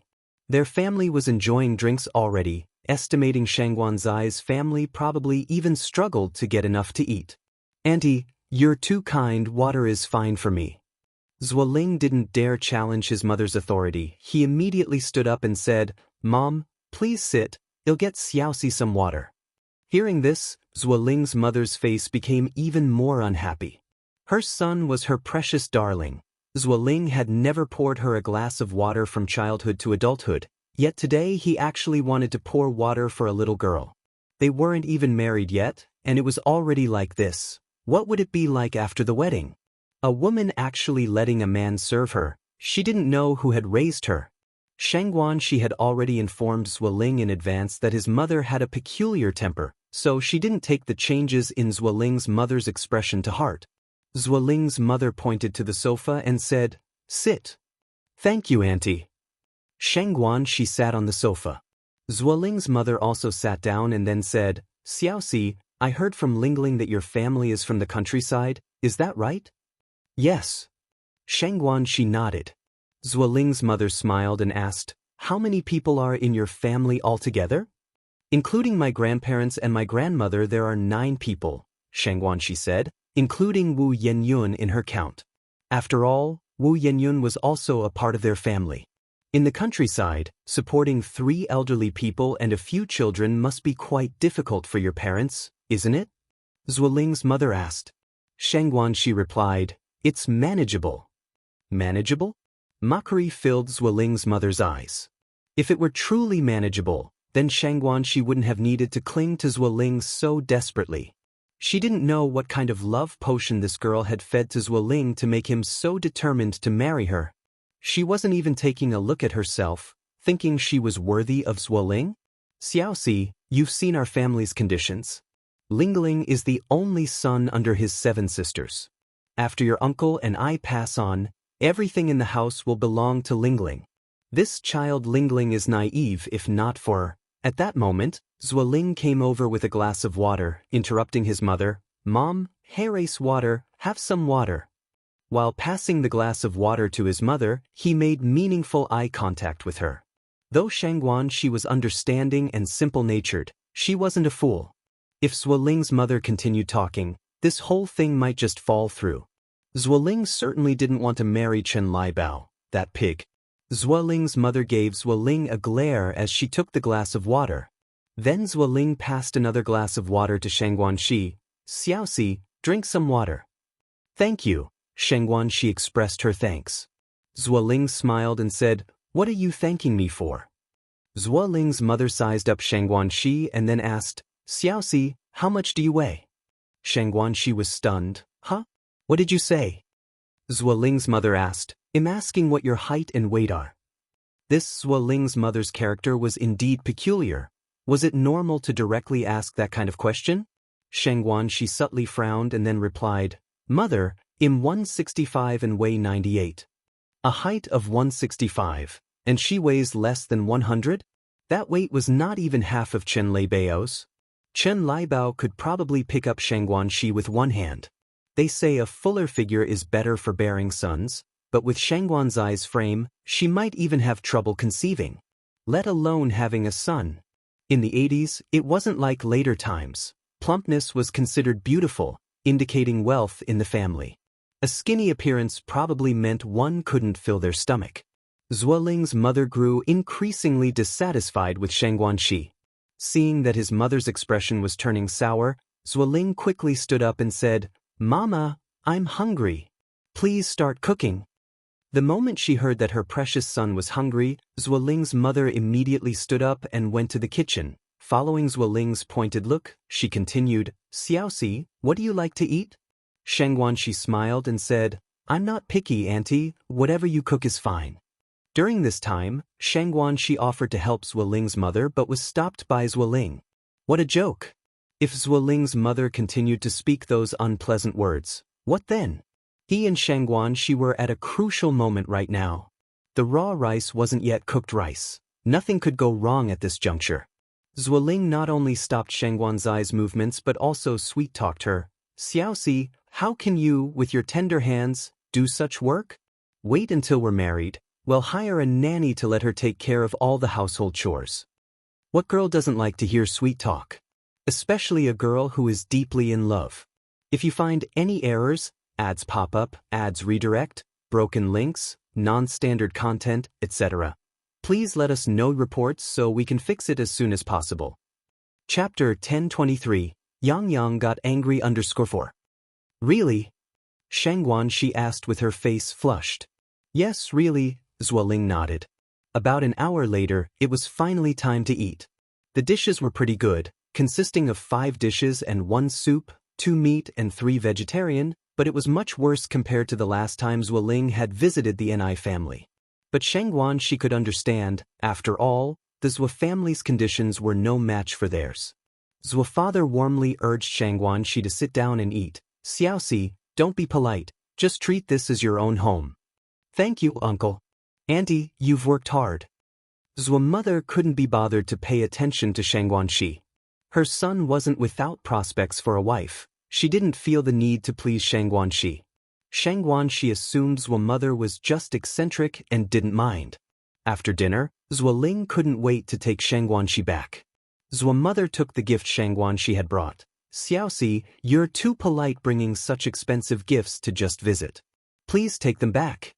Their family was enjoying drinks already, estimating Shangguanxi's family probably even struggled to get enough to eat. Auntie, you're too kind, water is fine for me. Zuoling didn't dare challenge his mother's authority. He immediately stood up and said, Mom, please sit, I'll get Xiaoxi some water. Hearing this, Zuoling's mother's face became even more unhappy. Her son was her precious darling. Zuoling had never poured her a glass of water from childhood to adulthood, yet today he actually wanted to pour water for a little girl. They weren't even married yet, and it was already like this. What would it be like after the wedding? A woman actually letting a man serve her. She didn't know who had raised her. Shangguanxi had already informed Zuoling in advance that his mother had a peculiar temper, so she didn't take the changes in Zuoling's mother's expression to heart. Zuoling's mother pointed to the sofa and said, Sit. Thank you, Auntie. Shangguanxi sat on the sofa. Zuoling's mother also sat down and then said, Xiaoxi, I heard from Lingling that your family is from the countryside, is that right? Yes. Shangguanxi nodded. Zuoling's mother smiled and asked, How many people are in your family altogether? Including my grandparents and my grandmother, there are 9 people, Shangguanxi said, including Wu Yenyun in her count. After all, Wu Yenyun was also a part of their family. In the countryside, supporting 3 elderly people and a few children must be quite difficult for your parents, isn't it? Zuoling's mother asked. Shangguanxi replied, It's manageable. Manageable? Mockery filled Zuoling's mother's eyes. If it were truly manageable, then Shangguanxi wouldn't have needed to cling to Zuoling so desperately. She didn't know what kind of love potion this girl had fed to Zuoling to make him so determined to marry her. She wasn't even taking a look at herself, thinking she was worthy of Zuoling. Xiaoxi, you've seen our family's conditions. Lingling is the only son under his 7 sisters. After your uncle and I pass on, everything in the house will belong to Lingling. This child Lingling is naive if not for. At that moment, Zuoling came over with a glass of water, interrupting his mother. Mom, hairace water, have some water. While passing the glass of water to his mother, he made meaningful eye contact with her. Though Xianxia was understanding and simple-natured, she wasn't a fool. If Zuoling's mother continued talking, this whole thing might just fall through. Zuoling certainly didn't want to marry Chen Liebao, that pig. Zuoling's mother gave Zuoling a glare as she took the glass of water. Then Zuoling passed another glass of water to Xianxia. Xiaoxi, drink some water. Thank you, Xianxia expressed her thanks. Zuoling smiled and said, What are you thanking me for? Zuoling's mother sized up Xianxia and then asked, Xiaoxi, how much do you weigh? Xianxia was stunned. Huh? What did you say? Zuoling's mother asked, I'm asking what your height and weight are. This Zuoling's mother's character was indeed peculiar. Was it normal to directly ask that kind of question? Xianxia subtly frowned and then replied, Mother, I'm 165 and weigh 98. A height of 165, and she weighs less than 100? That weight was not even half of Chen Libao's. Chen Liebao could probably pick up Xianxia with one hand. They say a fuller figure is better for bearing sons, but with Xianxia's frame, she might even have trouble conceiving, let alone having a son. In the 80s, it wasn't like later times. Plumpness was considered beautiful, indicating wealth in the family. A skinny appearance probably meant one couldn't fill their stomach. Zuoling's mother grew increasingly dissatisfied with Xianxia. Seeing that his mother's expression was turning sour, Zuoling quickly stood up and said, Mama, I'm hungry. Please start cooking. The moment she heard that her precious son was hungry, Zuoling's mother immediately stood up and went to the kitchen. Following Zuoling's pointed look, she continued, Xiaoxi, what do you like to eat? Xianxia smiled and said, I'm not picky, Auntie, whatever you cook is fine. During this time, Xianxia offered to help Zuoling's mother but was stopped by Zuoling. What a joke! If Zuoling's mother continued to speak those unpleasant words, what then? He and Xianxia were at a crucial moment right now. The raw rice wasn't yet cooked rice. Nothing could go wrong at this juncture. Zuoling not only stopped Xianxia's movements but also sweet-talked her. Xiaoxi, how can you, with your tender hands, do such work? Wait until we're married. We'll hire a nanny to let her take care of all the household chores. What girl doesn't like to hear sweet talk? Especially a girl who is deeply in love. If you find any errors, ads pop up, ads redirect, broken links, non-standard content, etc., please let us know reports so we can fix it as soon as possible. Chapter 1023, Yang got angry _4. Really? Xianxia asked with her face flushed. Yes, really, Zuoling nodded. About an hour later, it was finally time to eat. The dishes were pretty good, consisting of 5 dishes and 1 soup, 2 meat and 3 vegetarian, but it was much worse compared to the last time Zuoling had visited the Ni family. But Xianxia could understand, after all, the Zhuo family's conditions were no match for theirs. Zhuo father warmly urged Xianxia to sit down and eat. Xiaoxi, don't be polite, just treat this as your own home. Thank you, uncle. Auntie, you've worked hard. Zhuo mother couldn't be bothered to pay attention to Xianxia. Her son wasn't without prospects for a wife. She didn't feel the need to please Xianxia. Xianxia assumed Zhuo mother was just eccentric and didn't mind. After dinner, Zuoling couldn't wait to take Xianxia back. Zhuo mother took the gift Xianxia had brought. Xiaoxi, you're too polite bringing such expensive gifts to just visit. Please take them back.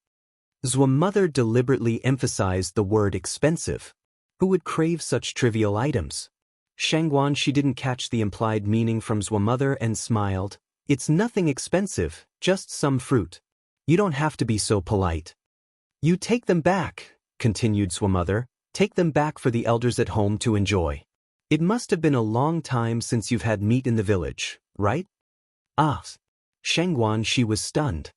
Zhuo mother deliberately emphasized the word expensive. Who would crave such trivial items? Xianxia didn't catch the implied meaning from Zhuo mother and smiled. It's nothing expensive, just some fruit. You don't have to be so polite. You take them back, continued Zhuo mother. Take them back for the elders at home to enjoy. It must have been a long time since you've had meat in the village, right? Ah. Xianxia was stunned.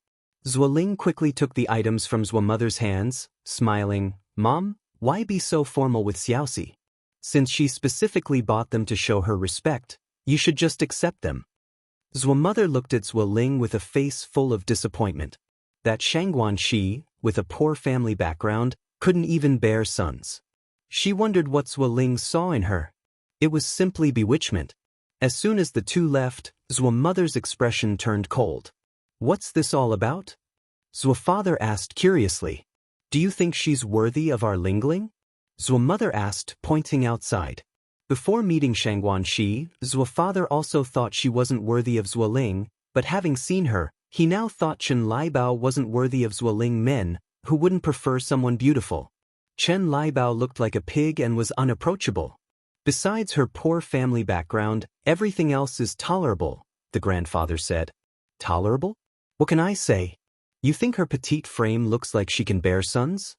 Zuoling quickly took the items from Zhuo mother's hands, smiling. Mom, why be so formal with Xiaoxi? Since she specifically bought them to show her respect, you should just accept them. Zhuo mother looked at Zuoling with a face full of disappointment. That Xianxia, with a poor family background, couldn't even bear sons. She wondered what Zhuo Ling saw in her. It was simply bewitchment. As soon as the two left, Zhuo's mother's expression turned cold. What's this all about? Zhuo's father asked curiously. Do you think she's worthy of our Lingling? Zhuo's mother asked, pointing outside. Before meeting Xianxia, Zhuo's father also thought she wasn't worthy of Zhuo Ling, but having seen her, he now thought Chen Liebao wasn't worthy of Zhuo Ling men, who wouldn't prefer someone beautiful. Chen Liebao looked like a pig and was unapproachable. Besides her poor family background, everything else is tolerable, the grandfather said. Tolerable? What can I say? You think her petite frame looks like she can bear sons?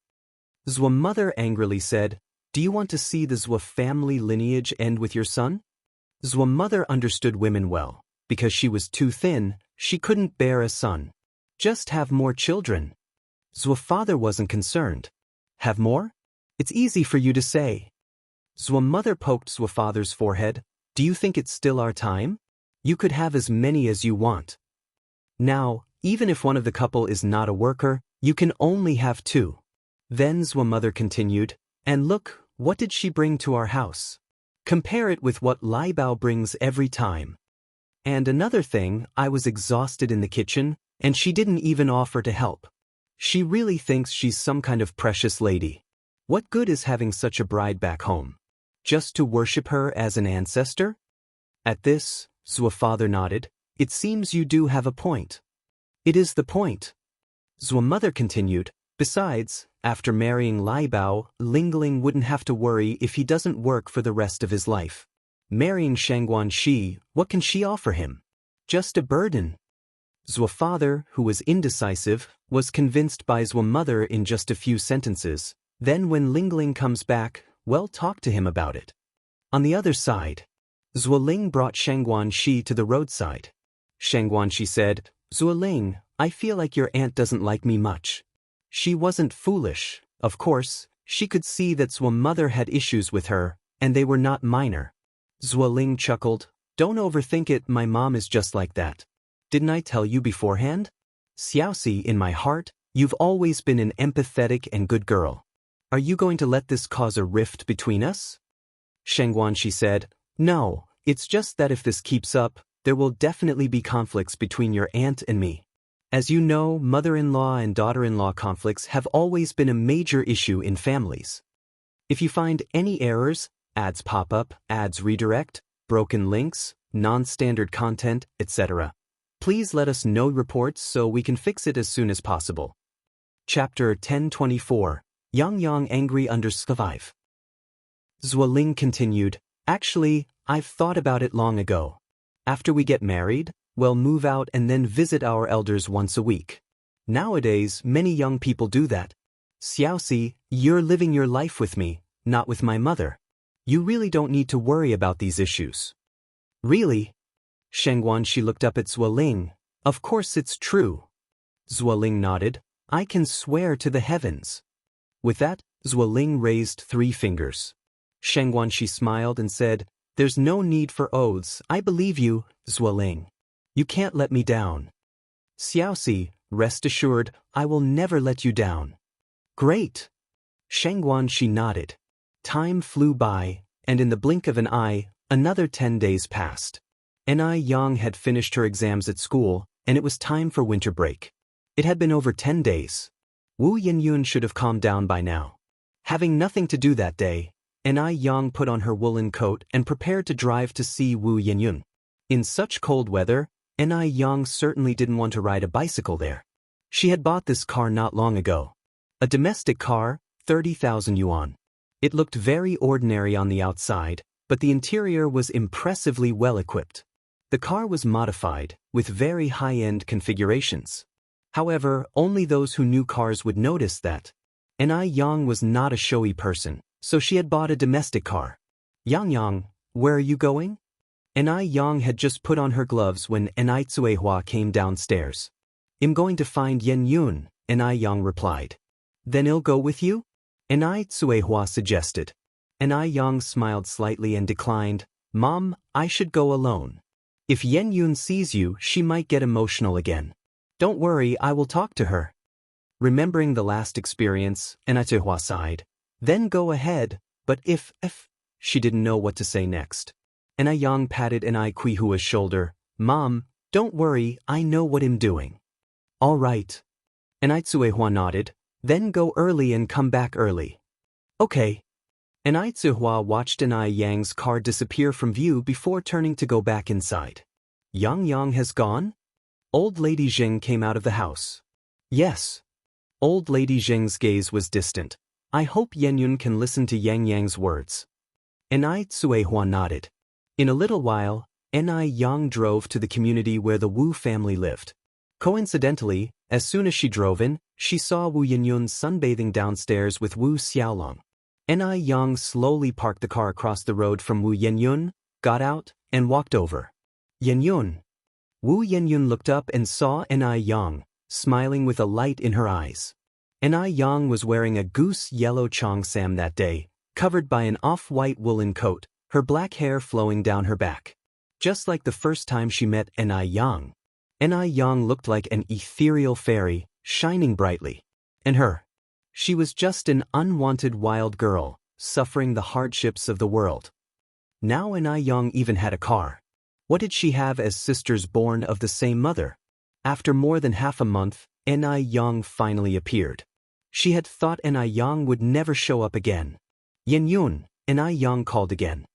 Zhuo's mother angrily said, do you want to see the Zhuo family lineage end with your son? Zhuo's mother understood women well. Because she was too thin, she couldn't bear a son. Just have more children. Zhuo's father wasn't concerned. Have more? It's easy for you to say. Zhuo's mother poked Zhuo's father's forehead. Do you think it's still our time? You could have as many as you want. Now, even if one of the couple is not a worker, you can only have two. Then Zhuo's mother continued, and look, what did she bring to our house? Compare it with what Liebao brings every time. And another thing, I was exhausted in the kitchen, and she didn't even offer to help. She really thinks she's some kind of precious lady. What good is having such a bride back home? Just to worship her as an ancestor? At this, Zhuo's father nodded. It seems you do have a point. It is the point. Zhuo's mother continued. Besides, after marrying Liebao, Lingling wouldn't have to worry if he doesn't work for the rest of his life. Marrying Xianxia, what can she offer him? Just a burden. Zhuo's father, who was indecisive, was convinced by Zhuo's mother in just a few sentences. Then when Lingling comes back, well, talk to him about it. On the other side, Zhuo Ling brought Xianxia to the roadside. Xianxia said, Zhuo Ling, I feel like your aunt doesn't like me much. She wasn't foolish, of course, she could see that Zhuo's mother had issues with her, and they were not minor. Zhuo Ling chuckled, don't overthink it, my mom is just like that. Didn't I tell you beforehand? Xiaoxi, in my heart, you've always been an empathetic and good girl. Are you going to let this cause a rift between us? Xianxia said, no, it's just that if this keeps up, there will definitely be conflicts between your aunt and me. As you know, mother-in-law and daughter-in-law conflicts have always been a major issue in families. If you find any errors, ads pop up, ads redirect, broken links, non-standard content, etc., please let us know reports so we can fix it as soon as possible. Chapter 1024, Yang Angry _5. Zhuo Ling continued, actually, I've thought about it long ago. After we get married, we'll move out and then visit our elders once a week. Nowadays, many young people do that. Xiaoxi, you're living your life with me, not with my mother. You really don't need to worry about these issues. Really? Xianxia looked up at Zhuo Ling. Of course it's true. Zhuo Ling nodded. I can swear to the heavens. With that, Zhuo Ling raised 3 fingers. Xianxia smiled and said, there's no need for oaths, I believe you, Zhuo Ling. You can't let me down. Xiaoxi, rest assured, I will never let you down. Great. Xianxia nodded. Time flew by, and in the blink of an eye, another 10 days passed. Yang had finished her exams at school, and it was time for winter break. It had been over 10 days. Wu Yenyun should have calmed down by now. Having nothing to do that day, Yang put on her woolen coat and prepared to drive to see Wu Yenyun. In such cold weather, Yang certainly didn't want to ride a bicycle there. She had bought this car not long ago. A domestic car, 30,000 yuan. It looked very ordinary on the outside, but the interior was impressively well equipped. The car was modified, with very high-end configurations. However, only those who knew cars would notice that. Yang was not a showy person, so she had bought a domestic car. Yang, where are you going? Yang had just put on her gloves when Tsuehua came downstairs. I'm going to find Yenyun, Yang replied. Then I'll go with you? Tsuehua suggested. Yang smiled slightly and declined. Mom, I should go alone. If Yenyun sees you, she might get emotional again. Don't worry, I will talk to her. remembering the last experience, and Atihua sighed. Then go ahead, but if, she didn't know what to say next. And Yang patted Kuihua's shoulder. Mom, don't worry, I know what I'm doing. All right. And Tsuehua nodded. Then go early and come back early. Okay. And Tsuehua watched Yang's car disappear from view before turning to go back inside. Yang has gone? Old Lady Zheng came out of the house. Yes. Old Lady Zheng's gaze was distant. I hope Yenyun can listen to Yang's words. And Tsuehua nodded. In a little while, Yang drove to the community where the Wu family lived. Coincidentally, as soon as she drove in, she saw Wu Yenyun sunbathing downstairs with Wu Xiaolong. Yang slowly parked the car across the road from Wu Yenyun, got out, and walked over. Yenyun. Wu Yenyun looked up and saw Yang, smiling with a light in her eyes. Yang was wearing a goose yellow cheongsam that day, covered by an off-white woolen coat, her black hair flowing down her back. Just like the first time she met Yang. Yang looked like an ethereal fairy, shining brightly. And her. She was just an unwanted wild girl, suffering the hardships of the world. Now Yang even had a car. What did she have as sisters born of the same mother? After more than half a month, Yang finally appeared. She had thought Yang would never show up again. Yenyun, Yang called again.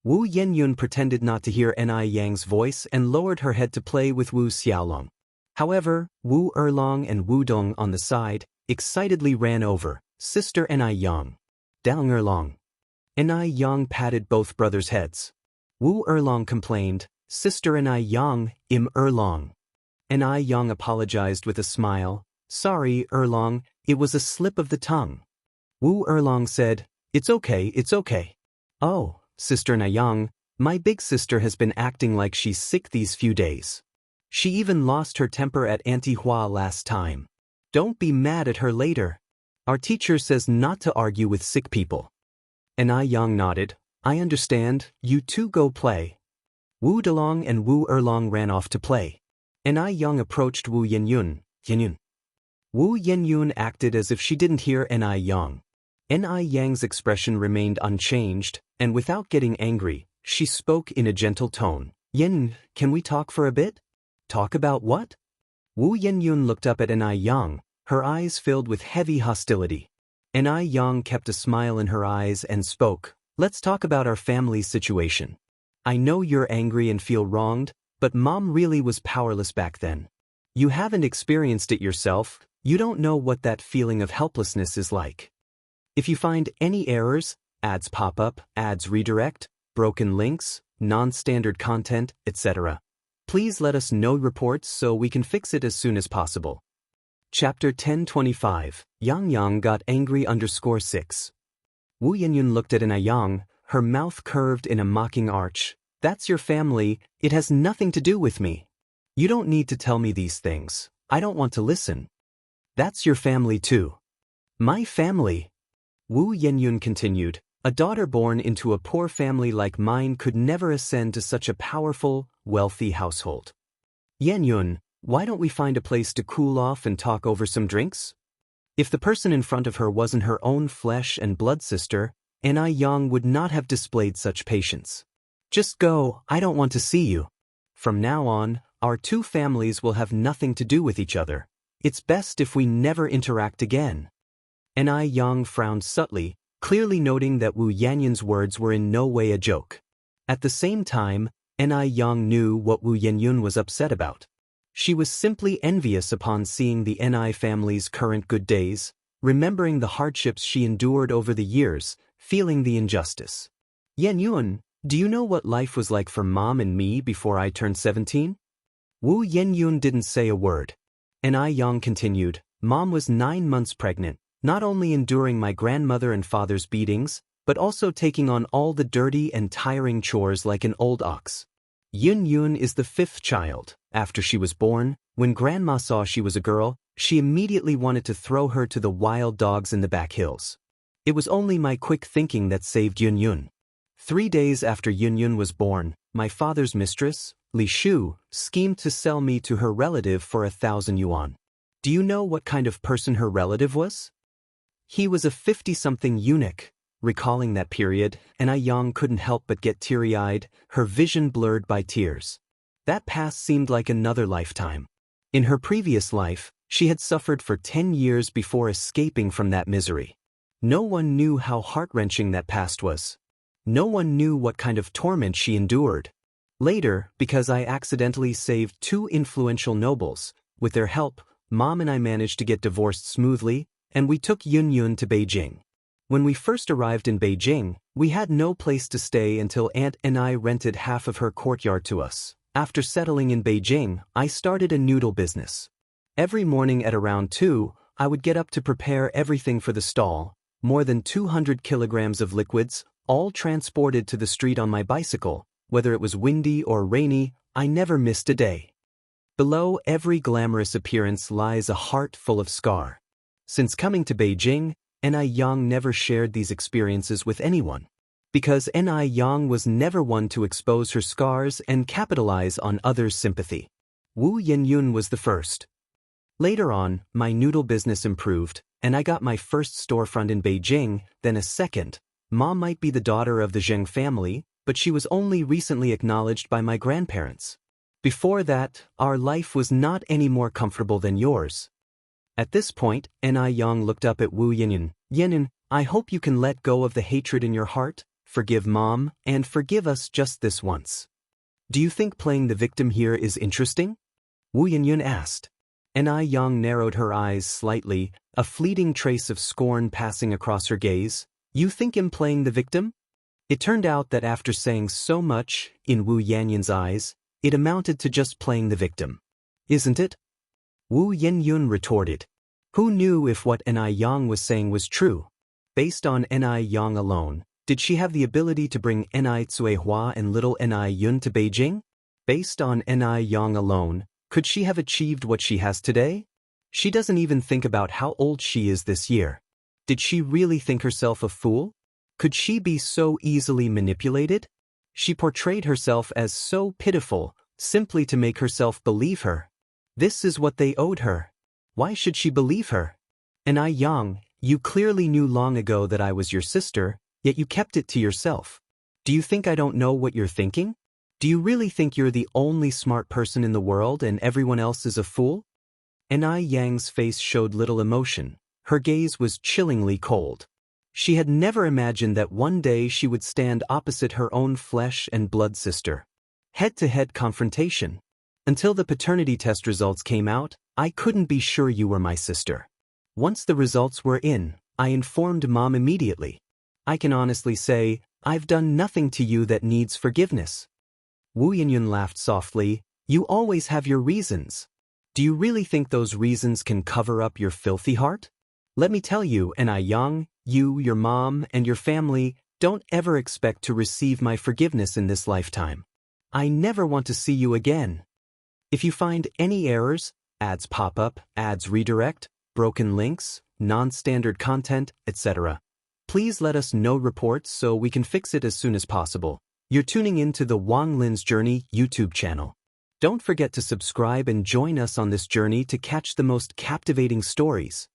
Wu Yenyun pretended not to hear Yang's voice and lowered her head to play with Wu Xiaolong. However, Wu Erlong and Wu Dong on the side excitedly ran over, Sister Yang. Dang Erlong. Yang patted both brothers' heads. Wu Erlong complained, Sister Yang, Erlong. Yang apologized with a smile. Sorry, Erlong, it was a slip of the tongue. Wu Erlong said, It's okay. Oh, Sister Yang, my big sister has been acting like she's sick these few days. She even lost her temper at Auntie Hua last time. Don't be mad at her later. Our teacher says not to argue with sick people. Yang nodded. I understand, you two go play. Wu Delong and Wu Erlong ran off to play. Yang approached Wu Yenyun. Wu Yenyun acted as if she didn't hear Yang. Yang's expression remained unchanged, and without getting angry, she spoke in a gentle tone. Yen, can we talk for a bit? Talk about what? Wu Yenyun looked up at Yang, her eyes filled with heavy hostility. Yang kept a smile in her eyes and spoke. Let's talk about our family's situation. I know you're angry and feel wronged, but Mom really was powerless back then. You haven't experienced it yourself, you don't know what that feeling of helplessness is like. If you find any errors, ads pop up, ads redirect, broken links, non-standard content, etc., please let us know reports so we can fix it as soon as possible. Chapter 1025, Yang got angry _6. Wu Yenyun looked at Yang, her mouth curved in a mocking arch. That's your family, it has nothing to do with me. You don't need to tell me these things, I don't want to listen. That's your family too. My family. Wu Yenyun continued, a daughter born into a poor family like mine could never ascend to such a powerful, wealthy household. Yenyun, why don't we find a place to cool off and talk over some drinks? If the person in front of her wasn't her own flesh and blood sister, Yang would not have displayed such patience. Just go, I don't want to see you. From now on, our two families will have nothing to do with each other. It's best if we never interact again. Yang frowned subtly, clearly noting that Wu Yenyun's words were in no way a joke. At the same time, Yang knew what Wu Yenyun was upset about. She was simply envious upon seeing the family's current good days, remembering the hardships she endured over the years, feeling the injustice. Yenyun, do you know what life was like for Mom and me before I turned 17? Wu Yenyun didn't say a word. Yang continued, Mom was 9 months pregnant, not only enduring my grandmother and father's beatings, but also taking on all the dirty and tiring chores like an old ox. Yun is the 5th child. After she was born, when Grandma saw she was a girl, she immediately wanted to throw her to the wild dogs in the back hills. It was only my quick thinking that saved Yun. 3 days after Yun was born, my father's mistress, Li Shu, schemed to sell me to her relative for 1,000 yuan. Do you know what kind of person her relative was? He was a 50-something eunuch. Recalling that period, Yang couldn't help but get teary-eyed, her vision blurred by tears. That past seemed like another lifetime. In her previous life, she had suffered for 10 years before escaping from that misery. No one knew how heart-wrenching that past was. No one knew what kind of torment she endured. Later, because I accidentally saved 2 influential nobles, with their help, Mom and I managed to get divorced smoothly, and we took Yun to Beijing. When we first arrived in Beijing, we had no place to stay until Aunt and I rented half of her courtyard to us. After settling in Beijing, I started a noodle business. Every morning at around 2, I would get up to prepare everything for the stall, more than 200 kilograms of liquids, all transported to the street on my bicycle. Whether it was windy or rainy, I never missed a day. Below every glamorous appearance lies a heart full of scar. Since coming to Beijing, Yang never shared these experiences with anyone. Because Yang was never one to expose her scars and capitalize on others' sympathy. Wu Yenyun was the first. Later on, my noodle business improved, and I got my first storefront in Beijing, then a second. Mom might be the daughter of the Zheng family, but she was only recently acknowledged by my grandparents. Before that, our life was not any more comfortable than yours. At this point, Yang looked up at Wu Yenyun. Yenyun, I hope you can let go of the hatred in your heart, forgive Mom, and forgive us just this once. Do you think playing the victim here is interesting? Wu Yenyun asked. Yang narrowed her eyes slightly, a fleeting trace of scorn passing across her gaze. You think I'm playing the victim? It turned out that after saying so much, in Wu Yenyun's eyes, it amounted to just playing the victim. Isn't it? Wu Yenyun retorted. Who knew if what Yang was saying was true? Based on Yang alone, did she have the ability to bring Cuihua and little Yun to Beijing? Based on Yang alone, could she have achieved what she has today? She doesn't even think about how old she is this year. Did she really think herself a fool? Could she be so easily manipulated? She portrayed herself as so pitiful, simply to make herself believe her. This is what they owed her. Why should she believe her? Yang, you clearly knew long ago that I was your sister, yet you kept it to yourself. Do you think I don't know what you're thinking? Do you really think you're the only smart person in the world and everyone else is a fool? Yang's face showed little emotion. Her gaze was chillingly cold. She had never imagined that one day she would stand opposite her own flesh and blood sister. Head-to-head confrontation. Until the paternity test results came out, I couldn't be sure you were my sister. Once the results were in, I informed Mom immediately. I can honestly say, I've done nothing to you that needs forgiveness. Wu Yenyun laughed softly. You always have your reasons. Do you really think those reasons can cover up your filthy heart? Let me tell you, Yang, you, your mom, and your family don't ever expect to receive my forgiveness in this lifetime. I never want to see you again. If you find any errors, ads pop up, ads redirect, broken links, non-standard content, etc., please let us know reports so we can fix it as soon as possible. You're tuning into the Wang Lin's Journey YouTube channel. Don't forget to subscribe and join us on this journey to catch the most captivating stories.